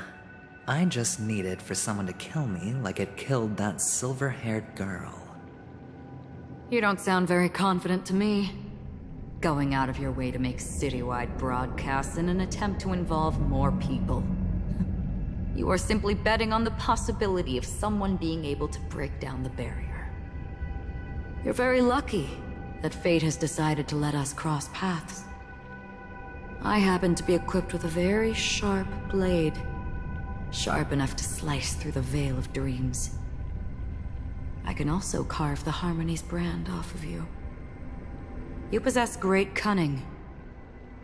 I just needed for someone to kill me like it killed that silver-haired girl. You don't sound very confident to me. Going out of your way to make citywide broadcasts in an attempt to involve more people. You are simply betting on the possibility of someone being able to break down the barrier. You're very lucky that fate has decided to let us cross paths. I happen to be equipped with a very sharp blade. Sharp enough to slice through the veil of dreams. I can also carve the Harmony's brand off of you. You possess great cunning,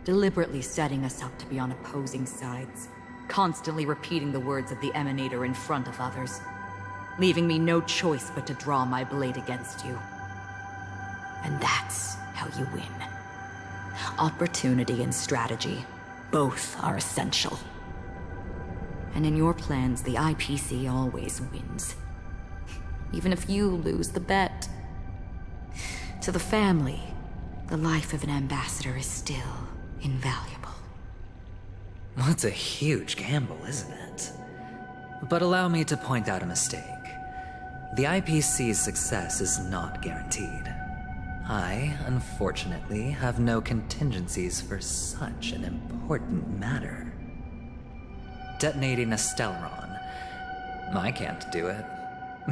deliberately setting us up to be on opposing sides, constantly repeating the words of the Emanator in front of others, leaving me no choice but to draw my blade against you. And that's how you win. Opportunity and strategy, both are essential. And in your plans, the IPC always wins. Even if you lose the bet. To the family, the life of an ambassador is still invaluable. Well, it's a huge gamble, isn't it? But allow me to point out a mistake. The IPC's success is not guaranteed. I, unfortunately, have no contingencies for such an important matter. Detonating a Stellaron. I can't do it.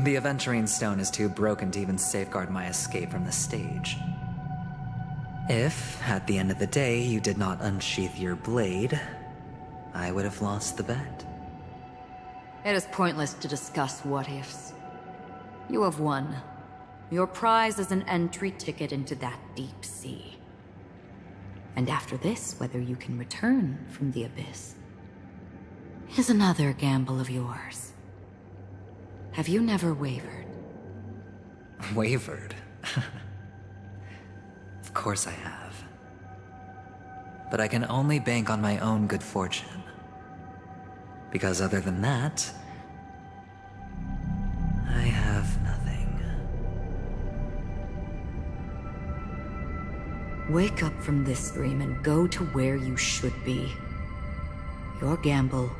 The Aventurine Stone is too broken to even safeguard my escape from the stage. If, at the end of the day, you did not unsheath your blade, I would have lost the bet. It is pointless to discuss what-ifs. You have won. Your prize is an entry ticket into that deep sea. And after this, whether you can return from the abyss is another gamble of yours. Have you never wavered? Wavered? Of course I have. But I can only bank on my own good fortune. Because other than that, I have nothing. Wake up from this dream and go to where you should be. Your gamble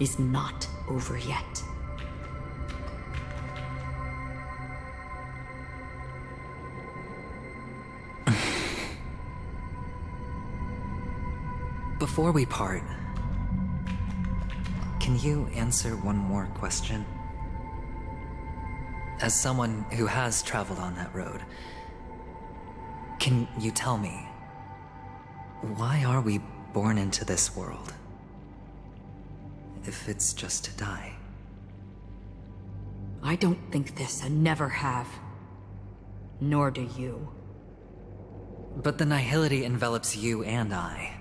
is not over yet. Before we part, can you answer one more question? As someone who has traveled on that road, can you tell me, why are we born into this world? If it's just to die. I don't think this and never have. Nor do you. But the nihility envelops you and I.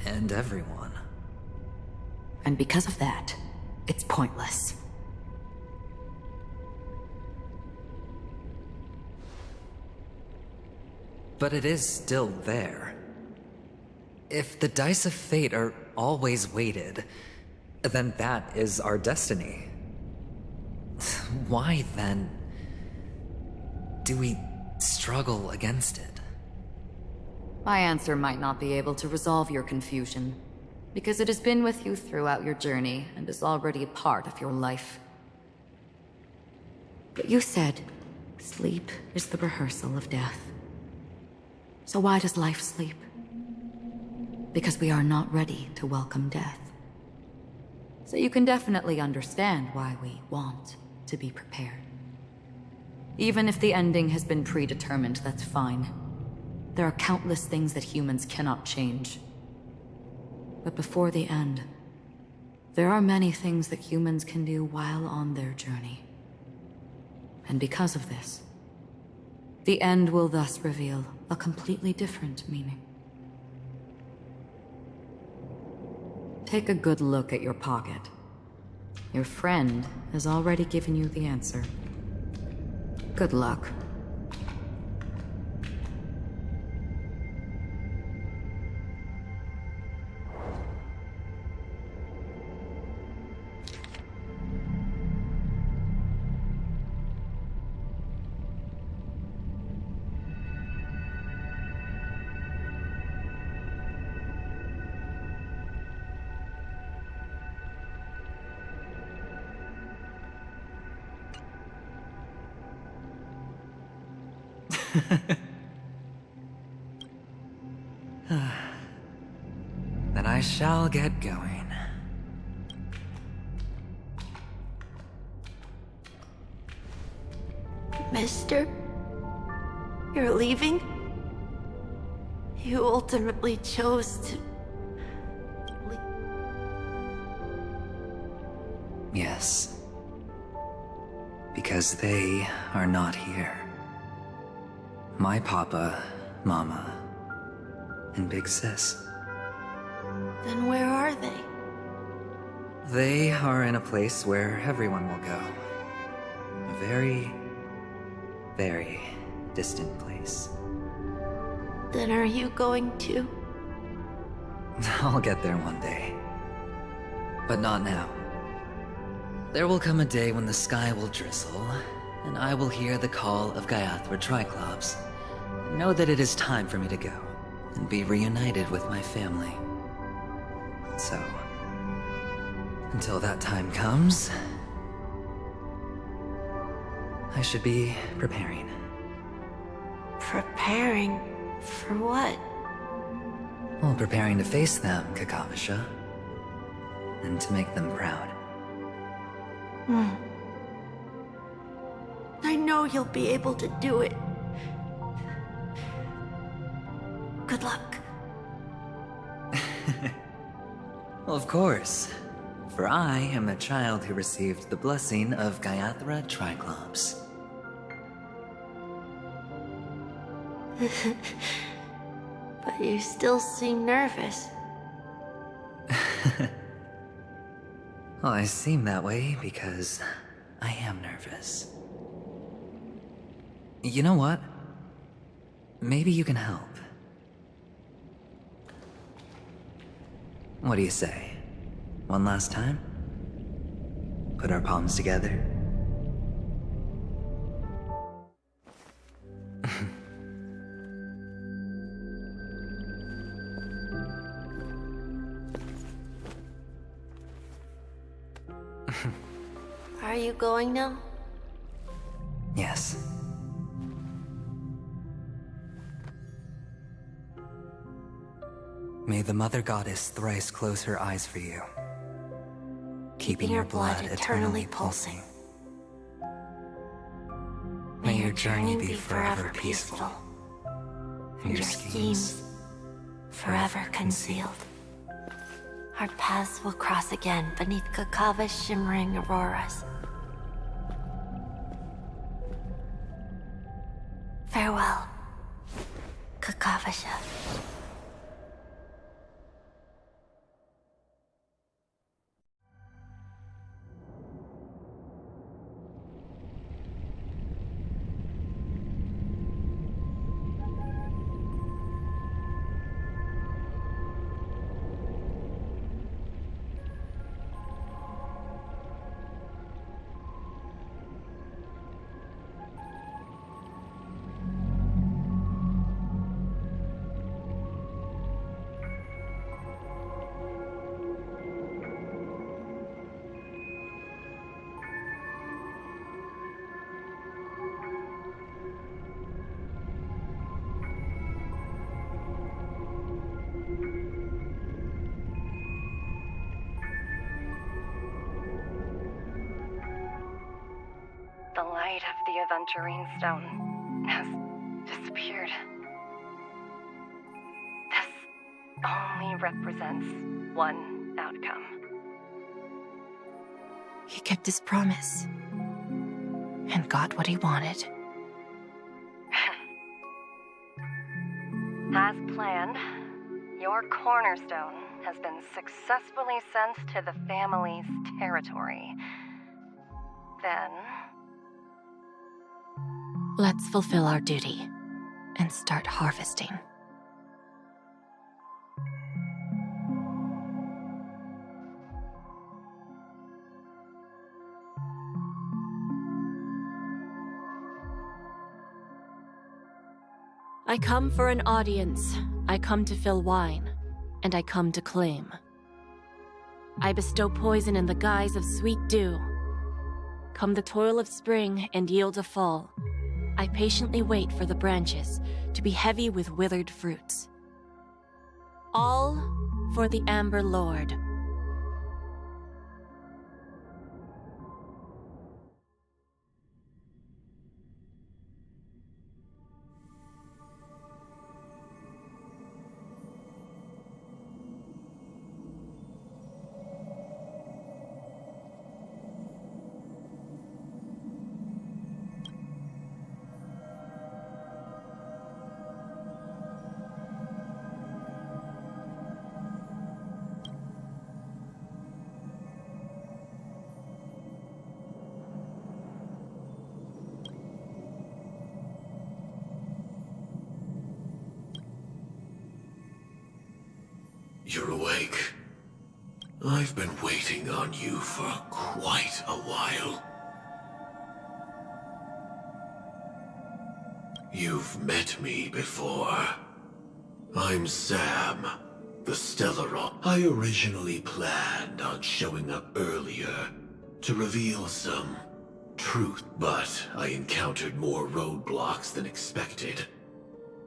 And everyone. And because of that, it's pointless. But it is still there. If the dice of fate are always weighted, then that is our destiny. Why, then, do we struggle against it? My answer might not be able to resolve your confusion, because it has been with you throughout your journey and is already a part of your life. But you said, sleep is the rehearsal of death. So why does life sleep? because we are not ready to welcome death. So you can definitely understand why we want to be prepared. Even if the ending has been predetermined, that's fine. There are countless things that humans cannot change. But before the end, there are many things that humans can do while on their journey. And because of this, the end will thus reveal a completely different meaning. Take a good look at your pocket. Your friend has already given you the answer. Good luck. Then I shall get going. Mister? You're leaving? You ultimately chose to... Yes. Because they are not here. My papa, mama, and big sis. Then where are they? They are in a place where everyone will go. A very, very distant place. Then are you going to? I'll get there one day. But not now. There will come a day when the sky will drizzle, and I will hear the call of Gaiathra Triclops. Know that it is time for me to go, and be reunited with my family. So, until that time comes, I should be preparing. Preparing? For what? Well, preparing to face them, Kakavasha. And to make them proud. I know you'll be able to do it. Good luck. Well, of course. For I am the child who received the blessing of Gaiathra Triclops. But you still seem nervous. Well, I seem that way because I am nervous. You know what? Maybe you can help. What do you say? One last time? Put our palms together? Are you going now? Yes. May the Mother Goddess thrice close her eyes for you, keeping your blood eternally pulsing. May your journey be forever peaceful, and your schemes forever concealed. Our paths will cross again beneath Kakava's shimmering auroras. Farewell, Kakavasha. The light of the Aventurine Stone has disappeared. This only represents one outcome. He kept his promise and got what he wanted. As planned, your cornerstone has been successfully sent to the family's territory. Then... Let's fulfill our duty and start harvesting. I come for an audience, I come to fill wine, and I come to claim. I bestow poison in the guise of sweet dew. Come the toil of spring and yield a fall, I patiently wait for the branches to be heavy with withered fruits. All for the Amber Lord. You're awake. I've been waiting on you for quite a while. You've met me before. I'm Sam, the Stellaron. I originally planned on showing up earlier to reveal some truth, but I encountered more roadblocks than expected.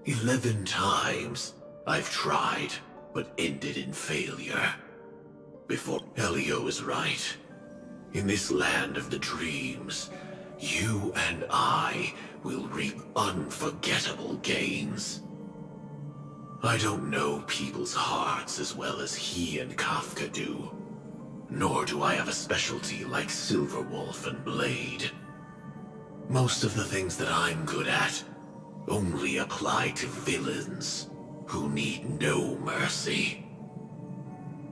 11 times I've tried, but ended in failure. Before Elio is right. In this land of the dreams, you and I will reap unforgettable gains. I don't know people's hearts as well as he and Kafka do. Nor do I have a specialty like Silverwolf and Blade. Most of the things that I'm good at only apply to villains who need no mercy.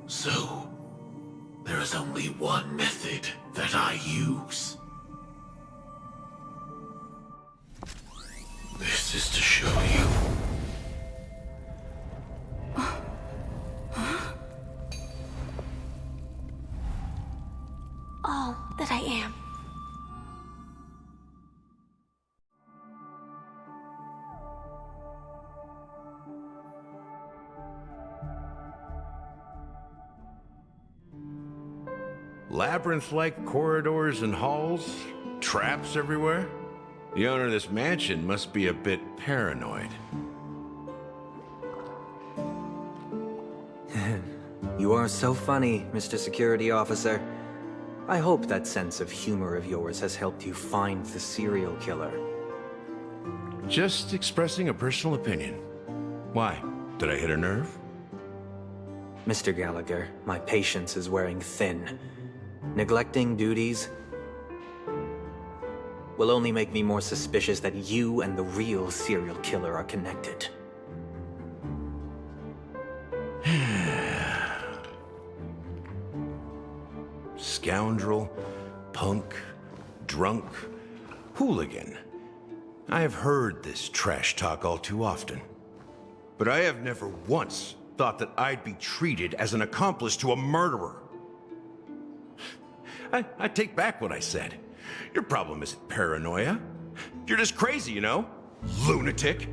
So, there is only one method that I use. This is to show you. All that I am. Labyrinth-like corridors and halls? Traps everywhere? The owner of this mansion must be a bit paranoid. You are so funny, Mr. Security Officer. I hope that sense of humor of yours has helped you find the serial killer. Just expressing a personal opinion. Why? Did I hit a nerve? Mr. Gallagher, my patience is wearing thin. Neglecting duties will only make me more suspicious that you and the real serial killer are connected. Scoundrel, punk, drunk, hooligan. I have heard this trash talk all too often. But I have never once thought that I'd be treated as an accomplice to a murderer. I take back what I said. Your problem isn't paranoia. You're just crazy, you know? Lunatic.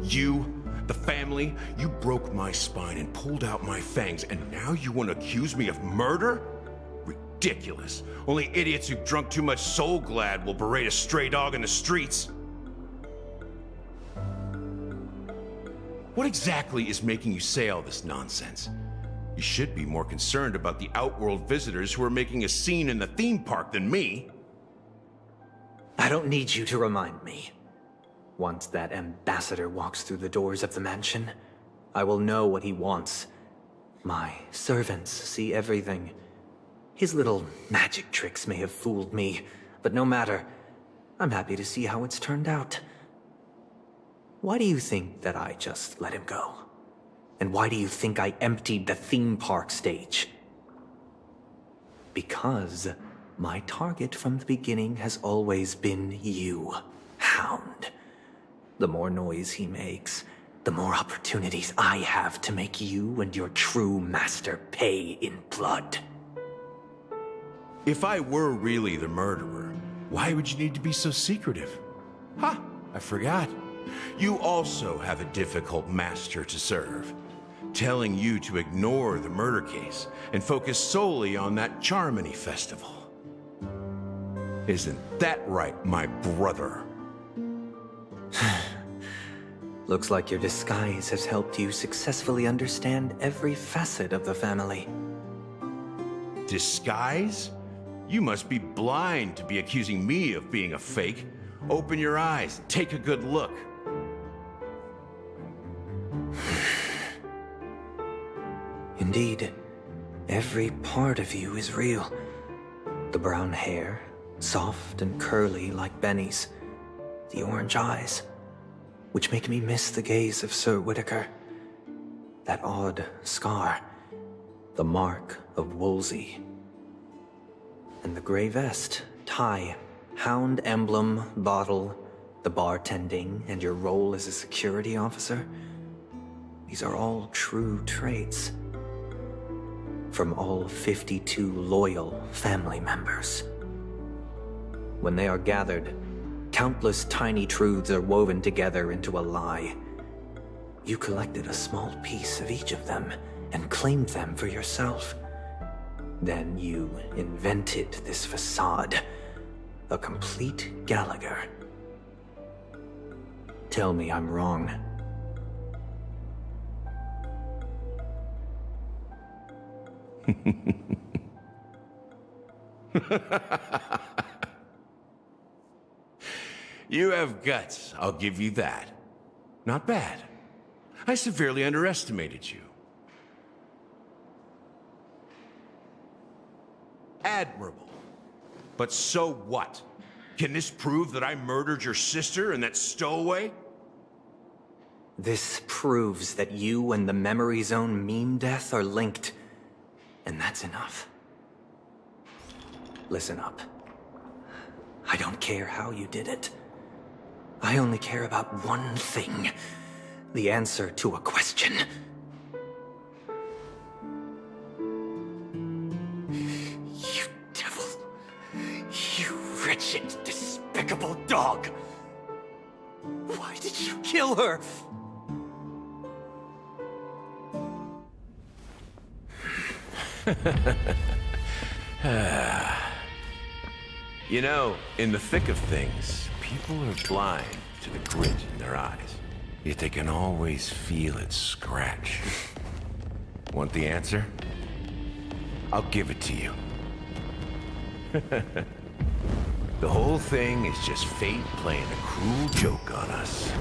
You, the family, you broke my spine and pulled out my fangs, and now you want to accuse me of murder? Ridiculous. Only idiots who've drunk too much Soul Glad will berate a stray dog in the streets. What exactly is making you say all this nonsense? You should be more concerned about the Outworld visitors who are making a scene in the theme park than me. I don't need you to remind me. Once that ambassador walks through the doors of the mansion, I will know what he wants. My servants see everything. His little magic tricks may have fooled me, but no matter. I'm happy to see how it's turned out. Why do you think that I just let him go? And why do you think I emptied the theme park stage? Because my target from the beginning has always been you, Hound. The more noise he makes, the more opportunities I have to make you and your true master pay in blood. If I were really the murderer, why would you need to be so secretive? Ha! I forgot. You also have a difficult master to serve, telling you to ignore the murder case and focus solely on that Charmony festival. Isn't that right, my brother? Looks like your disguise has helped you successfully understand every facet of the family. Disguise? You must be blind to be accusing me of being a fake. Open your eyes, take a good look. Indeed, every part of you is real. The brown hair, soft and curly like Benny's. The orange eyes, which make me miss the gaze of Sir Whitaker. That odd scar, the mark of Wolsey. And the gray vest, tie, hound emblem, bottle, the bartending, and your role as a security officer. These are all true traits. From all 52 loyal family members. When they are gathered, countless tiny truths are woven together into a lie. You collected a small piece of each of them and claimed them for yourself. Then you invented this facade, a complete Gallagher. Tell me I'm wrong. You have guts, I'll give you that. Not bad. I severely underestimated you. Admirable. But so what? Can this prove that I murdered your sister and that stowaway? This proves that you and the Memory Zone meme death are linked. And that's enough. Listen up. I don't care how you did it. I only care about one thing. The answer to a question. You devil. You wretched, despicable dog. Why did you kill her? You know, in the thick of things, people are blind to the grit in their eyes. Yet they can always feel it scratch. Want the answer? I'll give it to you. The whole thing is just fate playing a cruel joke on us.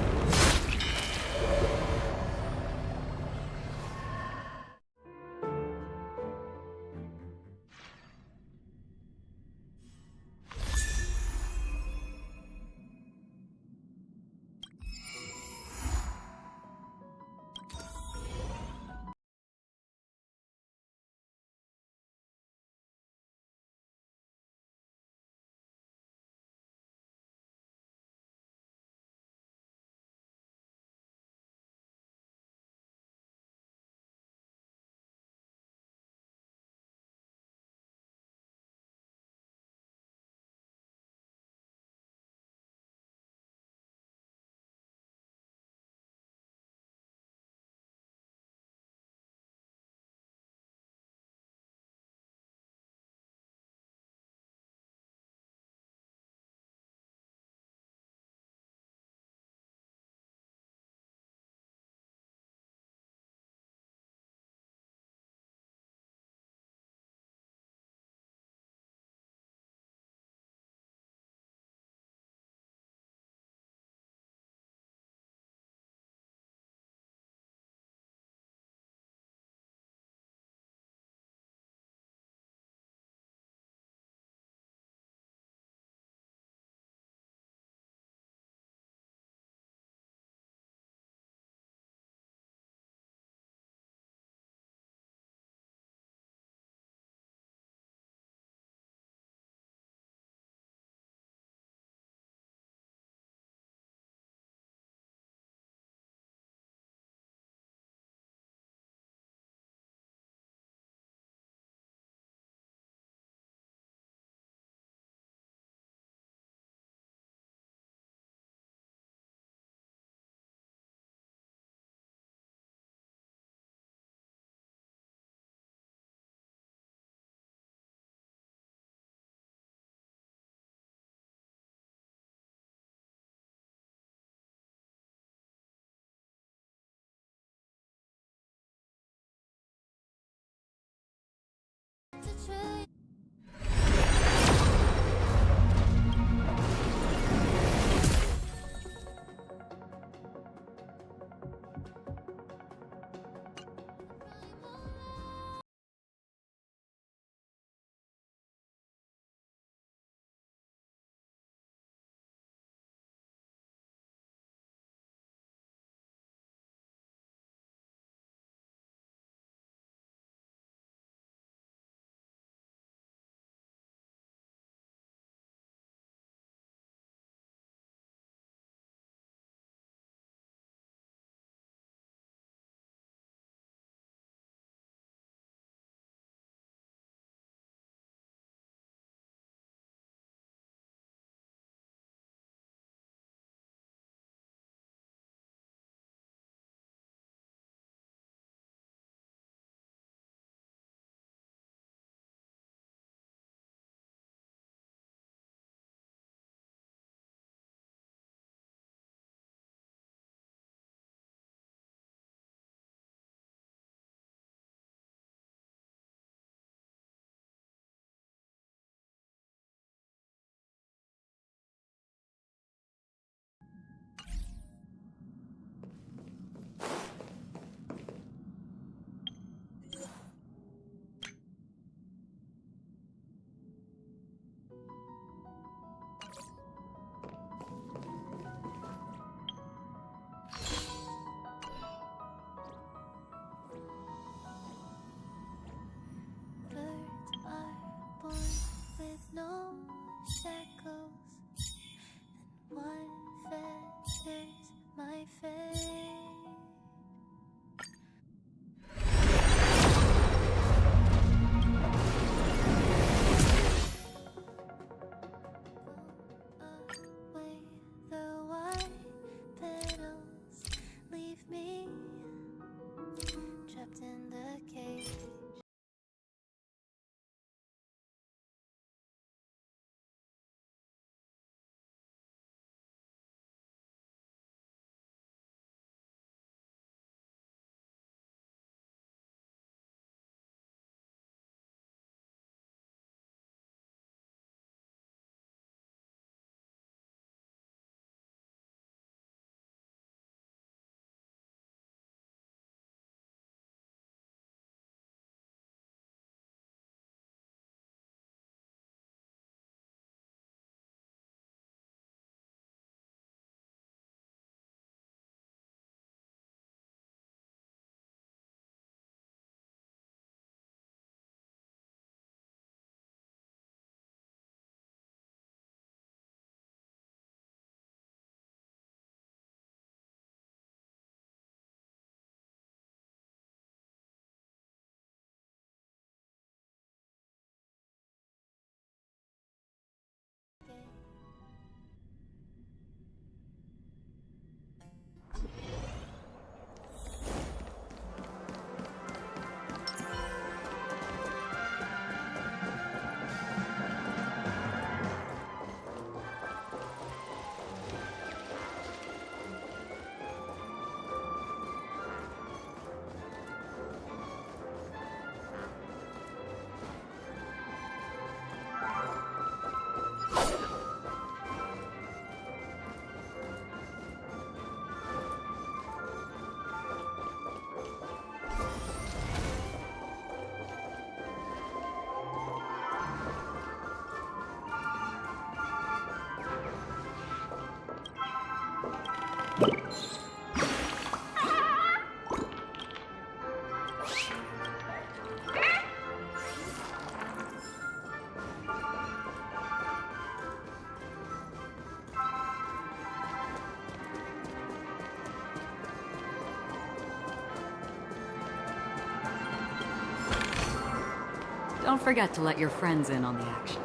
Don't forget to let your friends in on the action.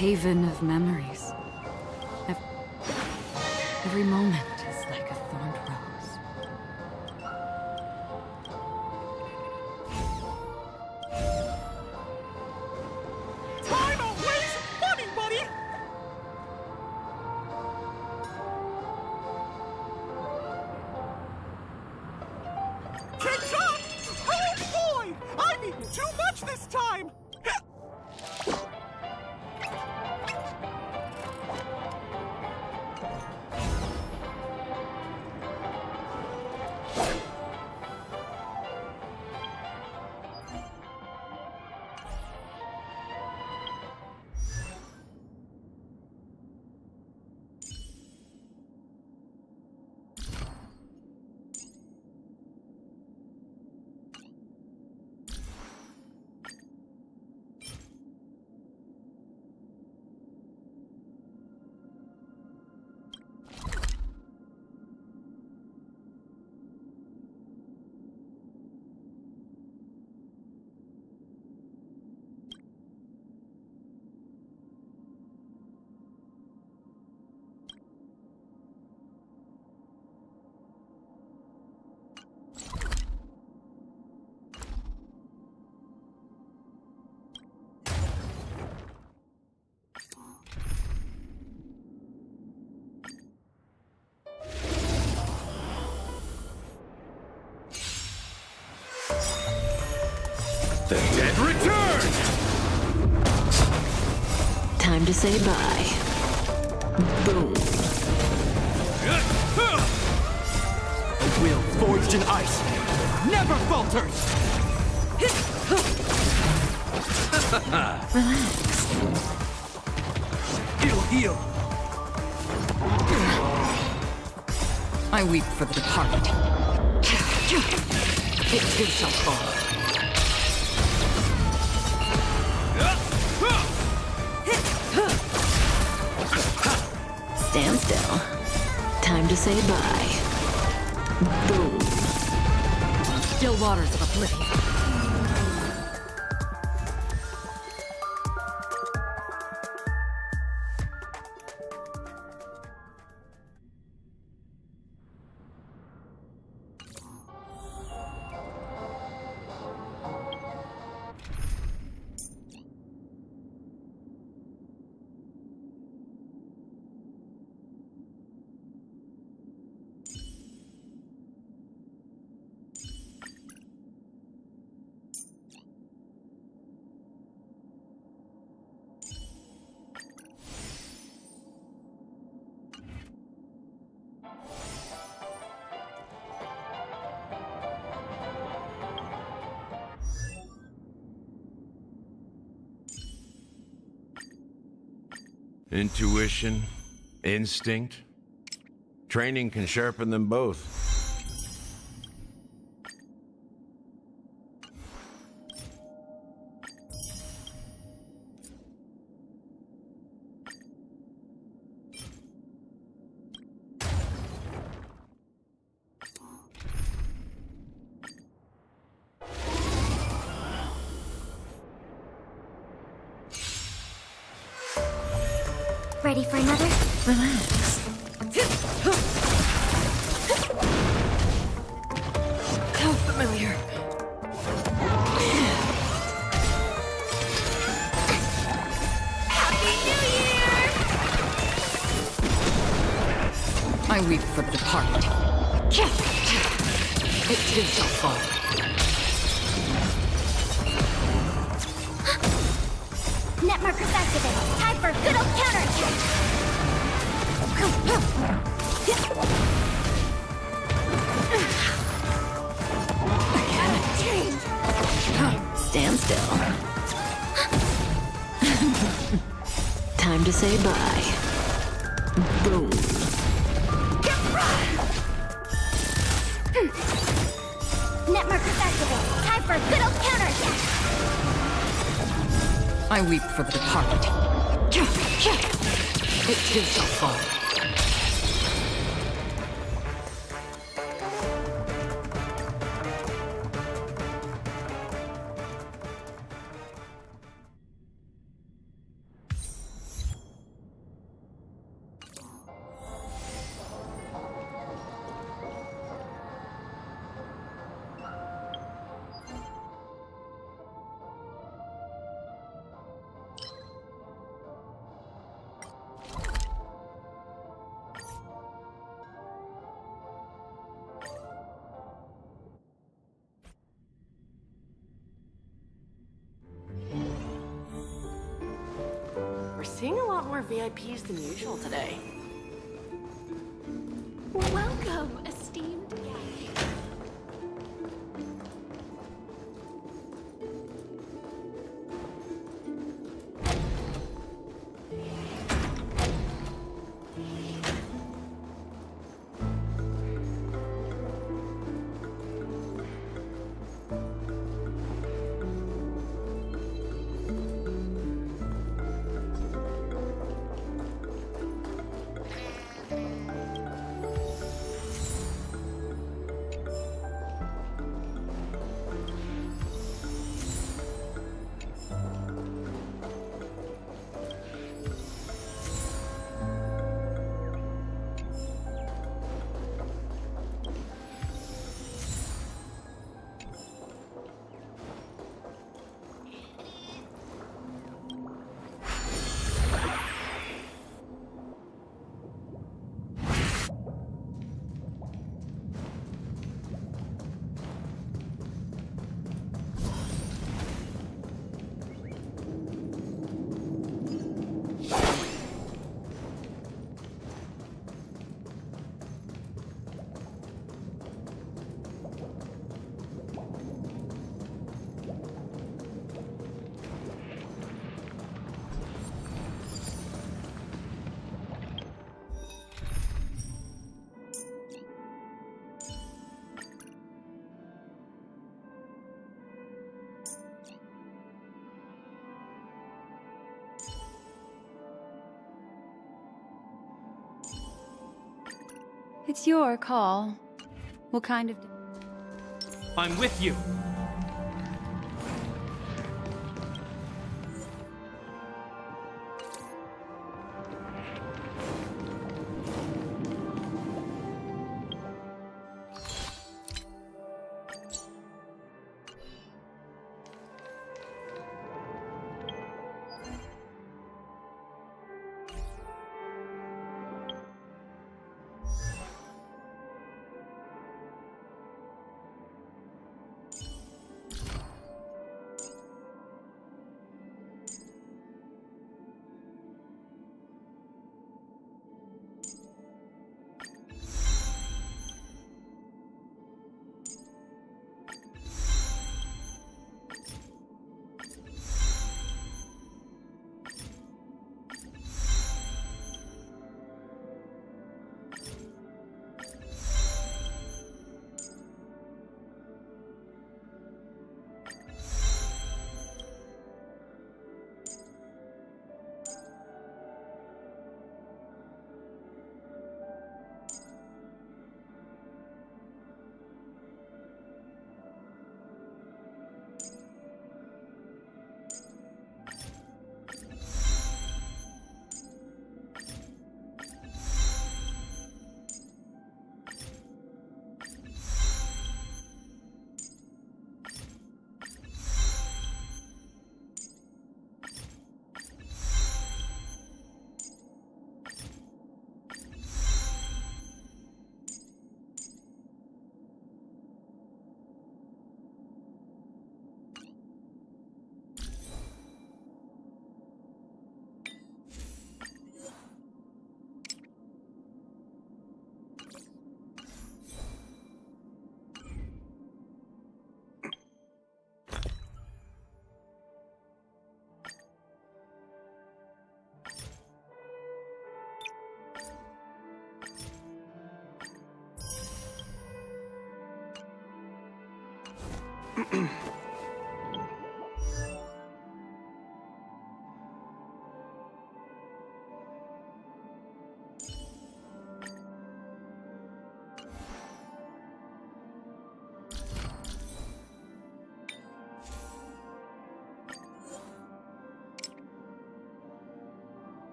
Haven of memories. Every moment is like a thorned rose. Time outweighs money, buddy! TikTok! Oh boy! I've eaten too much this time! The dead return! Time to say bye. Boom. A will forged in ice never falters! Relax. It'll heal. I weep for the departed. It too shall fall. Stand still. Time to say bye. Boom. Still waters of oblivion. Intuition, instinct. Training can sharpen them both. Ready for another? Relax. How familiar. Happy New Year! I weep for the departed. It too shall fall. Net markers activated. Time for a good old counterattack. Stand still. Time to say bye. Boom. Net markers activated. Time for a good old counterattack. I weep for the departed. It too shall fall. We're seeing a lot more VIPs than usual today. Welcome, esteemed guest. It's your call. What kind of... I'm with you.